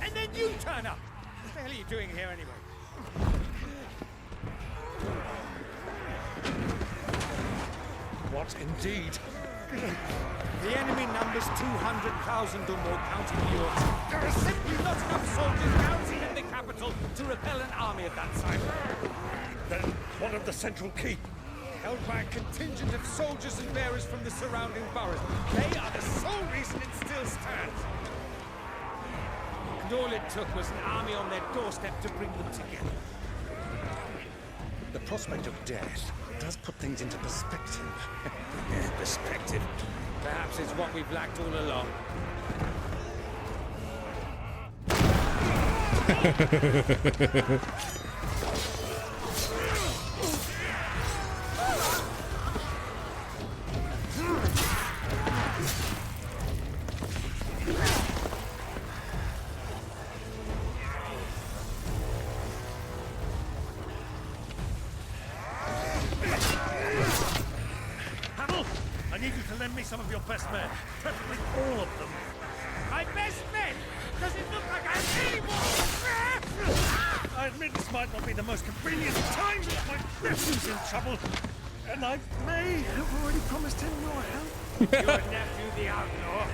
And then you turn up! What the hell are you doing here anyway? What indeed? The enemy numbers 200,000 or more, counting yours. There are simply not enough soldiers garrisoned in the capital to repel an army of that size. Then what of the central keep? Held by a contingent of soldiers and bearers from the surrounding boroughs. They are the sole reason it still stands. And all it took was an army on their doorstep to bring them together. The prospect of death does put things into perspective. Perspective. Perhaps it's what we've lacked all along. Some of your best men, preferably all of them. My best men? Does it look like I have any more? I admit this might not be the most convenient time, but my nephew's in trouble, and I may have already promised him your help. Your nephew, the outlaw?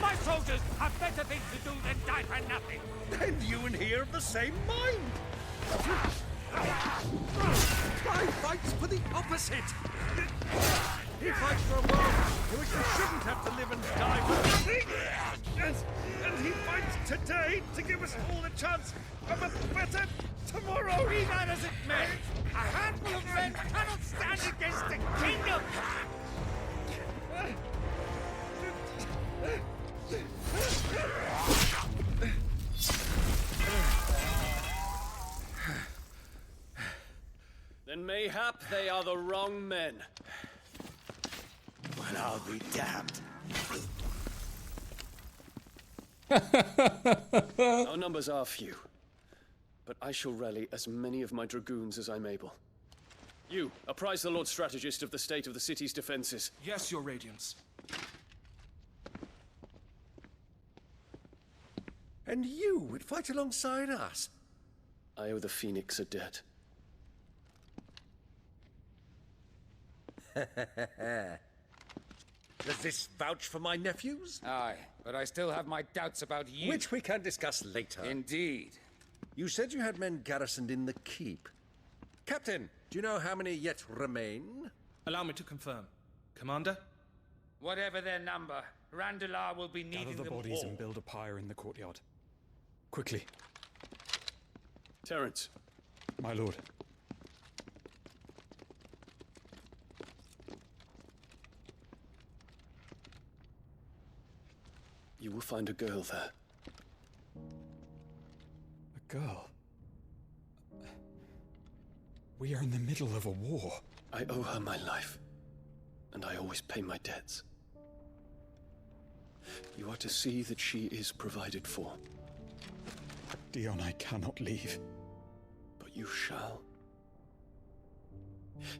My soldiers have better things to do than die for nothing. Then you and he are of the same mind. I fight for the opposite. He fights for a world in which we shouldn't have to live and fate to give us all a chance of a better tomorrow. Be that as it may, a handful of men cannot stand against a kingdom. Then mayhap they are the wrong men. Well, I'll be damned. Our numbers are few, but I shall rally as many of my dragoons as I'm able. You, apprise the Lord Strategist of the state of the city's defenses. Yes, Your Radiance. And you would fight alongside us? I owe the Phoenix a debt. Does this vouch for my nephews? Aye, but I still have my doubts about you. Which we can discuss later. Indeed. You said you had men garrisoned in the keep. Captain, do you know how many yet remain? Allow me to confirm. Commander? Whatever their number, Randalar will be needing Gather the them bodies all. and build a pyre in the courtyard. Quickly. Terence. My lord. You will find a girl there. A girl? We are in the middle of a war. I owe her my life, and I always pay my debts. You are to see that she is provided for. Dion, I cannot leave. But you shall.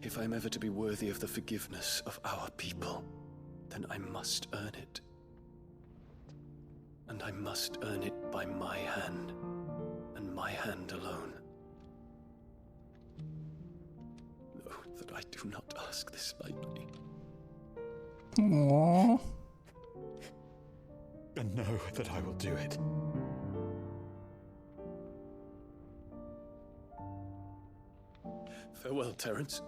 If I'm ever to be worthy of the forgiveness of our people, then I must earn it. And I must earn it by my hand, and my hand alone. Know that I do not ask this lightly. Aww. And know that I will do it. Farewell, Terence.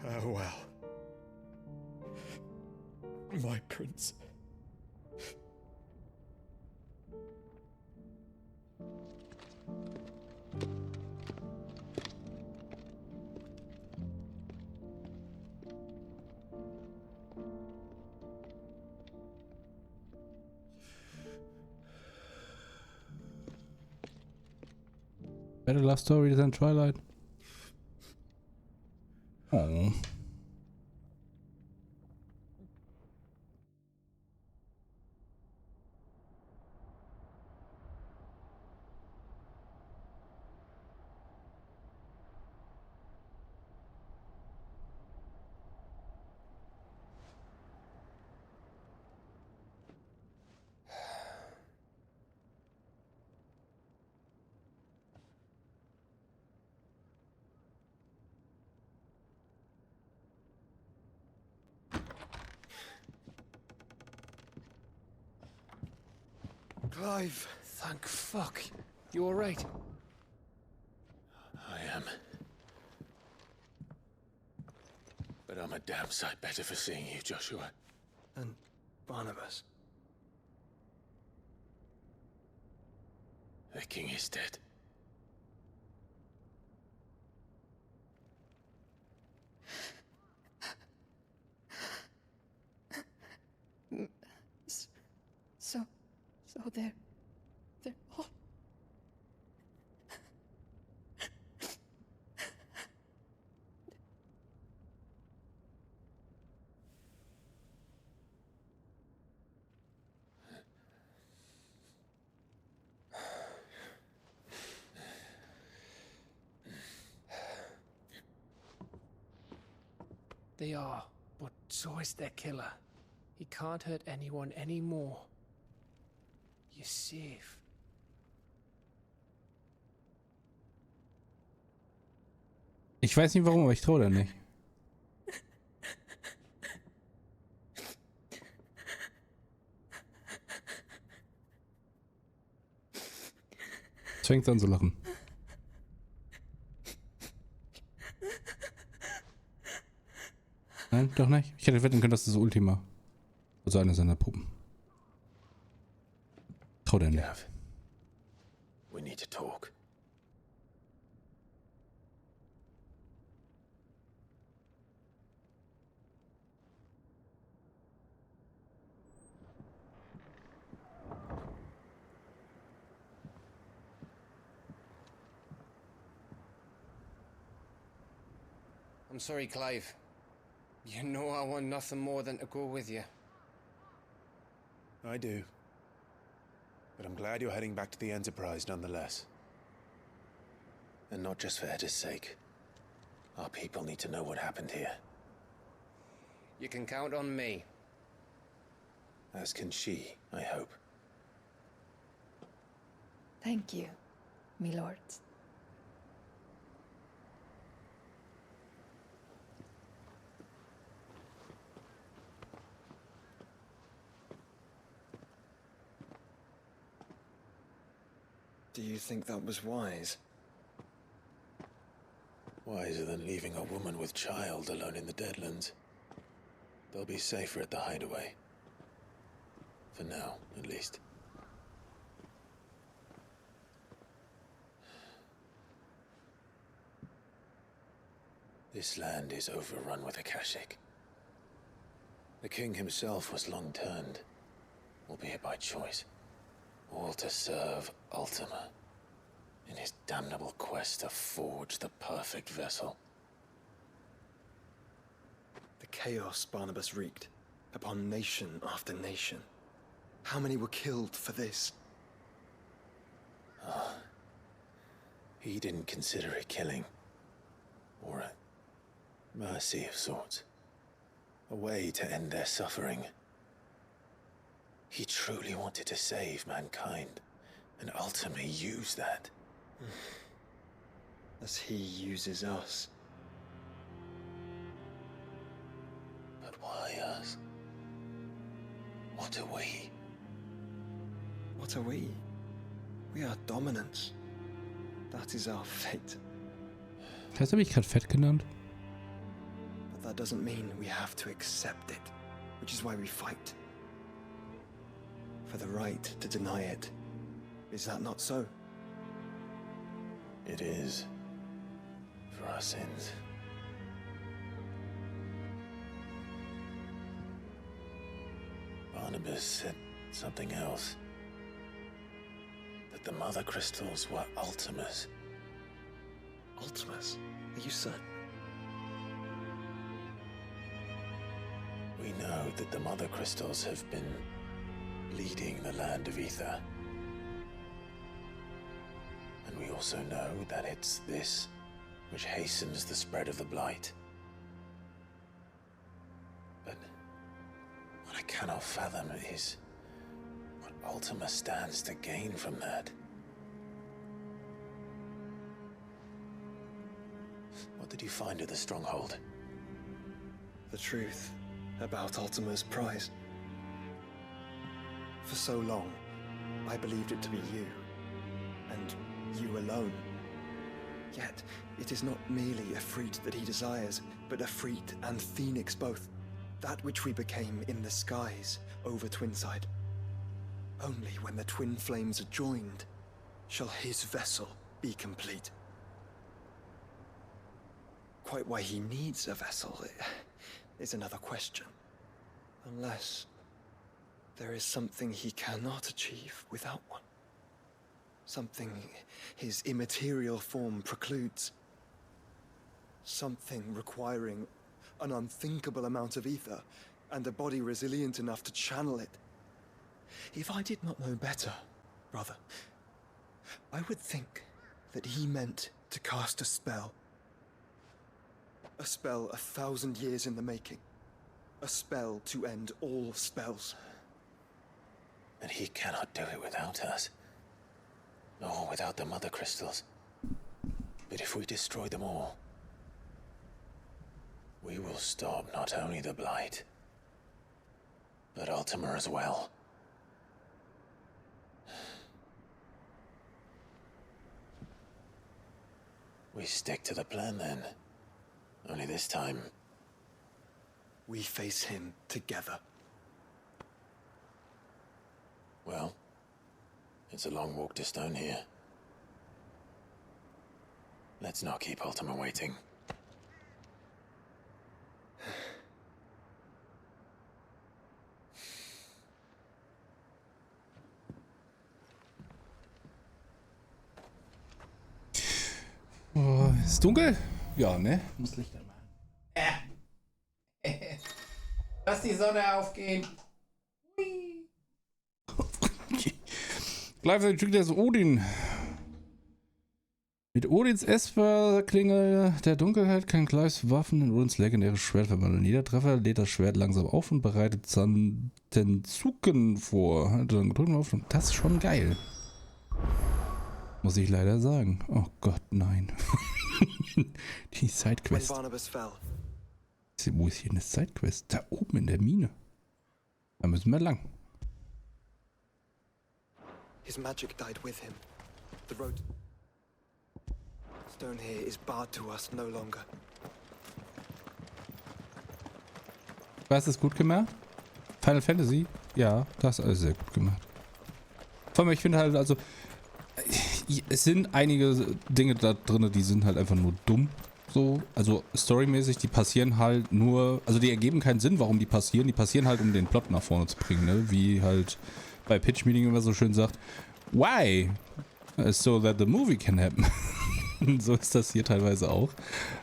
Farewell, my prince. Better love story than Twilight. Oh. Clive, thank fuck. You alright? I am. But I'm a damn sight better for seeing you, Joshua. And Barnabas. The king is dead. So they're all... They are, but so is their killer. He can't hurt anyone anymore. You're safe. Ich weiß nicht warum, aber ich traue da nicht. fängt an zu lachen. Nein, doch nicht. Ich hätte wetten können, dass das Ultima. Also eine seiner Puppen. Trau dir nicht. Gav, we need to talk. I'm sorry, Clive. You know I want nothing more than to go with you. I do. But I'm glad you're heading back to the Enterprise nonetheless. And not just for Edda's sake. Our people need to know what happened here. You can count on me. As can she, I hope. Thank you, my lords. Do you think that was wise? Wiser than leaving a woman with child alone in the Deadlands. They'll be safer at the hideaway. For now, at least. This land is overrun with Akashic. The king himself was long turned, albeit by choice, all to serve Ultima, in his damnable quest to forge the perfect vessel. The chaos Barnabas wreaked upon nation after nation. How many were killed for this? He didn't consider it killing, or a mercy of sorts. A way to end their suffering. He truly wanted to save mankind, and ultimately used that. As he uses us. But why us? What are we? What are we? We are dominance. That is our fate. Hast du mich gerade fett genannt? But that doesn't mean we have to accept it, which is why we fight. For the right to deny it. Is that not so? It is. For our sins. Barnabas said something else. That the Mother Crystals were Ultimas. Ultimas? Are you certain? We know that the Mother Crystals have been leading the land of Ether. And we also know that it's this which hastens the spread of the Blight. But what I cannot fathom is what Ultima stands to gain from that. What did you find at the Stronghold? The truth about Ultima's prize. For so long, I believed it to be you, and you alone. Yet, it is not merely a freat that he desires, but a freat and phoenix both. That which we became in the skies over Twinside. Only when the twin flames are joined, shall his vessel be complete. Quite why he needs a vessel is another question. Unless there is something he cannot achieve without one. Something his immaterial form precludes. Something requiring an unthinkable amount of ether and a body resilient enough to channel it. If I did not know better, brother, I would think that he meant to cast a spell. A spell 1,000 years in the making. A spell to end all spells. And he cannot do it without us. Nor without the Mother Crystals. But if we destroy them all, we will stop not only the Blight, but Ultima as well. We stick to the plan then. Only this time. We face him together. Well, it's a long walk to Stone here. Let's not keep Ultima waiting. Oh, ist dunkel? Ja, ne? Muss Licht anmachen. Lass die Sonne aufgehen. Gleichzeitig schickt er Odin. Mit Odins Esper-Klinge der Dunkelheit kann Clives Waffen in Odins legendäres Schwert verwandeln. Jeder Treffer lädt das Schwert langsam auf und bereitet Zantenzuken vor. Das ist schon geil. Muss ich leider sagen. Oh Gott, nein. Die Sidequest. Wo ist hier eine Sidequest? Da oben in der Mine. Da müssen wir lang. His magic died with him. The road... Stone here is barred to us no longer. Was ist gut gemacht? Final Fantasy? Ja, das ist alles sehr gut gemacht. Vor allem, ich finde halt, also... Es sind einige Dinge da drin, die sind halt einfach nur dumm. So, also storymäßig, die passieren halt nur, also die ergeben keinen Sinn, warum die passieren halt, um den Plot nach vorne zu bringen, ne? Wie halt bei Pitch Meeting immer so schön sagt, why? So that the movie can happen. So ist das hier teilweise auch.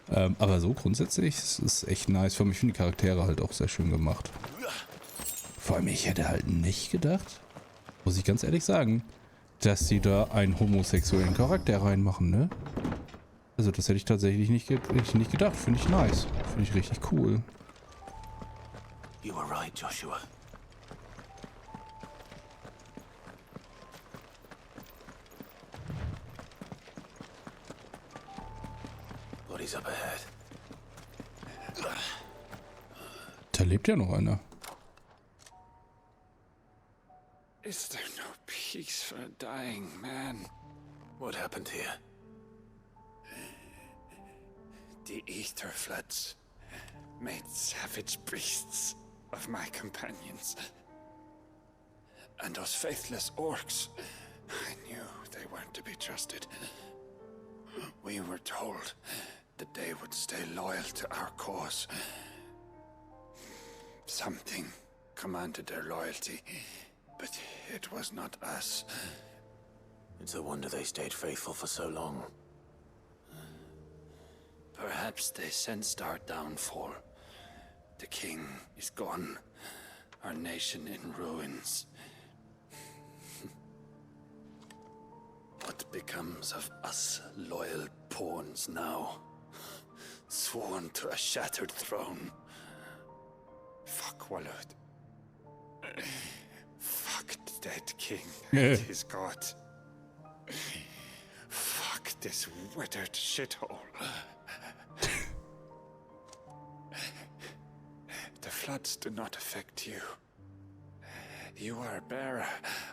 Aber so grundsätzlich ist es echt nice. Vor allem, ich finde die Charaktere halt auch sehr schön gemacht. Vor allem, ich hätte halt nicht gedacht, muss ich ganz ehrlich sagen, dass die da einen homosexuellen Charakter reinmachen, ne? Also das hätte ich tatsächlich nicht gedacht. Finde ich nice. Finde ich richtig cool. You were right, Joshua. Bodies up ahead. Da lebt ja noch einer. Is there no peace for a dying man? What happened here? The Ether Floods made savage beasts of my companions. And those faithless orcs, I knew they weren't to be trusted. We were told that they would stay loyal to our cause. Something commanded their loyalty, but it was not us. It's a wonder they stayed faithful for so long. Perhaps they sensed our downfall. The king is gone, our nation in ruins. What becomes of us loyal pawns now? Sworn to a shattered throne. Fuck Walud. Fuck the dead king and his god. Fuck this withered shithole. The floods do not affect you. You are a bearer,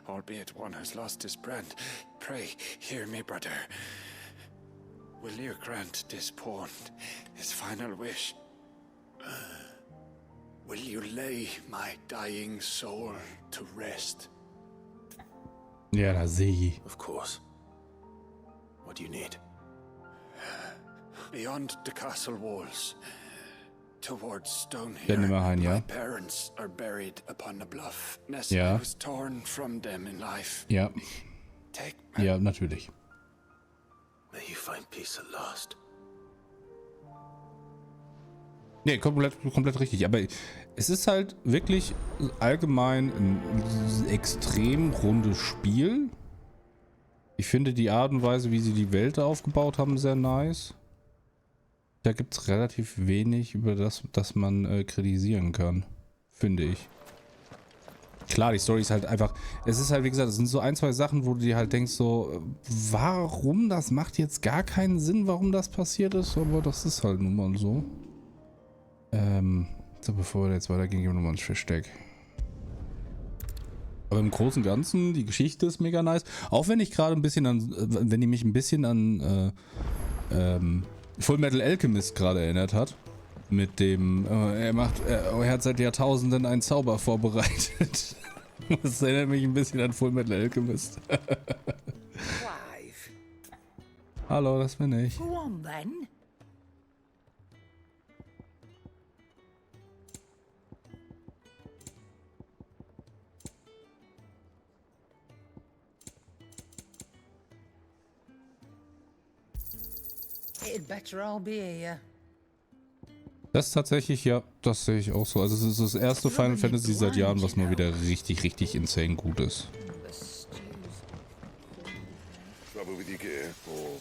albeit one who's lost his brand. Pray, hear me, brother. Will you grant this pawn his final wish? Will you lay my dying soul to rest? Ja, da sehe ich. Of course. What do you need? Beyond the castle walls, towards Stone Werden wir mal rein, ja? my parents are buried upon the bluff. Ness Ja. was torn from them in life. Ja. Take Ja, natürlich. May you find peace at last. Nee, komplett richtig. Aber es ist halt wirklich allgemein ein extrem rundes Spiel. Ich finde die Art und Weise, wie sie die Welt aufgebaut haben, sehr nice. Da gibt es relativ wenig, über das man kritisieren kann. Finde ich. Klar, die Story ist halt einfach... Es ist halt, wie gesagt, es sind so ein, zwei Sachen, wo du dir halt denkst so... Warum? Das macht jetzt gar keinen Sinn, warum das passiert ist. Aber das ist halt nun mal so. So, bevor wir jetzt weitergehen, gehen wir nochmal ins Versteck. Aber im Großen und Ganzen, die Geschichte ist mega nice. Auch wenn ich gerade ein bisschen an... Wenn die mich ein bisschen an... Full Metal Alchemist gerade erinnert hat. Mit dem, er hat seit Jahrtausenden einen Zauber vorbereitet. Das erinnert mich ein bisschen an Full Metal Alchemist. Hallo, das bin ich. Go on then. It'd better all be here. Das ist tatsächlich, ja, das sehe ich auch so. Also es ist das erste Final Fantasy seit Jahren, was mal wieder richtig, richtig insane gut ist. Trouble with your gear, or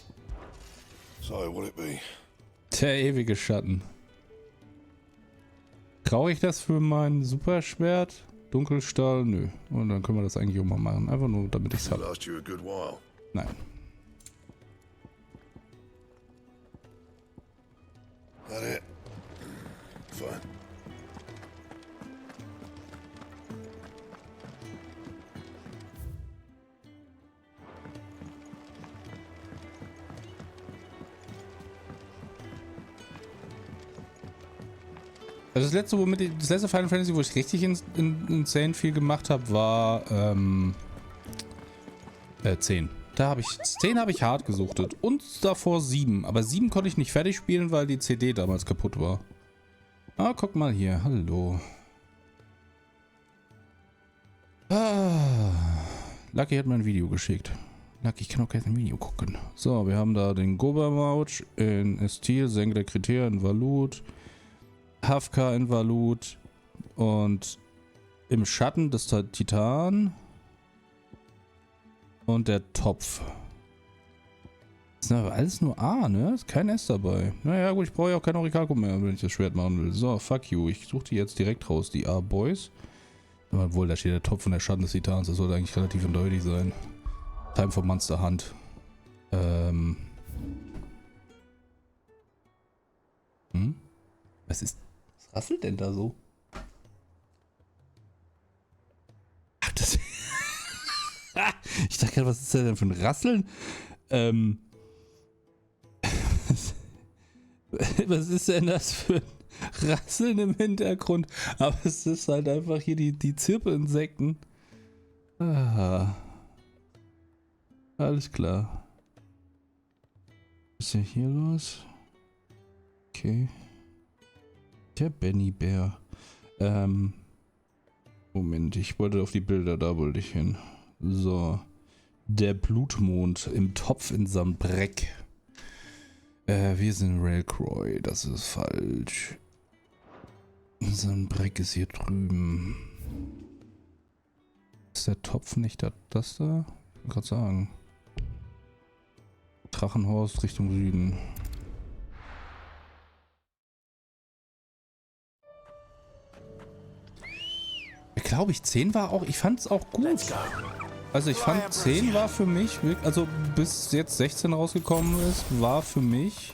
so will it be? Der ewige Schatten. Brauche ich das für mein Superschwert? Dunkelstahl? Nö. Und dann können wir das eigentlich auch mal machen. Einfach nur, damit ich es habe. Last you a good while. Nein. That it? Fine. Also das letzte Final Fantasy, wo ich richtig insane viel gemacht habe, war 10. 10 habe ich hart gesuchtet. Und davor 7. Aber 7 konnte ich nicht fertig spielen, weil die CD damals kaputt war. Ah, guck mal hier. Hallo. Lucky hat mir ein Video geschickt. Lucky, ich kann auch kein Video gucken. So, wir haben da den Gobermauch in Estil, Senke der Kriterien in Valut, Hafka in Valut und im Schatten des Titan und der Topf. Das ist aber alles nur A, ne? Ist kein S dabei. Naja, gut, ich brauche ja auch kein Orikalko mehr, wenn ich das Schwert machen will. So, fuck you. Ich suche die jetzt direkt raus, die A-Boys. Obwohl, da steht der Topf und der Schatten des Titans. Das sollte eigentlich relativ eindeutig sein. Time for Monster Hand. Was rasselt denn da so? Ach, das... Ich dachte gerade, was ist denn für ein Rasseln? Was ist denn das für ein Rasseln im Hintergrund? Aber es ist halt einfach hier die Zirpelinsekten. Ah. Alles klar. Was ist denn hier los? Okay. Der Benny Bär. Moment, ich wollte auf die Bilder, da wollte ich hin. So. Der Blutmond im Topf in Sambreck. Wir sind Railcroy, das ist falsch. Sambreck ist hier drüben. Ist der Topf nicht das da? Ich wollte gerade sagen. Drachenhorst Richtung Süden. Glaube ich, 10 war auch, ich fand es auch gut. Also ich fand 10 war für mich, also bis jetzt 16 rausgekommen ist, war für mich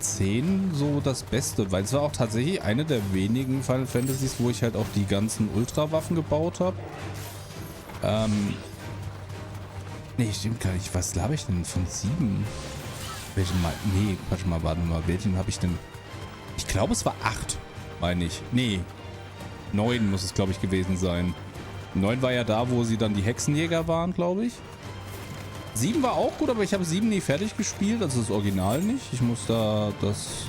10 so das Beste, weil es war auch tatsächlich eine der wenigen Final Fantasies, wo ich halt auch die ganzen Ultrawaffen gebaut habe. Nee, stimmt gar nicht. Was laber ich denn von 7? Welchen mal? Nee, warte mal, welchen habe ich denn? Ich glaube, es war 8. Meine ich. Nee. 9 muss es, glaube ich, gewesen sein. 9 war ja da, wo sie dann die Hexenjäger waren, glaube ich. 7 war auch gut, aber ich habe 7 nie fertig gespielt. Also das Original nicht. Ich muss das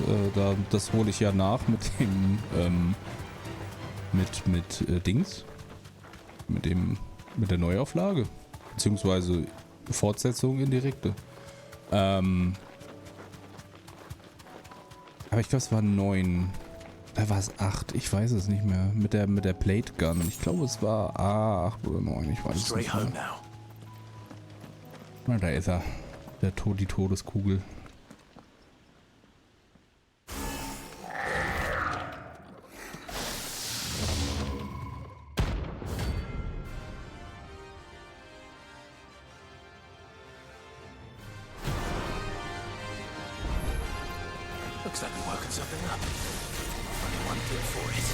hole ich ja nach mit dem, Dings. Mit der Neuauflage. Beziehungsweise Fortsetzung in direkte. Aber ich glaube, es war 9. Da war es 8, ich weiß es nicht mehr. Mit der Plate Gun. Ich glaube, es war 8 oder 9, ich weiß es nicht mehr. Na, da ist er. Die Todeskugel. Looks like we're working something up. Only one thing for it.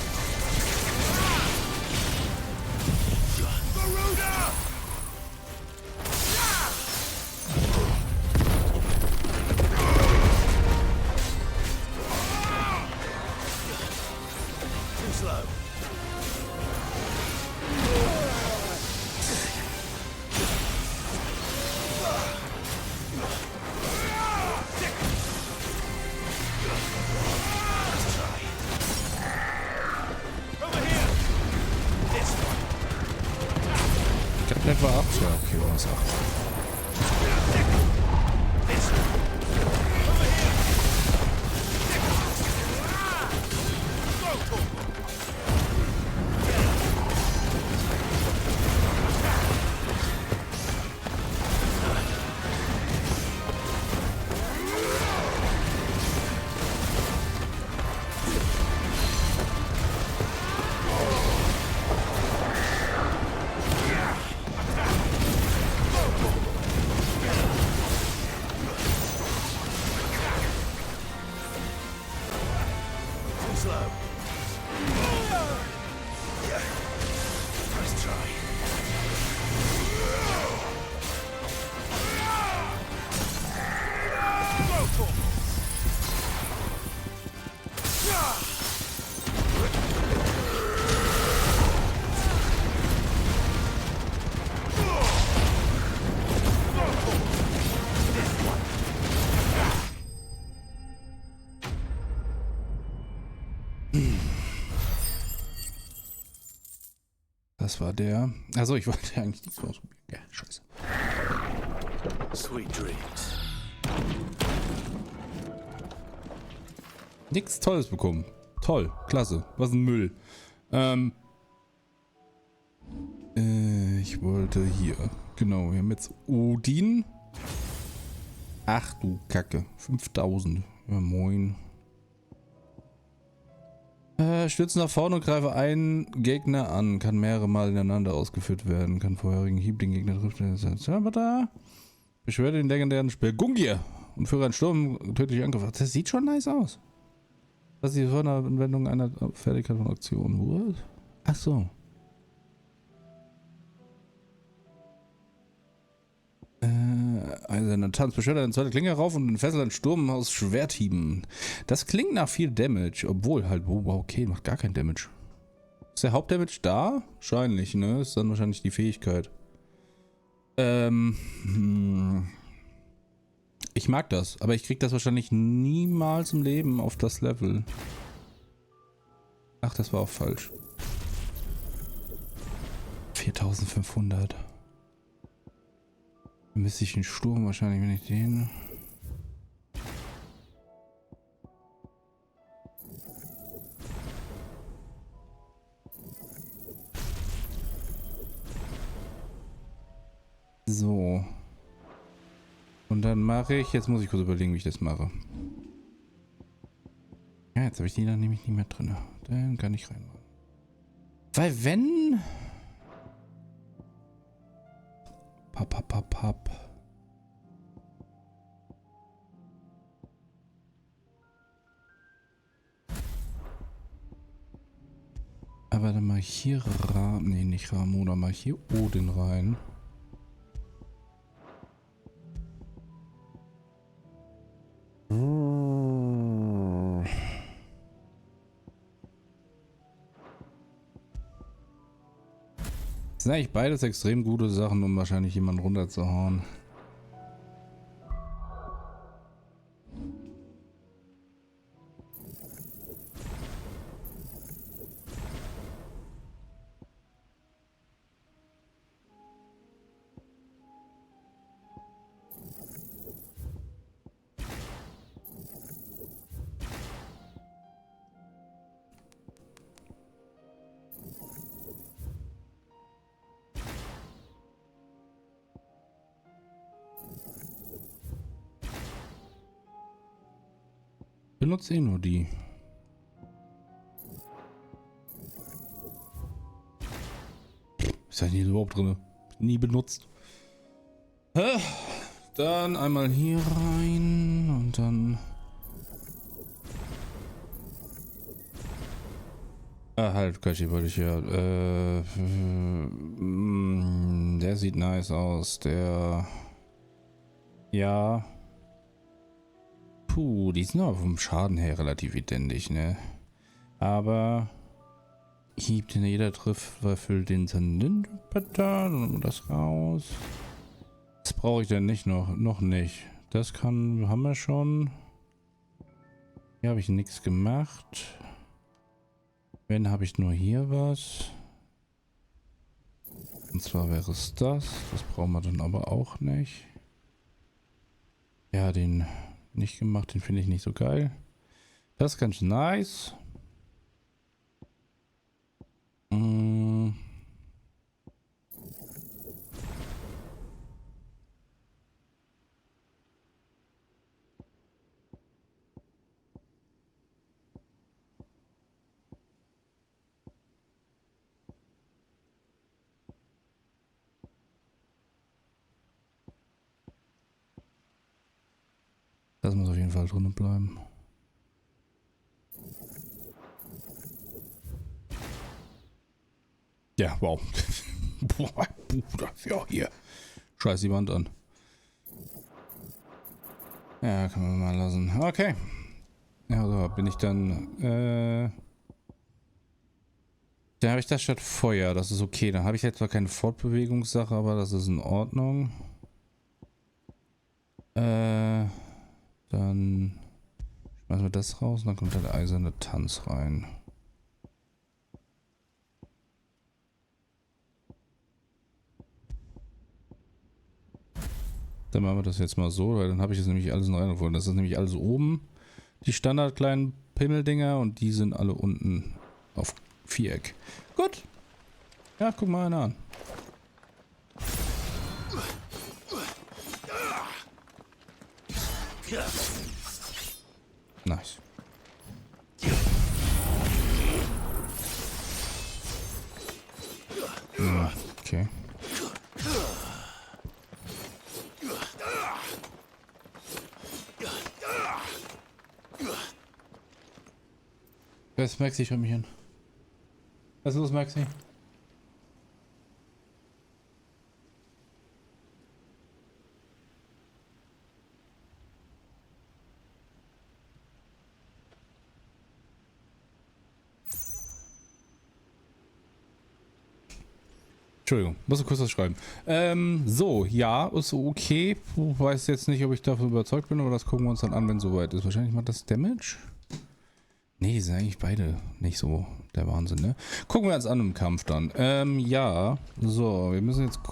Garuda! etwa 8? Ja, okay, was 8. Das war der. Also ich wollte eigentlich nichts ausprobieren. Ja, scheiße. Sweet dreams. Nichts Tolles bekommen. Toll, klasse. Was ein Müll. Ich wollte hier. Genau, wir haben jetzt Odin. Ach du Kacke. 5000. Ja, moin. Stürze nach vorne und greife einen Gegner an. Kann mehrere Mal ineinander ausgeführt werden. Kann vorherigen Hieb den Gegner treffen. Beschwerde den legendären Spiel Gungir und führe einen Sturm tödlich Angriff. Das sieht schon nice aus. Das ist vor einer Anwendung einer Fertigkeit von Aktion. What? Ach so. Also ein Tanz beschwört eine zweite Klinge rauf und entfesselt einen Sturm aus Schwerthieben. Das klingt nach viel Damage, obwohl halt, wow, okay, macht gar kein Damage. Ist der Hauptdamage da? Wahrscheinlich, ne? Ist dann wahrscheinlich die Fähigkeit. Ich mag das, aber ich krieg das wahrscheinlich niemals im Leben auf das Level. Ach, das war auch falsch. 4500. Dann müsste ich den Sturm wahrscheinlich, wenn ich den... So. Und dann mache ich... Jetzt muss ich kurz überlegen, wie ich das mache. Ja, jetzt habe ich die dann nämlich nicht mehr drin. Dann kann ich reinmachen. Weil wenn... Papp. Aber dann mache ich hier nee, nicht Ramu, dann mache ich hier Odin rein. Das sind eigentlich beides extrem gute Sachen, um wahrscheinlich jemanden runterzuhauen. Benutze eh nur die. Ist ja nie überhaupt drin. Nie benutzt. Dann einmal hier rein und dann... Ah, halt, Kashi wollte ich ja. Der sieht nice aus. Der... Ja... Puh, die sind aber vom Schaden her relativ identisch, ne? Aber Hieb, den jeder trifft, erfüllt den Pattern und das raus. Das brauche ich denn nicht noch nicht. Das haben wir schon. Hier habe ich nichts gemacht. Wenn habe ich nur hier was. Und zwar wäre es das. Das brauchen wir dann aber auch nicht. Ja, den nicht gemacht, den finde ich nicht so geil. Das ist ganz nice. Das muss auf jeden Fall drinnen bleiben. Ja, wow. Boah, Bruder. Ja, hier. Scheiß die Wand an. Ja, kann man mal lassen. Okay. Ja, so bin ich dann. Dann habe ich das statt Feuer. Das ist okay. Dann habe ich jetzt zwar keine Fortbewegungssache, aber das ist in Ordnung. Dann schmeißen wir das raus und dann kommt der eiserne Tanz rein. Dann machen wir das jetzt mal so, weil dann habe ich das nämlich alles in Reihenfolge. Das ist nämlich alles oben, die Standard kleinen Pimmeldinger, und die sind alle unten auf Viereck. Gut. Ja, guck mal einer an. Nice. Ja, okay. Wer ist Maxi? Schau mich hin. Was ist los, Maxi? Entschuldigung, muss kurz was schreiben. So, ja, ist okay. Ich weiß jetzt nicht, ob ich davon überzeugt bin, aber das gucken wir uns dann an, wenn es soweit ist. Wahrscheinlich macht das Damage. Nee, die sind eigentlich beide nicht so der Wahnsinn, ne? Gucken wir uns an im Kampf dann. Ja, so, wir müssen jetzt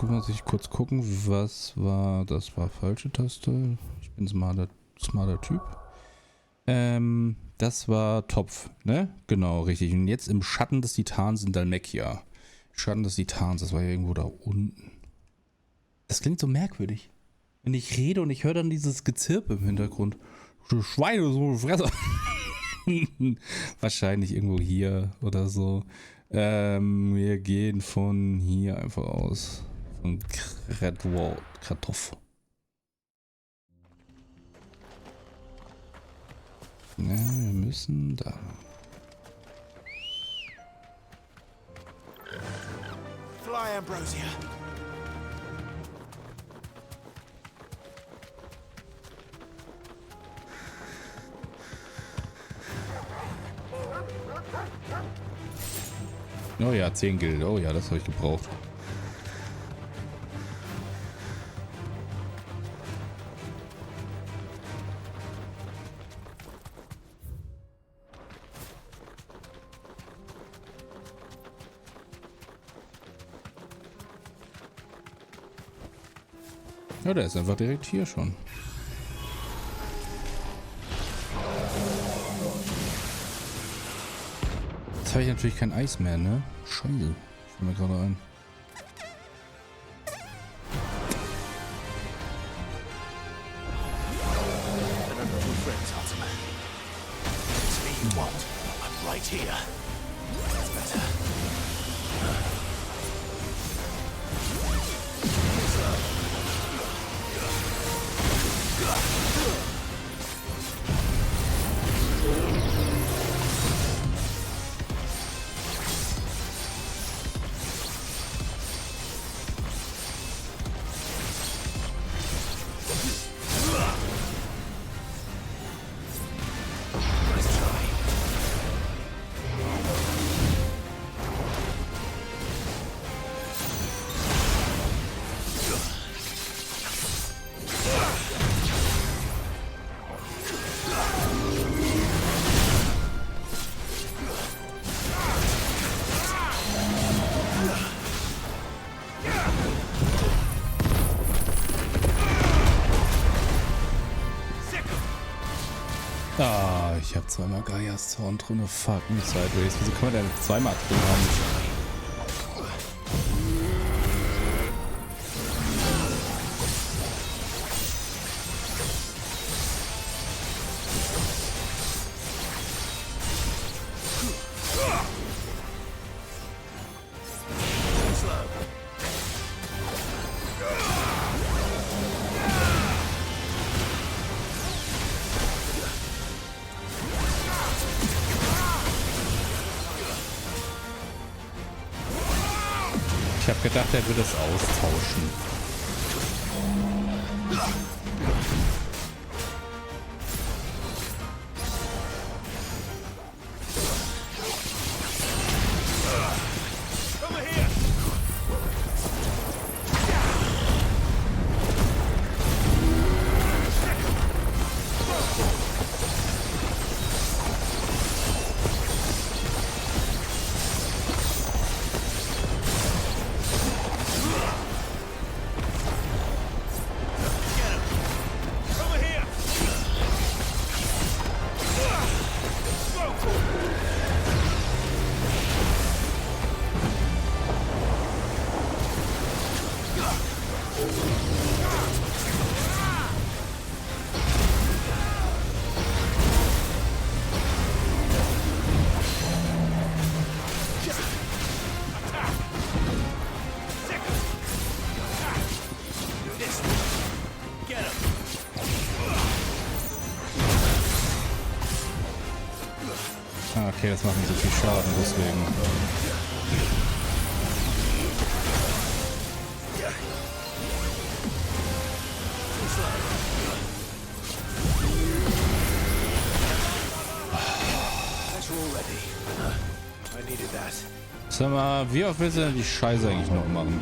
kurz gucken, was war, das war falsche Taste. Ich bin smarter Typ. Das war Topf, ne? Genau, richtig. Und jetzt im Schatten des Titans in Dalmekia. Schatten des Titans, das war ja irgendwo da unten. Das klingt so merkwürdig. Wenn ich rede und ich höre dann dieses Gezirpe im Hintergrund. Du Schweine, so eine Fresse. Wahrscheinlich irgendwo hier oder so. Wir gehen von hier einfach aus. Von Kartoffel. Ja, wir müssen da. Fly, Ambrosia. Oh ja, 10 Gilde. Oh ja, das habe ich gebraucht. Ja, der ist einfach direkt hier schon. Jetzt habe ich natürlich kein Eis mehr, ne? Scheiße. Fällt mir gerade ein. ich habe zweimal Gaias Zorn drin. Fuck me sideways. Wieso kann man denn zweimal drin haben? Ich habe gedacht, er würde es austauschen. Okay, das macht nicht so viel Schaden, deswegen. Sag mal, wie oft willst du denn die Scheiße eigentlich noch machen?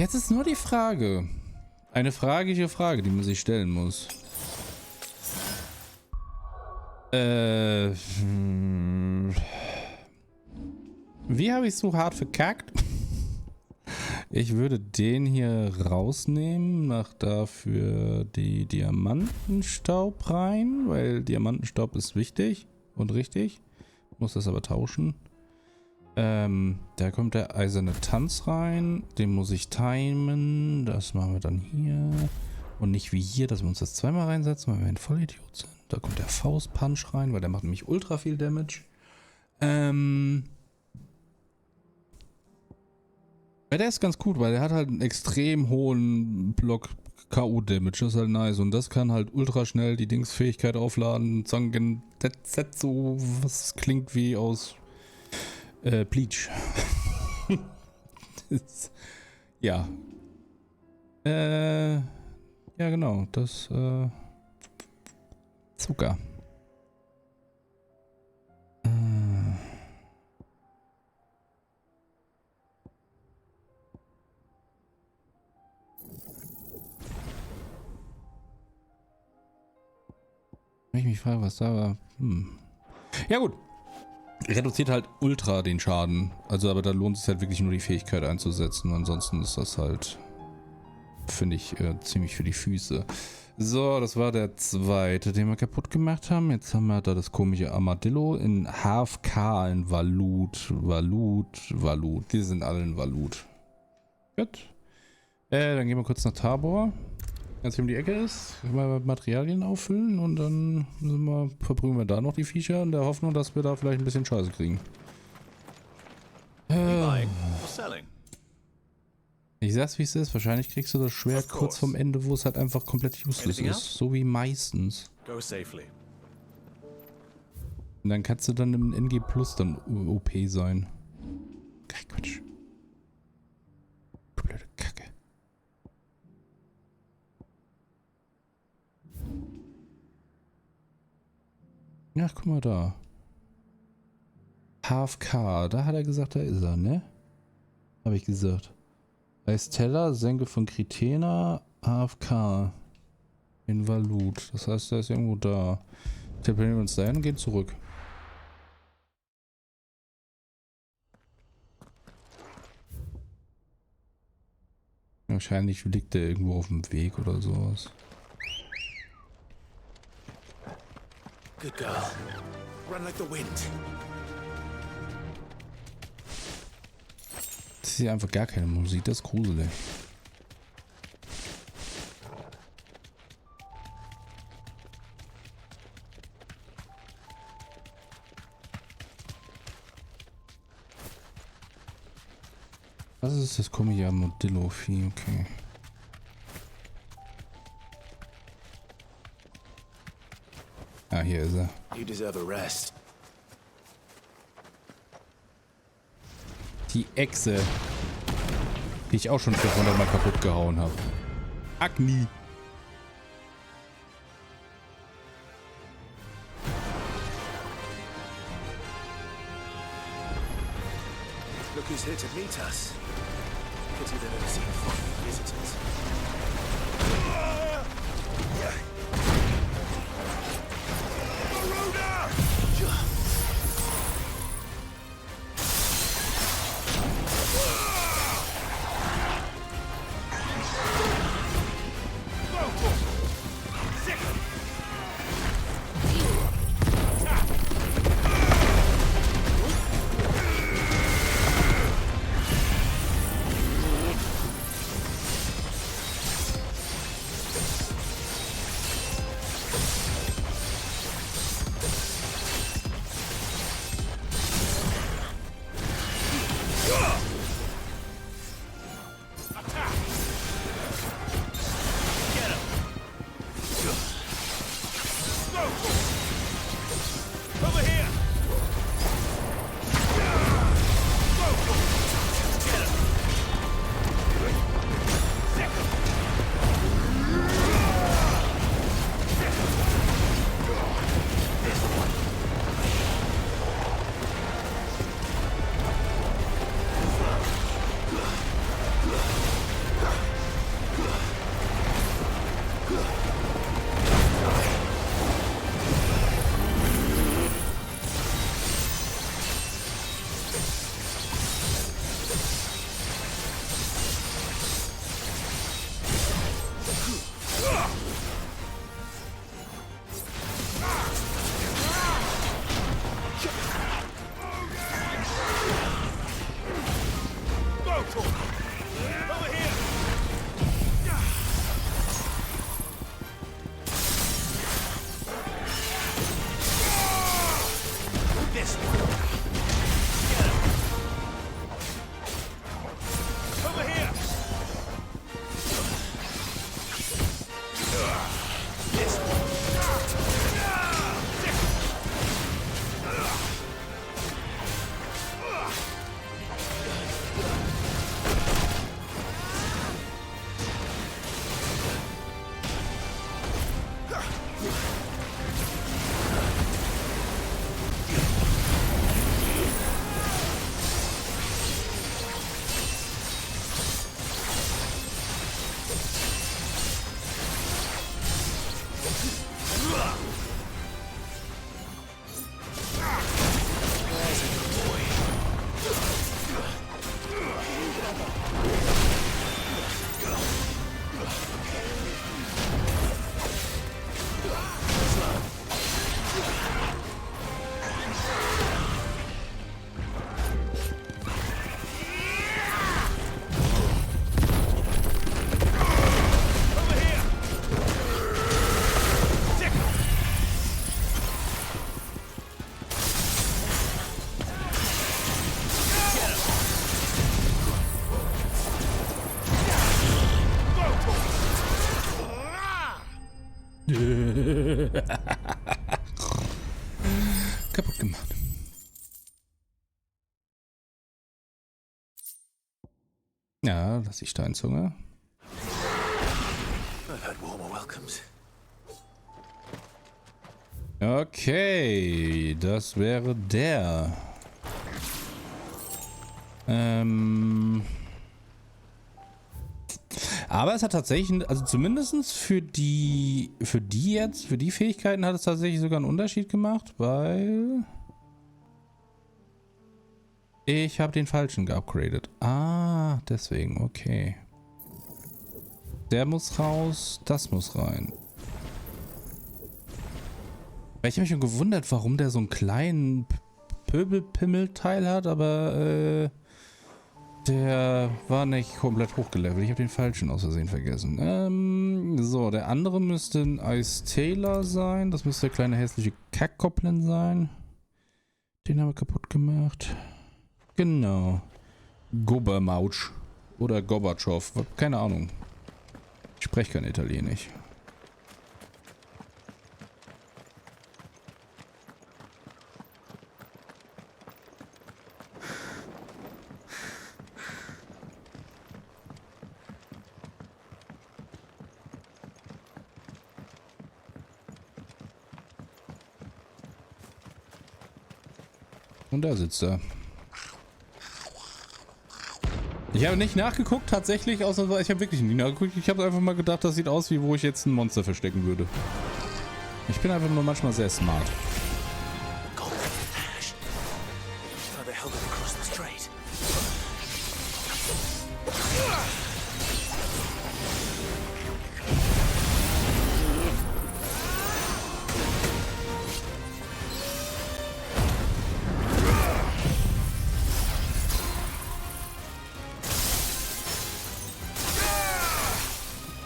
Jetzt ist nur die Frage. Eine fragliche Frage, die man sich stellen muss. Wie habe ich so hart verkackt? Ich würde den hier rausnehmen, mach dafür die Diamantenstaub rein, weil Diamantenstaub ist wichtig und richtig. Muss das aber tauschen. Da kommt der eiserne Tanz rein. Den muss ich timen. Das machen wir dann hier. Und nicht wie hier, dass wir uns das zweimal reinsetzen, weil wir ein Vollidiot sind. Da kommt der Faustpunch rein, weil der macht nämlich ultra viel Damage. Ja, der ist ganz gut, weil der hat halt einen extrem hohen Block K.O.-Damage. Das ist halt nice. Und das kann halt ultra schnell die Dingsfähigkeit aufladen. Zangen so, was klingt wie aus Bleach. Ja. Ja, genau. Das, Zucker. Wenn ich mich frage, was da war. Ja gut. Reduziert halt ultra den Schaden. Also, aber da lohnt es halt wirklich nur die Fähigkeit einzusetzen. Ansonsten ist das halt, finde ich, ziemlich für die Füße. So, das war der zweite, den wir kaputt gemacht haben. Jetzt haben wir da das komische Armadillo in HFK, in Valut. Die sind alle in Valut. Gut. Dann gehen wir kurz nach Tabor. Als hier um die Ecke ist, mal Materialien auffüllen und dann verbrühen wir da noch die Viecher in der Hoffnung, dass wir da vielleicht ein bisschen Scheiße kriegen. Ich sag's wie es ist, wahrscheinlich kriegst du das Schwert kurz vom Ende, wo es halt einfach komplett useless ist. So wie meistens. Und dann kannst du dann im NG Plus dann OP sein. Kein Quatsch. Blöde Kacke. Ach, guck mal da. HFK, da hat er gesagt, da ist er, ne? Habe ich gesagt. Teller, Senke von Kritena, HFK. In Valut. Das heißt, der ist irgendwo da. Teleportieren wir uns dahin und gehen zurück. Wahrscheinlich liegt der irgendwo auf dem Weg oder sowas. Good girl. Run like the wind. Das ist hier einfach gar keine Musik, das ist gruselig. Was ist das komische Armadillo-Vieh? Okay. Ah, hier ist er. You deserve a rest. Die Echse, die ich auch schon 500 Mal kaputt gehauen habe. Agni. Look who's here to meet us. Pity they've never seen foreign visitors. Kaputt gemacht. Ja, das ist die Steinzunge. I've had warmer welcomes. Okay, das wäre der. Aber es hat tatsächlich, also zumindest für die Fähigkeiten hat es tatsächlich sogar einen Unterschied gemacht, weil ich habe den falschen geupgradet. Ah, deswegen, okay. Der muss raus, das muss rein. Ich habe mich schon gewundert, warum der so einen kleinen Pöbelpimmelteil hat, aber der war nicht komplett hochgelevelt. Ich habe den falschen aus Versehen vergessen. So, der andere müsste ein Teil sein. Das müsste der kleine hässliche Kackgoblin sein. Den haben wir kaputt gemacht. Genau. Gobermautsch. Oder Gorbatschow. Keine Ahnung. Ich spreche kein Italienisch. Und da sitzt er. Ich habe nicht nachgeguckt, tatsächlich, außer ich habe wirklich nie nachgeguckt. Ich habe einfach mal gedacht, das sieht aus, wie wo ich jetzt ein Monster verstecken würde. Ich bin einfach nur manchmal sehr smart.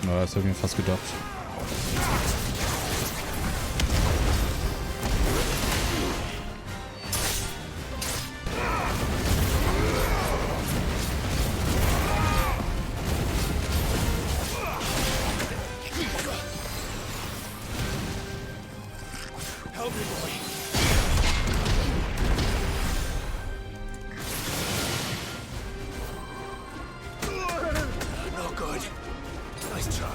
Ja, das habe ich mir fast gedacht. Not good. Nice try.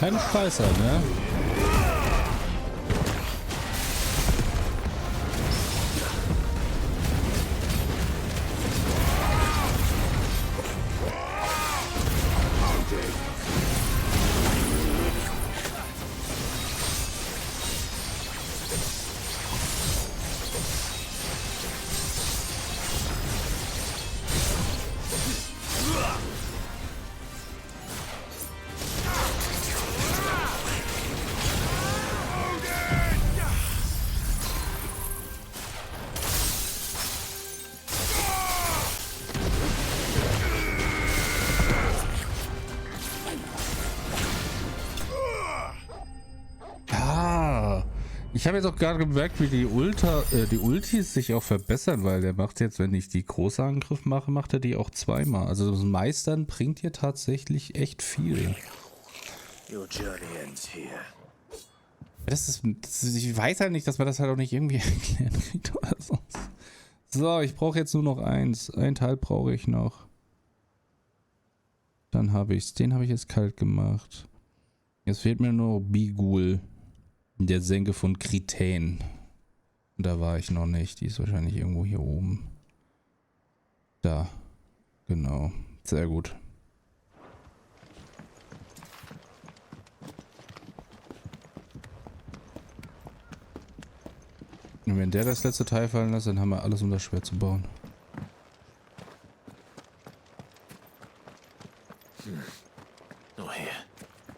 Kleine Scheißer, ne? Ich habe jetzt auch gerade gemerkt, wie die Ultis sich auch verbessern, weil der macht jetzt, wenn ich die große Angriff mache, macht er die auch zweimal. Also das Meistern bringt hier tatsächlich echt viel. Your journey ends here. Ich weiß halt nicht, dass man das halt auch nicht irgendwie erklären kriegt oder so. So, ich brauche jetzt nur noch eins. Ein Teil brauche ich noch. Dann habe ich's. Den habe ich jetzt kalt gemacht. Jetzt fehlt mir nur Bigul. Der Senke von Kritain. Und da war ich noch nicht. Die ist wahrscheinlich irgendwo hier oben. Da. Genau. Sehr gut. Und wenn der das letzte Teil fallen lässt, dann haben wir alles, um das Schwert zu bauen.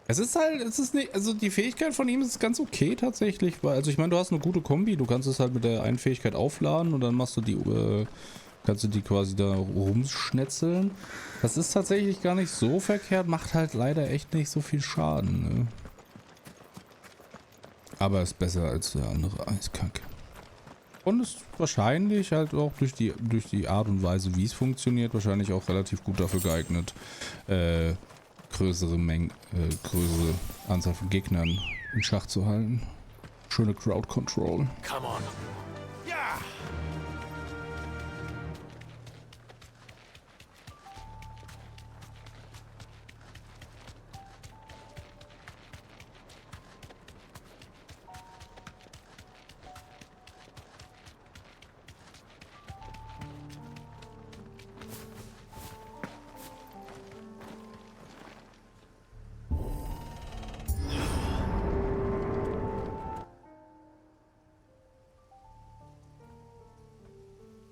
Es ist halt, es ist nicht, also die Fähigkeit von ihm ist ganz okay tatsächlich, weil, also ich meine, du hast eine gute Kombi, du kannst es halt mit der einen Fähigkeit aufladen und dann machst du die, kannst du die quasi da rumschnetzeln. Das ist tatsächlich gar nicht so verkehrt, macht halt leider echt nicht so viel Schaden, ne? Aber ist besser als der andere Eiskack. Und ist wahrscheinlich halt auch durch die Art und Weise, wie es funktioniert, wahrscheinlich auch relativ gut dafür geeignet, größere Anzahl von Gegnern in Schach zu halten. Schöne Crowd Control. Come on. Yeah.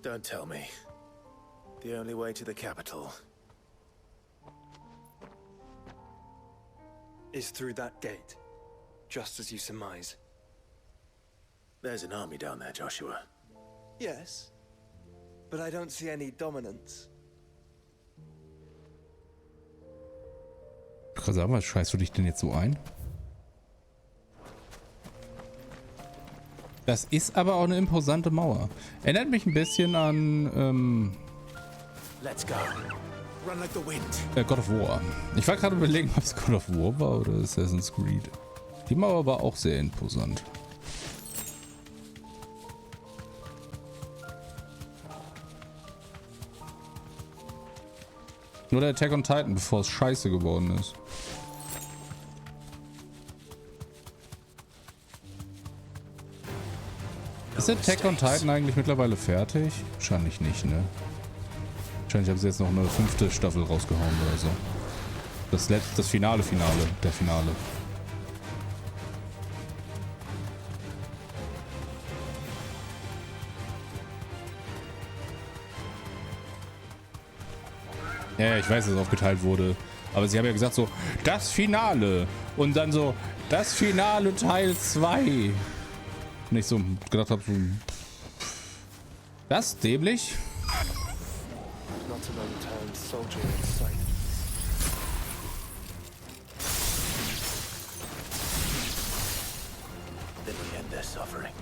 Don't tell me. The only way to the capital is through that gate, just as you surmise. There's an army down there, Joshua. Yes, but I don't see any dominance. Sag mal, scheißt du dich denn jetzt so ein? Das ist aber auch eine imposante Mauer. Erinnert mich ein bisschen an Let's go. Run like the wind. God of War. Ich war gerade überlegen, ob es God of War war oder Assassin's Creed. Die Mauer war auch sehr imposant. Nur der Attack on Titan, bevor es scheiße geworden ist. Ist Attack on Titan eigentlich mittlerweile fertig? Wahrscheinlich nicht, ne? Wahrscheinlich haben sie jetzt noch eine 5. Staffel rausgehauen oder so. Das Finale. Ja, ich weiß, dass es aufgeteilt wurde. Aber sie haben ja gesagt so, das Finale. Und dann so, das Finale Teil 2. Und ich so gedacht habe, so, das dämlich. Not an unturned soldier in sight. Then we end their suffering.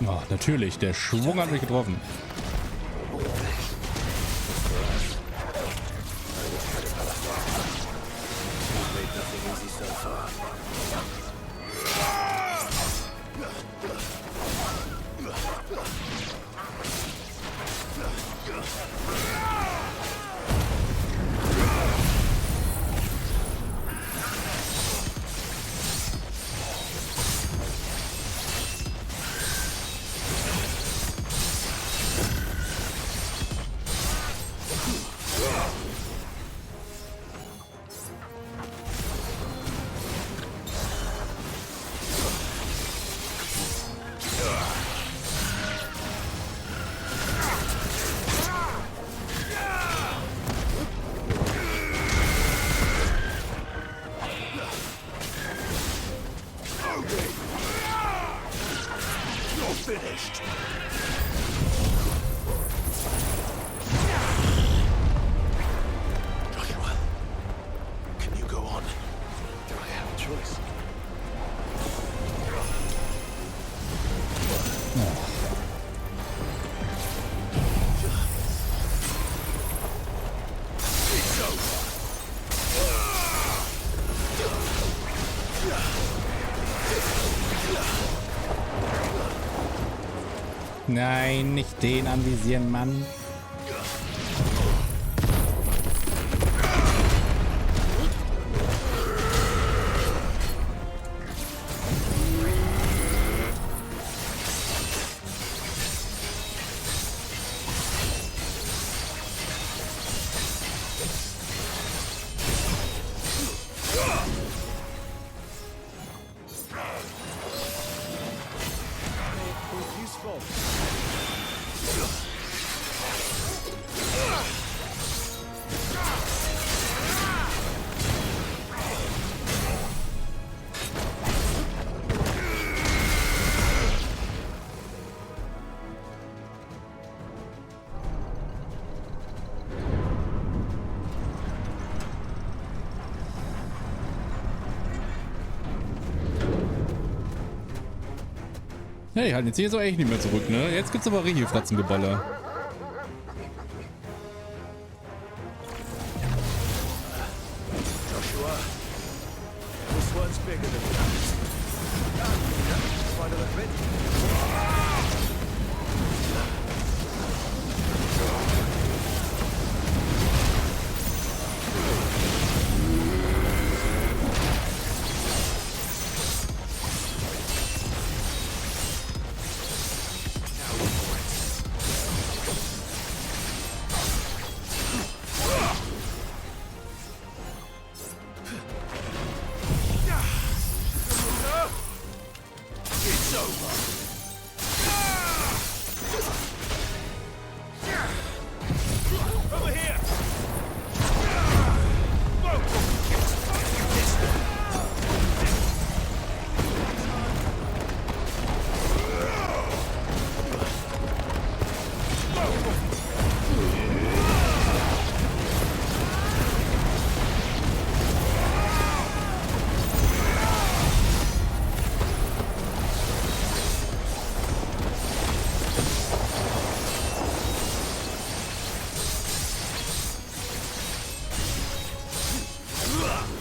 Oh, natürlich, der Schwung hat mich getroffen. Finished. Joshua, can you go on? Do I have a choice? It's over. Nein, nicht den anvisieren, Mann. Ja, die halten jetzt hier so echt nicht mehr zurück, ne? Jetzt gibt's aber richtig Fratzengeballer. Joshua, this one's bigger than the others. Quite a little bit. It's over. Over here.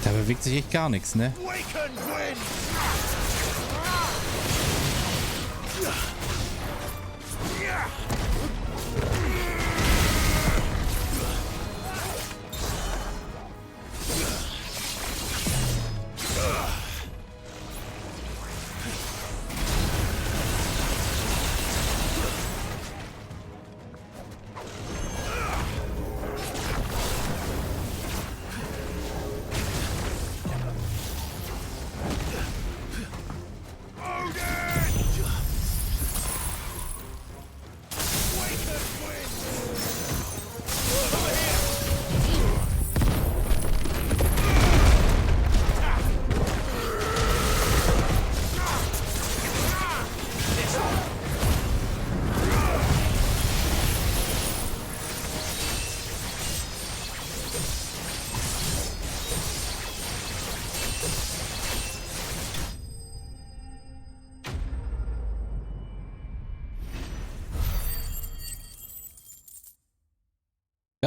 Da bewegt sich echt gar nichts, ne? We can win. We can win.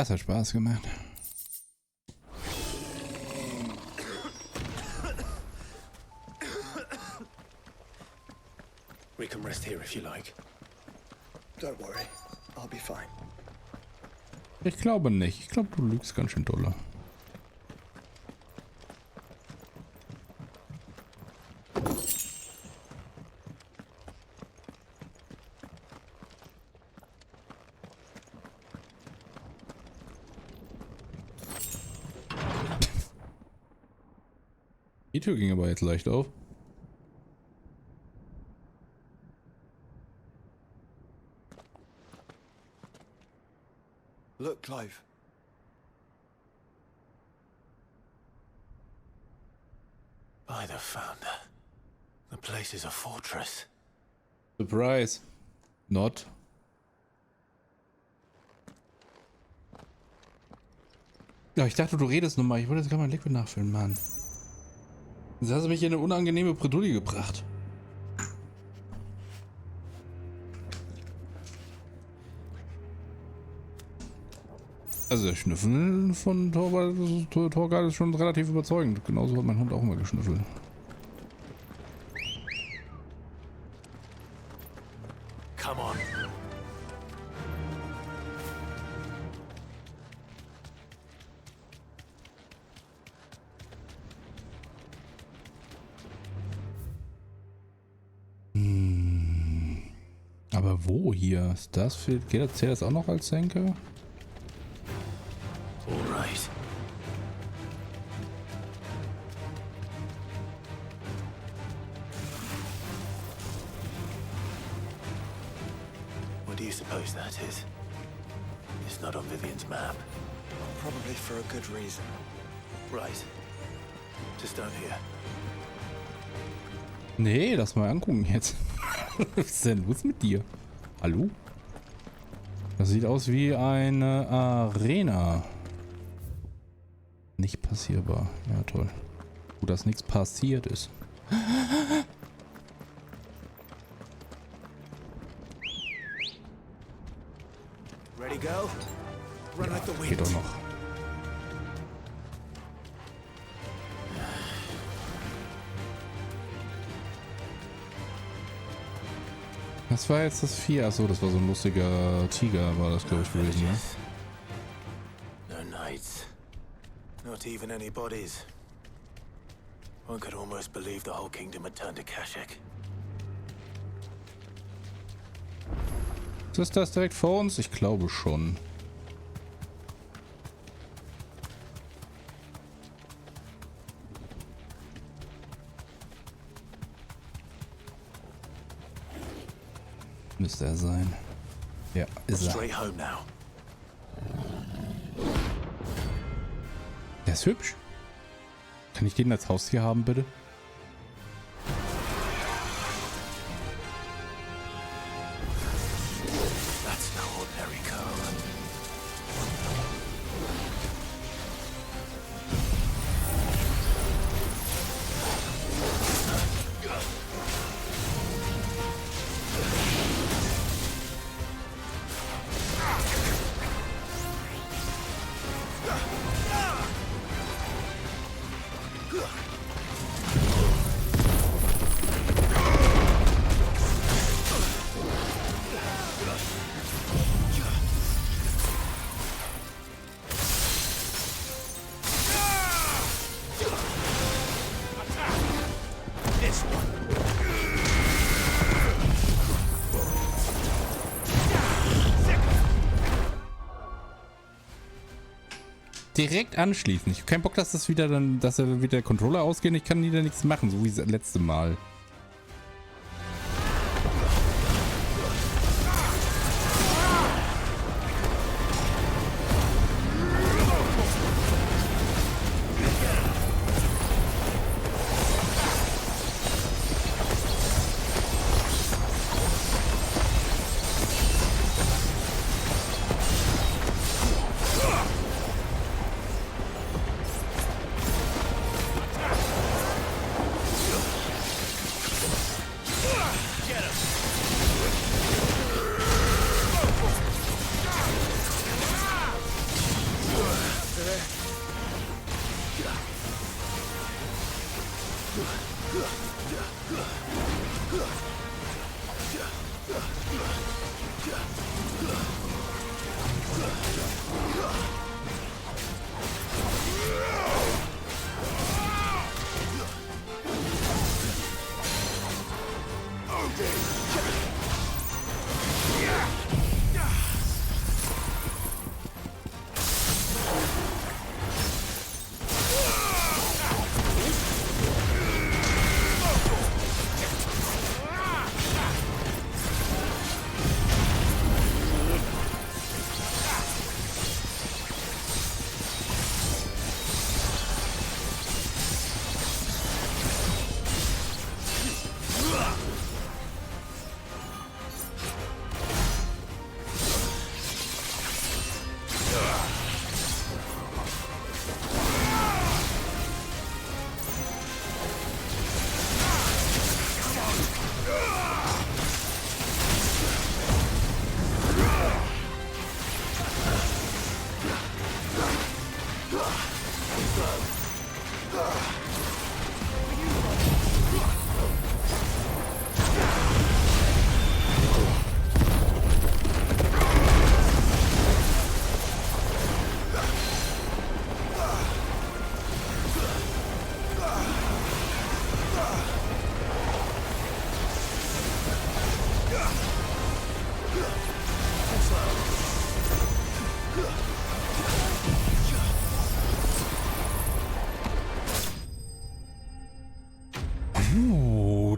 Das hat Spaß gemacht. We can rest here if you like. Don't worry, I'll be fine. Ich glaube nicht. Ich glaube, du lügst ganz schön dolle. Die Tür ging aber jetzt leicht auf. Look, Clive. By the Founder. The place is a fortress. Surprise. Not. Ja, ich dachte, du redest nochmal. Ich wollte jetzt gerade mal Liquid nachfüllen, Mann. Jetzt hast du mich in eine unangenehme Bredouille gebracht. Also der Schnüffel von Torgal ist schon relativ überzeugend. Genauso hat mein Hund auch immer geschnüffelt. Come on. Aber wo hier? Ist das für, zählt das auch noch als Senke? All right. What do you suppose that is? It's not on Vivian's map. Probably for a good reason. Right. Just down here. Nee, lass mal angucken jetzt. Was ist denn los mit dir? Hallo? Das sieht aus wie eine Arena. Nicht passierbar. Ja, toll. Gut, dass nichts passiert ist. Ready, go? Run like the wind. Geht doch noch. Das war jetzt das Vieh. Achso, das war so ein lustiger Tiger, war das, glaube ich, gewesen, ne? No knights. Not even any bodies. One could almost believe the whole kingdom had turned to Kashek. Ist das direkt vor uns? Ich glaube schon. Müsste er sein. Ja, ist er. Straight home now. Der ist hübsch. Kann ich den als Haustier haben, bitte? That's no ordinary cow. Direkt anschließen. Ich habe keinen Bock, dass das wieder dann, dass er wieder der Controller ausgeht. Ich kann wieder nichts machen, so wie das letzte Mal.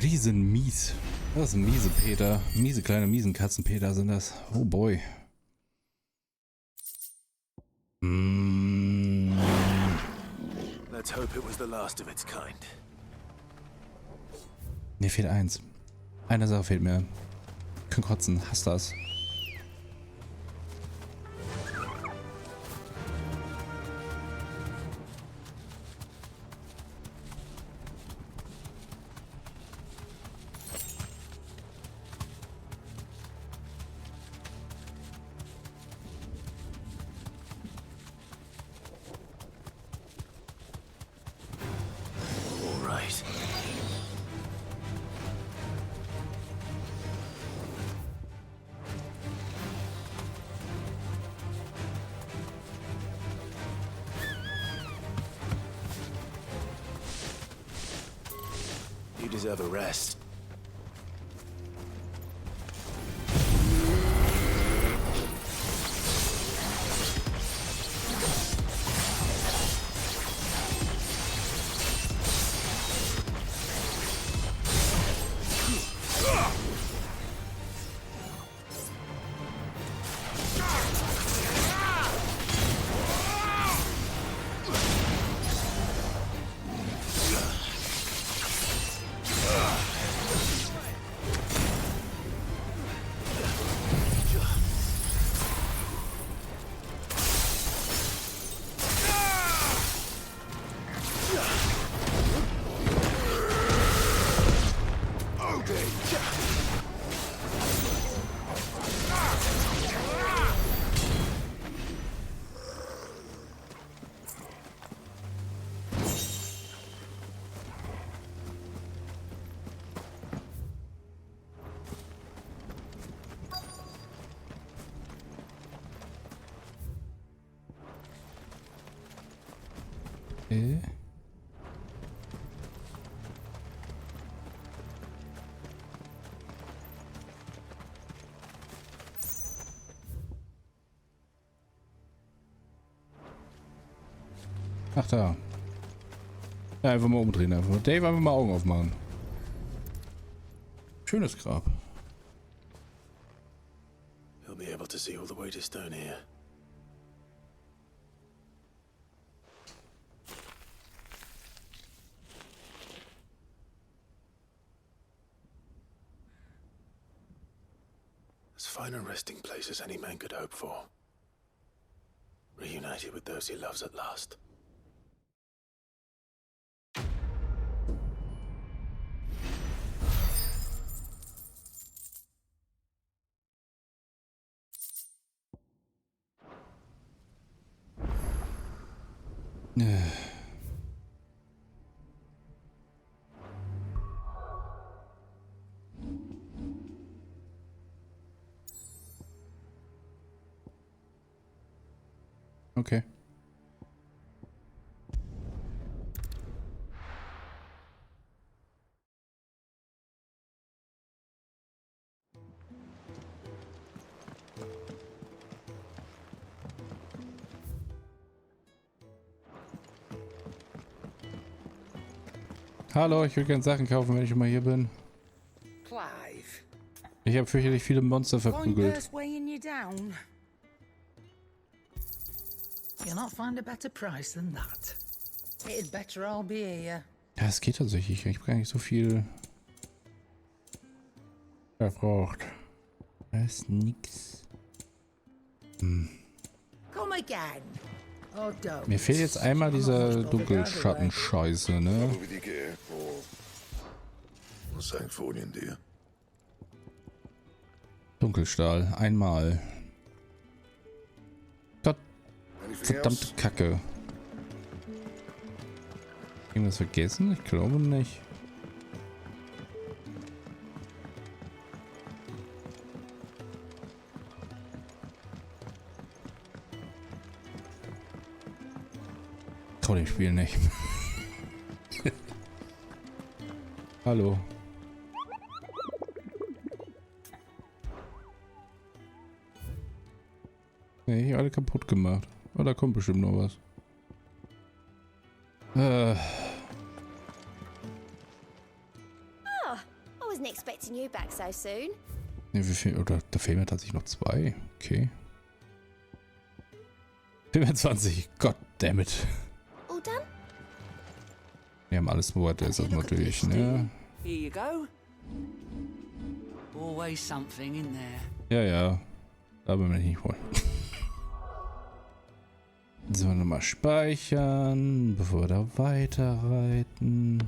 Die sind mies. Das sind miese Peter. Miese kleine miesen Katzenpeter sind das. Oh boy. Let's hope it was the last of its kind. Mir fehlt eins. Eine Sache fehlt mir. Kann kotzen. Hass das. You deserve a rest. Ach da. Ja, einfach mal umdrehen. Einfach. Dave, einfach mal Augen aufmachen. Schönes Grab. He'll be able to see all the way to stone here. As fine a resting place as any man could hope for. Reunited with those he loves at last. Okay. Hallo, ich will gerne Sachen kaufen, wenn ich mal hier bin. Clive. Ich habe fürchterlich viele Monster Find verprügelt. worse weighing you down. You'll not find a better price than that. It'd better I'll be here. Ja, es geht tatsächlich. Ich habe gar nicht so viel verbraucht. Da ist nix. Come again. Oh, don't. Mir fehlt jetzt einmal dieser Dunkelschatten-Scheiße, ne? Dunkelstahl. Einmal. Gott. Verdammte Kacke. Irgendwas vergessen? Ich glaube nicht. Trau dem Spiel nicht. Hallo. Nee, hier alle kaputt gemacht. Oh, da kommt bestimmt noch was. Oh, I wasn't expecting you back so soon. Ne, wie viel? Oder da fehlen mir tatsächlich noch 2. Okay. 25. Goddammit. All done? Wir haben alles soweit, ist das natürlich, ne? Here you go. Always something in there. Ja, ja. Aber wenn ich nicht wollen. So, nochmal speichern, bevor wir da weiterreiten.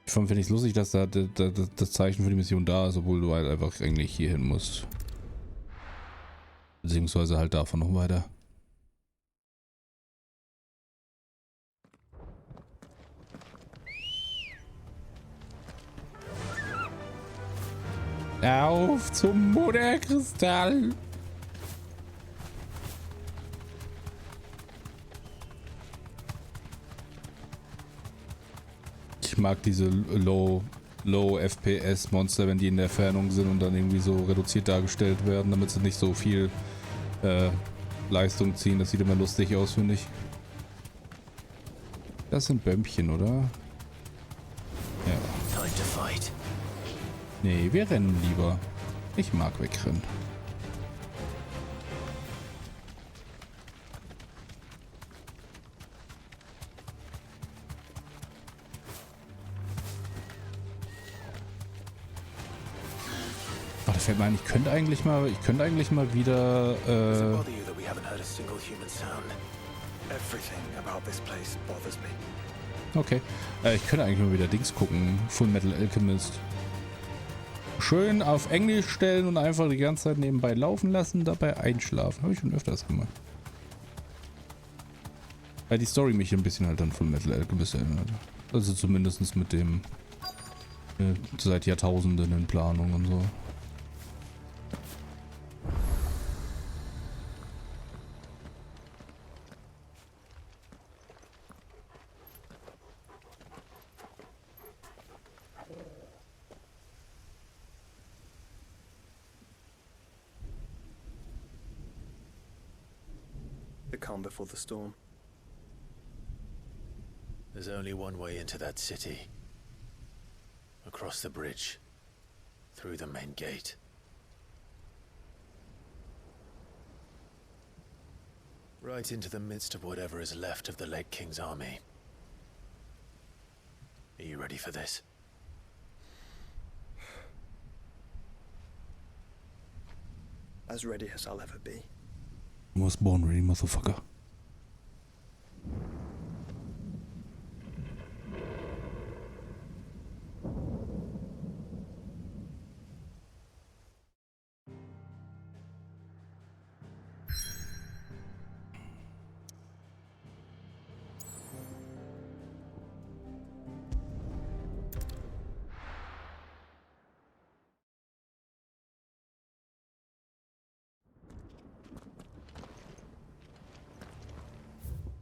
Ich finde es lustig, dass da das Zeichen für die Mission da ist, obwohl du halt einfach eigentlich hier hin musst. Beziehungsweise halt davon noch weiter. Auf zum Mutterkristall! Ich mag diese Low FPS Monster, wenn die in der Entfernung sind und dann irgendwie so reduziert dargestellt werden, damit sie nicht so viel Leistung ziehen. Das sieht immer lustig aus, finde ich. Das sind Bömmchen, oder? Ja. Time to fight. Nee, wir rennen lieber. Ich mag wegrennen. Oh, da fällt mir ein, ich könnte eigentlich mal wieder okay. Ich könnte eigentlich mal wieder Dings gucken. Full Metal Alchemist. Schön auf Englisch stellen und einfach die ganze Zeit nebenbei laufen lassen, dabei einschlafen. Habe ich schon öfters gemacht. Weil die Story mich ein bisschen halt an Full Metal Alchemist erinnert. Also zumindest mit dem seit Jahrtausenden in Planung und so. The calm before the storm. There's only one way into that city. Across the bridge. Through the main gate. Right into the midst of whatever is left of the late King's army. Are you ready for this? As ready as I'll ever be. Was born ready, motherfucker.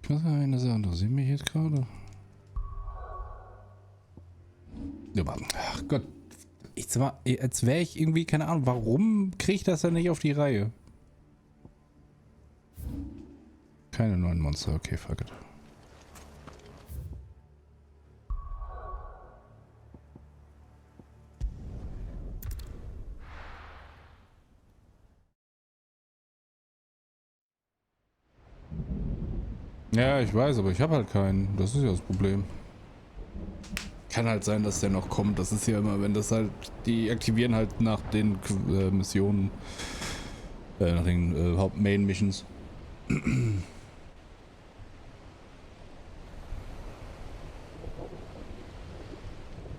Was ist eine Sache? Interessiert mich jetzt gerade? Ja, aber, ach Gott. Ich sag mal, als wäre ich irgendwie, keine Ahnung, warum kriege ich das denn nicht auf die Reihe? Keine neuen Monster, okay, fuck it. Ja, ich weiß, aber ich habe halt keinen. Das ist ja das Problem. Kann halt sein, dass der noch kommt. Das ist ja immer, wenn das halt, die aktivieren halt nach den Missionen, nach den Haupt-Main-Missions.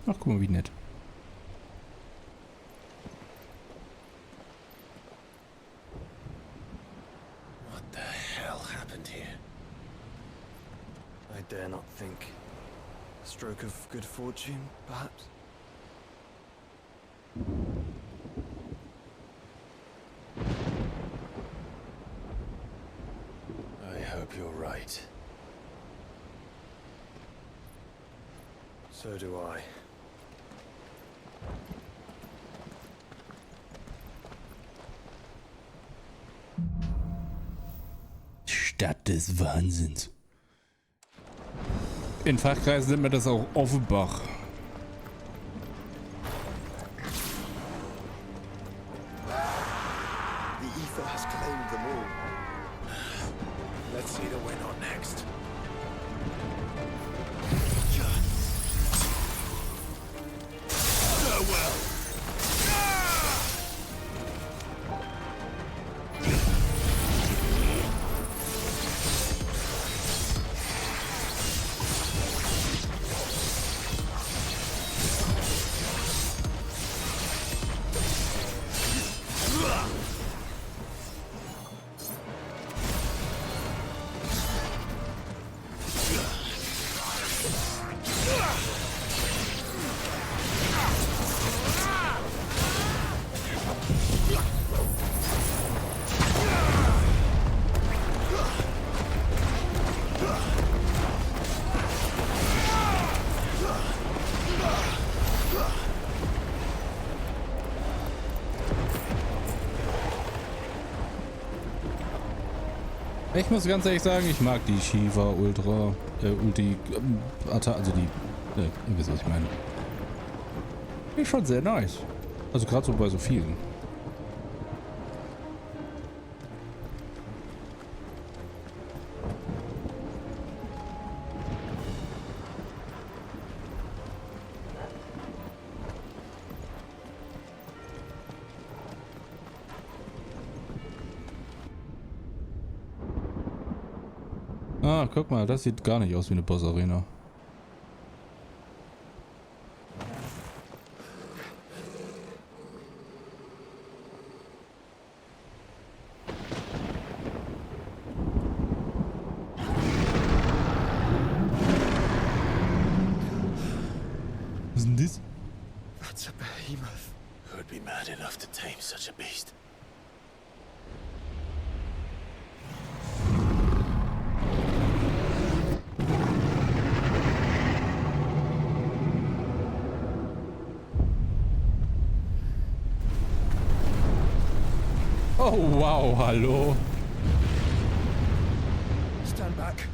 Ach, guck mal, wie nett. What the hell happened here? I dare not think. A stroke of good fortune, perhaps? I hope you're right. So do I. Stadt des Wahnsinns. In Fachkreisen nennt man das auch Offenbach. The ether has claimed them all. Let's see that we're not next. Farewell. Ich muss ganz ehrlich sagen, ich mag die Shiva Ultra, Ulti, also die, ihr wisst, was ich meine. Ist schon sehr nice. Also gerade so bei so vielen. Ah, guck mal, das sieht gar nicht aus wie eine Boss-Arena. Was ist denn das? That's a behemoth. Who'd be mad enough to tame such a beast? Oh wow, hallo. Stand back.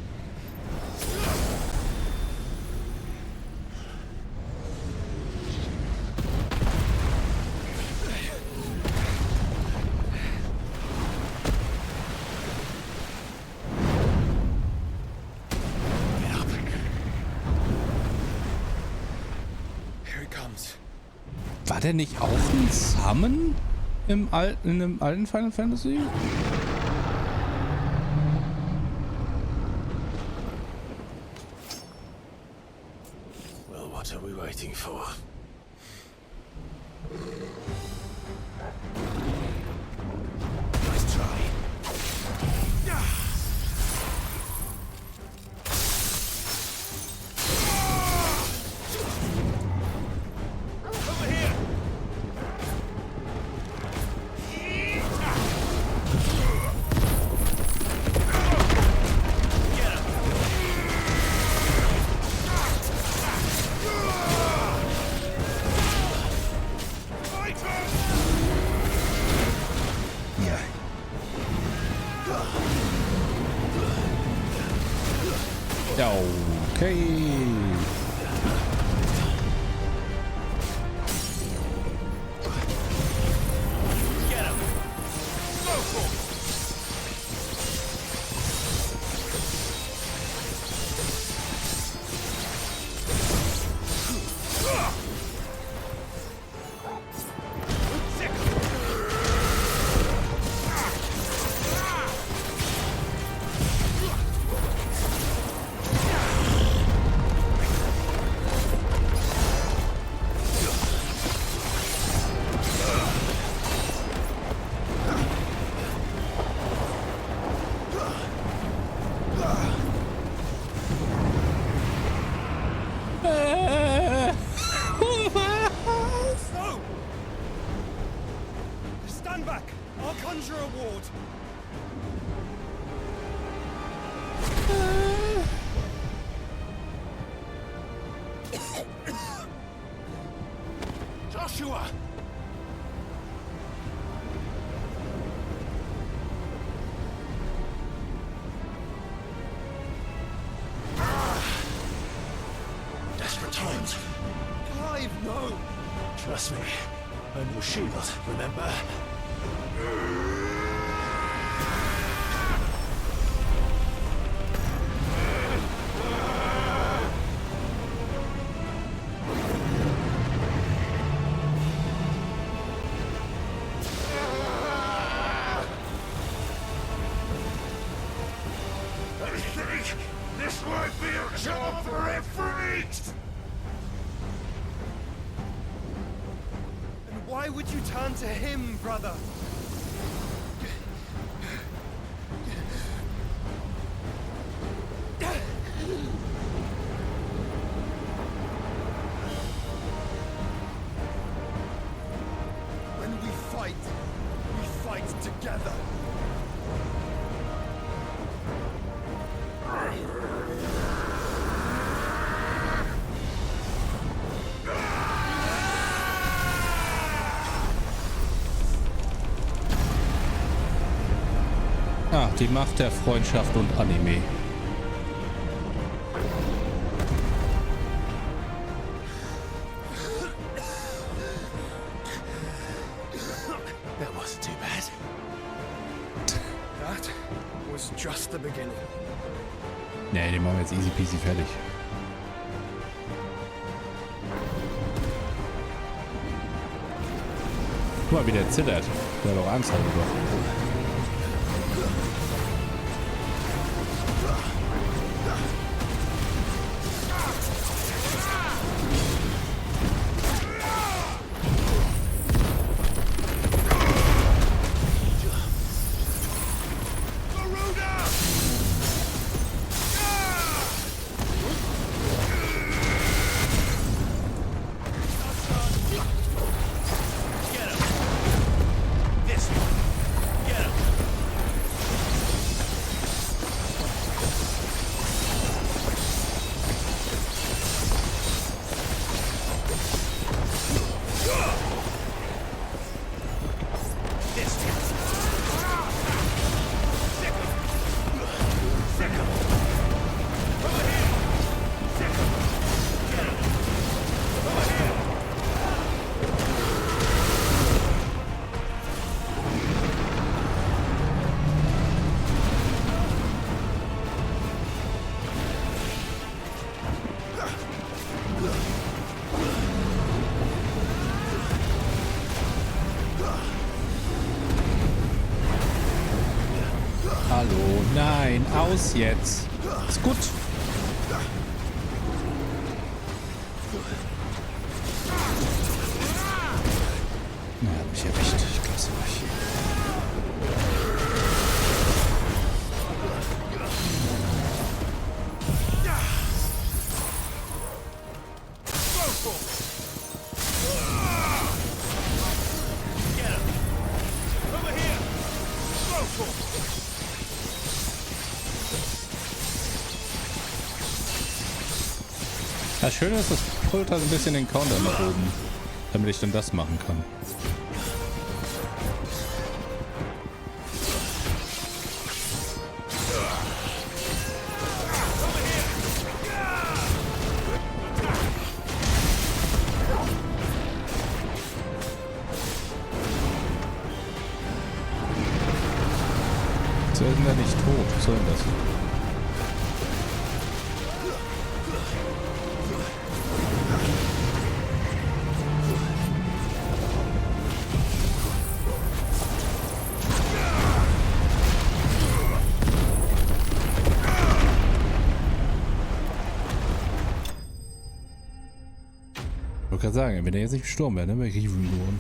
Here it comes. War der nicht auch ein Summon in dem alten Final Fantasy? Well, what are we waiting for? Nice try. Over here. Get him. Ja, okay. Stand back! I'll conjure a ward! Joshua! Desperate times. Clive, no! Trust me. I'm your shield, remember? I think this might be a job for Ifrit! And why would you turn to him, brother? When we fight together. Ah, die Macht der Freundschaft und Anime. That wasn't too bad. That was just the beginning. Nee, den machen wir jetzt easy peasy fertig. Guck mal, wie der zittert. Der hat doch Angst, halt doch. Hallo, nein, aus jetzt. Ist gut. Na, hab mich erwischt. Ich glaub's nicht. Das Schöne ist, das pullt halt ein bisschen den Counter nach oben, damit ich dann das machen kann. sind ja nicht tot. Was soll denn das? Ich wollte gerade sagen, wenn er jetzt nicht gestorben wäre, dann wäre ich Riven geworden.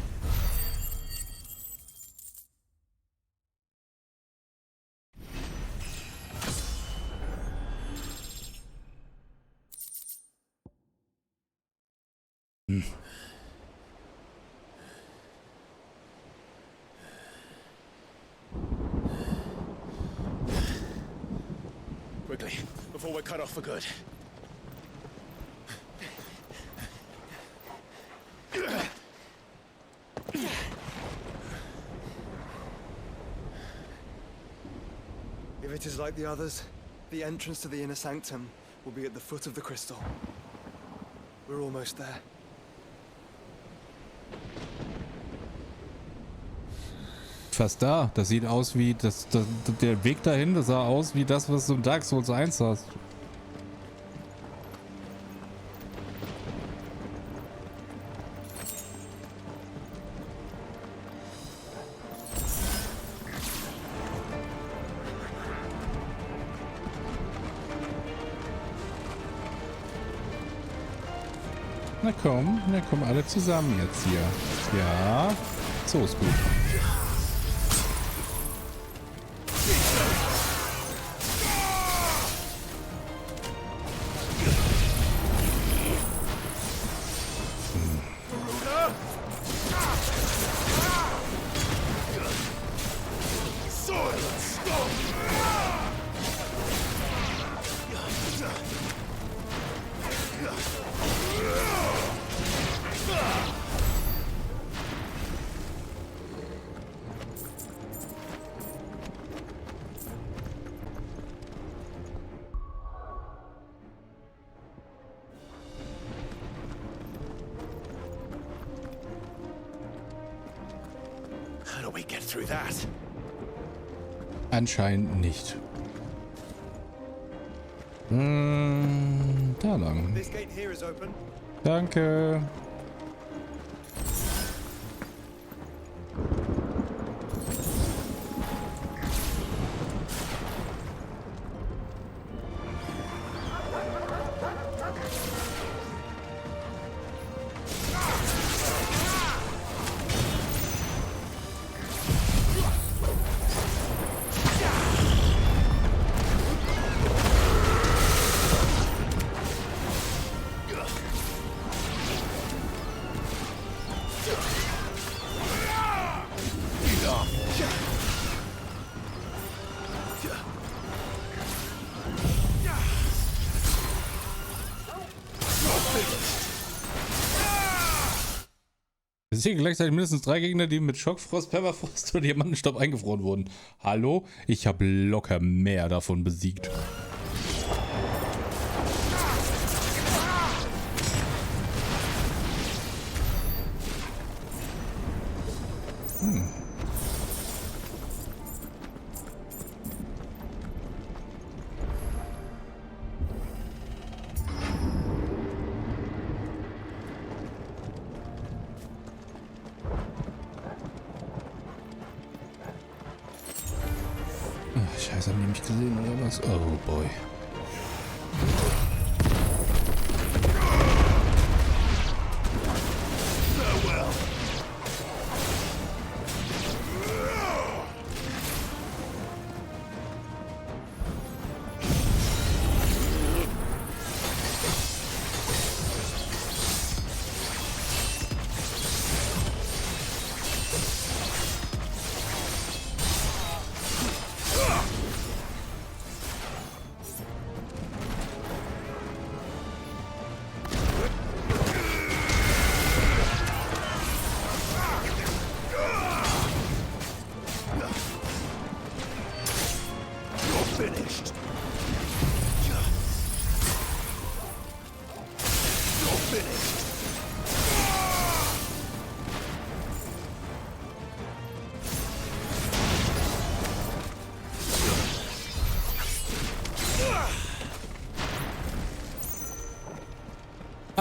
Quickly, before we're cut off for good. If it is like the others, the entrance to the inner sanctum will be at the foot of the crystal. We're almost there. Fast da. Das sieht aus wie der Weg dahin, das sah aus wie das, was du in Dark Souls 1 hast. Na komm, alle zusammen jetzt hier. Ja, so ist gut. How do we get through that? Anscheinend nicht. Da lang. This gate here is open. Danke. Es sind hier gleichzeitig mindestens 3 Gegner, die mit Schockfrost, Permafrost oder Diamantenstaub eingefroren wurden. Hallo? Ich habe locker mehr davon besiegt. Scheiße, haben die mich gesehen oder was? Oh boy.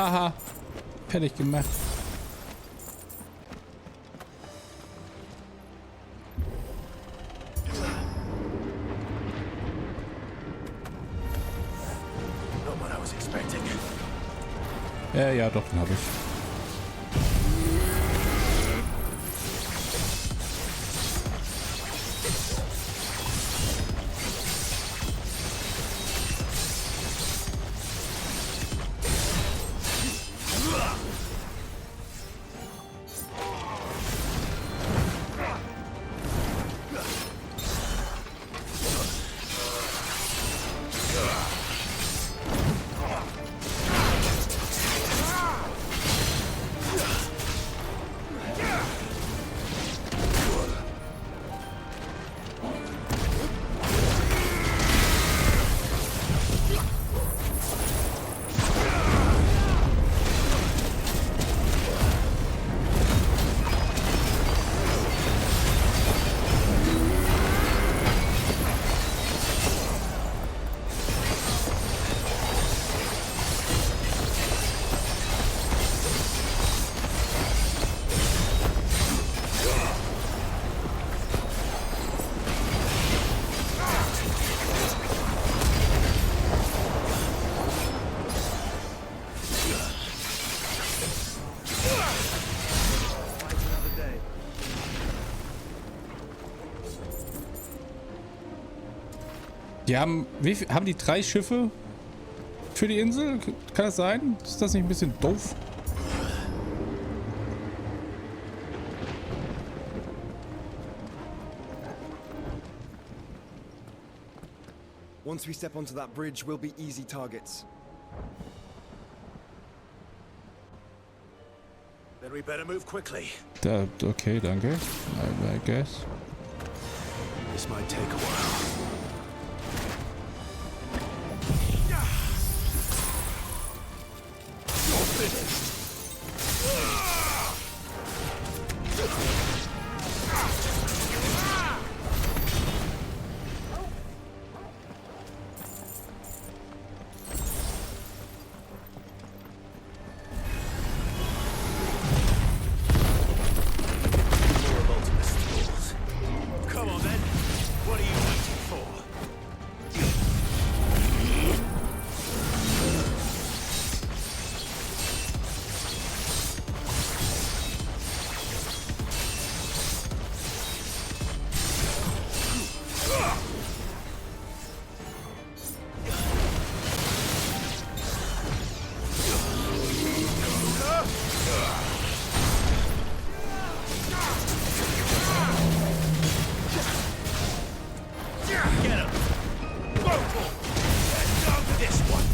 Haha. Fertig gemacht. Not what I was expecting. Ja, doch, den habe ich. Die haben, haben die 3 Schiffe für die Insel? Kann das sein? Ist das nicht ein bisschen doof? Once we step onto that bridge, we'll be easy targets. Then we better move quickly. Okay, danke. I guess. This might take a while. Come on then. What are you waiting for? Get him! Both! Head down to this one!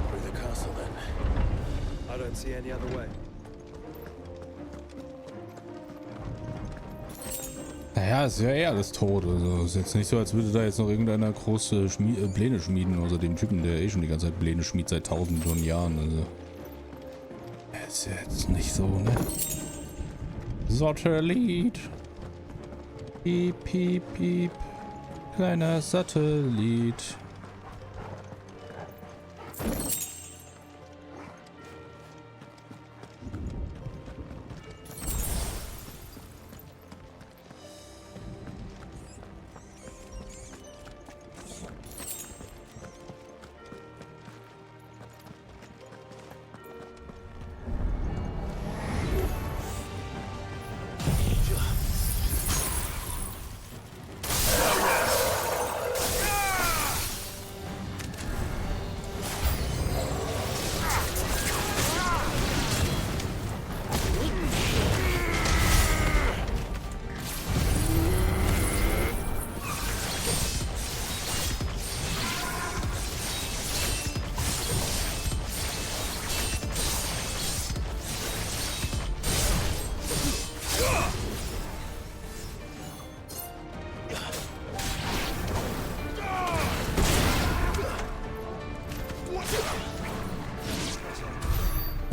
Through the castle then. I don't see any other way. Naja, ist ja eh alles tot. Also ist jetzt nicht so, als würde da jetzt noch irgendeiner große Pläne schmieden, außer dem Typen, der eh schon die ganze Zeit Pläne schmiedet seit tausenden von Jahren. Also ist jetzt nicht so, ne? Satellit. Piep, piep, piep. Kleiner Satellit.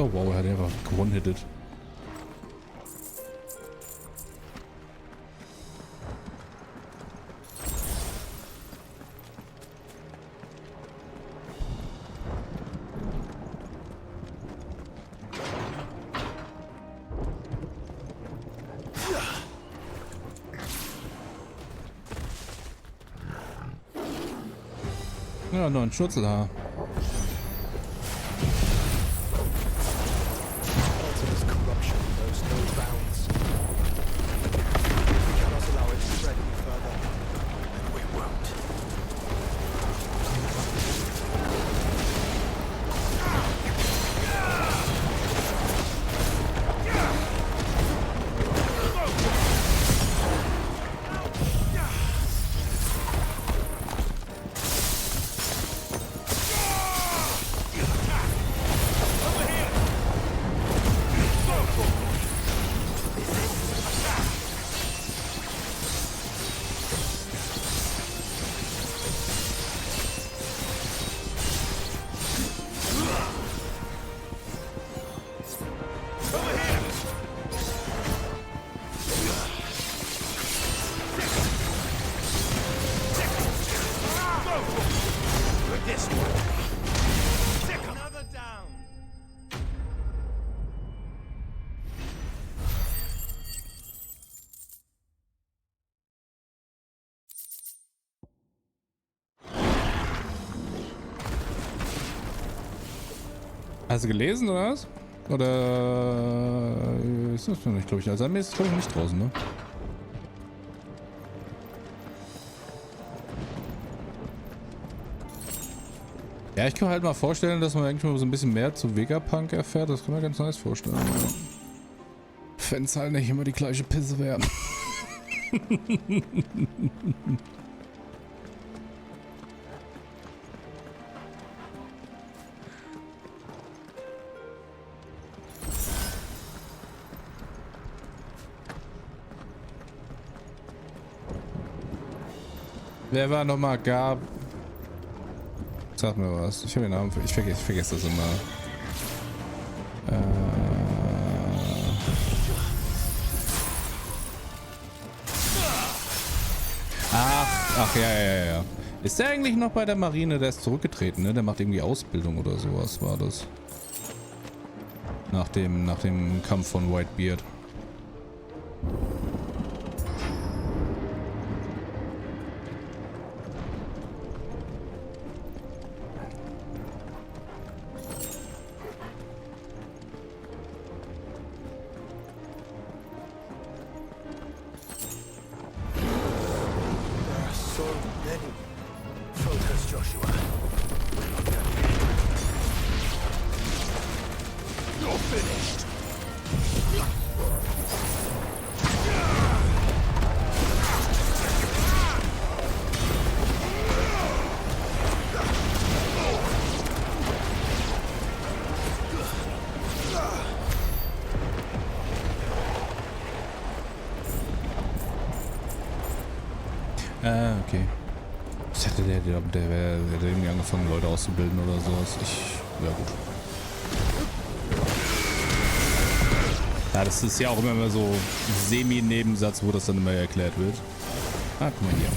Oh wow, er hat einfach gewonnen-hittet. Ja, nur ein Schnurzelhaar. Ultima's corruption knows no bounds. We cannot allow it to spread any further. And we won't. Hast du gelesen oder was? Oder ist das noch nicht, glaube ich. Also ist glaube ich nicht draußen, ne? Ja, ich kann mir halt mal vorstellen, dass man eigentlich mal so ein bisschen mehr zu Vegapunk erfährt. Das kann man ganz nice vorstellen. Ja. Wenn es halt nicht immer die gleiche Pisse wäre. Wer war nochmal Gab? Sag mir was. Ich habe den Namen. Ich vergesse das immer. Ach ja. Ist der eigentlich noch bei der Marine? Der ist zurückgetreten, ne? Der macht irgendwie Ausbildung oder sowas, war das. Nach dem Kampf von Whitebeard. Okay. Ich dachte, der hätte irgendwie angefangen, Leute auszubilden oder sowas. Ja gut. Ja, das ist ja auch immer so Semi-Nebensatz, wo das dann immer erklärt wird. Ah, guck mal hier.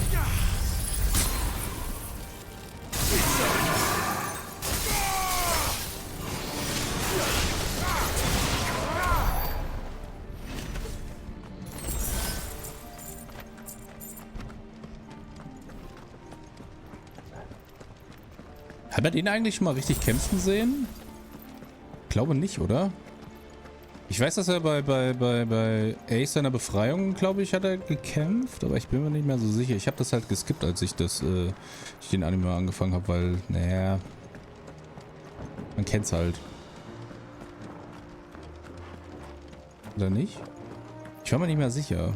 Hat man den eigentlich schon mal richtig kämpfen sehen? Ich glaube nicht, oder? Ich weiß, dass er bei Ace seiner Befreiung, glaube ich, hat er gekämpft, aber ich bin mir nicht mehr so sicher. Ich habe das halt geskippt, als ich den Anime angefangen habe, weil, naja, man kennt's halt. Oder nicht? Ich war mir nicht mehr sicher.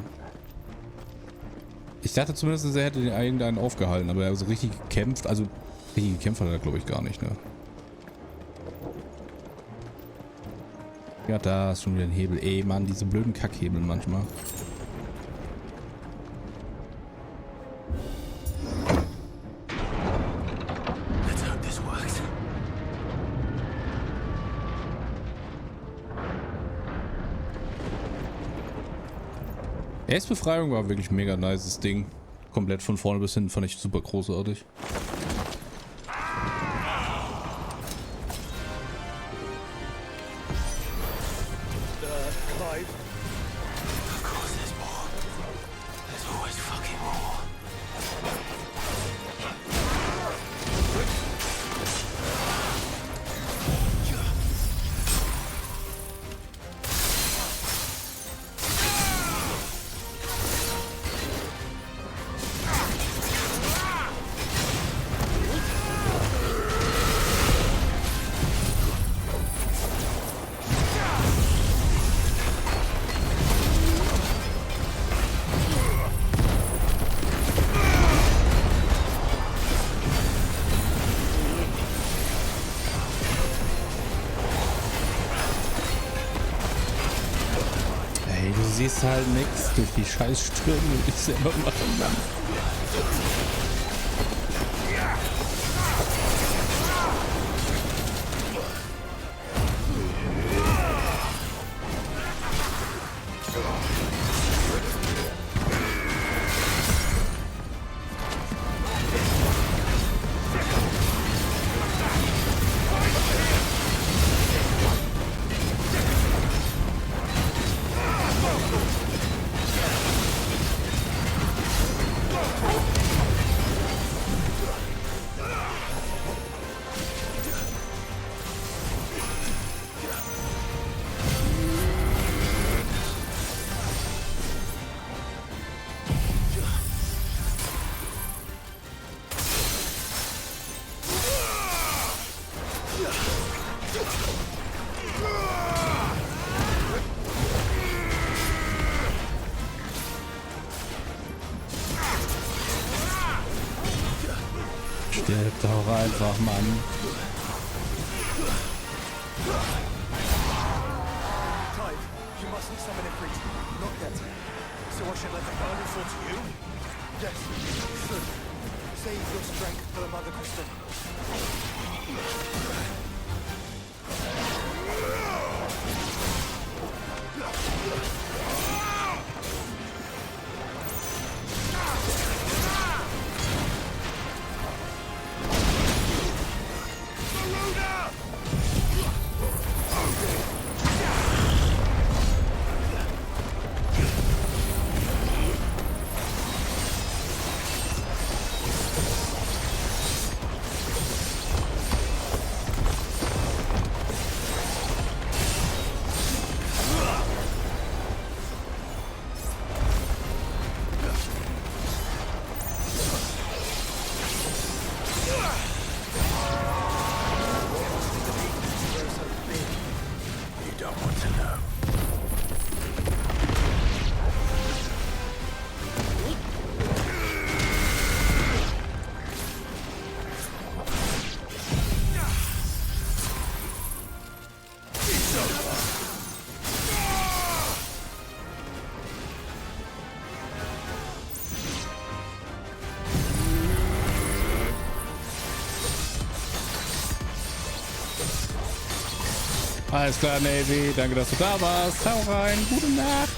Ich dachte zumindest, er hätte den irgendeinen aufgehalten, aber er hat so richtig gekämpft, also richtig gekämpft hat er, glaube ich, gar nicht, ne? Ja, da ist schon wieder ein Hebel. Ey, Mann, diese blöden Kackhebel manchmal. Befreiung war wirklich mega nices Ding. Komplett von vorne bis hinten fand ich super großartig. Clive? Of course there's more. There's always fucking more. Du siehst halt nichts durch die scheiß Stürme, die ich selber machen kann. Stirb doch einfach, Mann. Teil, you mustn't summon a priest. Not yet. So I should let the burning fall to you? Yes, you should. Save your strength for the Mother Crystal. Alles klar, Navy. Danke, dass du da warst. Hau rein. Gute Nacht.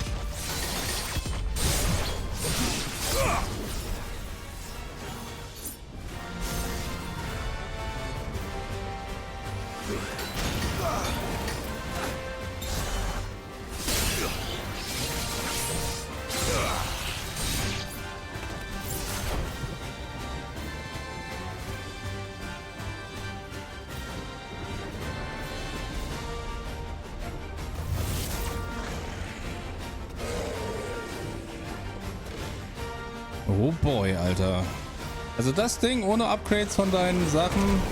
Oh boy, Alter. Also das Ding ohne Upgrades von deinen Sachen.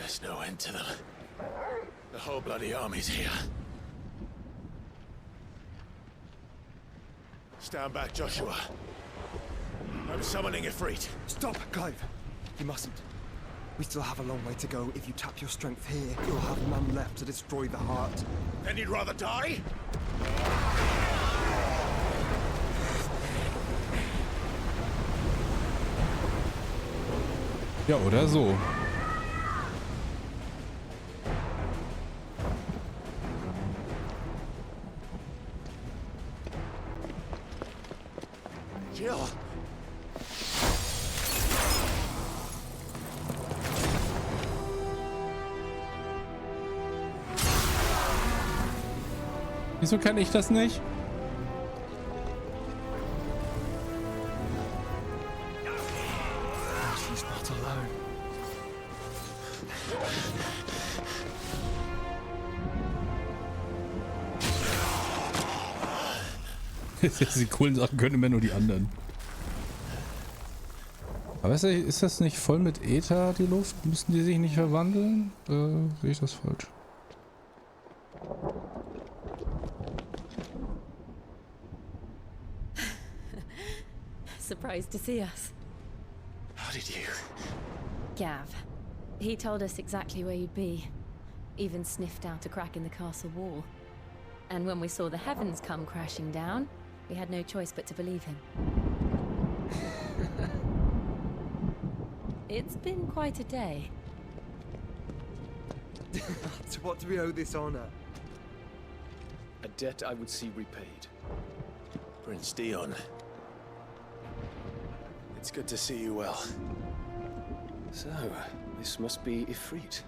There's no end to them. The whole bloody army's here. Stand back, Joshua. I'm summoning Ifrit. Stop, Clive. You mustn't. We still have a long way to go. If you tap your strength here, you'll have none left to destroy the heart. Then you'd rather die? Ja, oder so. Jill. Wieso kann ich das nicht? She's not alone. Die coolen Sachen können immer nur die anderen. Aber ist das nicht voll mit Äther, die Luft? Müssen die sich nicht verwandeln? Sehe ich das falsch? Surprised to see us. How did you? Gav. He told us exactly where you'd be. Even sniffed out a crack in the castle wall. And when we saw the heavens come crashing down, we had no choice but to believe him. It's been quite a day. To what do we owe this honor? A debt I would see repaid. Prince Dion. It's good to see you well. So, this must be Ifrit.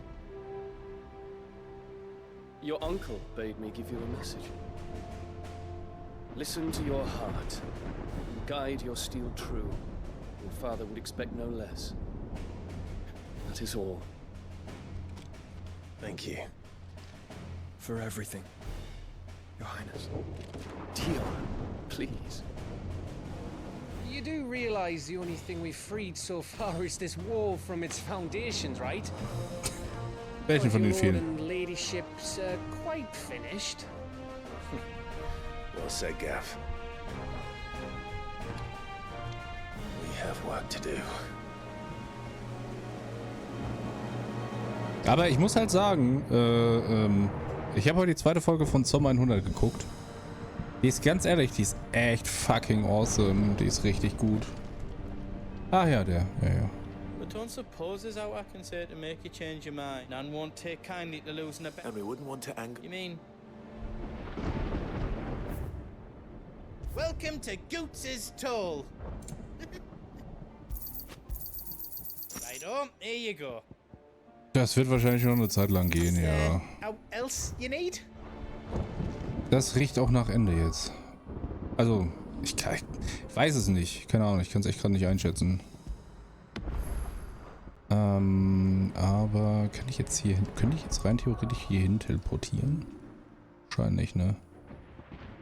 Your uncle bade me give you a message. Listen to your heart. Guide your steel true. Your father would expect no less. That is all. Thank you. For everything, Your Highness. Dion, please. You do realize the only thing we've freed so far is this wall from its foundations, right? Welchen von den Your vielen? Lord and ladyship's quite finished. Well said, Gav. We have work to do. Aber ich muss halt sagen, ich habe heute die zweite Folge von Zom 100 geguckt. Die ist ganz ehrlich, die ist echt fucking awesome. Die ist richtig gut. Ah ja, der. Ja. But don't suppose there's out I can say to make you change your mind. None won't take kindly to losing a bet. And we wouldn't want to anger. You mean? Welcome to Goots's Toll. Right on, here you go. Das wird wahrscheinlich noch eine Zeit lang gehen, ja. How else you need? Das riecht auch nach Ende jetzt. Also, ich weiß es nicht. Keine Ahnung, ich kann es echt gerade nicht einschätzen. Aber kann ich jetzt hier hin? Könnte ich jetzt rein theoretisch hier hin teleportieren? Wahrscheinlich, ne?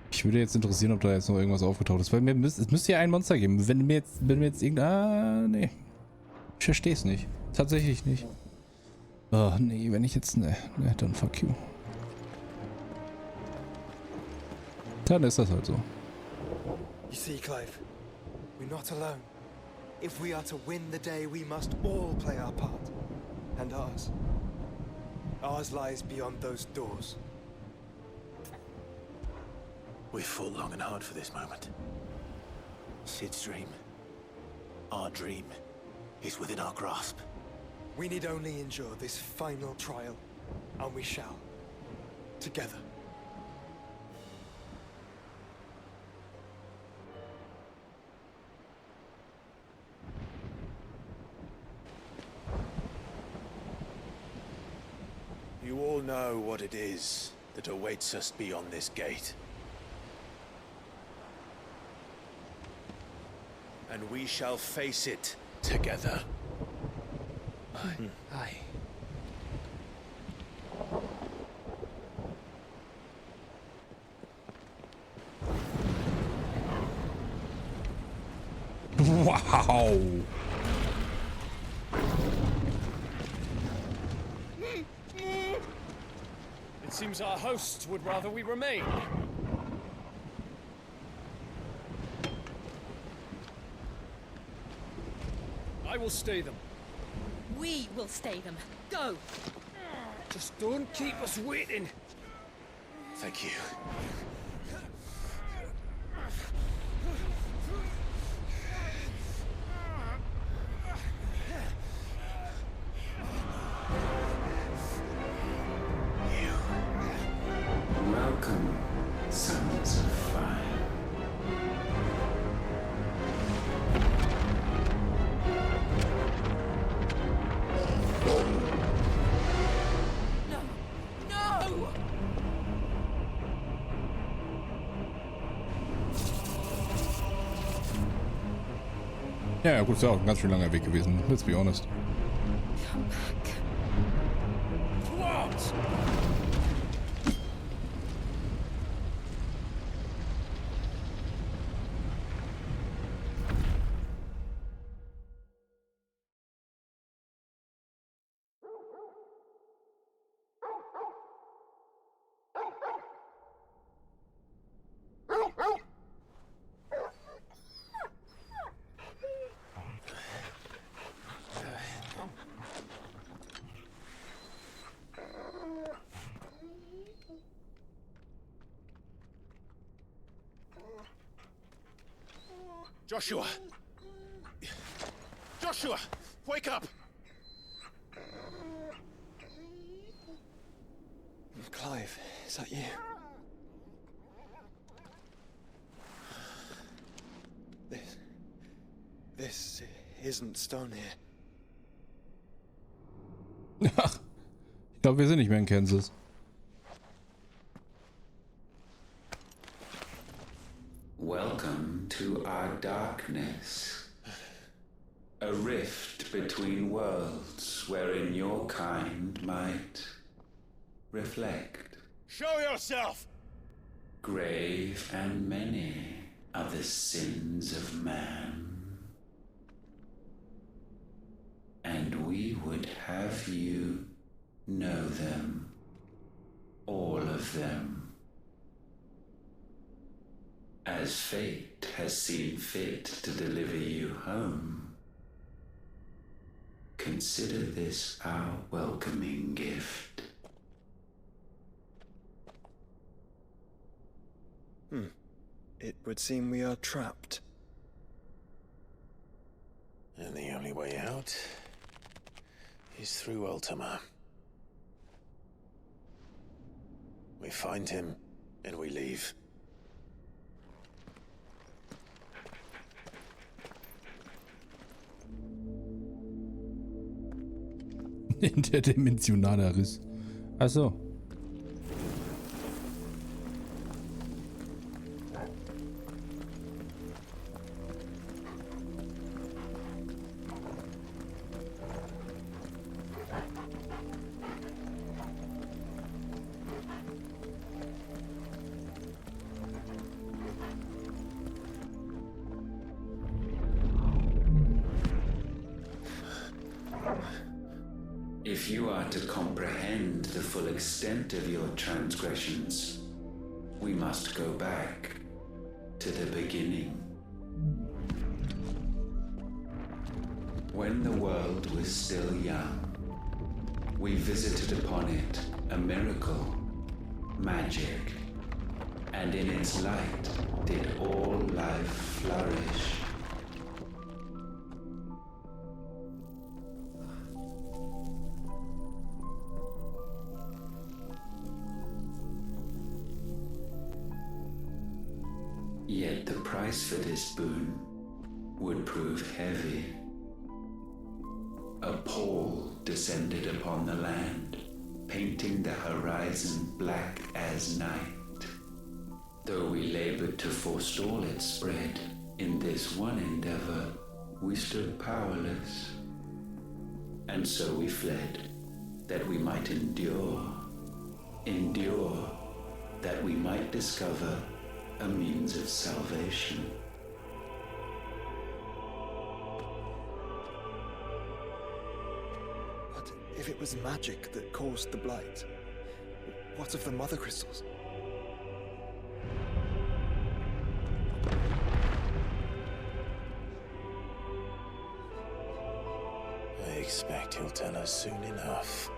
Ich würde jetzt interessieren, ob da jetzt noch irgendwas aufgetaucht ist. Weil es müsste ja ein Monster geben. Wenn mir jetzt irgendein... Ah, nee. Ich verstehe es nicht. Tatsächlich nicht. Oh, nee, wenn ich jetzt... Ne, dann fuck you. Dann ist das halt so. You see, Clive, we're not alone. If we are to win the day, we must all play our part. And ours. Ours lies beyond those doors. We've fought long and hard for this moment. Sid's dream, our dream, is within our grasp. We need only endure this final trial, and we shall. Together. You all know what it is that awaits us beyond this gate. And we shall face it together. Aye. Aye. Wow. It seems our hosts would rather we remain. I will stay them. We will stay them. Go! Just don't keep us waiting. Thank you. Welcome, sons of fire. No! Ja, gut, ist ja auch ein ganz schön langer Weg gewesen. Let's be honest. Come back. What? Joshua! Joshua! Wake up! Clive, is that you? This isn't stone here. Ach, ich glaube, wir sind nicht mehr in Kansas. Welcome to our darkness. A rift between worlds wherein your kind might reflect. Show yourself! Grave and many are the sins of man. And we would have you know them. All of them. As fate has seen fit to deliver you home, consider this our welcoming gift. It would seem we are trapped. And the only way out is through Ultima. We find him, and we leave. Interdimensionaler Riss. Achso. If you are to comprehend the full extent of your transgressions, we must go back to the beginning. When the world was still young, we visited upon it a miracle, magic, and in its light did all life flourish. Yet the price for this boon would prove heavy. A pall descended upon the land, painting the horizon black as night. Though we labored to forestall its spread, in this one endeavor we stood powerless. And so we fled, that we might endure, that we might discover a means of salvation. But if If it was magic that caused the blight, what of the mother crystals? I expect he'll tell us soon enough.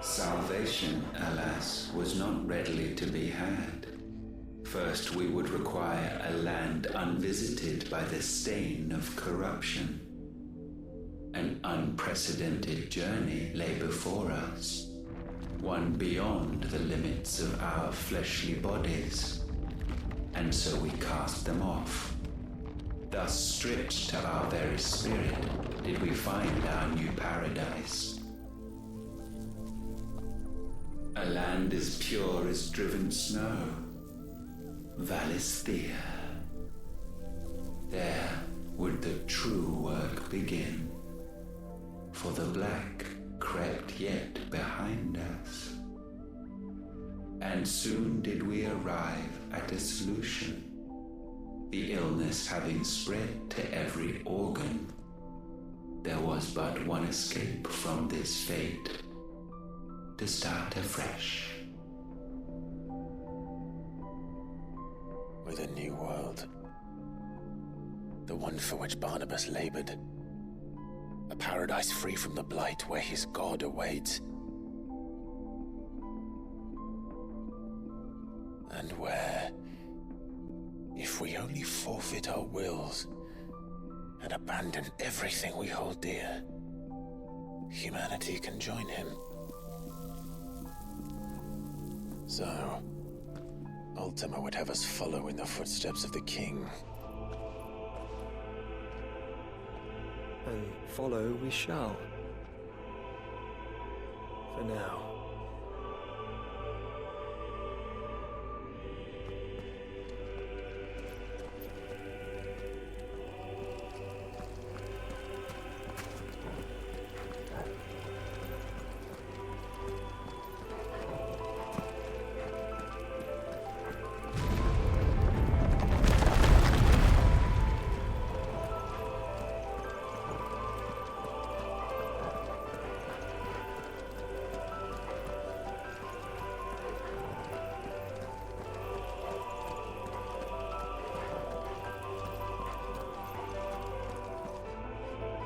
Salvation, alas, was not readily to be had. First, we would require a land unvisited by the stain of corruption. An unprecedented journey lay before us, one beyond the limits of our fleshly bodies, and so we cast them off. Thus, stripped to our very spirit, did we find our new paradise. A land as pure as driven snow, Valisthea. There would the true work begin, for the black crept yet behind us. And soon did we arrive at a solution, the illness having spread to every organ. There was but one escape from this fate, to start afresh. With a new world. The one for which Barnabas labored. A paradise free from the blight where his God awaits. And where, if we only forfeit our wills and abandon everything we hold dear, humanity can join him. So, Ultima would have us follow in the footsteps of the king. And follow we shall. For now.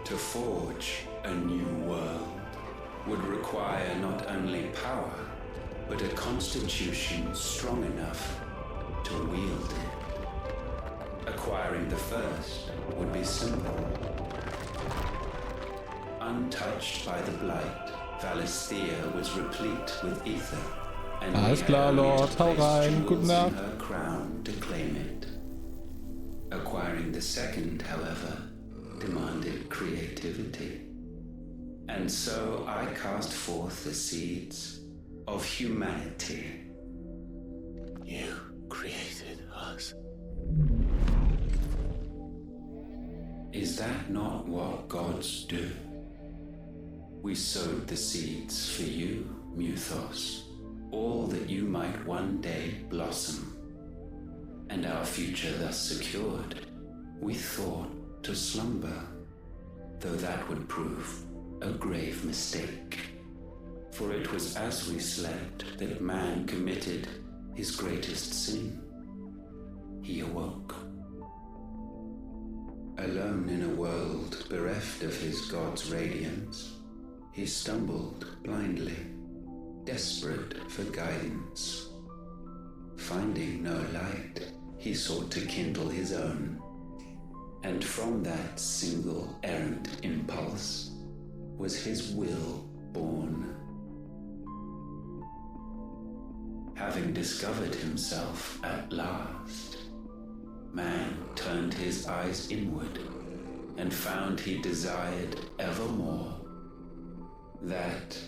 To forge a new world would require not only power, but a constitution strong enough to wield it. Acquiring the first would be simple. Untouched by the blight, Valisthea was replete with ether, and Alles klar, Lord, hau rein, gute Nacht. her crown to claim it. Acquiring the second, however, demanded creativity. And so I cast forth the seeds of humanity. You created us. Is that not what gods do? We sowed the seeds for you, Muthos, all that you might one day blossom. And our future thus secured, we thought to slumber, though that would prove a grave mistake. For it was as we slept that man committed his greatest sin. He awoke. Alone in a world bereft of his God's radiance, he stumbled blindly, desperate for guidance. Finding no light, he sought to kindle his own. And from that single errant impulse was his will born. having discovered himself at last, man turned his eyes inward and found he desired evermore that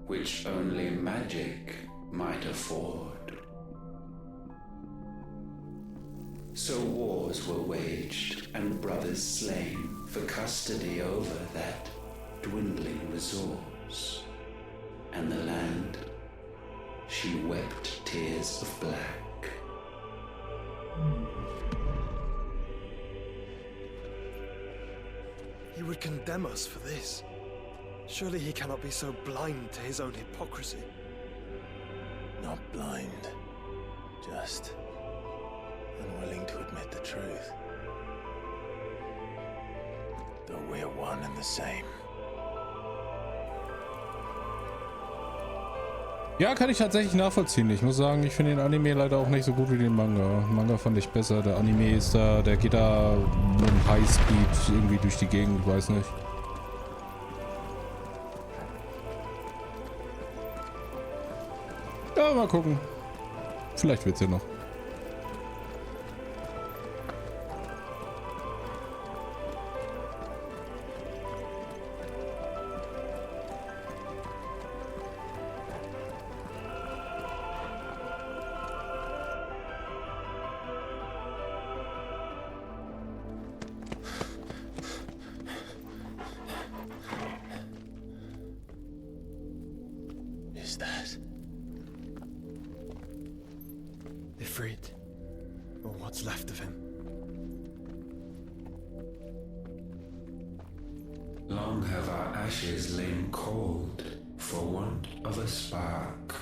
which only magic might afford. So wars were waged and brothers slain for custody over that dwindling resource, and the land, she wept tears of black. He would condemn us for this. Surely he cannot be so blind to his own hypocrisy. Not blind, just unwilling to admit the truth. Though we're one and the same. Ja, kann ich tatsächlich nachvollziehen. Ich muss sagen, ich finde den Anime leider auch nicht so gut wie den Manga. Den Manga fand ich besser. Der Anime ist da, der geht da mit dem Highspeed irgendwie durch die Gegend, ich weiß nicht. Ja, mal gucken. Vielleicht wird's ja noch. Is that Ifrit, or what's left of him? Long have our ashes lain cold for want of a spark.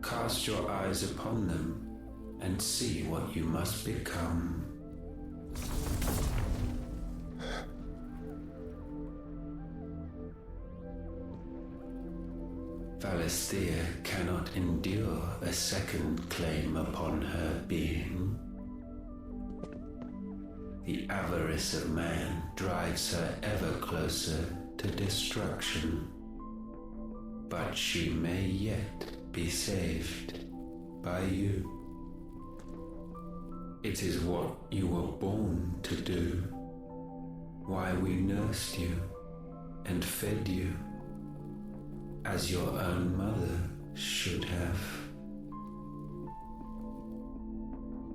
Cast your eyes upon them and see what you must become. Valisthea cannot endure a second claim upon her being. The avarice of man drives her ever closer to destruction. But she may yet be saved by you. It is what you were born to do, why we nursed you and fed you, as your own mother should have.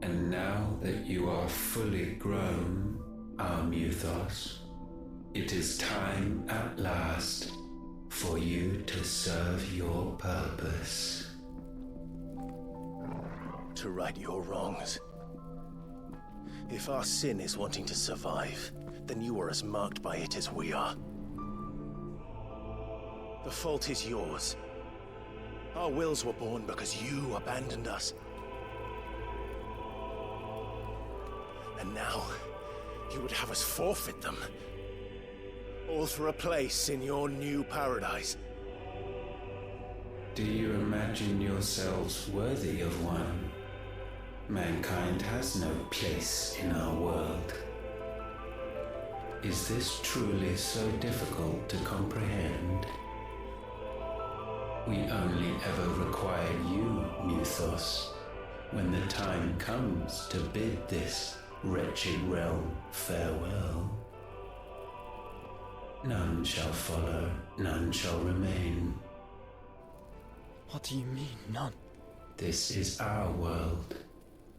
And now that you are fully grown, our Muthos, it is time at last for you to serve your purpose. to right your wrongs? If our sin is wanting to survive, then you are as marked by it as we are. The fault is yours. Our wills were born because you abandoned us. And now, you would have us forfeit them. All for a place in your new paradise. Do you imagine yourselves worthy of one? Mankind has no place in our world. Is this truly so difficult to comprehend? We only ever require you, Muthos, when the time comes to bid this wretched realm farewell. None shall follow, none shall remain. What do you mean, none? This is our world.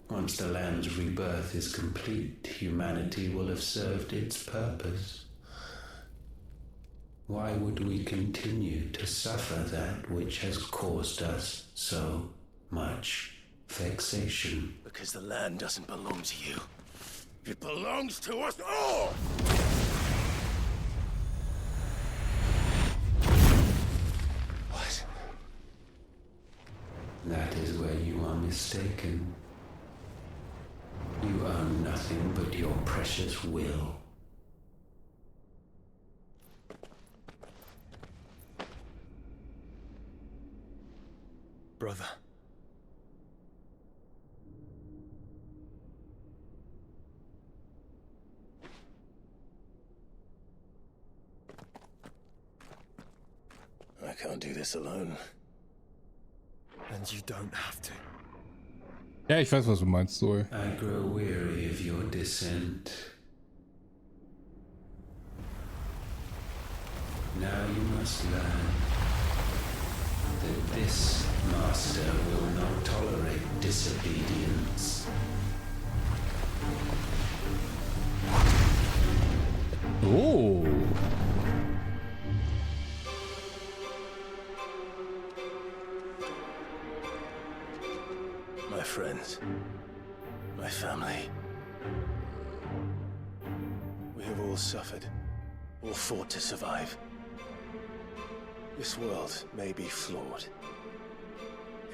Once the land's rebirth is complete, humanity will have served its purpose. Why would we continue to suffer that which has caused us so much vexation? Because the land doesn't belong to you. It belongs to us all! What? That is where you are mistaken. You own nothing but your precious will. Brother. I can't do this alone. Then And you don't have to. Ja, ich weiß, was du meinst, Zoe. I grow weary of your dissent. Now you must learn that this master will not tolerate disobedience. Oh. My friends, my family. We have all suffered, all fought to survive. This world may be flawed.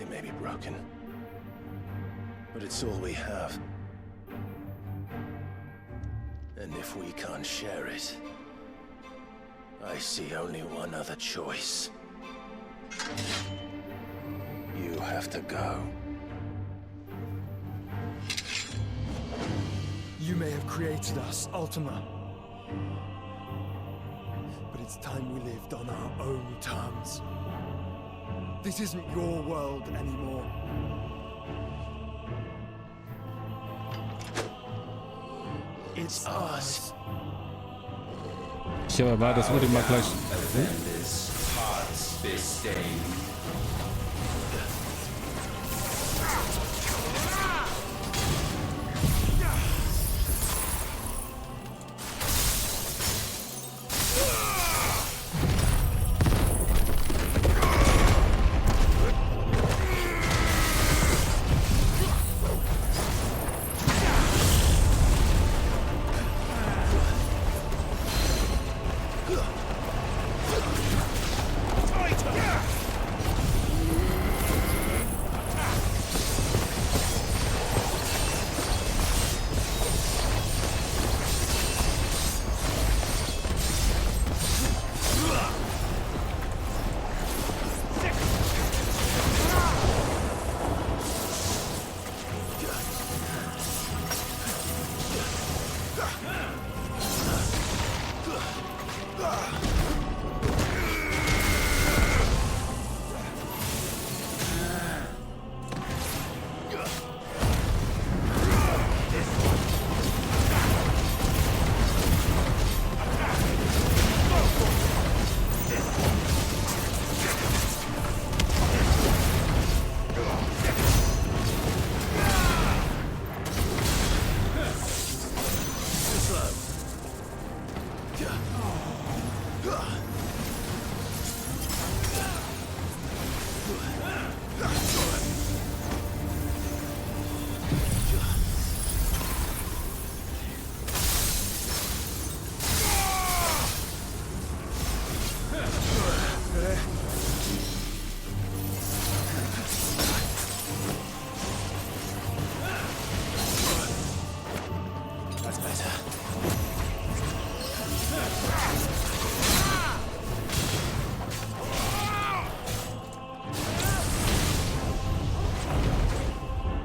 It may be broken. But it's all we have. And if we can't share it, I see only one other choice. You have to go. You may have created us, Ultima. But it's time we lived on our own terms. This isn't your world anymore. It's ours. Ich habe erwartet, das Ultima gleich. Offenders, hearts disdain.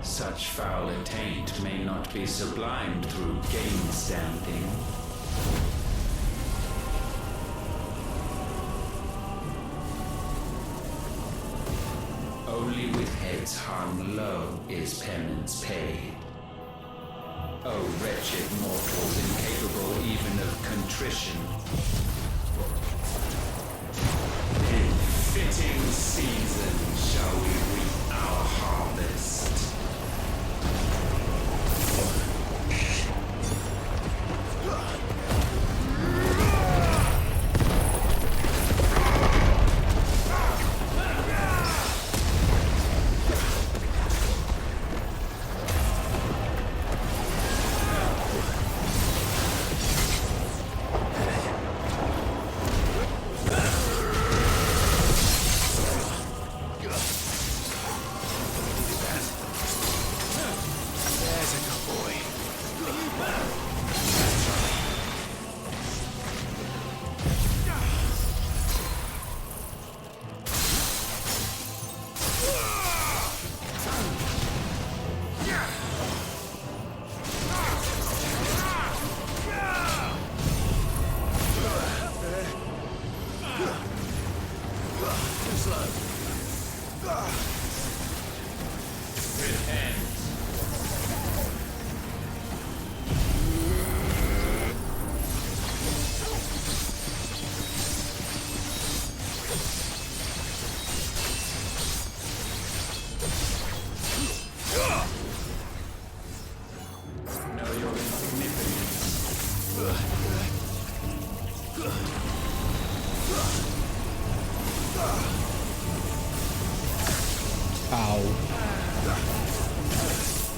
Such foul attaint may not be sublimed through gainstanding. Only with heads hung low is penance paid. O wretched mortals incapable even of contrition. In fitting season shall we reap our harvest.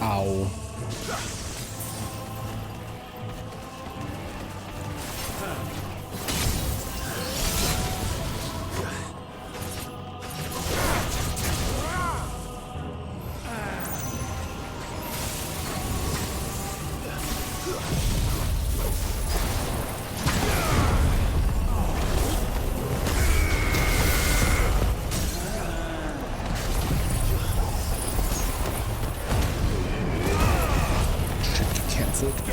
Au.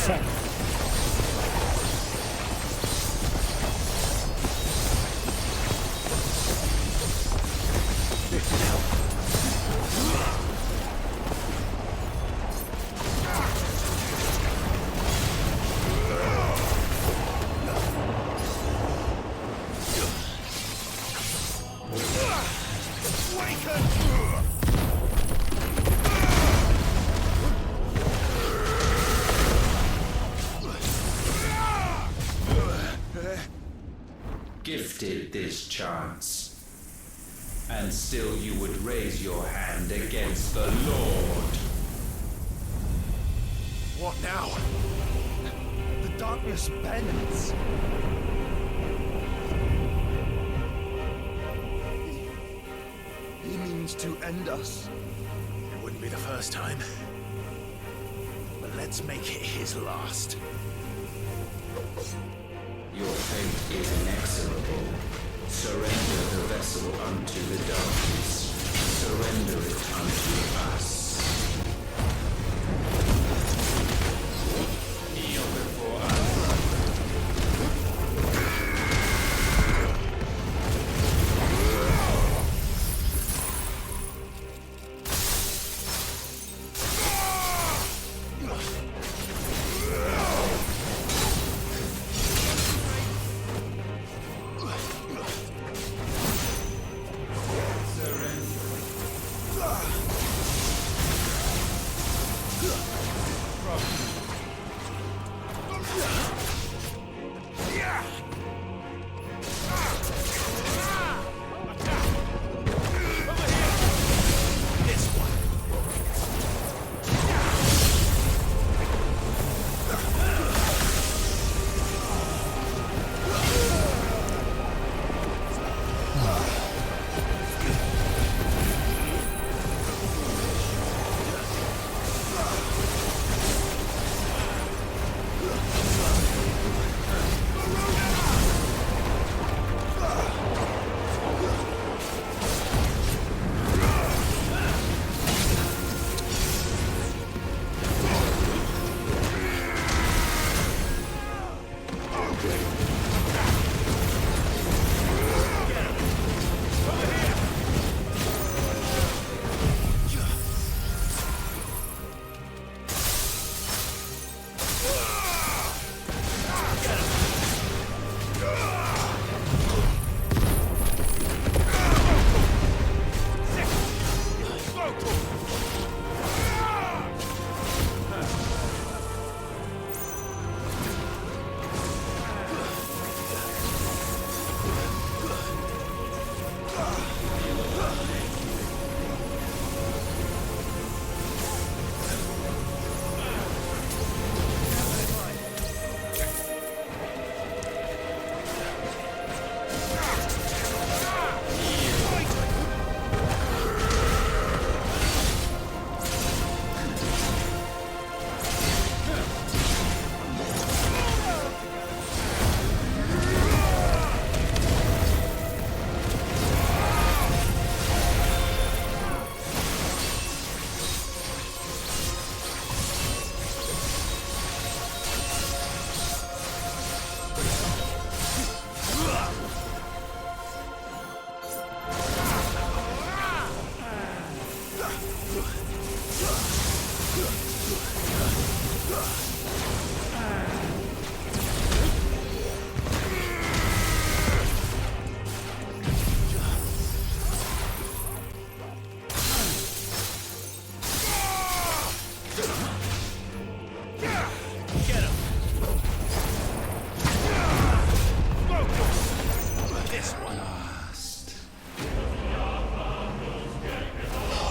Fuck. Gifted this chance, and still you would raise your hand against the Lord. What now? The darkness bends. He means to end us. It wouldn't be the first time. But let's make it his last. Your fate is inexorable. Surrender the vessel unto the darkness. Surrender it unto us. Kneel before us.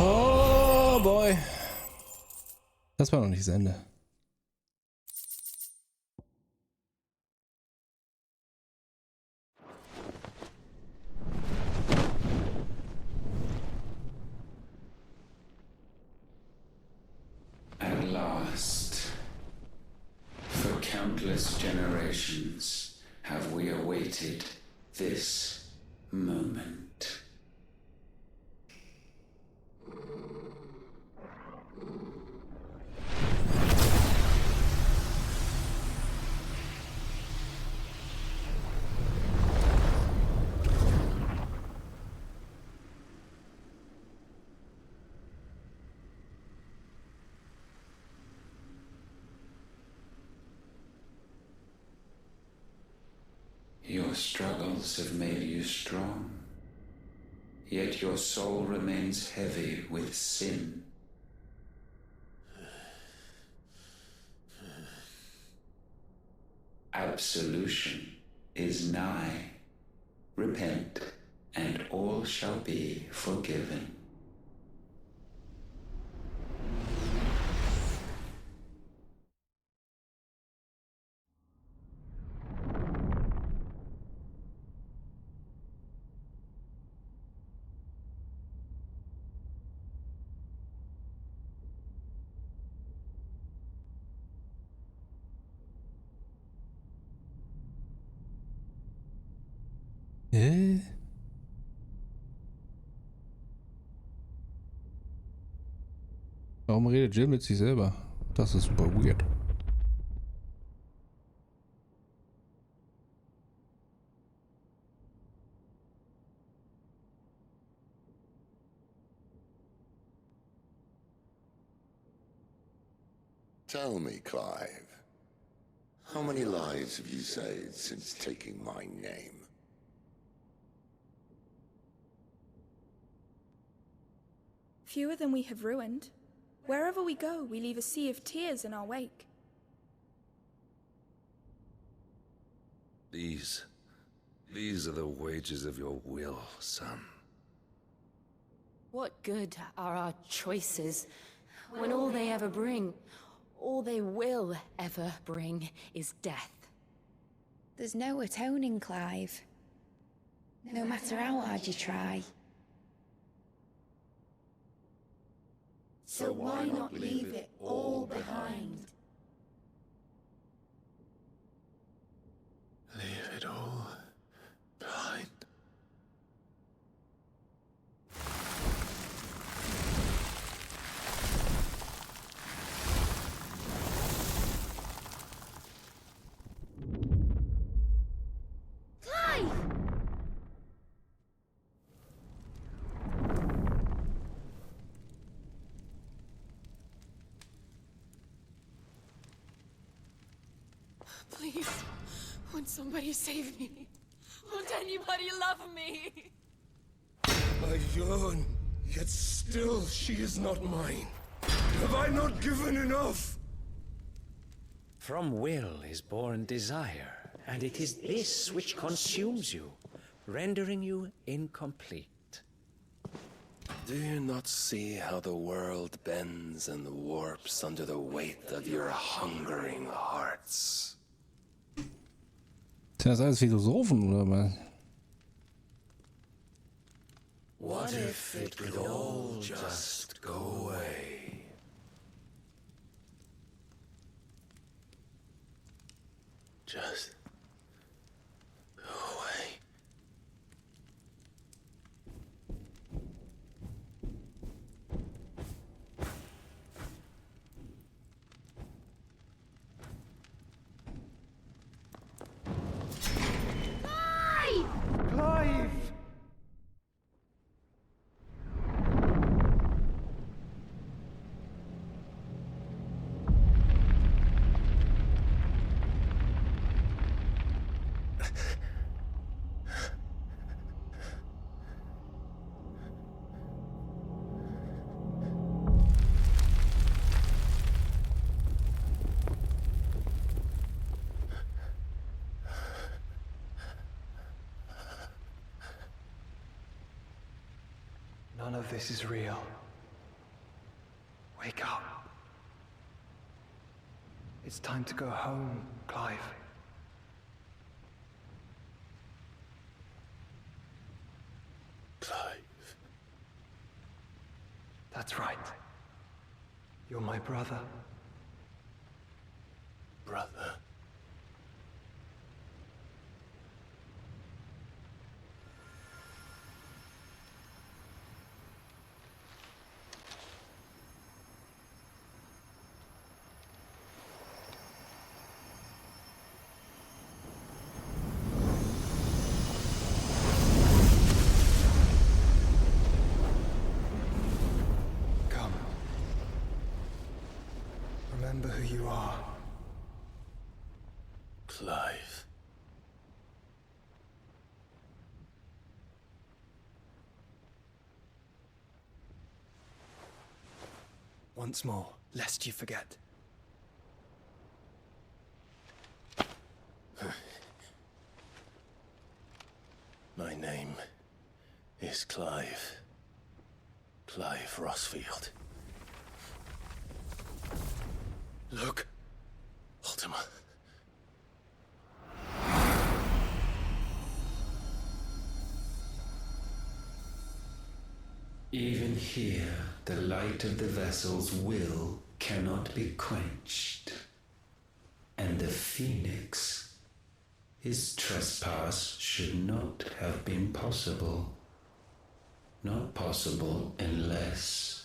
Oh boy. Das war noch nicht das Ende. At last, for countless generations, have we awaited this moment. Your struggles have made you strong, yet your soul remains heavy with sin. Absolution is nigh. Repent, and all shall be forgiven. Warum redet Jill mit sich selber? Das ist super weird. Tell me, Clive, how many lives have you saved since taking my name? Fewer than we have ruined. Wherever we go, we leave a sea of tears in our wake. These are the wages of your will, son. What good are our choices when all they ever bring, all they will ever bring, is death? There's no atoning, Clive. No matter how hard you try. So why not leave it all behind? Leave it all behind. Clive! Please, won't somebody save me? Won't anybody love me? I yearn, yet still she is not mine. Have I not given enough? From will is born desire, and it is this which consumes you, rendering you incomplete. Do you not see how the world bends and warps under the weight of your hungering hearts? Sind das alles Philosophen oder was? What if it could all just go away? Just go away. Clive! None of this is real. Wake up. It's time to go home, Clive. Clive. That's right. You're my brother. Brother. Come. Remember who you are. Clive. Once more, lest you forget. My name is Clive. Clive Rossfield. Look, Ultima. Even here, the light of the vessel's will cannot be quenched. And the Phoenix, his trespass should not have been possible. Not possible unless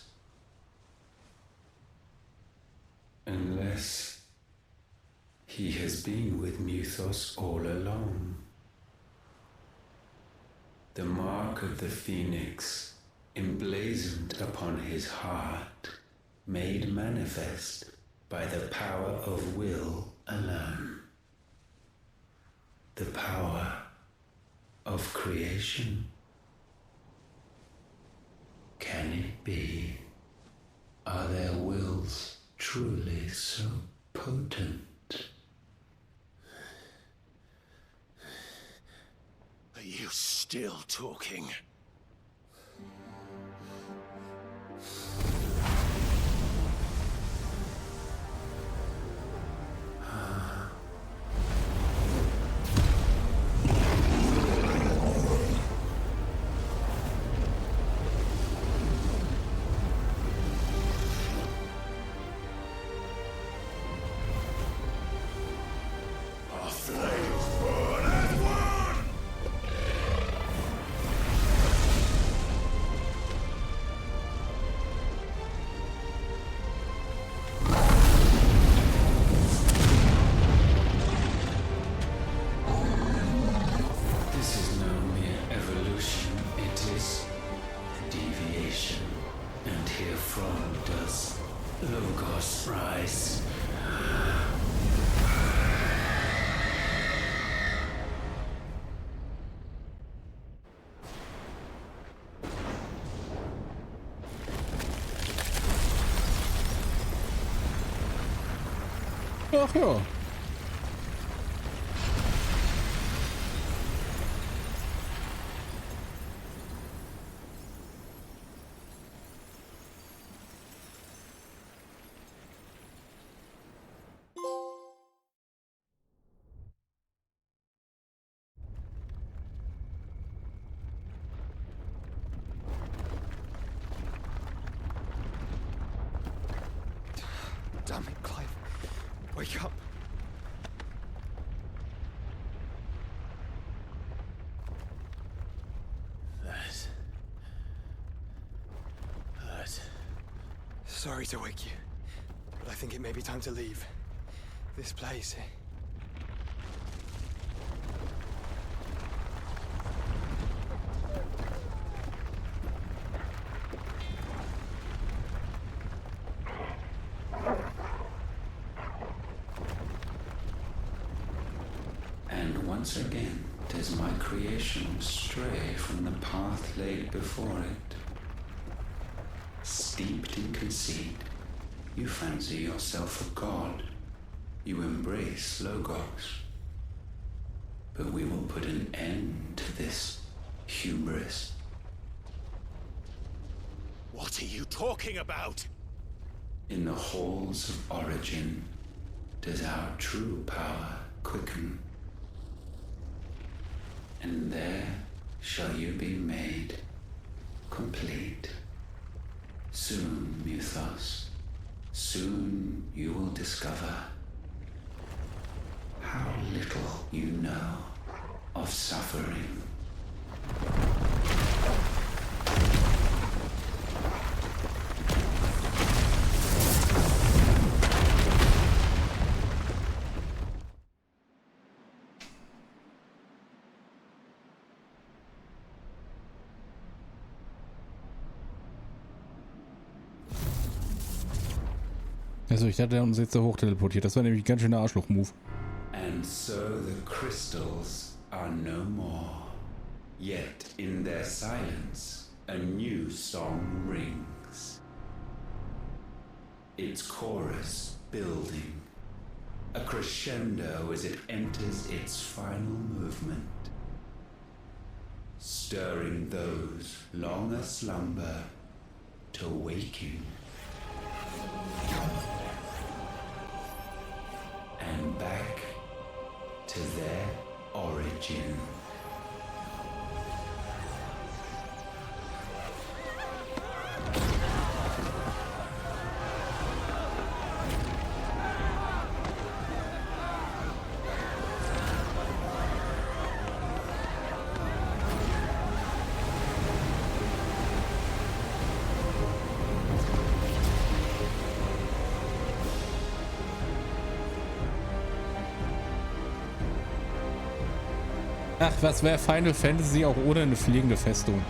he has been with Muthos all along. The mark of the Phoenix, emblazoned upon his heart, made manifest by the power of will alone. The power of creation. Can it be? Are their wills truly so potent? Are you still talking? Ach ja. Damn it, Clive. Wake up. That. Sorry to wake you, but I think it may be time to leave. This place. And once again does my creation stray from the path laid before it. Steeped in conceit, you fancy yourself a god. You embrace Logos. But we will put an end to this hubris. What are you talking about? In the halls of origin, does our true power quicken. And there shall you be made complete. Soon, Mythos, soon you will discover how little you know of suffering. Also ich dachte, der hat uns jetzt da hoch teleportiert. Das war nämlich ein ganz schöner Arschloch-Move. And so the crystals are no more. Yet in their silence, a new song rings. Its chorus building, a crescendo as it enters its final movement, stirring those long aslumber to waking. And back to their origin. Ach, was wäre Final Fantasy auch ohne eine fliegende Festung?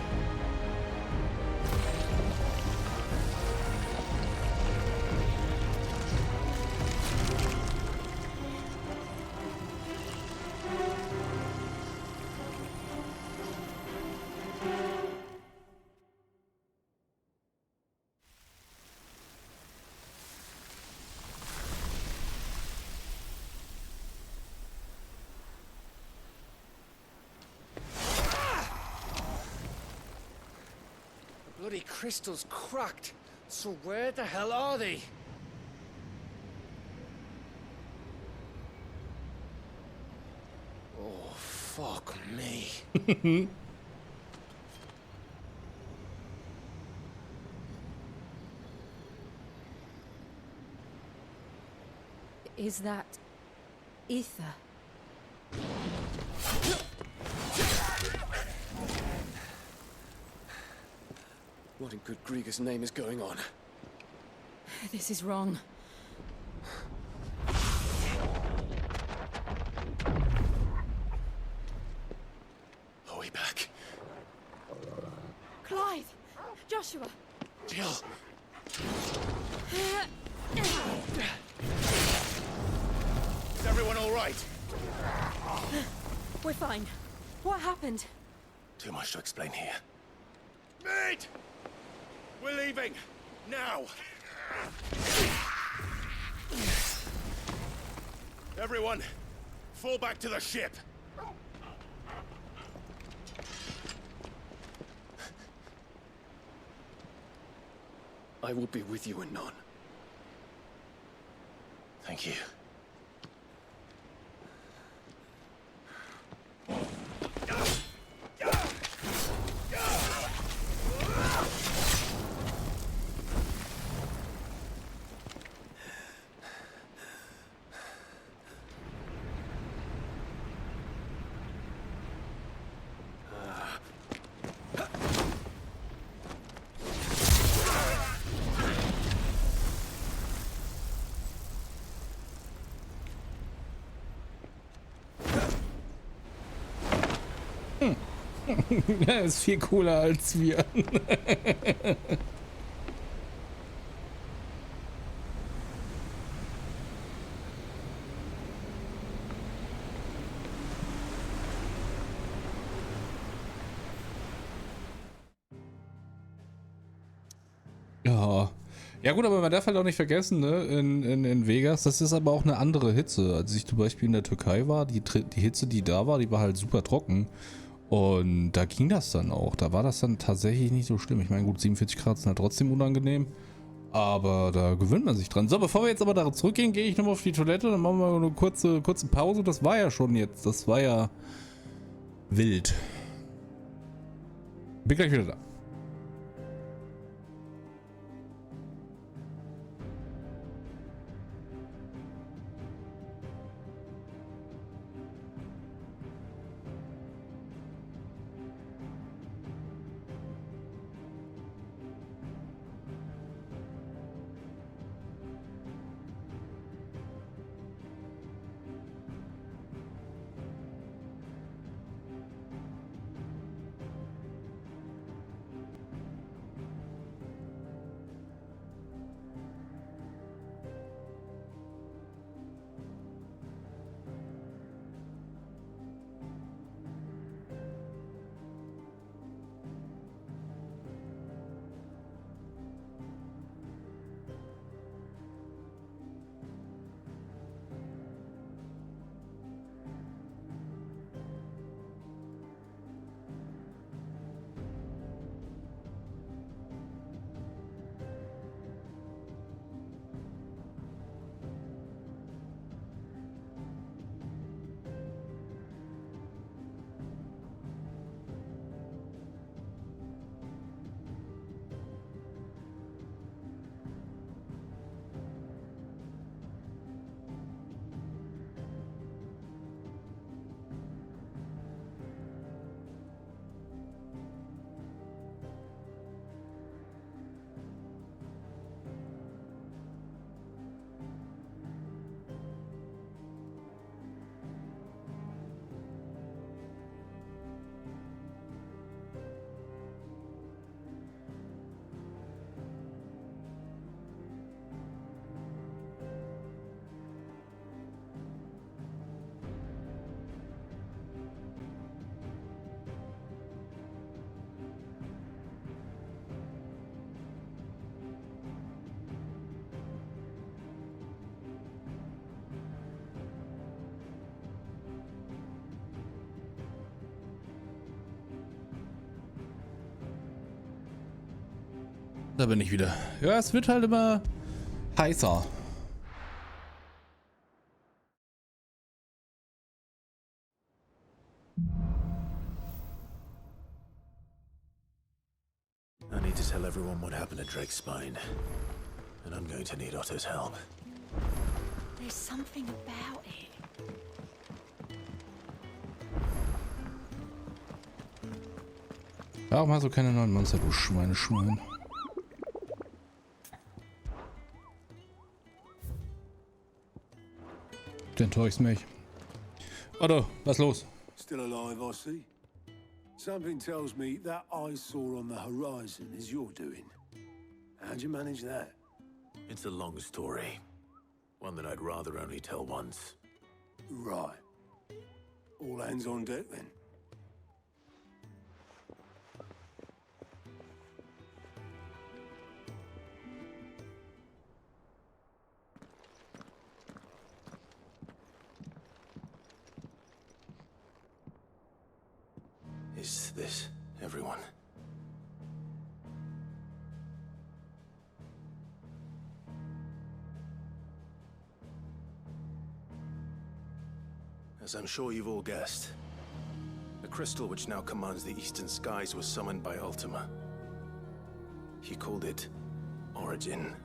Bloody crystal's cracked. So where the hell are they? Oh, fuck me. Is that ether? What in good Grieger's name is going on? This is wrong. Are we back? Clive! Joshua! Jill! Is everyone all right? We're fine. What happened? Too much to explain here. Mate! We're leaving! Now! Everyone, fall back to the ship! I will be with you anon. Thank you. Er ist viel cooler als wir. Ja. Ja gut, aber man darf halt auch nicht vergessen, ne, in Vegas, das ist aber auch eine andere Hitze. Als ich zum Beispiel in der Türkei war, die Hitze, die da war, die war halt super trocken. Und da ging das dann auch. Da war das dann tatsächlich nicht so schlimm. Ich meine, gut, 47 Grad sind halt trotzdem unangenehm. Aber da gewöhnt man sich dran. So, bevor wir jetzt aber da zurückgehen, gehe ich nochmal auf die Toilette. Dann machen wir eine kurze Pause. Das war ja schon jetzt. Das war ja wild. Bin gleich wieder da. Da bin ich wieder. Ja, es wird halt immer heißer. I need to tell everyone what happened at Drake's Spine. And I'm going to need Otto's help. There's something about it. Warum hast du keine neuen Monster, du Schwein? Du enttäuschst mich. Otto, was los? Still alive, I see. Something tells me that eyesore on the horizon is your doing. How'd you manage that? It's a long story. One that I'd rather only tell once. Right. All hands on deck, then. Is this everyone? As I'm sure you've all guessed, the crystal which now commands the eastern skies was summoned by Ultima. He called it Origin.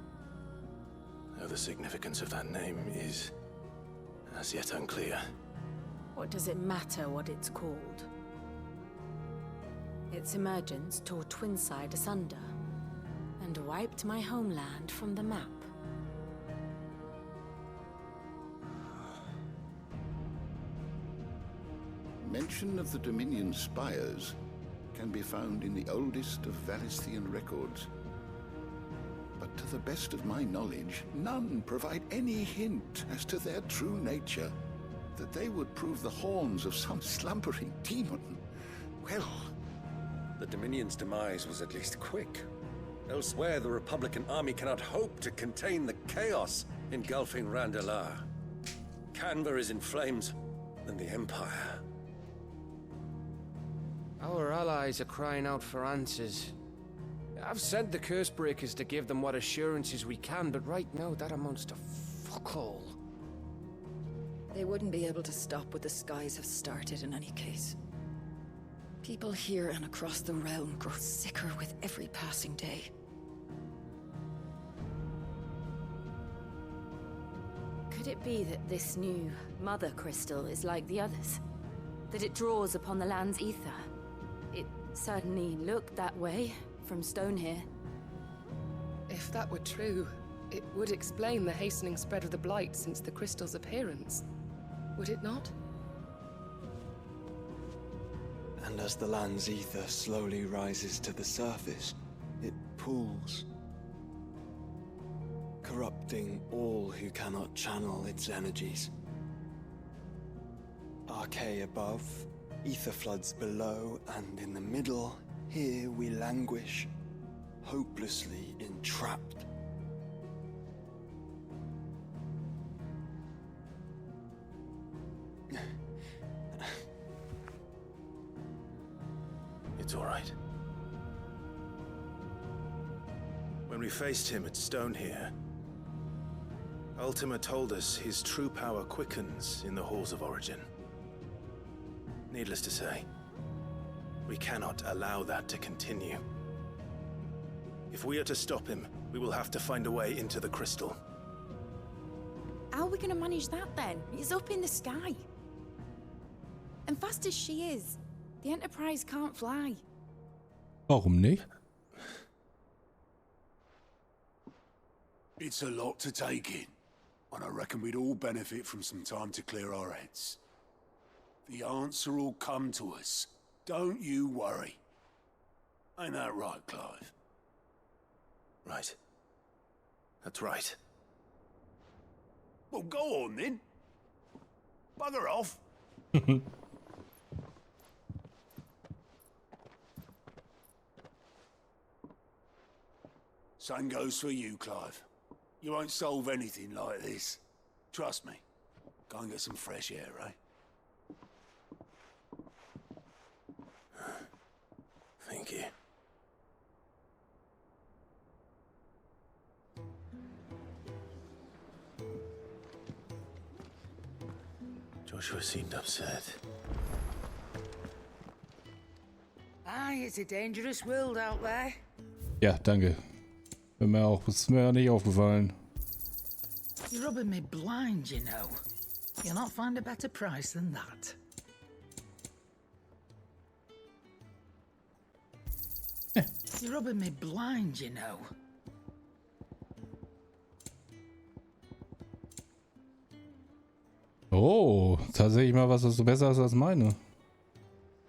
Though the significance of that name is as yet unclear. What does it matter what it's called? Its emergence tore Twinside asunder and wiped my homeland from the map. Mention of the Dominion spires can be found in the oldest of Valisthian records. But to the best of my knowledge, none provide any hint as to their true nature. That they would prove the horns of some slumbering demon. Well, the Dominion's demise was at least quick. Elsewhere, the Republican army cannot hope to contain the chaos engulfing Randalar. Canberra is in flames, and the Empire. Our allies are crying out for answers. I've sent the curse breakers to give them what assurances we can, but right now that amounts to fuck all. They wouldn't be able to stop what the skies have started in any case. People here and across the realm grow sicker with every passing day. Could it be that this new mother crystal is like the others? That it draws upon the land's ether? It certainly looked that way from stone here. If that were true, it would explain the hastening spread of the blight since the crystal's appearance. Would it not? And as the land's ether slowly rises to the surface, it pools, corrupting all who cannot channel its energies. Archay above, ether floods below, and in the middle, here we languish, hopelessly entrapped. It's all right. When we faced him at Stone here, Ultima told us his true power quickens in the Halls of Origin. Needless to say, we cannot allow that to continue. If we are to stop him, we will have to find a way into the crystal. How are we gonna manage that then? It's up in the sky. And fast as she is, the Enterprise can't fly. Warum nicht? It's a lot to take in, and I reckon we'd all benefit from some time to clear our heads. The answer will come to us. Don't you worry. Ain't that right, Clive? Right. That's right. Well, go on then. Bugger off. Same goes for you, Clive. You won't solve anything like this. Trust me. Go and get some fresh air, eh? Thank you. Joshua seemed upset. Aye, it's a dangerous world out there. Ja, danke. Ist mir nicht aufgefallen. You're rubbing me blind, you know. You'll not find a better price than that. You're rubbing me blind, you know. Oh, tatsächlich mal was, das so besser ist als meine.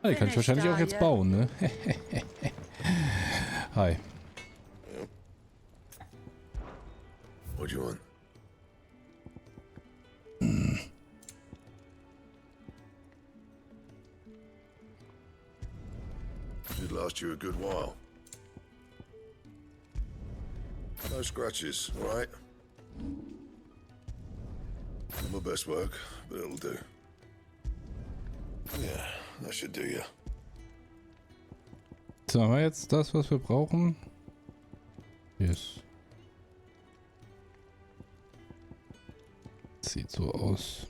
Ja, die kann ich wahrscheinlich auch jetzt bauen, ne? Hi. What do you want? Should last you a good while. No scratches, all right? Not my best work, but it'll do. Yeah, that should do you. So, haben wir jetzt das, was wir brauchen? Yes. Sieht so aus.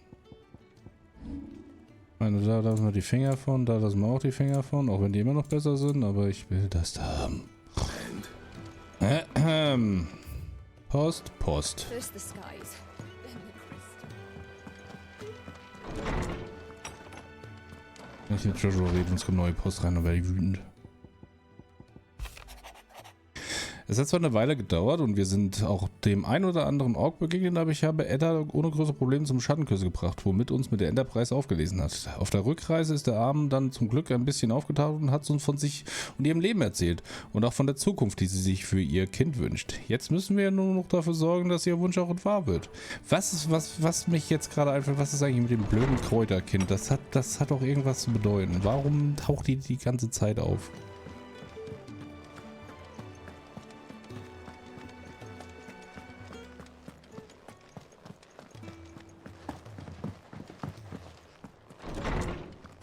Ich meine, da lassen wir die Finger von, da lassen wir auch die Finger von, auch wenn die immer noch besser sind, aber ich will das da haben. Post. First the skies, then the crystal. Wenn ich mit Joshua rede, uns kommt neue Post rein, dann werde ich wütend. Es hat zwar eine Weile gedauert und wir sind auch dem ein oder anderen Ork begegnet, aber ich habe Edda ohne größere Probleme zum Schattenküsse gebracht, womit uns mit der Enterprise aufgelesen hat. Auf der Rückreise ist der Arm dann zum Glück ein bisschen aufgetaucht und hat uns von sich und ihrem Leben erzählt und auch von der Zukunft, die sie sich für ihr Kind wünscht. Jetzt müssen wir nur noch dafür sorgen, dass ihr Wunsch auch wahr wird. Was mich jetzt gerade einfällt, was ist eigentlich mit dem blöden Kräuterkind? Das hat doch irgendwas zu bedeuten. Warum taucht die ganze Zeit auf?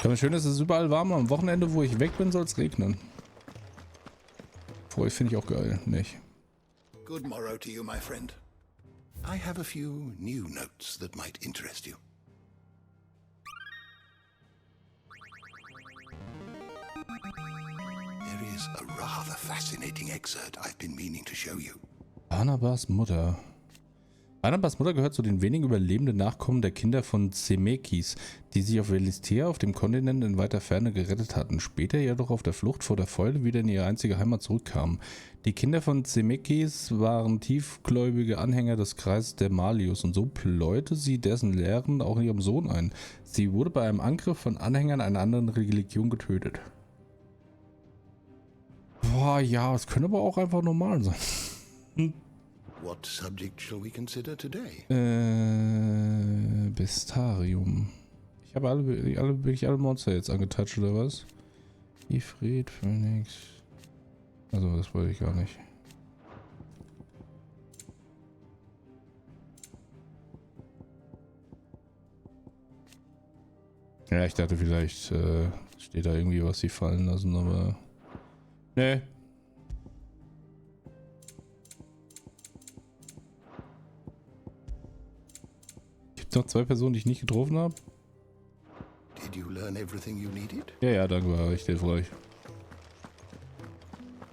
Aber schön ist, es ist überall warm. Am Wochenende, wo ich weg bin, soll es regnen. Finde ich auch geil, nicht? Good morrow to you, my friend. I have a few new notes that might interest you. There is a rather fascinating excerpt I've been meaning to show you. Barnabas Mutter. Barnabas Mutter gehört zu den wenigen überlebenden Nachkommen der Kinder von Zemeckis, die sich auf Velistea auf dem Kontinent in weiter Ferne gerettet hatten, später jedoch auf der Flucht vor der Fäule wieder in ihre einzige Heimat zurückkamen. Die Kinder von Zemeckis waren tiefgläubige Anhänger des Kreises der Malius und so pläute sie dessen Lehren auch ihrem Sohn ein. Sie wurde bei einem Angriff von Anhängern einer anderen Religion getötet. Boah, ja, es könnte aber auch einfach normal sein. What subject shall we consider today? Bestarium. Ich habe wirklich alle Monster jetzt angetatscht, oder was? Ifrit, Phoenix. Also, das wollte ich gar nicht. Ja, ich dachte vielleicht steht da irgendwie was, sie fallen lassen, aber... Nee. Noch 2 Personen, die ich nicht getroffen habe. Did you learn everything you needed? Ja, danke, war recht hilfreich.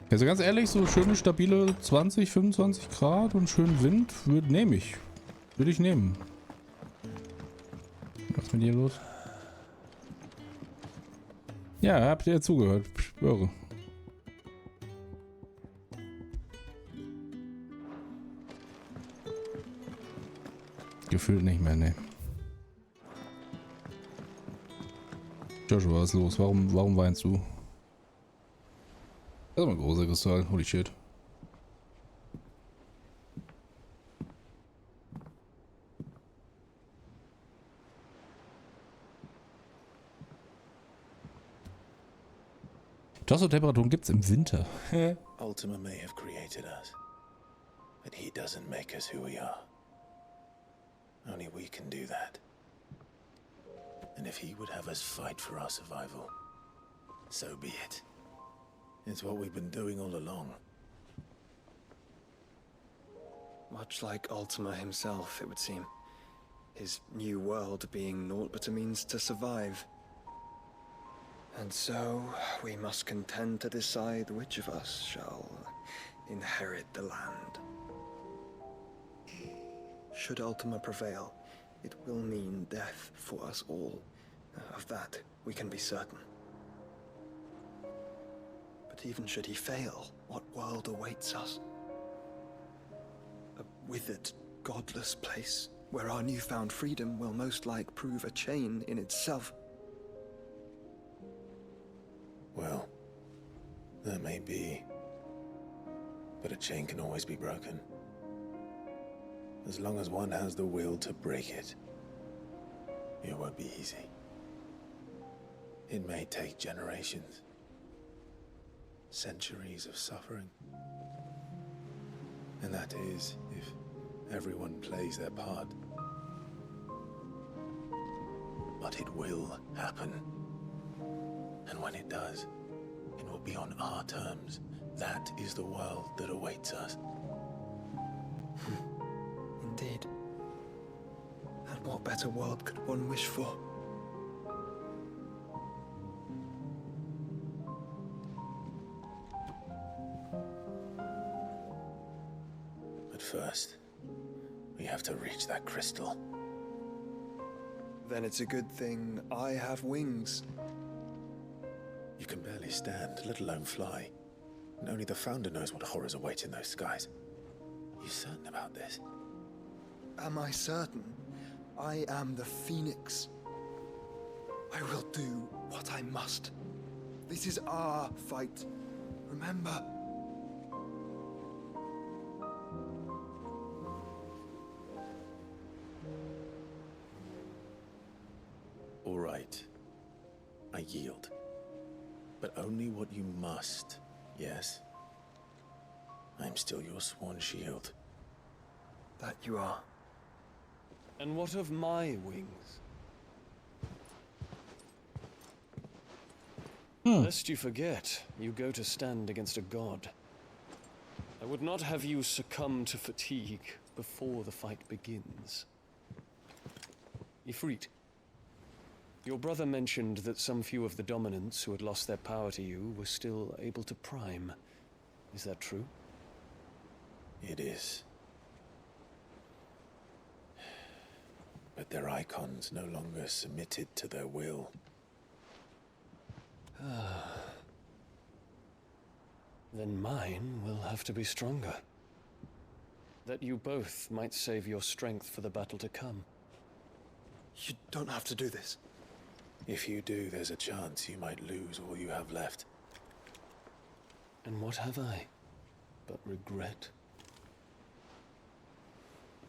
Also ganz ehrlich, so schöne stabile 20, 25 Grad und schön Wind würde ich nehmen. Was ist mit dir los? Ja, habt ihr zugehört? Ich schwöre. Gefühlt nicht mehr, ne. Joshua, was ist los? Warum weinst du? Das ist mal ein großer Kristall. Holy shit. Temperaturen gibt's im Winter. Ultima may have created us, but he doesn't make us who we are. Only we can do that. And if he would have us fight for our survival, so be it. It's what we've been doing all along. Much like Ultima himself, it would seem. His new world being naught but a means to survive. And so, we must contend to decide which of us shall inherit the land. Should Ultima prevail, it will mean death for us all. Of that, we can be certain. But even should he fail, what world awaits us? A withered, godless place, where our newfound freedom will most like prove a chain in itself. Well, that may be, but a chain can always be broken. As long as one has the will to break it, it won't be easy. It may take generations, centuries of suffering. And that is, if everyone plays their part. But it will happen. And when it does, it will be on our terms. That is the world that awaits us. Indeed. And what better world could one wish for? But first, we have to reach that crystal. Then it's a good thing I have wings. You can barely stand, let alone fly. And only the Founder knows what horrors await in those skies. Are you certain about this? Am I certain? I am the Phoenix. I will do what I must. This is our fight. Remember. All right. I yield. But only what you must, yes? I'm still your sworn shield. That you are. And what of my wings? Lest you forget, you go to stand against a god. I would not have you succumb to fatigue before the fight begins. Ifrit, your brother mentioned that some few of the dominants who had lost their power to you were still able to prime. Is that true? It is. But their icons no longer submitted to their will. Then mine will have to be stronger. That you both might save your strength for the battle to come. You don't have to do this. If you do, there's a chance you might lose all you have left. And what have I but regret?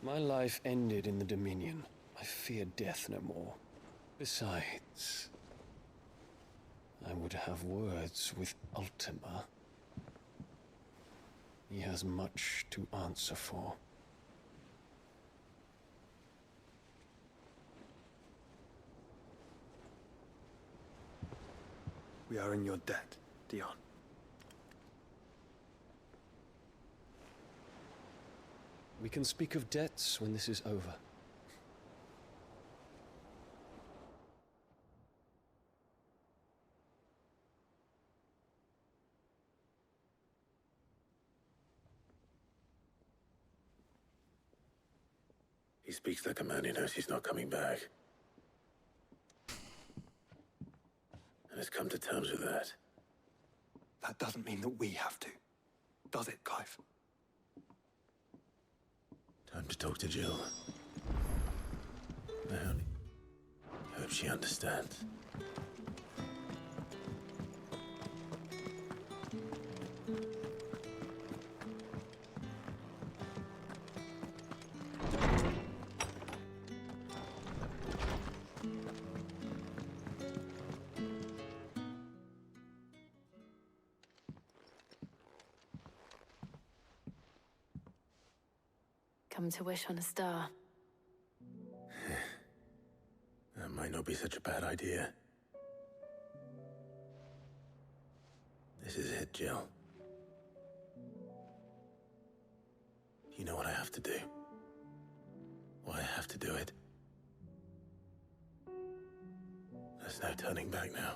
My life ended in the Dominion. I fear death no more. Besides, I would have words with Ultima. He has much to answer for. We are in your debt, Dion. We can speak of debts when this is over. He speaks like a man who knows he's not coming back. And has come to terms with that. That doesn't mean that we have to, does it, Clive? Time to talk to Jill. I hope she understands. Come to wish on a star. That might not be such a bad idea. This is it, Jill. You know what I have to do. Why I have to do it. There's no turning back now.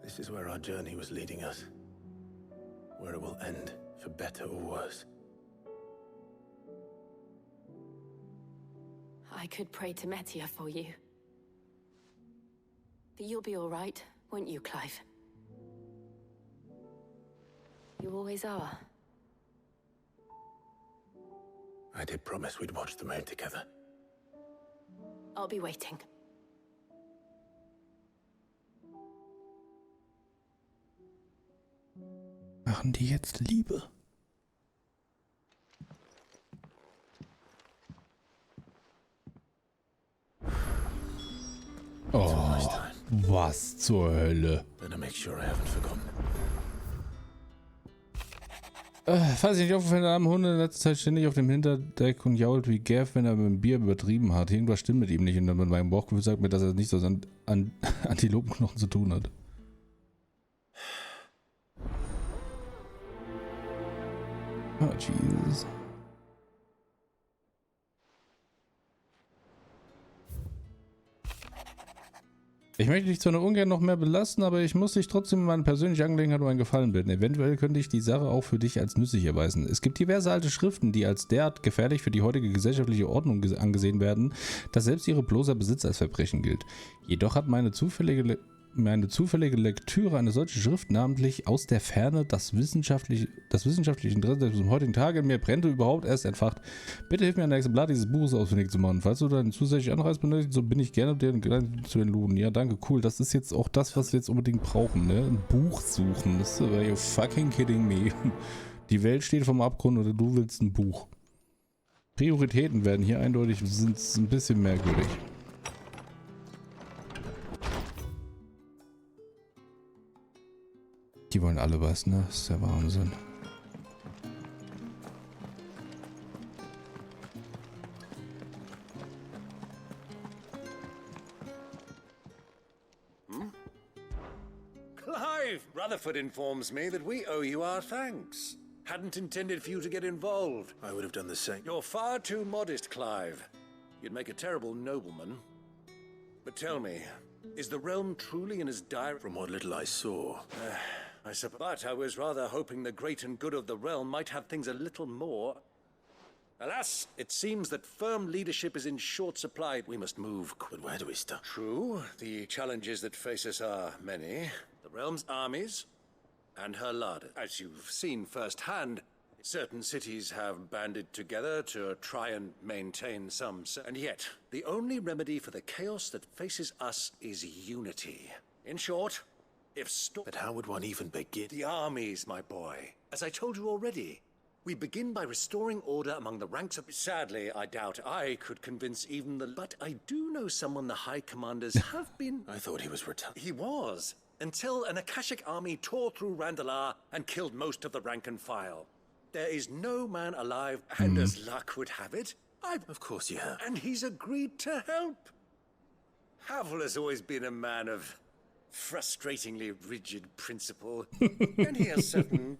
This is where our journey was leading us. Where it will end, for better or worse. I could pray to Metia for you. But you'll be all right, won't you, Clive? You always are. I did promise we'd watch the moon together. I'll be waiting. Machen die jetzt Liebe? Oh, was zur Hölle? Better make sure I haven't forgotten. Falls ich nicht aufgefallen haben, Hunde in letzter Zeit ständig auf dem Hinterdeck und jault wie Gav, wenn er mit dem Bier übertrieben hat. Irgendwas stimmt mit ihm nicht und mit meinem Bauchgefühl sagt mir, dass er nichts aus Antilopenknochen zu tun hat. Oh, Jesus. Ich möchte dich zwar nur ungern noch mehr belasten, aber ich muss dich trotzdem in meine persönliche Angelegenheit um einen Gefallen bitten. Eventuell könnte ich die Sache auch für dich als nützlich erweisen. Es gibt diverse alte Schriften, die als derart gefährlich für die heutige gesellschaftliche Ordnung angesehen werden, dass selbst ihre bloßer Besitz als Verbrechen gilt. Jedoch hat meine zufällige Lektüre einer solchen Schrift, namentlich aus der Ferne, das wissenschaftliche Interesse, das zum heutigen Tage in mir brennte, überhaupt erst entfacht. Bitte hilf mir, ein Exemplar dieses Buches ausfindig zu machen. Falls du deinen zusätzlichen Anreiz benötigst, so bin ich gerne dir zu entluden. Ja, danke, cool. Das ist jetzt auch das, was wir jetzt unbedingt brauchen, ne? Ein Buch suchen. Das ist, are you fucking kidding me? Die Welt steht vom Abgrund oder du willst ein Buch. Prioritäten werden hier eindeutig sind ein bisschen merkwürdig. Die wollen alle was, ne? Das ist der Wahnsinn. Clive! Clive, Rutherford informs me that we owe you our thanks. Hadn't intended for you to get involved. I would have done the same. You're far too modest, Clive. You'd make a terrible nobleman. But tell me, is the realm truly in as dire... From what little I saw. I suppose. But I was rather hoping the great and good of the realm might have things a little more... Alas, it seems that firm leadership is in short supply. We must move. But where do we start? True, the challenges that face us are many. The realm's armies and her larder. As you've seen firsthand, certain cities have banded together to try and maintain some... And yet, the only remedy for the chaos that faces us is unity. In short, if... But how would one even begin? The armies, my boy. As I told you already. We begin by restoring order among the ranks of... Sadly, I doubt I could convince even the... But I do know someone the High Commanders have been... I thought he was retired. He was, until an Akashic army tore through Randalar and killed most of the rank and file. There is no man alive, and as luck would have it, Of course you have. And he's agreed to help. Havel has always been a man of frustratingly rigid principle, and he has certain...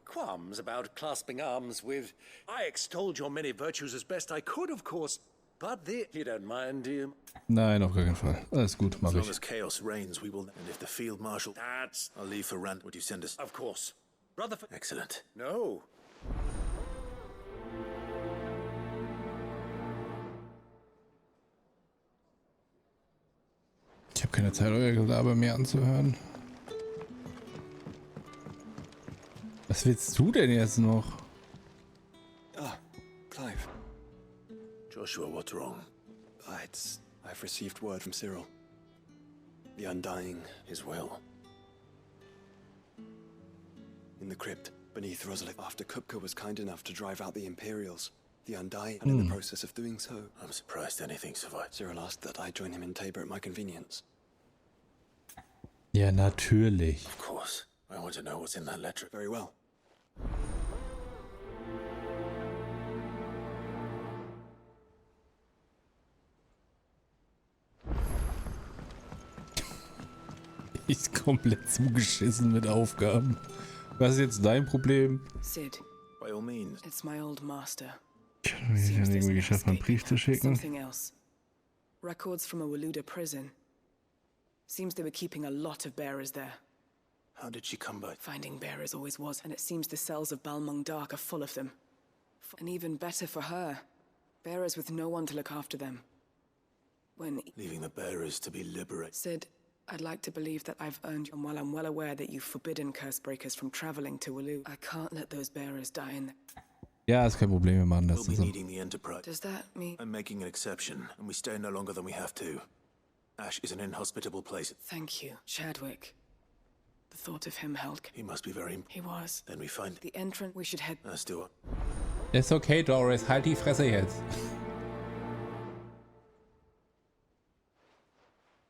qualms about clasping arms with... I extolled your many virtues as best I could, of course, but you don't mind, do you? Nein, auf gar keinen Fall. Alles gut, mach As long ich. as chaos reigns, we will... And if the field marshal... I'll leave for Rand. Would you send us... Of course. Rutherford... Excellent. No. Ich habe keine Zeit, euer Gelaber mehr anzuhören. Was willst du denn jetzt noch? Ah, Clive. Joshua, what's wrong? I've received word from Cyril. The Undying is well. In the crypt, beneath Rosalie, after Kupka was kind enough to drive out the Imperials, the Undying, and in the process of doing so... I'm surprised anything survived. Cyril asked that I join him in Tabor at my convenience. Ja, natürlich. Of course. I want to know what's in that letter. Very well. Ist komplett zugeschissen mit Aufgaben. Was ist jetzt dein Problem? Sid. By all means. It's my old master. Ich habe es irgendwie geschafft, einen Brief zu schicken. Something else. Records from a Waluda prison. Seems they were keeping a lot of bearers there. How did she come by? Finding bearers always was, and it seems the cells of Balmung Dark are full of them. And even better for her, bearers with no one to look after them. Leaving the bearers to be liberated. Sid, I'd like to believe that I've earned you, and while I'm well aware that you've forbidden Cursebreakers from traveling to Walu, I can't let those bearers die in the... Ja, ist kein Problem, wir machen das We'll be zusammen. needing the Enterprise. Does that mean... I'm making an exception, and we stay no longer than we have to. Ash is an inhospitable place. Thank you, Chadwick. The thought of him held... He must be very... He was. Then we find... The entrance, we should head... Let's do it. Ist okay, Doris, halt die Fresse jetzt.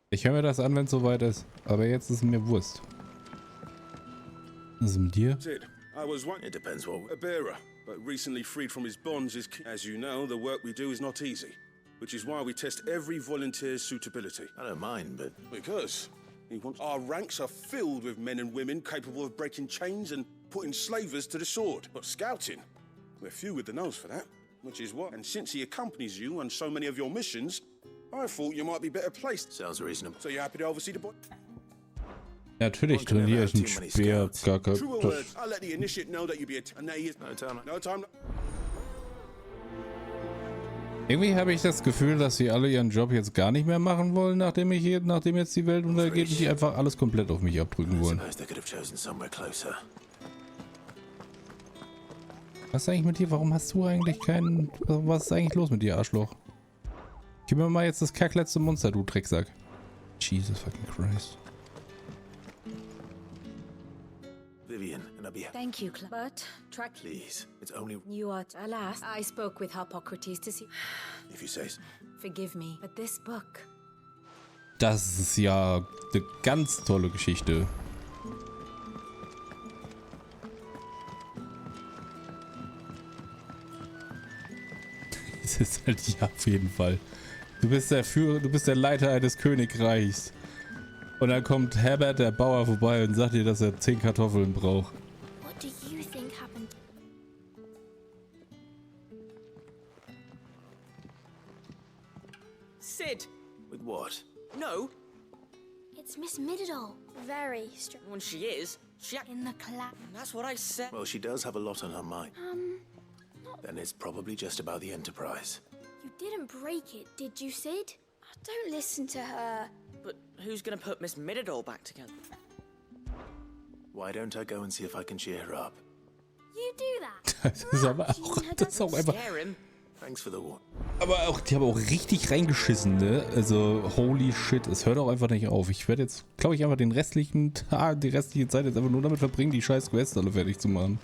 Ich höre mir das an, wenn es soweit ist. Aber jetzt ist es mir Wurst. Was ist mit dir? Sid, I was one. It depends what... A bearer, but recently freed from his bonds is... As you know, the work we do is not easy. Which is why we test every volunteer's suitability. I don't mind, but... Because he wants... Our ranks are filled with men and women capable of breaking chains and putting slavers to the sword. But scouting, we're few with the nose for that. Which is what... And since he accompanies you on so many of your missions, I thought you might be better placed. Sounds reasonable. So you're happy to oversee the boy? Natürlich, drin hier ist ein Speer, Kacke. Truer words. I'll let the initiate know that you be a... And there he is. No time. No time. Irgendwie habe ich das Gefühl, dass sie alle ihren Job jetzt gar nicht mehr machen wollen, nachdem jetzt die Welt untergeht und die einfach alles komplett auf mich abdrücken wollen. Was ist eigentlich mit dir? Warum hast du eigentlich keinen... Was ist eigentlich los mit dir, Arschloch? Gib mir mal jetzt das kackletzte Monster, du Drecksack. Jesus fucking Christ. Vivian, and I'll be... Thank you, but track... Please, it's only... You are... Alas, I spoke with Harpocrates to see... If you say so. Forgive me, but this book... Das ist ja eine ganz tolle Geschichte. Es ist halt ja auf jeden Fall. Du bist der Leiter eines Königreichs. Und dann kommt Herbert, der Bauer, vorbei und sagt ihr, dass er 10 Kartoffeln braucht. What do you think happened? Sid! With what? No! It's Miss Middle. Very strange. When she is, she in the class. That's what I said. Well, she does have a lot on her mind. Then it's probably just about the Enterprise. You didn't break it, did you, Sid? Don't listen to her. But who's gonna put Miss Middledore back together? Why don't I go and see if I can cheer her up? You do that. Das ist aber auch, das ist auch einfach. Thanks for the warning. Aber auch, die haben auch richtig reingeschissen, ne? Also, holy shit, es hört auch einfach nicht auf. Ich werde jetzt, glaube ich, einfach den restlichen Tag, die restliche Zeit jetzt einfach nur damit verbringen, die scheiß Quests alle fertig zu machen.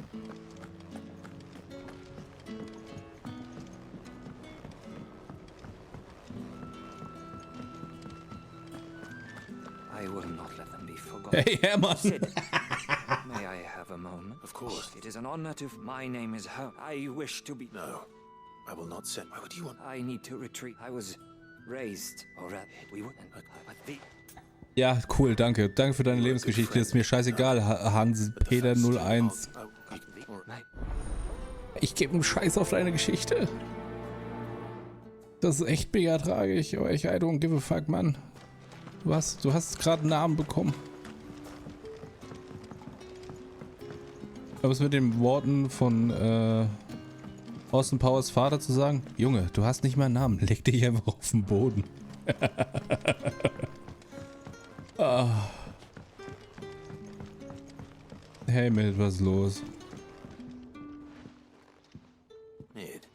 I will not let them be forgotten. Hey, Hermann! May I have a moment? Of course. It is an honor to... My name is Her. I wish to be... No. I will not send. Why would you want? I need to retreat. I was raised, or we were. Ja, cool, danke. Danke für deine Lebensgeschichte. Ist mir scheißegal, Hans Peter 01. Ich gebe einen Scheiß auf deine Geschichte. Das ist echt mega tragisch, aber I don't give a fuck, Mann. Du hast gerade einen Namen bekommen. Aber es mit den Worten von Austin Powers Vater zu sagen, Junge, du hast nicht mal einen Namen, leg dich einfach auf den Boden. Ah. Hey, Mid, was ist los? Mid,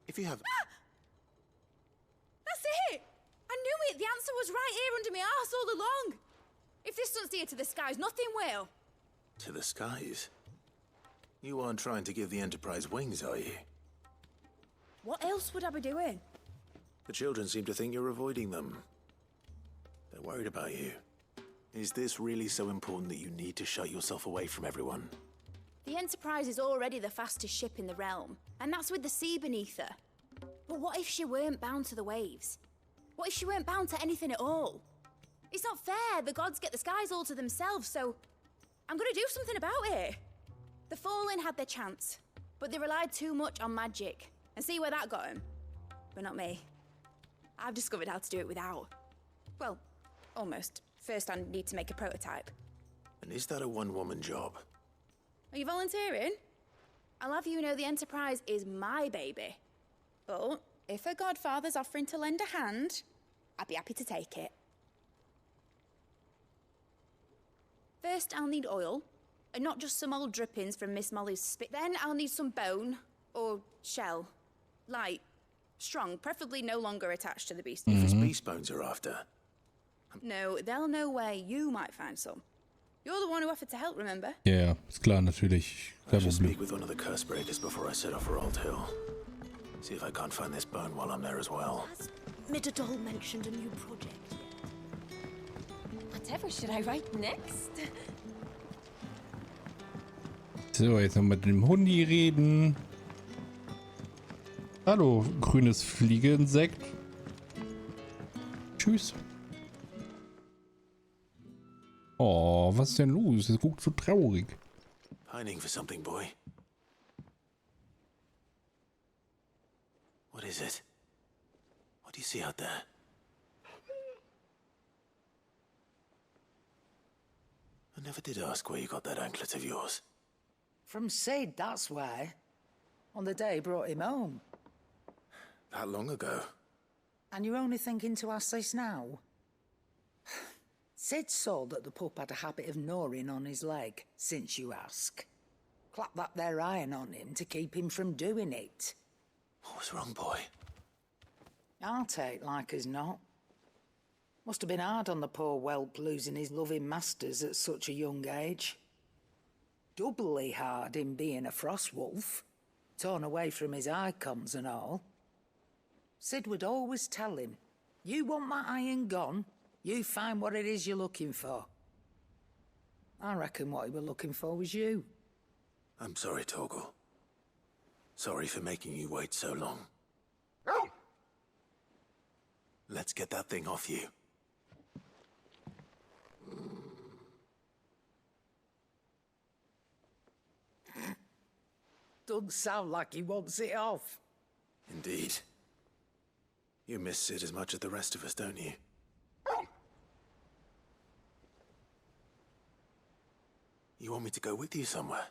if you have... That's it! I knew it! The answer was right here under my arse all along! If this doesn't steer to the skies, nothing will! To the skies? You aren't trying to give the Enterprise wings, are you? What else would I be doing? The children seem to think you're avoiding them. They're worried about you. Is this really so important that you need to shut yourself away from everyone? The Enterprise is already the fastest ship in the realm, and that's with the sea beneath her. But what if she weren't bound to the waves? What if she weren't bound to anything at all? It's not fair. The gods get the skies all to themselves, so I'm gonna do something about it. The Fallen had their chance, but they relied too much on magic. And see where that got him. But not me. I've discovered how to do it without. Well, almost. First I need to make a prototype. And is that a one-woman job? Are you volunteering? I'll have you know the Enterprise is my baby. But if a godfather's offering to lend a hand, I'd be happy to take it. First I'll need oil, and not just some old drippings from Miss Molly's spit. Then I'll need some bone, or shell. Light, strong, preferably no longer attached to the beast. If it's beast bones you're after. No, they'll know where you might find some. You're the one who offered to help, remember? Ja, ist klar, natürlich. I should speak with one of the curse breakers before I set off for Old Hill. See if I can't find this bone while I'm there as well. Has Middledore mentioned a new project yet? Whatever should I write next? So, jetzt noch mit dem Hundi reden. Hallo, grünes Fliegeinsekt. Tschüss. Oh, was ist denn los? Es guckt so traurig. Pining for something, boy. What is it? What do you see out there? I never did ask where you got that anklet of yours. From Sid, that's why. On the day he brought him home. That long ago? And you're only thinking to ask this now? Sid saw that the pup had a habit of gnawing on his leg, since you ask. Clap that there iron on him to keep him from doing it. What was wrong, boy? I'll take like as not. Must have been hard on the poor whelp losing his loving masters at such a young age. Doubly hard in being a frost wolf, torn away from his icons and all. Sid would always tell him, you want my iron gone, you find what it is you're looking for. I reckon what he were looking for was you. I'm sorry, Torgal. Sorry for making you wait so long. Let's get that thing off you. Doesn't sound like he wants it off. Indeed. You miss Sid as much as the rest of us, don't you? You want me to go with you somewhere?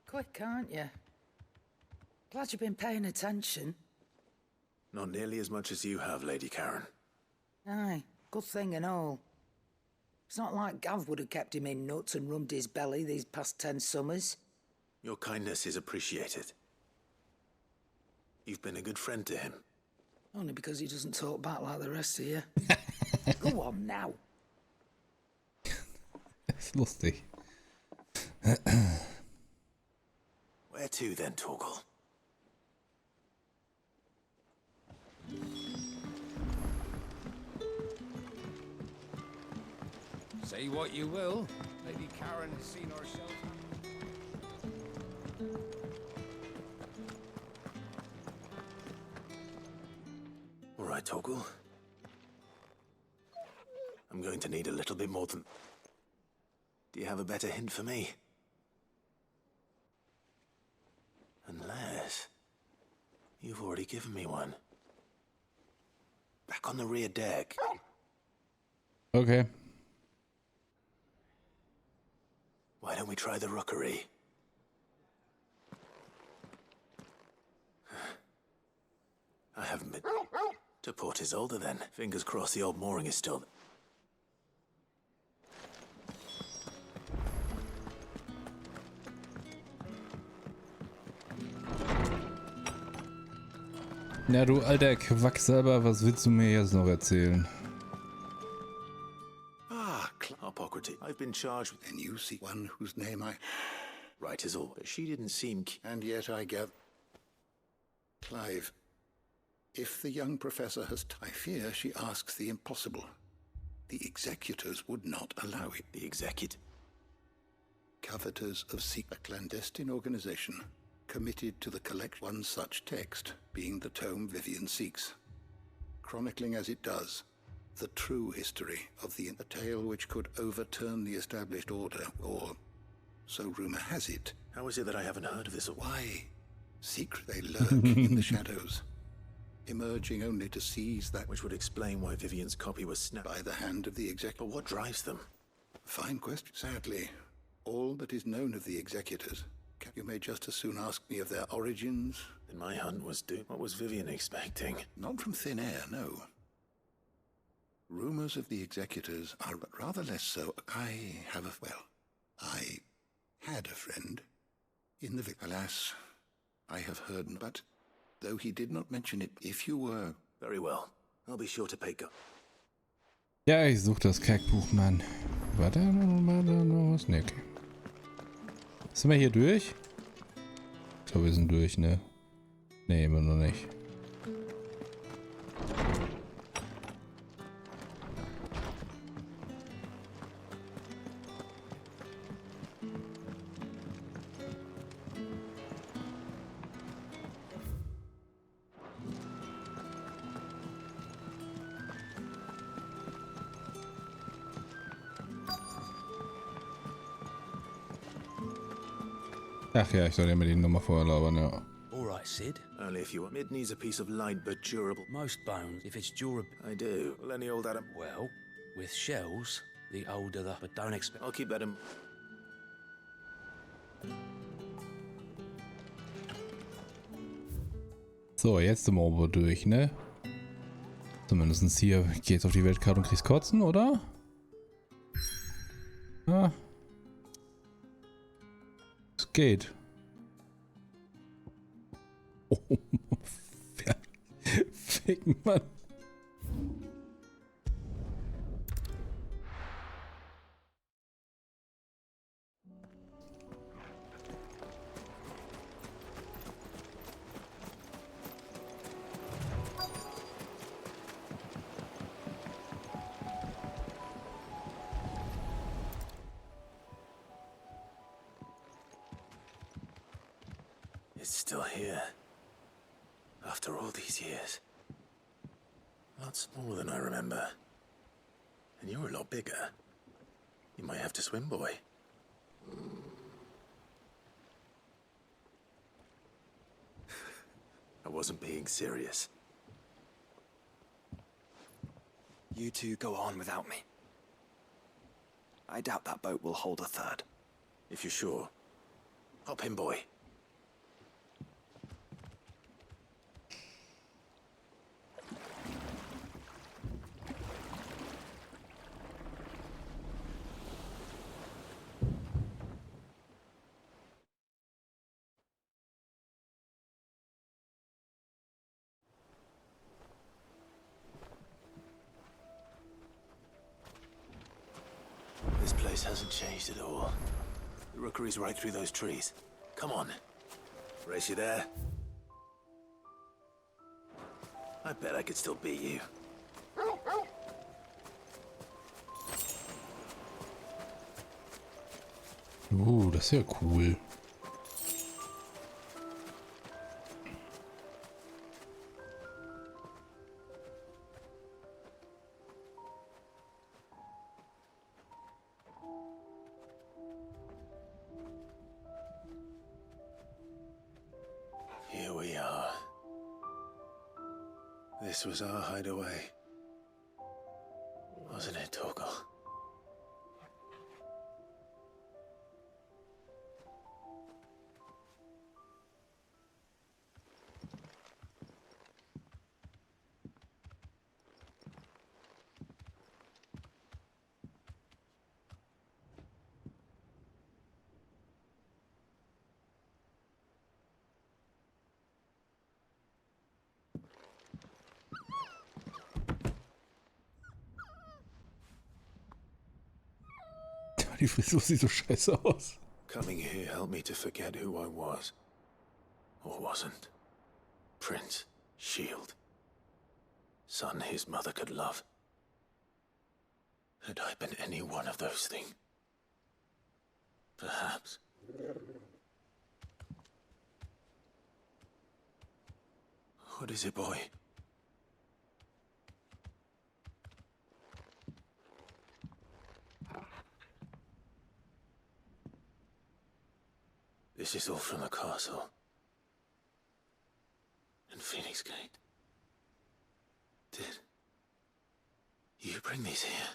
Quick, aren't you? Glad you've been paying attention. Not nearly as much as you have, Lady Karen. Aye, good thing and all. It's not like Gav would have kept him in nuts and rubbed his belly these past 10 summers. Your kindness is appreciated. You've been a good friend to him. Only because he doesn't talk back like the rest of you. Go on now. Ist lustig. Where to then, Torgal? Say what you will, Lady Karen has seen herself. All right, Torgal. I'm going to need a little bit more than... Do you have a better hint for me? Unless... You've already given me one. Back on the rear deck. Okay. Why don't we try the rookery? I haven't been... To Port Isolde then. Fingers crossed the old mooring is still... Na du alter Quacksalber, was willst du mir jetzt noch erzählen? Hippocrates. I've been charged with... Then you see one whose name I... Right is all. But she didn't seem... And yet I get... Clive. If the young professor has... I fear she asks the impossible. The executors would not allow it. The execute? Coveters of a clandestine organization committed to the collect one such text, being the tome Vivian seeks, chronicling as it does the true history of a tale which could overturn the established order, or so rumor has it. How is it that I haven't heard of this? Why? Secret they lurk in the shadows, emerging only to seize that which would explain why Vivian's copy was snapped by the hand of the executor. But what drives them? Fine question. Sadly, all that is known of the executors. You may just as soon ask me of their origins. Then my hunt was due. What was Vivian expecting? Not from thin air, no. Rumors of the executors are rather less so. I had a friend in the alas, I have heard, but though he did not mention it, if you were... Very well. I'll be sure to pay go. Ja, ich suche das Kackbuch, Mann. War da noch was? Ne, okay. Sind wir hier durch? Ich glaube, wir sind durch, ne? Ne, immer noch nicht. Ach ja, ich soll ja mal die Nummer vorher labern, ja. All right, Sid. Only if you want. Mid needs a piece of light but durable. Most bones, if it's durable. I do. Well, any old Adam. Well, with shells, the older the... But don't expect... I'll keep that in... So, jetzt sind wir aber durch, ne? Zumindest hier geht's auf die Weltkarte und kriegst Kotzen, oder? Ja. Es geht. Oh, ficken, Mann. It's still here. After all these years. Lots more than I remember. And you're a lot bigger. You might have to swim, boy. I wasn't being serious. You two go on without me. I doubt that boat will hold a third. If you're sure. Hop in, boy. This place hasn't changed at all. The rookery's right through those trees. Come on. Race you there? I bet I could still beat you. Das ist ja cool. Here we are. This was our hideaway. Wasn't it, Torgal? Die Frisur sieht so scheiße aus. Coming here helped me to forget who I was. Or wasn't. Prince, shield. Son his mother could love. Had I been any one of those things? Perhaps. What is it, boy? This is all from the castle. And Phoenix Gate. Did you bring these here?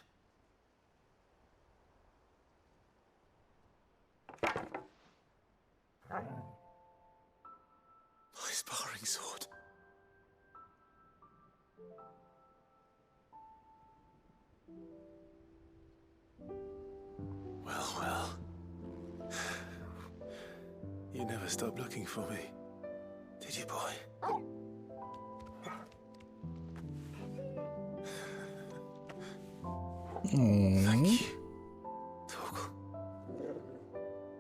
My sparring sword. Well, well. You never stopped looking for me, did you, boy? Thank you.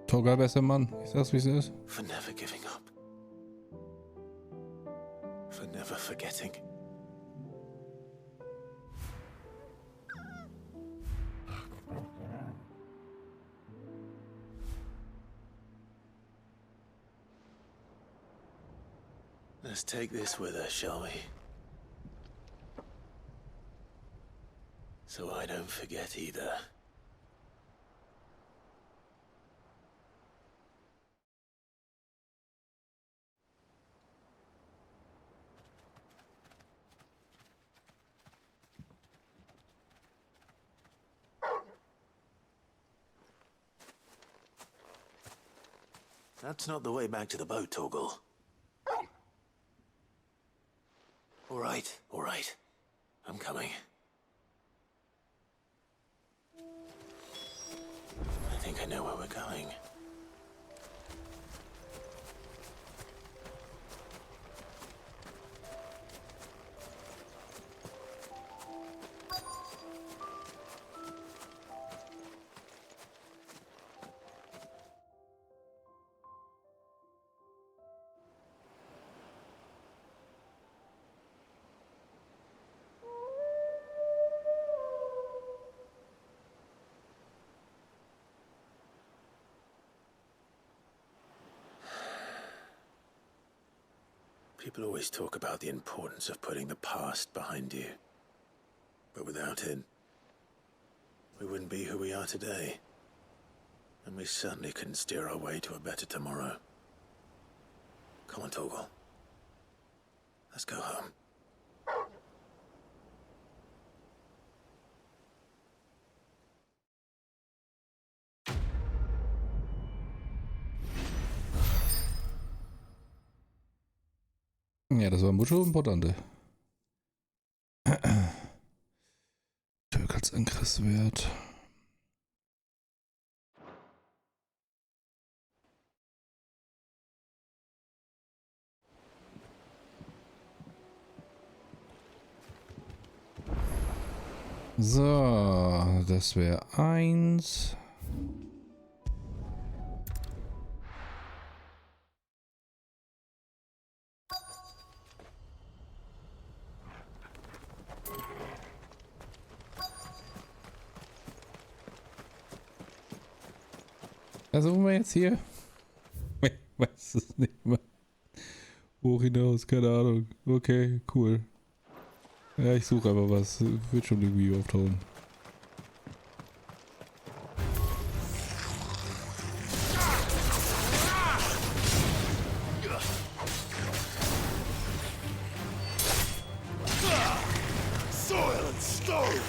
Torgal, bester Mann. Ich sag's, wie es ist. For never giving up. For never forgetting. Let's take this with us, shall we? So I don't forget either. That's not the way back to the boat, Torgal. All right. I'm coming. I think I know where we're going. People always talk about the importance of putting the past behind you. But without it, we wouldn't be who we are today. And we certainly couldn't steer our way to a better tomorrow. Come on, Torgal. Let's go home. Ja, das war mucho importante. Türk als Angriffswert. So, das wäre 1. Versuchen wir jetzt hier. Ich weiß es nicht mehr. Hoch hinaus, keine Ahnung. Okay, cool. Ja, ich suche einfach was. Wird schon irgendwie auftauchen. Soil and stone!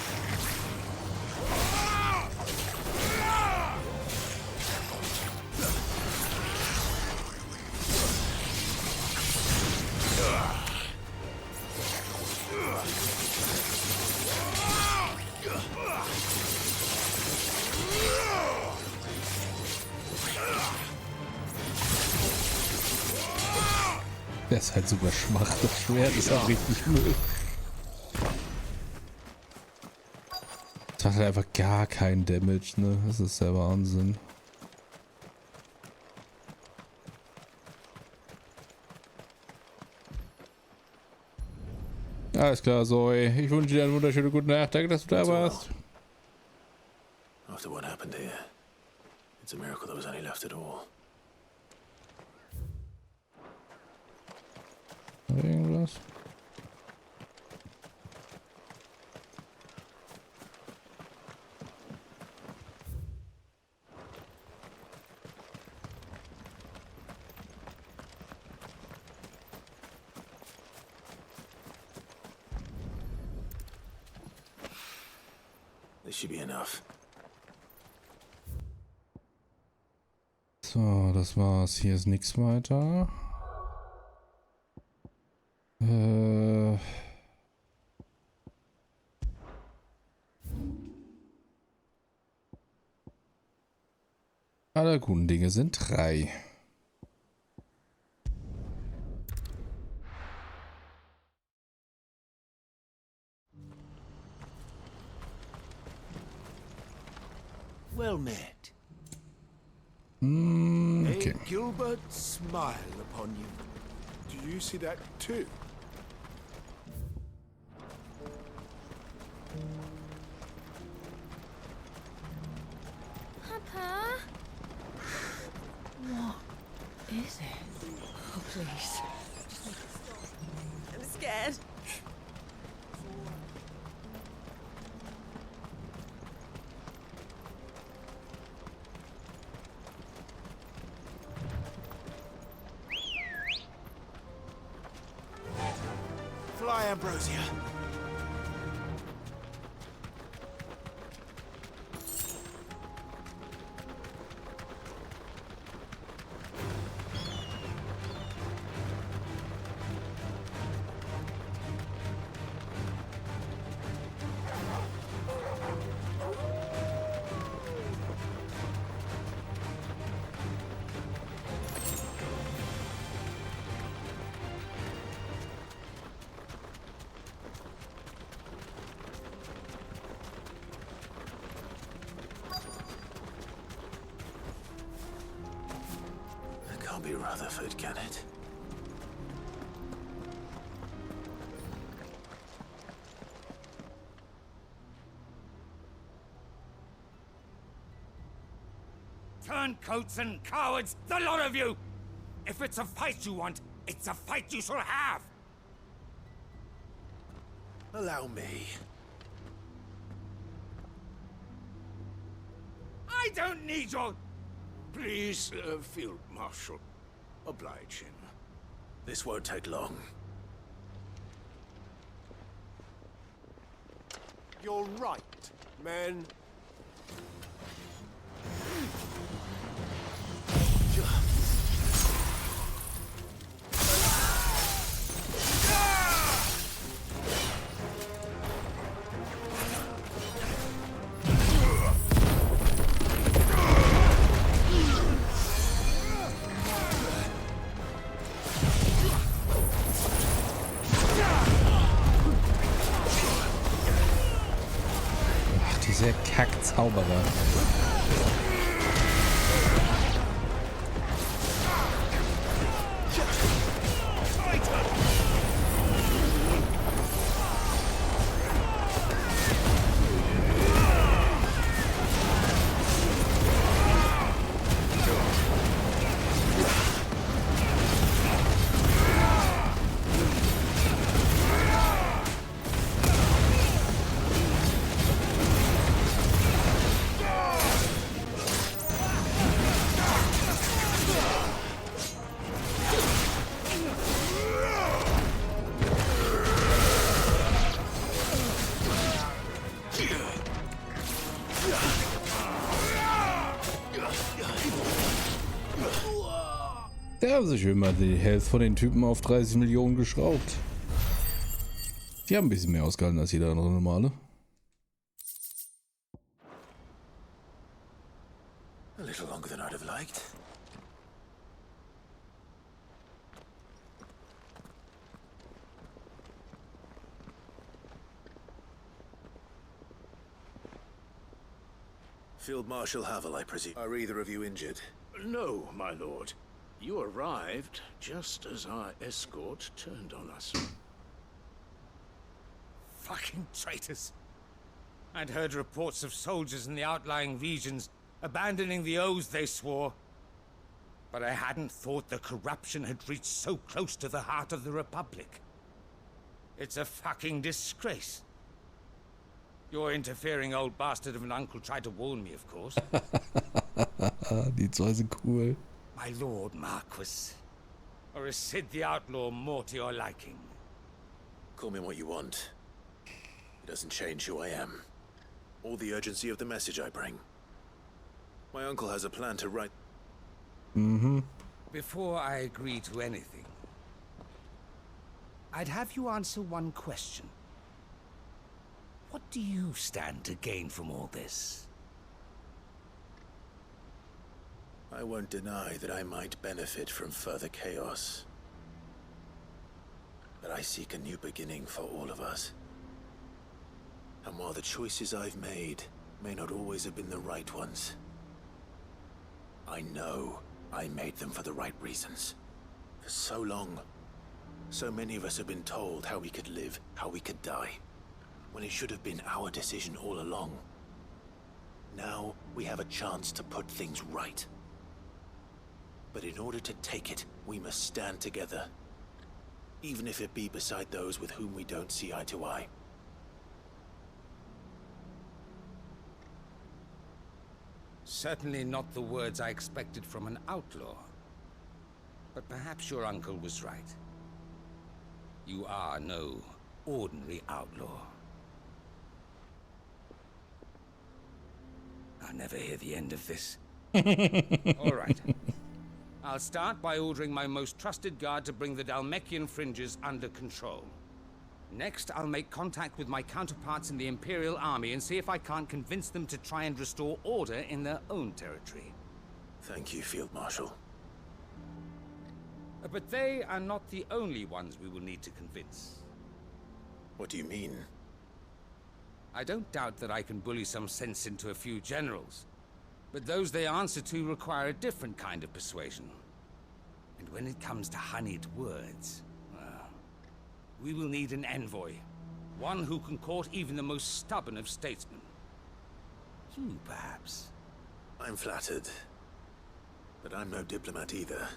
Der ist halt super schwach. Das Schwert ist auch richtig Müll. Das macht halt einfach gar keinen Damage, ne? Das ist der Wahnsinn. Alles klar, Zoe. Ich wünsche dir eine wunderschöne gute Nacht. Danke, dass du da warst. After what happened here, it's a miracle there was any left at all. Irgendwas? This should be enough. So, das war's. Hier ist nichts weiter. Alle guten Dinge sind 3. Well met. Okay. A Gilbert smile upon you. Do you see that too? Papa? What is it? Oh, please. I'm scared. Fly, Ambrosia. Can't be Rutherford, can it? Turncoats and cowards, the lot of you! If it's a fight you want, It's a fight you shall have! Allow me. I don't need your... Please, Field Marshal. Oblige him. This won't take long. You're right, men. Ach, dieser Kackzauberer. Da haben sie schön mal die Hälfte von den Typen auf 30 Millionen geschraubt. Die haben ein bisschen mehr ausgehalten als jeder andere normale. A little longer than I'd have liked. Field Marshal Havel, I presume. Are either of you injured? No, my lord. You arrived just as our escort turned on us. Fucking traitors. I'd heard reports of soldiers in the outlying regions abandoning the oaths they swore. But I hadn't thought the corruption had reached so close to the heart of the Republic. It's a fucking disgrace. Your interfering old bastard of an uncle tried to warn me, of course. Die zwei sind cool. My lord Marquis. Or is Sid the Outlaw more to your liking? Call me what you want. It doesn't change who I am. Or the urgency of the message I bring. My uncle has a plan to write... Before I agree to anything, I'd have you answer one question. What do you stand to gain from all this? I won't deny that I might benefit from further chaos. But I seek a new beginning for all of us. And while the choices I've made may not always have been the right ones, I know I made them for the right reasons. For so long, so many of us have been told how we could live, how we could die, when it should have been our decision all along. Now we have a chance to put things right. But in order to take it, we must stand together. Even if it be beside those with whom we don't see eye to eye. Certainly not the words I expected from an outlaw. But perhaps your uncle was right. You are no ordinary outlaw. I'll never hear the end of this. All right. I'll start by ordering my most trusted guard to bring the Dalmekian fringes under control. Next, I'll make contact with my counterparts in the Imperial Army and see if I can't convince them to try and restore order in their own territory. Thank you, Field Marshal. But they are not the only ones we will need to convince. What do you mean? I don't doubt that I can bully some sense into a few generals. But those they answer to require a different kind of persuasion. And when it comes to honeyed words, well, we will need an envoy. One who can court even the most stubborn of statesmen. You, perhaps. I'm flattered. But I'm no diplomat either.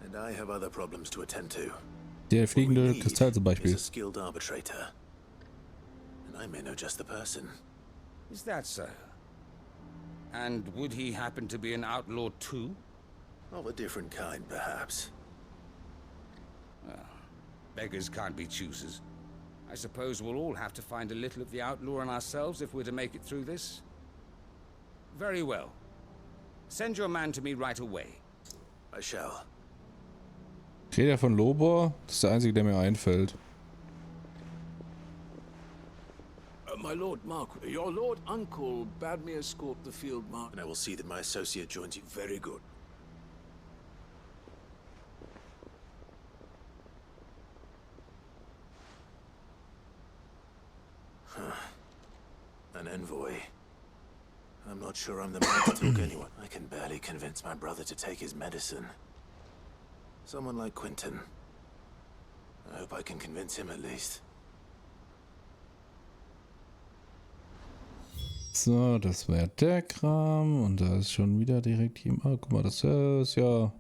And I have other problems to attend to. Der fliegende Kristall zum Is Beispiel. a skilled arbitrator. And I may know just the person. Is that so? And would he happen to be an outlaw too? Of a different kind, perhaps. Well, beggars can't be choosers. I suppose we'll all have to find a little of the outlaw in ourselves if we're to make it through this. Very well. Send your man to me right away. I shall. Ich rede ja von Lobor. Das ist der einzige, der mir einfällt. My Lord Mark, your Lord Uncle bade me escort the field mark. And I will see that my associate joins you. Very good. An envoy. I'm not sure I'm the man to talk anyone. I can barely convince my brother to take his medicine. Someone like Quentin. I hope I can convince him at least. So, das wäre der Kram. Und da ist schon wieder direkt hier. Ah, guck mal, das ist ja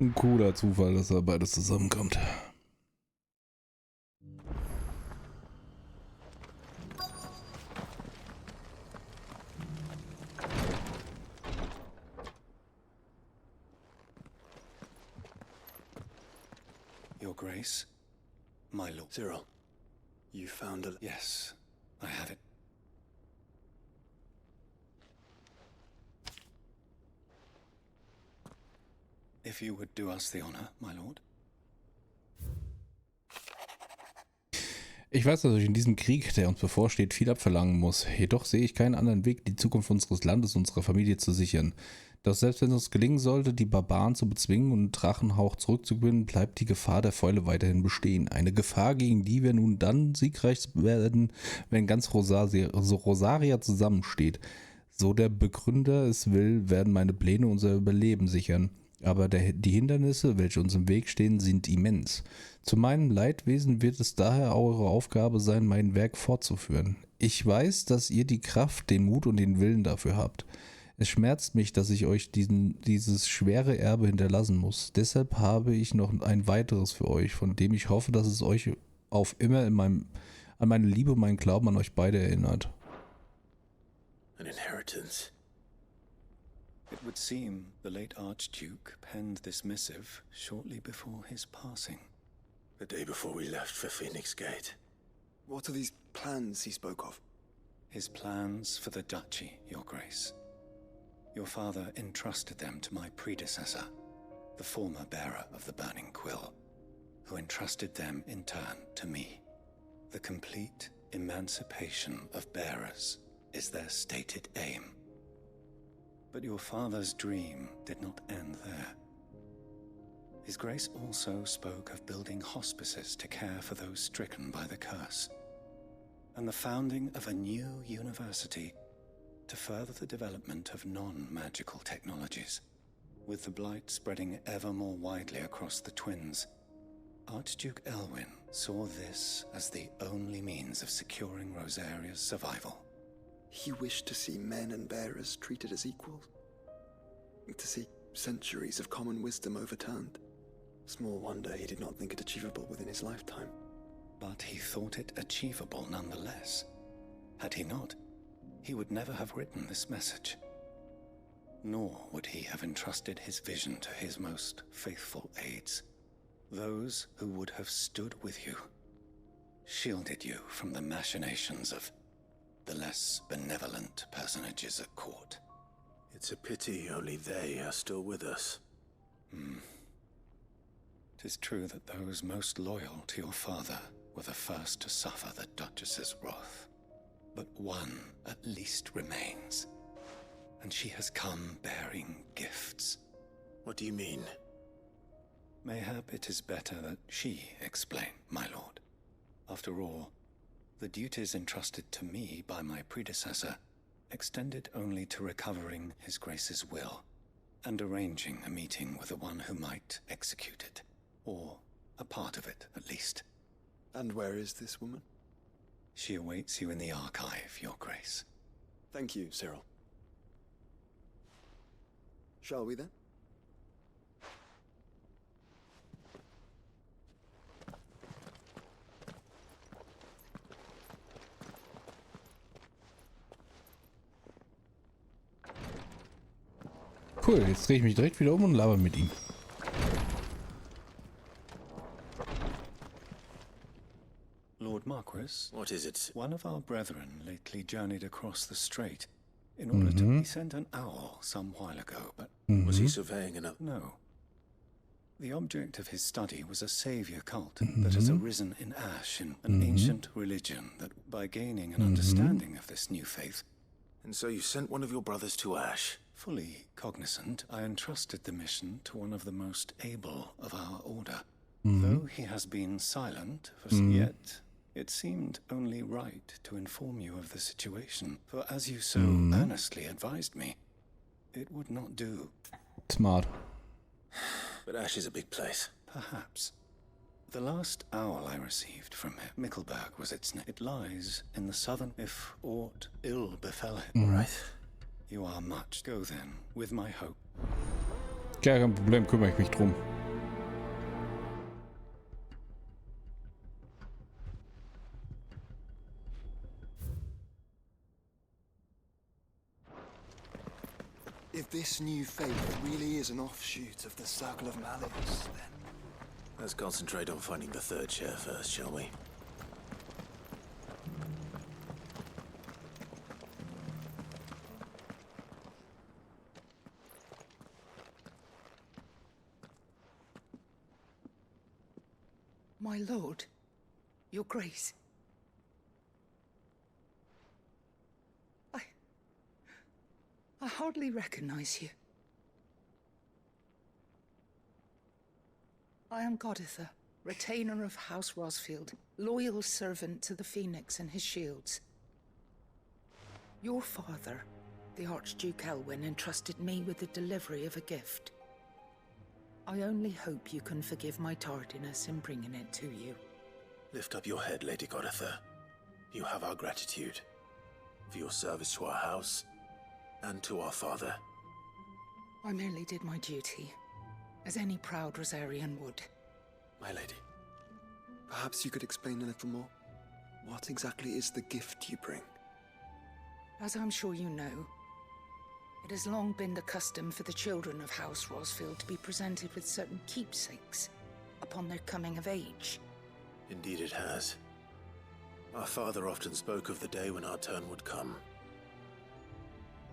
ein cooler Zufall, dass da beides zusammenkommt. Your Grace, my lord. Cyril, you found a... Yes, I have it. If you would do us the honor, my lord. Ich weiß, dass ich in diesem Krieg, der uns bevorsteht, viel abverlangen muss. Jedoch sehe ich keinen anderen Weg, die Zukunft unseres Landes, unserer Familie zu sichern. Doch selbst wenn es uns gelingen sollte, die Barbaren zu bezwingen und Drachenhauch zurückzugewinnen, bleibt die Gefahr der Fäule weiterhin bestehen. Eine Gefahr, gegen die wir nun dann siegreich werden, wenn ganz Rosaria zusammensteht. So der Begründer es will, werden meine Pläne unser Überleben sichern. Aber die Hindernisse, welche uns im Weg stehen, sind immens. Zu meinem Leidwesen wird es daher eure Aufgabe sein, mein Werk fortzuführen. Ich weiß, dass ihr die Kraft, den Mut und den Willen dafür habt. Es schmerzt mich, dass ich euch dieses schwere Erbe hinterlassen muss. Deshalb habe ich noch ein weiteres für euch, von dem ich hoffe, dass es euch auf immer an meine Liebe und meinen Glauben an euch beide erinnert. An inheritance. It would seem the late Archduke penned this missive shortly before his passing. The day before we left for Phoenix Gate. What are these plans he spoke of? His plans for the duchy, Your Grace. Your father entrusted them to my predecessor, the former bearer of the Burning Quill, who entrusted them in turn to me. The complete emancipation of bearers is their stated aim. But your father's dream did not end there. His Grace also spoke of building hospices to care for those stricken by the curse, and the founding of a new university to further the development of non-magical technologies. With the blight spreading ever more widely across the twins, Archduke Elwyn saw this as the only means of securing Rosaria's survival. He wished to see men and bearers treated as equals. To see centuries of common wisdom overturned. Small wonder he did not think it achievable within his lifetime. But he thought it achievable nonetheless. Had he not, he would never have written this message. Nor would he have entrusted his vision to his most faithful aides. Those who would have stood with you, shielded you from the machinations of the less benevolent personages at court. It's a pity only they are still with us. 'Tis true that those most loyal to your father were the first to suffer the Duchess's wrath. But one at least remains, and she has come bearing gifts. What do you mean? Mayhap it is better that she explain, my lord. After all, the duties entrusted to me by my predecessor extended only to recovering His Grace's will and arranging a meeting with the one who might execute it, or a part of it at least. And where is this woman? She awaits you in the archive, Your Grace. Thank you, Cyril. Shall we then? Cool, jetzt drehe ich mich direkt wieder um und laber mit ihm. Lord Marquis? What is it? One of our brethren lately journeyed across the strait in order to... He sent an owl some while ago, but... Was he surveying another? No. The object of his study was a savior cult that has arisen in Ash, in an ancient religion that, by gaining an understanding of this new faith... And so you sent one of your brothers to Ash? Fully cognizant, I entrusted the mission to one of the most able of our order. Though he has been silent for yet, it seemed only right to inform you of the situation. For as you so earnestly advised me, it would not do. Smart. But Ash is a big place. Perhaps. The last owl I received from him, Mickelberg was its name. It lies in the southern, if aught ill befell him. Right. You are much. Go then, with my hope. Ja, kein Problem, kümmere ich mich drum. If this new faith really is an offshoot of the Circle of Malice, then... Let's concentrate on finding the third chair first, shall we? My lord, your grace. I hardly recognize you. I am Goditha, retainer of House Rosfield, loyal servant to the Phoenix and his shields. Your father, the Archduke Elwyn, entrusted me with the delivery of a gift. I only hope you can forgive my tardiness in bringing it to you. Lift up your head, Lady Goditha. You have our gratitude for your service to our house and to our father. I merely did my duty, as any proud Rosarian would. My lady, perhaps you could explain a little more? What exactly is the gift you bring? As I'm sure you know, it has long been the custom for the children of House Rosfield to be presented with certain keepsakes upon their coming of age. Indeed it has. Our father often spoke of the day when our turn would come.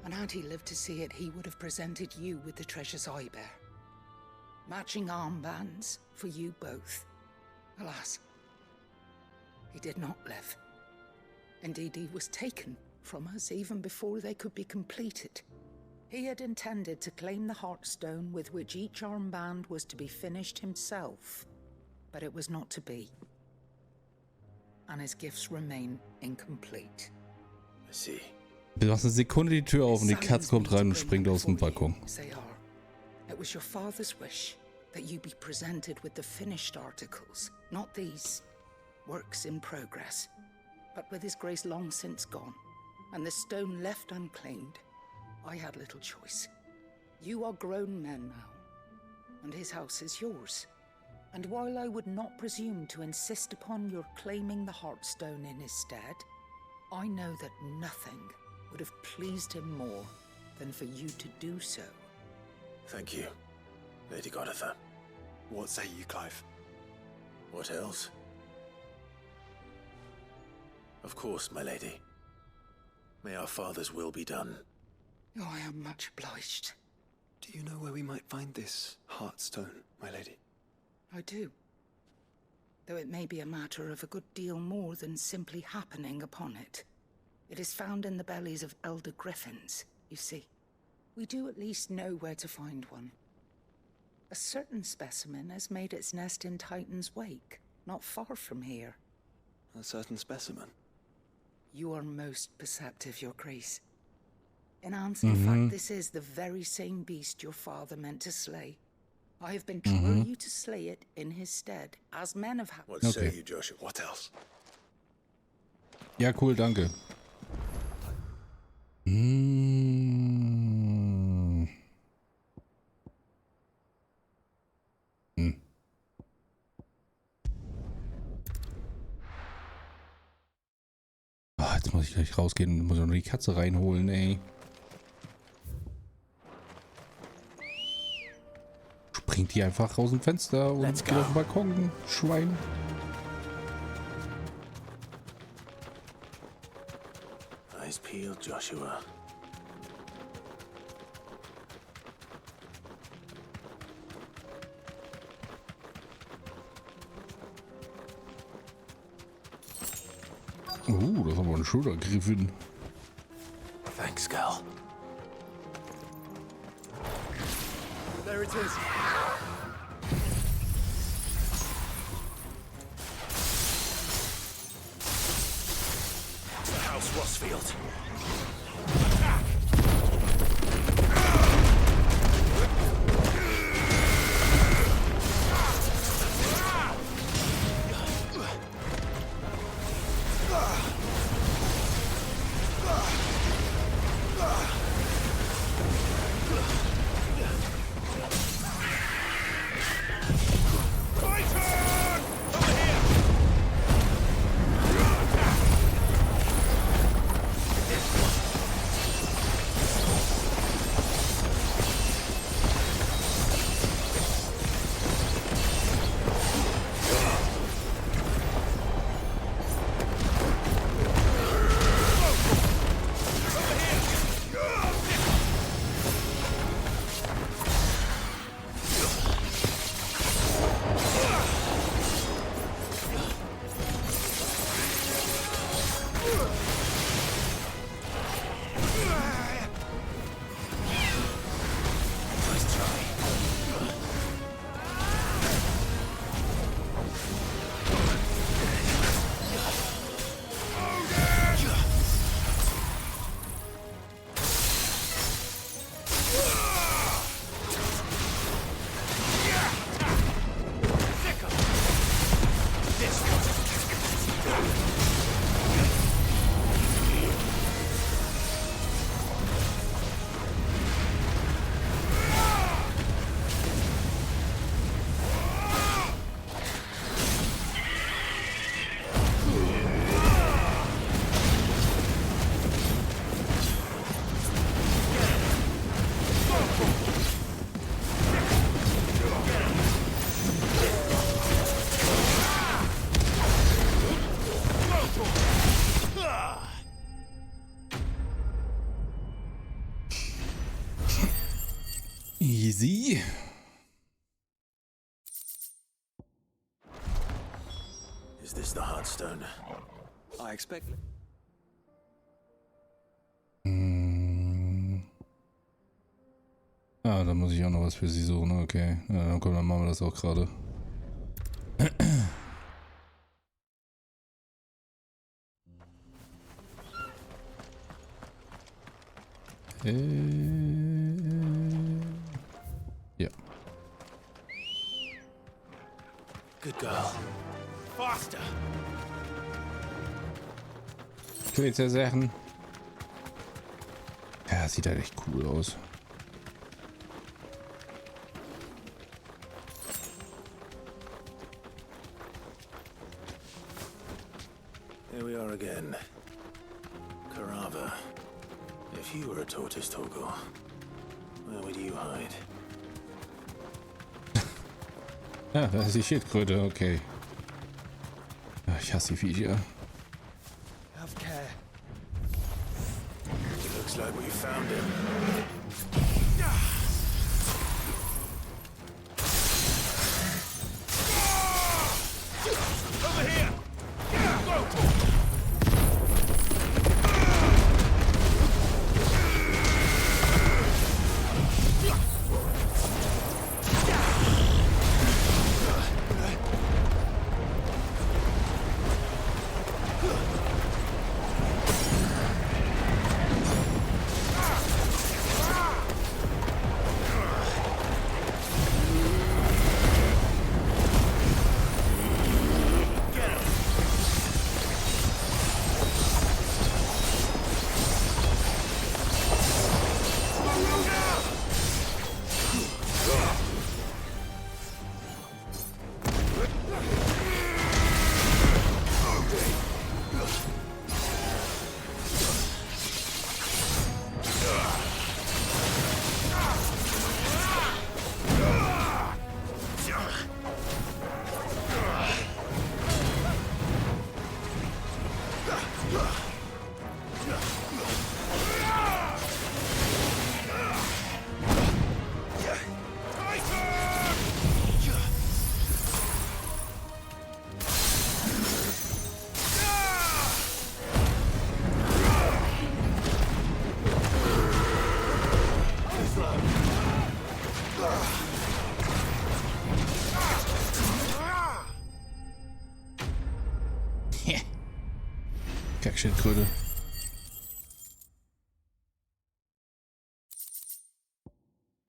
And had he lived to see it, he would have presented you with the treasures I bear. Matching armbands for you both. Alas, he did not live. Indeed, he was taken from us even before they could be completed. He had intended to claim the Heartstone with which each armband was to be finished himself, but it was not to be. And his gifts remain incomplete. I see. Du machst eine Sekunde die Tür auf und die Katze kommt rein und springt aus dem Balkon. It was your father's wish that you be presented with the finished articles, not these works in progress. But with his grace long since gone, and the stone left unclaimed, I had little choice. You are grown men now, and his house is yours. And while I would not presume to insist upon your claiming the Heartstone in his stead, I know that nothing would have pleased him more than for you to do so. Thank you, Lady Goditha. What say you, Clive? What else? Of course, my lady. May our father's will be done. Oh, I am much obliged. Do you know where we might find this Heartstone, my lady? I do. Though it may be a matter of a good deal more than simply happening upon it. It is found in the bellies of elder griffins, you see. We do at least know where to find one. A certain specimen has made its nest in Titan's Wake, not far from here. A certain specimen? You are most perceptive, Your Grace. In answer, in fact, this is the very same beast your father meant to slay. I have been to order you to slay it in his stead, as men have... What say you, Joshua? What else? Ja, cool, danke. Ah, jetzt muss ich gleich rausgehen und muss noch die Katze reinholen, ey. bringt die einfach raus dem Fenster und geht auf den Balkon, Schwein. Eyes peeled, Joshua. Das ist aber ein schöner Griffin. Thanks, Gal. There it is. House Rossfield. Easy. Is this the Heartstone? I expect. Ah, da muss ich auch noch was für sie suchen. Okay, ja, dann komm, dann machen wir das auch gerade. Ja. Good girl. Faster. Ich will jetzt ja sagen. Ja, sieht halt echt cool aus. Here we are again. Carava. If you were a tortoise, Torgal, where would you hide? Ja, das ist die Schildkröte, okay. Ach, ich hasse die Viecher. Have care. Looks like we found him. Over here! Go! Schildkröte.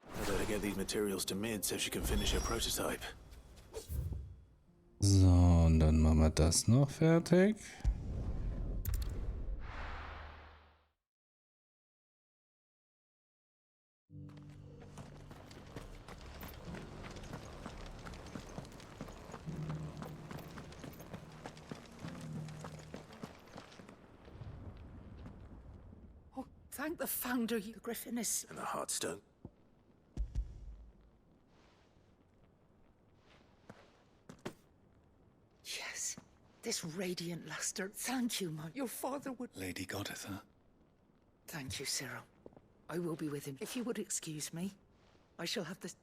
I better get these materials to Mid so she can finish her prototype. So, und dann machen wir das noch fertig. Oh, thank the founder, you Griffin is... And the Heartstone. Yes, this radiant luster. Thank you, my... Your father would... Lady Goditha. Thank you, Cyril. I will be with him. If you would excuse me, I shall have this...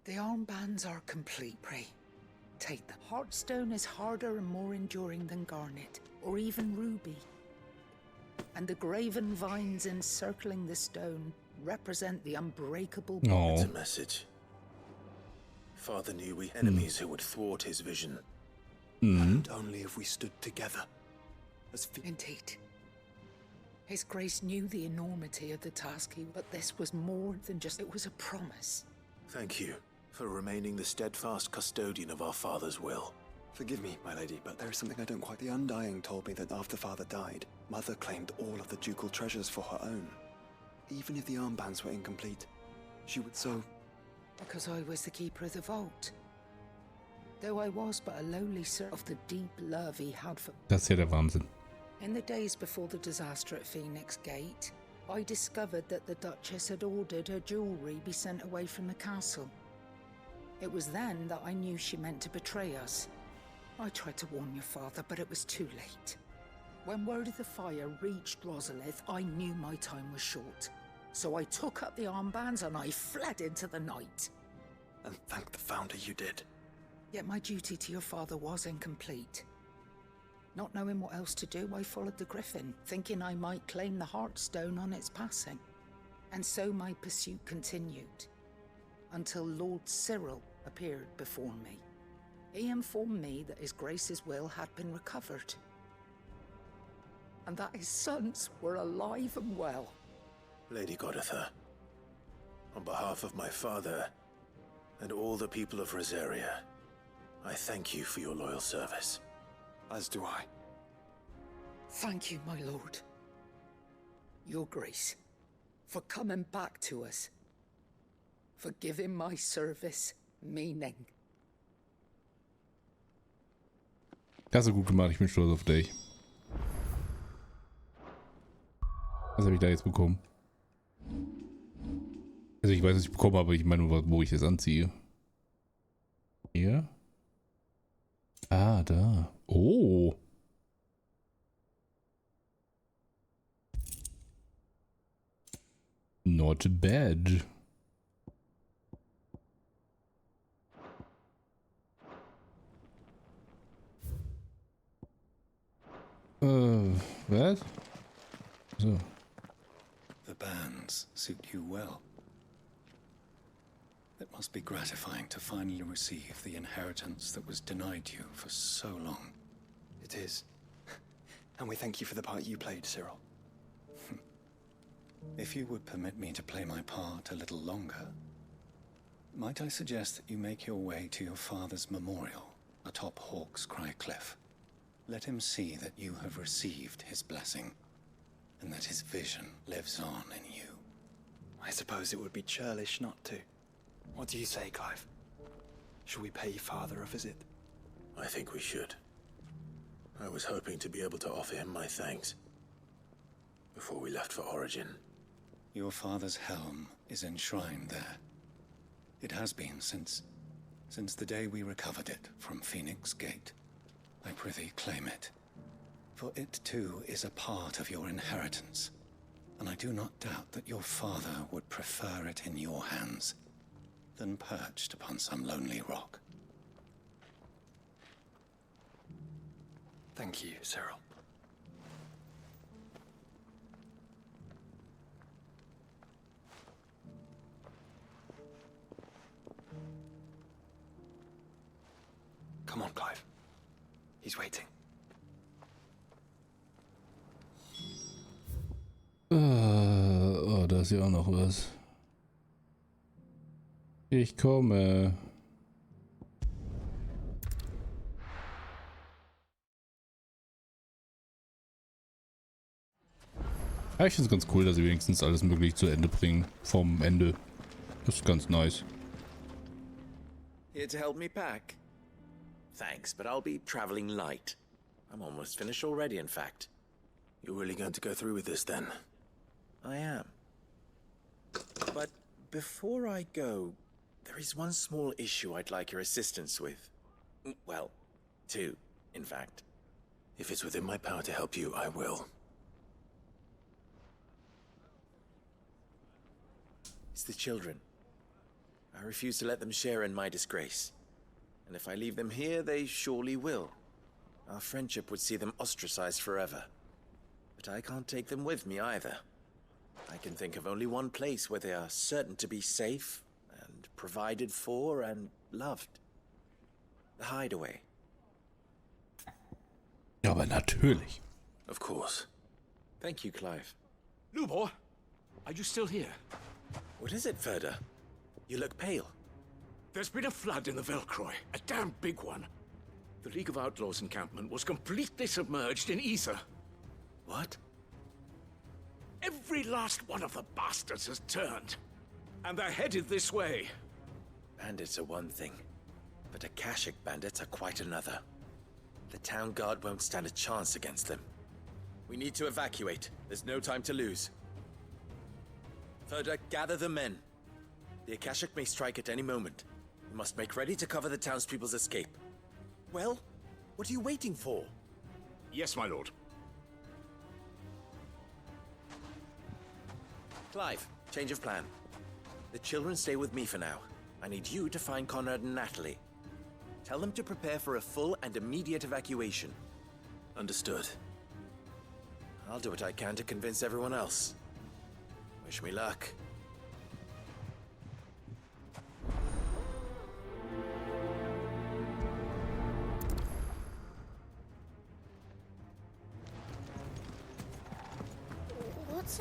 The armbands are complete, pray. Take them. Heartstone is harder and more enduring than garnet, or even ruby. And the graven vines encircling the stone represent the unbreakable... It's a message. Father knew we enemies who would thwart his vision. And only if we stood together. Indeed. His Grace knew the enormity of the task, but this was more than just... It was a promise. Thank you for remaining the steadfast custodian of our father's will. Forgive me, my lady, but there is something I don't quite... The Undying told me that after Father died, Mother claimed all of the ducal treasures for her own. Even if the armbands were incomplete, she would so... Because I was the keeper of the vault. Though I was but a lowly servant of the deep love he had for... Das ist ja der Wahnsinn. In the days before the disaster at Phoenix Gate, I discovered that the Duchess had ordered her jewelry be sent away from the castle. It was then that I knew she meant to betray us. I tried to warn your father, but it was too late. When word of the fire reached Rosalith, I knew my time was short. So I took up the armbands and I fled into the night. And thank the Founder you did. Yet my duty to your father was incomplete. Not knowing what else to do, I followed the Griffin, thinking I might claim the Heartstone on its passing. And so my pursuit continued, until Lord Cyril appeared before me. He informed me that His Grace's will had been recovered, and that his sons were alive and well. Lady Goditha, on behalf of my father and all the people of Rosaria, I thank you for your loyal service. As do I. Thank you, my lord. Your Grace, for coming back to us. For giving my service meaning. Das hast du gut gemacht, ich bin stolz auf dich. Was habe ich da jetzt bekommen? Also ich weiß, was ich bekommen habe, aber ich meine nur, wo ich es anziehe. Hier? Ah, da. Oh. Not bad. Was? So. The bands suit you well. It must be gratifying to finally receive the inheritance that was denied you for so long. It is. And we thank you for the part you played, Cyril. If you would permit me to play my part a little longer, might I suggest that you make your way to your father's memorial atop Hawk's Cry Cliff? Let him see that you have received his blessing, and that his vision lives on in you. I suppose it would be churlish not to. What do you say, Clive? Should we pay Father a visit? I think we should. I was hoping to be able to offer him my thanks before we left for Origin. Your father's helm is enshrined there. It has been since the day we recovered it from Phoenix Gate. I prithee claim it, for it too is a part of your inheritance, and I do not doubt that your father would prefer it in your hands than perched upon some lonely rock. Thank you, Cyril. Come on, Clive. He's waiting. Oh, da ist ja auch noch was. Ich komme. Ja, ich finde es ganz cool, dass sie wenigstens alles möglich zu Ende bringen. Vom Ende. Das ist ganz nice. Here to help me pack? Thanks, but I'll be traveling light. I'm almost finished already, in fact. You're really going to go through with this, then? I am. But before I go, there is one small issue I'd like your assistance with. Well, two, in fact. If it's within my power to help you, I will. It's the children. I refuse to let them share in my disgrace. And if I leave them here, they surely will. Our friendship would see them ostracized forever. But I can't take them with me either. I can think of only one place where they are certain to be safe, and provided for, and loved. The Hideaway. Aber natürlich. Of course. Thank you, Clive. Lubor, are you still here? What is it, Ferda? You look pale. There's been a flood in the Velcroy, a damn big one. The League of Outlaws encampment was completely submerged in ether. What? Every last one of the bastards has turned. And they're headed this way. Bandits are one thing, but Akashic bandits are quite another. The town guard won't stand a chance against them. We need to evacuate. There's no time to lose. Ferda, gather the men. The Akashic may strike at any moment. We must make ready to cover the townspeople's escape. Well, what are you waiting for? Yes, my lord. Clive, change of plan. The children stay with me for now. I need you to find Conrad and Natalie. Tell them to prepare for a full and immediate evacuation. Understood. I'll do what I can to convince everyone else. Wish me luck.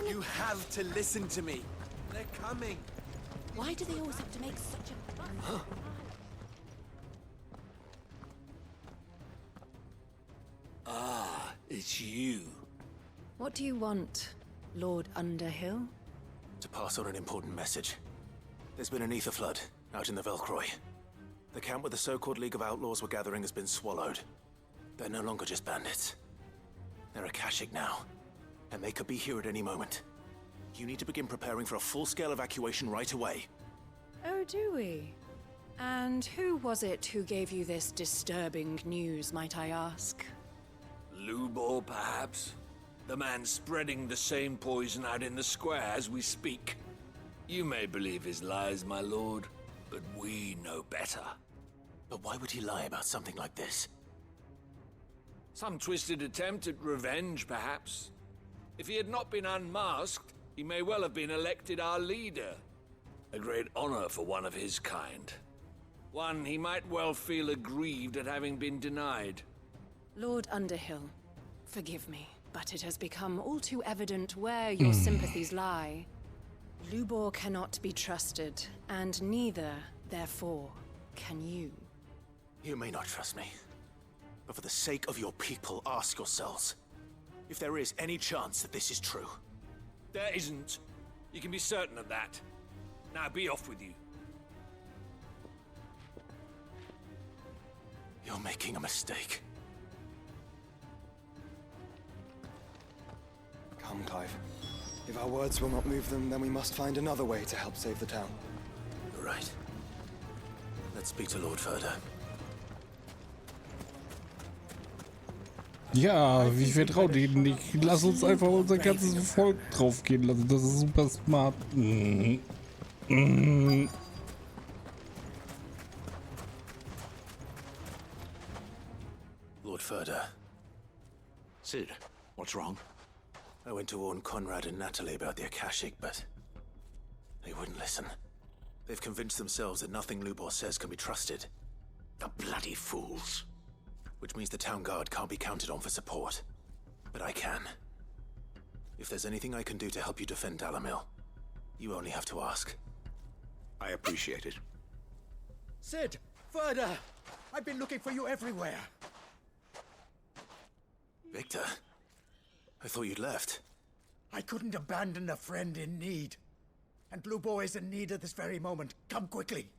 You have to listen to me. They're coming. Why do they always have to make such a... Ah, it's you. What do you want, Lord Underhill? To pass on an important message. There's been an ether flood out in the Velcroy. The camp where the so-called League of Outlaws were gathering has been swallowed. They're no longer just bandits. They're Akashic now, and they could be here at any moment. You need to begin preparing for a full-scale evacuation right away. Oh, do we? And who was it who gave you this disturbing news, might I ask? Lubor, perhaps? The man spreading the same poison out in the square as we speak. You may believe his lies, my lord, but we know better. But why would he lie about something like this? Some twisted attempt at revenge, perhaps. If he had not been unmasked, he may well have been elected our leader. A great honor for one of his kind. One he might well feel aggrieved at having been denied. Lord Underhill, forgive me, but it has become all too evident where your sympathies lie. Lubor cannot be trusted, and neither, therefore, can you. You may not trust me, but for the sake of your people, ask yourselves if there is any chance that this is true. There isn't. You can be certain of that. Now be off with you. You're making a mistake. Come, Clive. If our words will not move them, then we must find another way to help save the town. You're right. Let's speak to Lord Ferda. Ja, ich vertraue denen nicht. Lass uns einfach unser ganzes Volk draufgehen lassen. Das ist super smart. Lord Ferda. Sid, what's wrong? I went to warn Conrad and Natalie about the Akashic, but they wouldn't listen. They've convinced themselves that nothing Lubor says can be trusted. The bloody fools. Which means the town guard can't be counted on for support. But I can. If there's anything I can do to help you defend Dalamil, you only have to ask. I appreciate it. Sid! Further! I've been looking for you everywhere. Victor? I thought you'd left. I couldn't abandon a friend in need. And Blue Boar is in need at this very moment. Come quickly.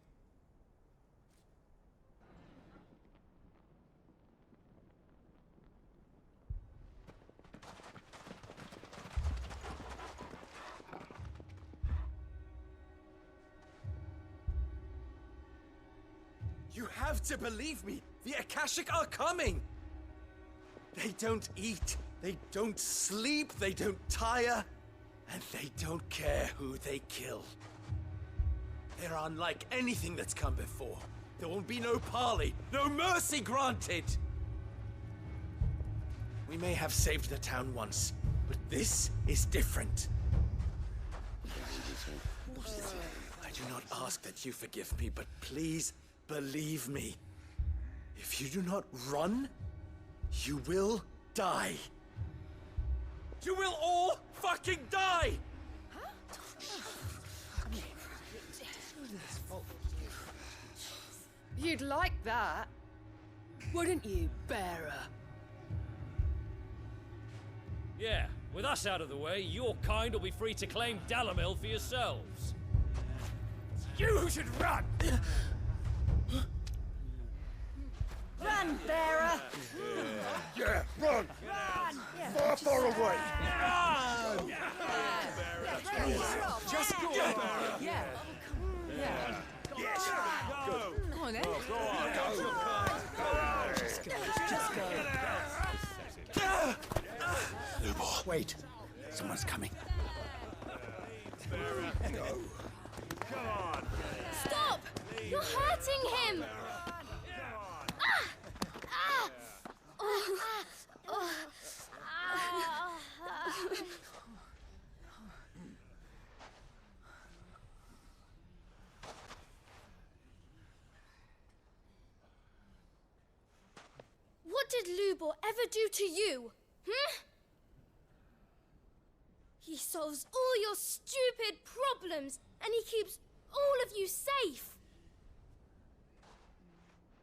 You have to believe me! The Akashic are coming! They don't eat, they don't sleep, they don't tire, and they don't care who they kill. They're unlike anything that's come before. There won't be no parley, no mercy granted! We may have saved the town once, but this is different. I do not ask that you forgive me, but please believe me. If you do not run, you will die. You will all fucking die! You'd like that, wouldn't you, Bearer? Yeah, with us out of the way, your kind will be free to claim Dalamil for yourselves. You should run! Run, Bearer! Yeah, run! Run! Far away! Run! Just go! Yeah. Yeah. Yes! Go! Come on, then. Go on! Go! Just go. Just go. Lubor. Wait. Someone's coming. Go. Come on! Stop! You're hurting him! What did Lubor ever do to you? He solves all your stupid problems, and he keeps all of you safe.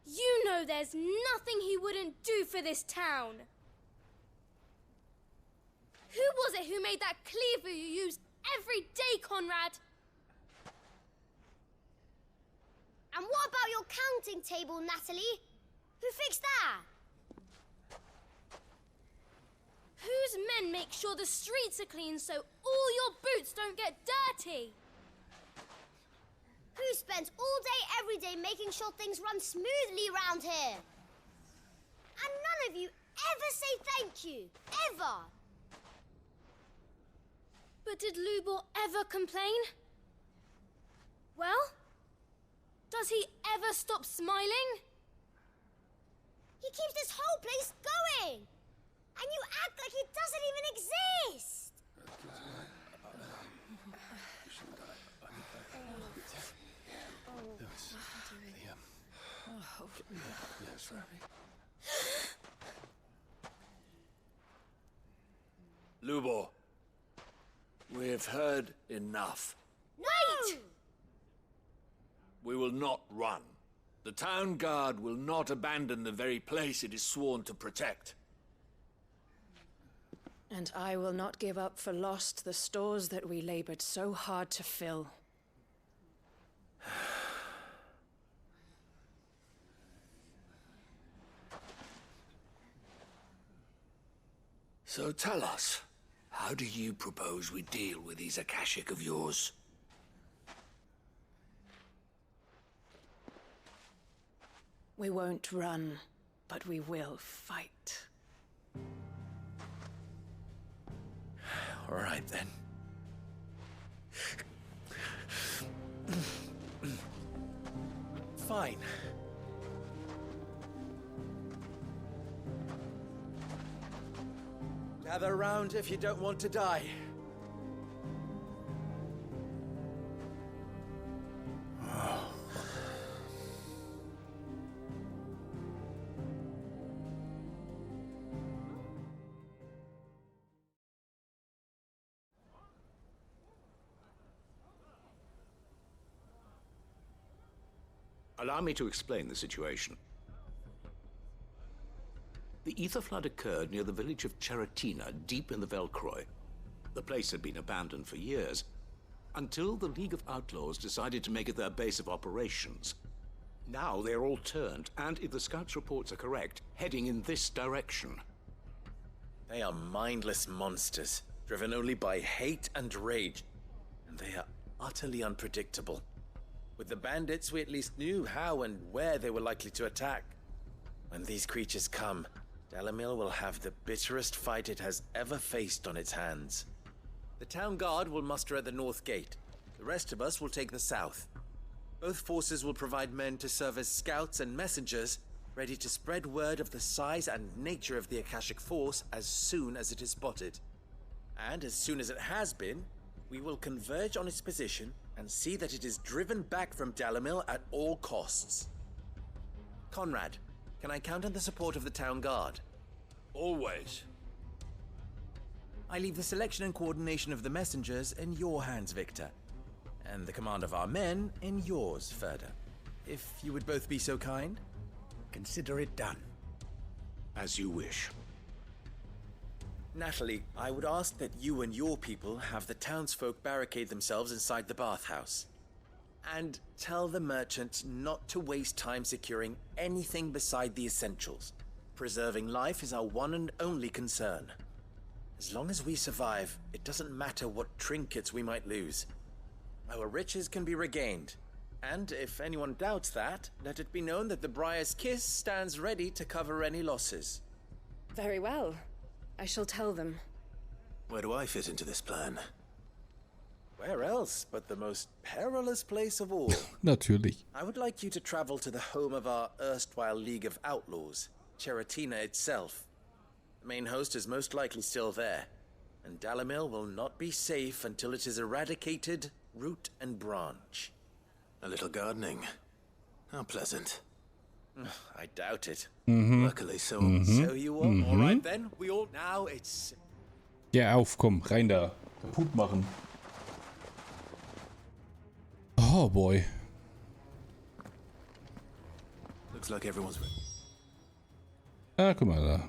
You know there's nothing he wouldn't do for this town. Who was it who made that cleaver you use every day, Conrad? And what about your counting table, Natalie? Who fixed that? Whose men make sure the streets are clean so all your boots don't get dirty? Who spends all day, every day making sure things run smoothly round here? And none of you ever say thank you. Ever. But did Lubor ever complain? Well, does he ever stop smiling? He keeps this whole place going. And you act like it doesn't even exist. Lubor, we've heard enough. Wait! We will not run. The town guard will not abandon the very place it is sworn to protect. And I will not give up for lost the stores that we labored so hard to fill. So tell us, how do you propose we deal with these Akashic of yours? We won't run, but we will fight. All right, then. Fine. Gather round if you don't want to die. Allow me to explain the situation. The ether flood occurred near the village of Cheratina, deep in the Velcroy. The place had been abandoned for years, until the League of Outlaws decided to make it their base of operations. Now they're all turned, and if the scouts' reports are correct, heading in this direction. They are mindless monsters, driven only by hate and rage, and they are utterly unpredictable. With the bandits, we at least knew how and where they were likely to attack. When these creatures come, Dalamil will have the bitterest fight it has ever faced on its hands. The town guard will muster at the north gate. The rest of us will take the south. Both forces will provide men to serve as scouts and messengers, ready to spread word of the size and nature of the Akashic Force as soon as it is spotted. And as soon as it has been, we will converge on its position and see that it is driven back from Dalamil at all costs. Conrad, can I count on the support of the town guard? Always. I leave the selection and coordination of the messengers in your hands, Victor. And the command of our men in yours, Ferda. If you would both be so kind. Consider it done. As you wish. Natalie, I would ask that you and your people have the townsfolk barricade themselves inside the bathhouse. And tell the merchant not to waste time securing anything beside the essentials. Preserving life is our one and only concern. As long as we survive, it doesn't matter what trinkets we might lose. Our riches can be regained. And if anyone doubts that, let it be known that the Briar's Kiss stands ready to cover any losses. Very well. I shall tell them. Where do I fit into this plan? Where else but the most perilous place of all? Natürlich. I would like you to travel to the home of our erstwhile League of Outlaws, Cheratina itself. The main host is most likely still there, and Dalamil will not be safe until it is eradicated, root and branch. A little gardening. How pleasant. I doubt it. Luckily so. So you will? All right then. We all now it's. Ja, auf, komm, rein da. Kaputt machen. Oh boy. Looks like everyone's ready. Ah, guck mal da.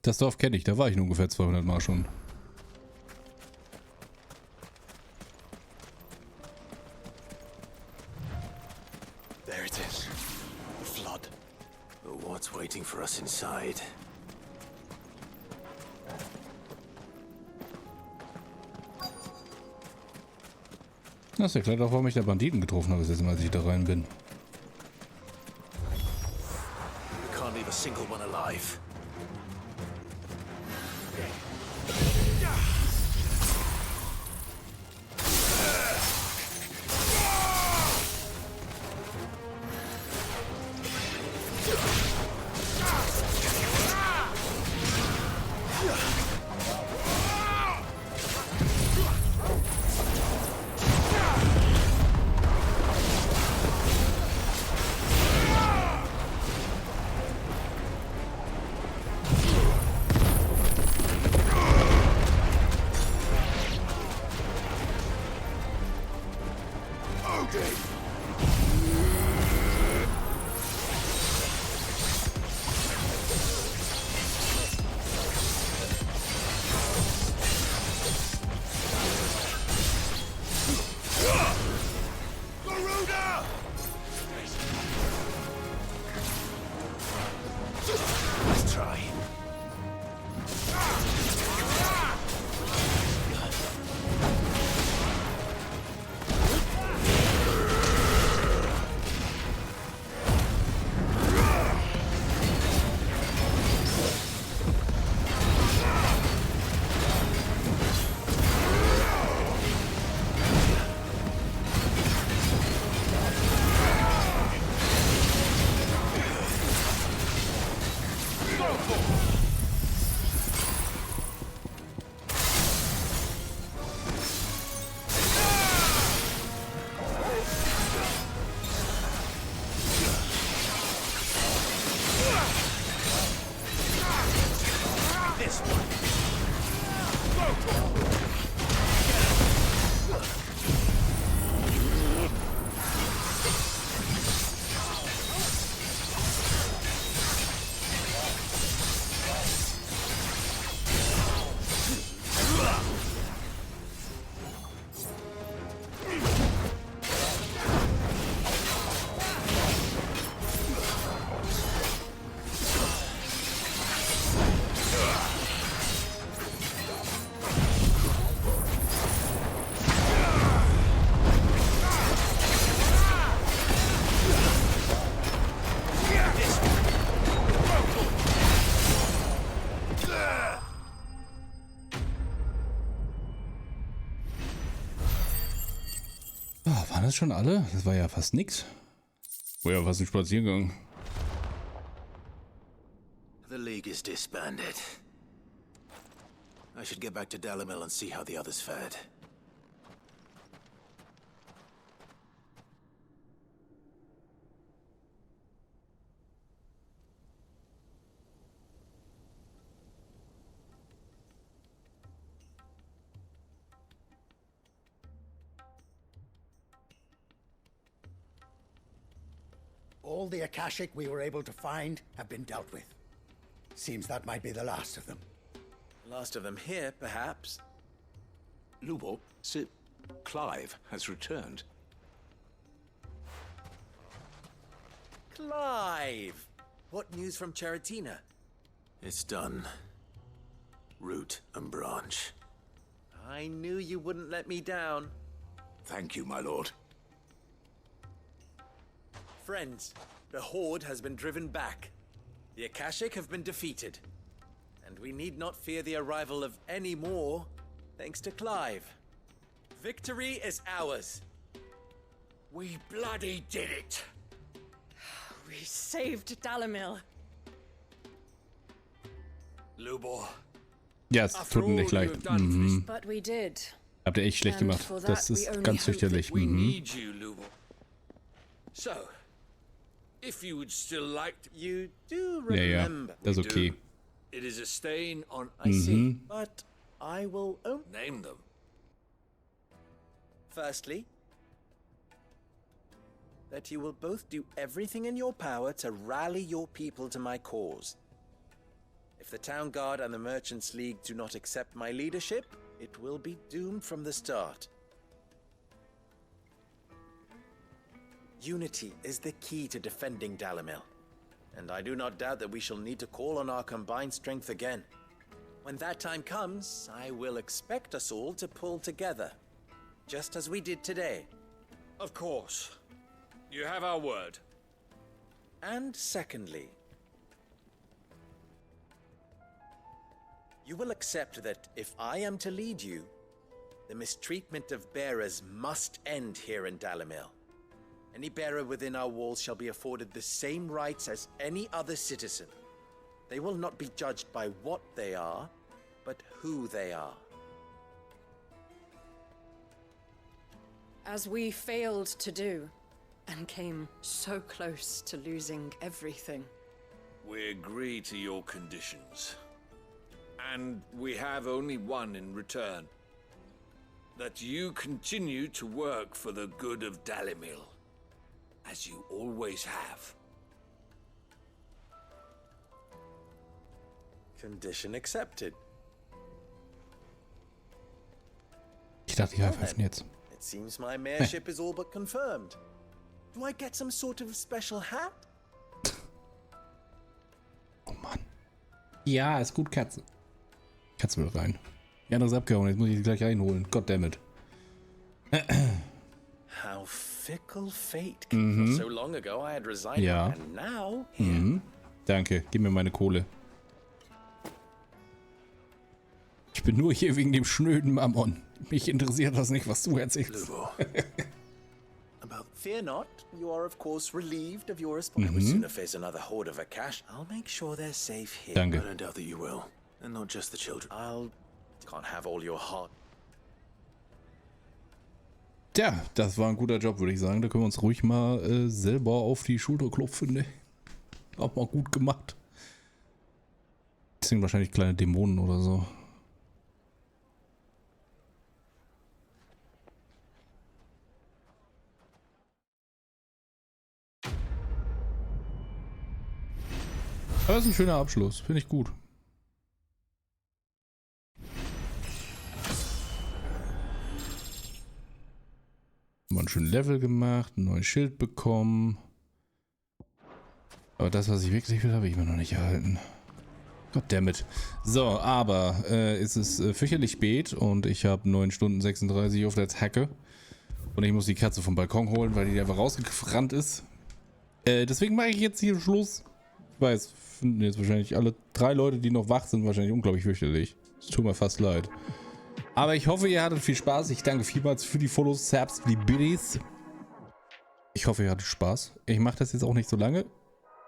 Das Dorf kenne ich, da war ich nur ungefähr 200 Mal schon. There it is. The flood. But what's waiting for us inside? Das erklärt auch, warum ich da Banditen getroffen habe, als ich da rein bin. We can't leave a single one alive. das schon alle? Das war ja fast nix. War ja fast ein Spaziergang. The League is disbanded. I should get back to Dalimil and see how the others fared. All the Akashic we were able to find have been dealt with. Seems that might be the last of them. Last of them here, perhaps. Lubo, Sir Clive has returned. Clive! What news from Charatina? It's done. Root and branch. I knew you wouldn't let me down. Thank you, my lord. Friends, the Horde has been driven back. The Akashic have been defeated. And we need not fear the arrival of any more, thanks to Clive. Victory is ours. We bloody did it! We saved Dalimil. Lubor. Ja, es tut mir nicht leicht. Mhm. But we did. Habt ihr echt schlecht gemacht. Das ist ganz fürchterlich. We Mhm. need you, Lubor. So, if you would still like to... You do Ja, remember. das ist okay. It is a stain on... I see, but I will name them. Firstly, that you will both do everything in your power to rally your people to my cause. If the Town Guard and the Merchants League do not accept my leadership, it will be doomed from the start. Unity is the key to defending Dalimil, and I do not doubt that we shall need to call on our combined strength again. When that time comes, I will expect us all to pull together, just as we did today. Of course. You have our word. And secondly, you will accept that if I am to lead you, the mistreatment of bearers must end here in Dalimil. Any bearer within our walls shall be afforded the same rights as any other citizen. They will not be judged by what they are, but who they are. As we failed to do, and came so close to losing everything. We agree to your conditions. And we have only one in return. That you continue to work for the good of Dalimil, as you always have. Condition accepted. Ich dachte, ich helfe jetzt. It seems my mayorship is all but confirmed. Do I get some sort of special hat? Oh Mann. Ja, ist gut, Katze. Katze will rein. Die andere ist abgehauen, jetzt muss ich sie gleich reinholen. Goddammit. How fickle fate can be. So long ago I had resigned, Ja. and now here. Mhm. Danke, gib mir meine Kohle. Ich bin nur hier wegen dem schnöden Mammon. Mich interessiert das nicht, was du erzählst. Fear not, you are of course relieved of your responsibility. I would sooner face another horde of Akash. I'll make sure they're safe here. Danke. I don't doubt that you will. And not just the children. Can't have all your heart. Tja, das war ein guter Job, würde ich sagen. Da können wir uns ruhig mal selber auf die Schulter klopfen, ne? Auch mal gut gemacht. Das sind wahrscheinlich kleine Dämonen oder so. Aber das ist ein schöner Abschluss, finde ich gut. Haben wir einen schönen Level gemacht, ein neues Schild bekommen. Aber das, was ich wirklich will, habe ich immer noch nicht erhalten. Goddammit. So, aber es ist fürchterlich spät und ich habe 9 Stunden 36 auf der Hacke. Und ich muss die Katze vom Balkon holen, weil die einfach rausgerannt ist. Deswegen mache ich jetzt hier Schluss. Ich weiß, finden jetzt wahrscheinlich alle 3 Leute, die noch wach sind, wahrscheinlich unglaublich fürchterlich. Es tut mir fast leid. Aber ich hoffe, ihr hattet viel Spaß. Ich danke vielmals für die Follows, Subs, die Biddies. Ich hoffe, ihr hattet Spaß. Ich mache das jetzt auch nicht so lange.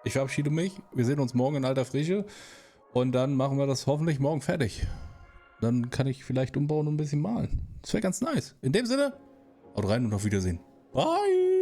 Ich verabschiede mich. Wir sehen uns morgen in alter Frische. Und dann machen wir das hoffentlich morgen fertig. Dann kann ich vielleicht umbauen und ein bisschen malen. Das wäre ganz nice. In dem Sinne, haut rein und auf Wiedersehen. Bye!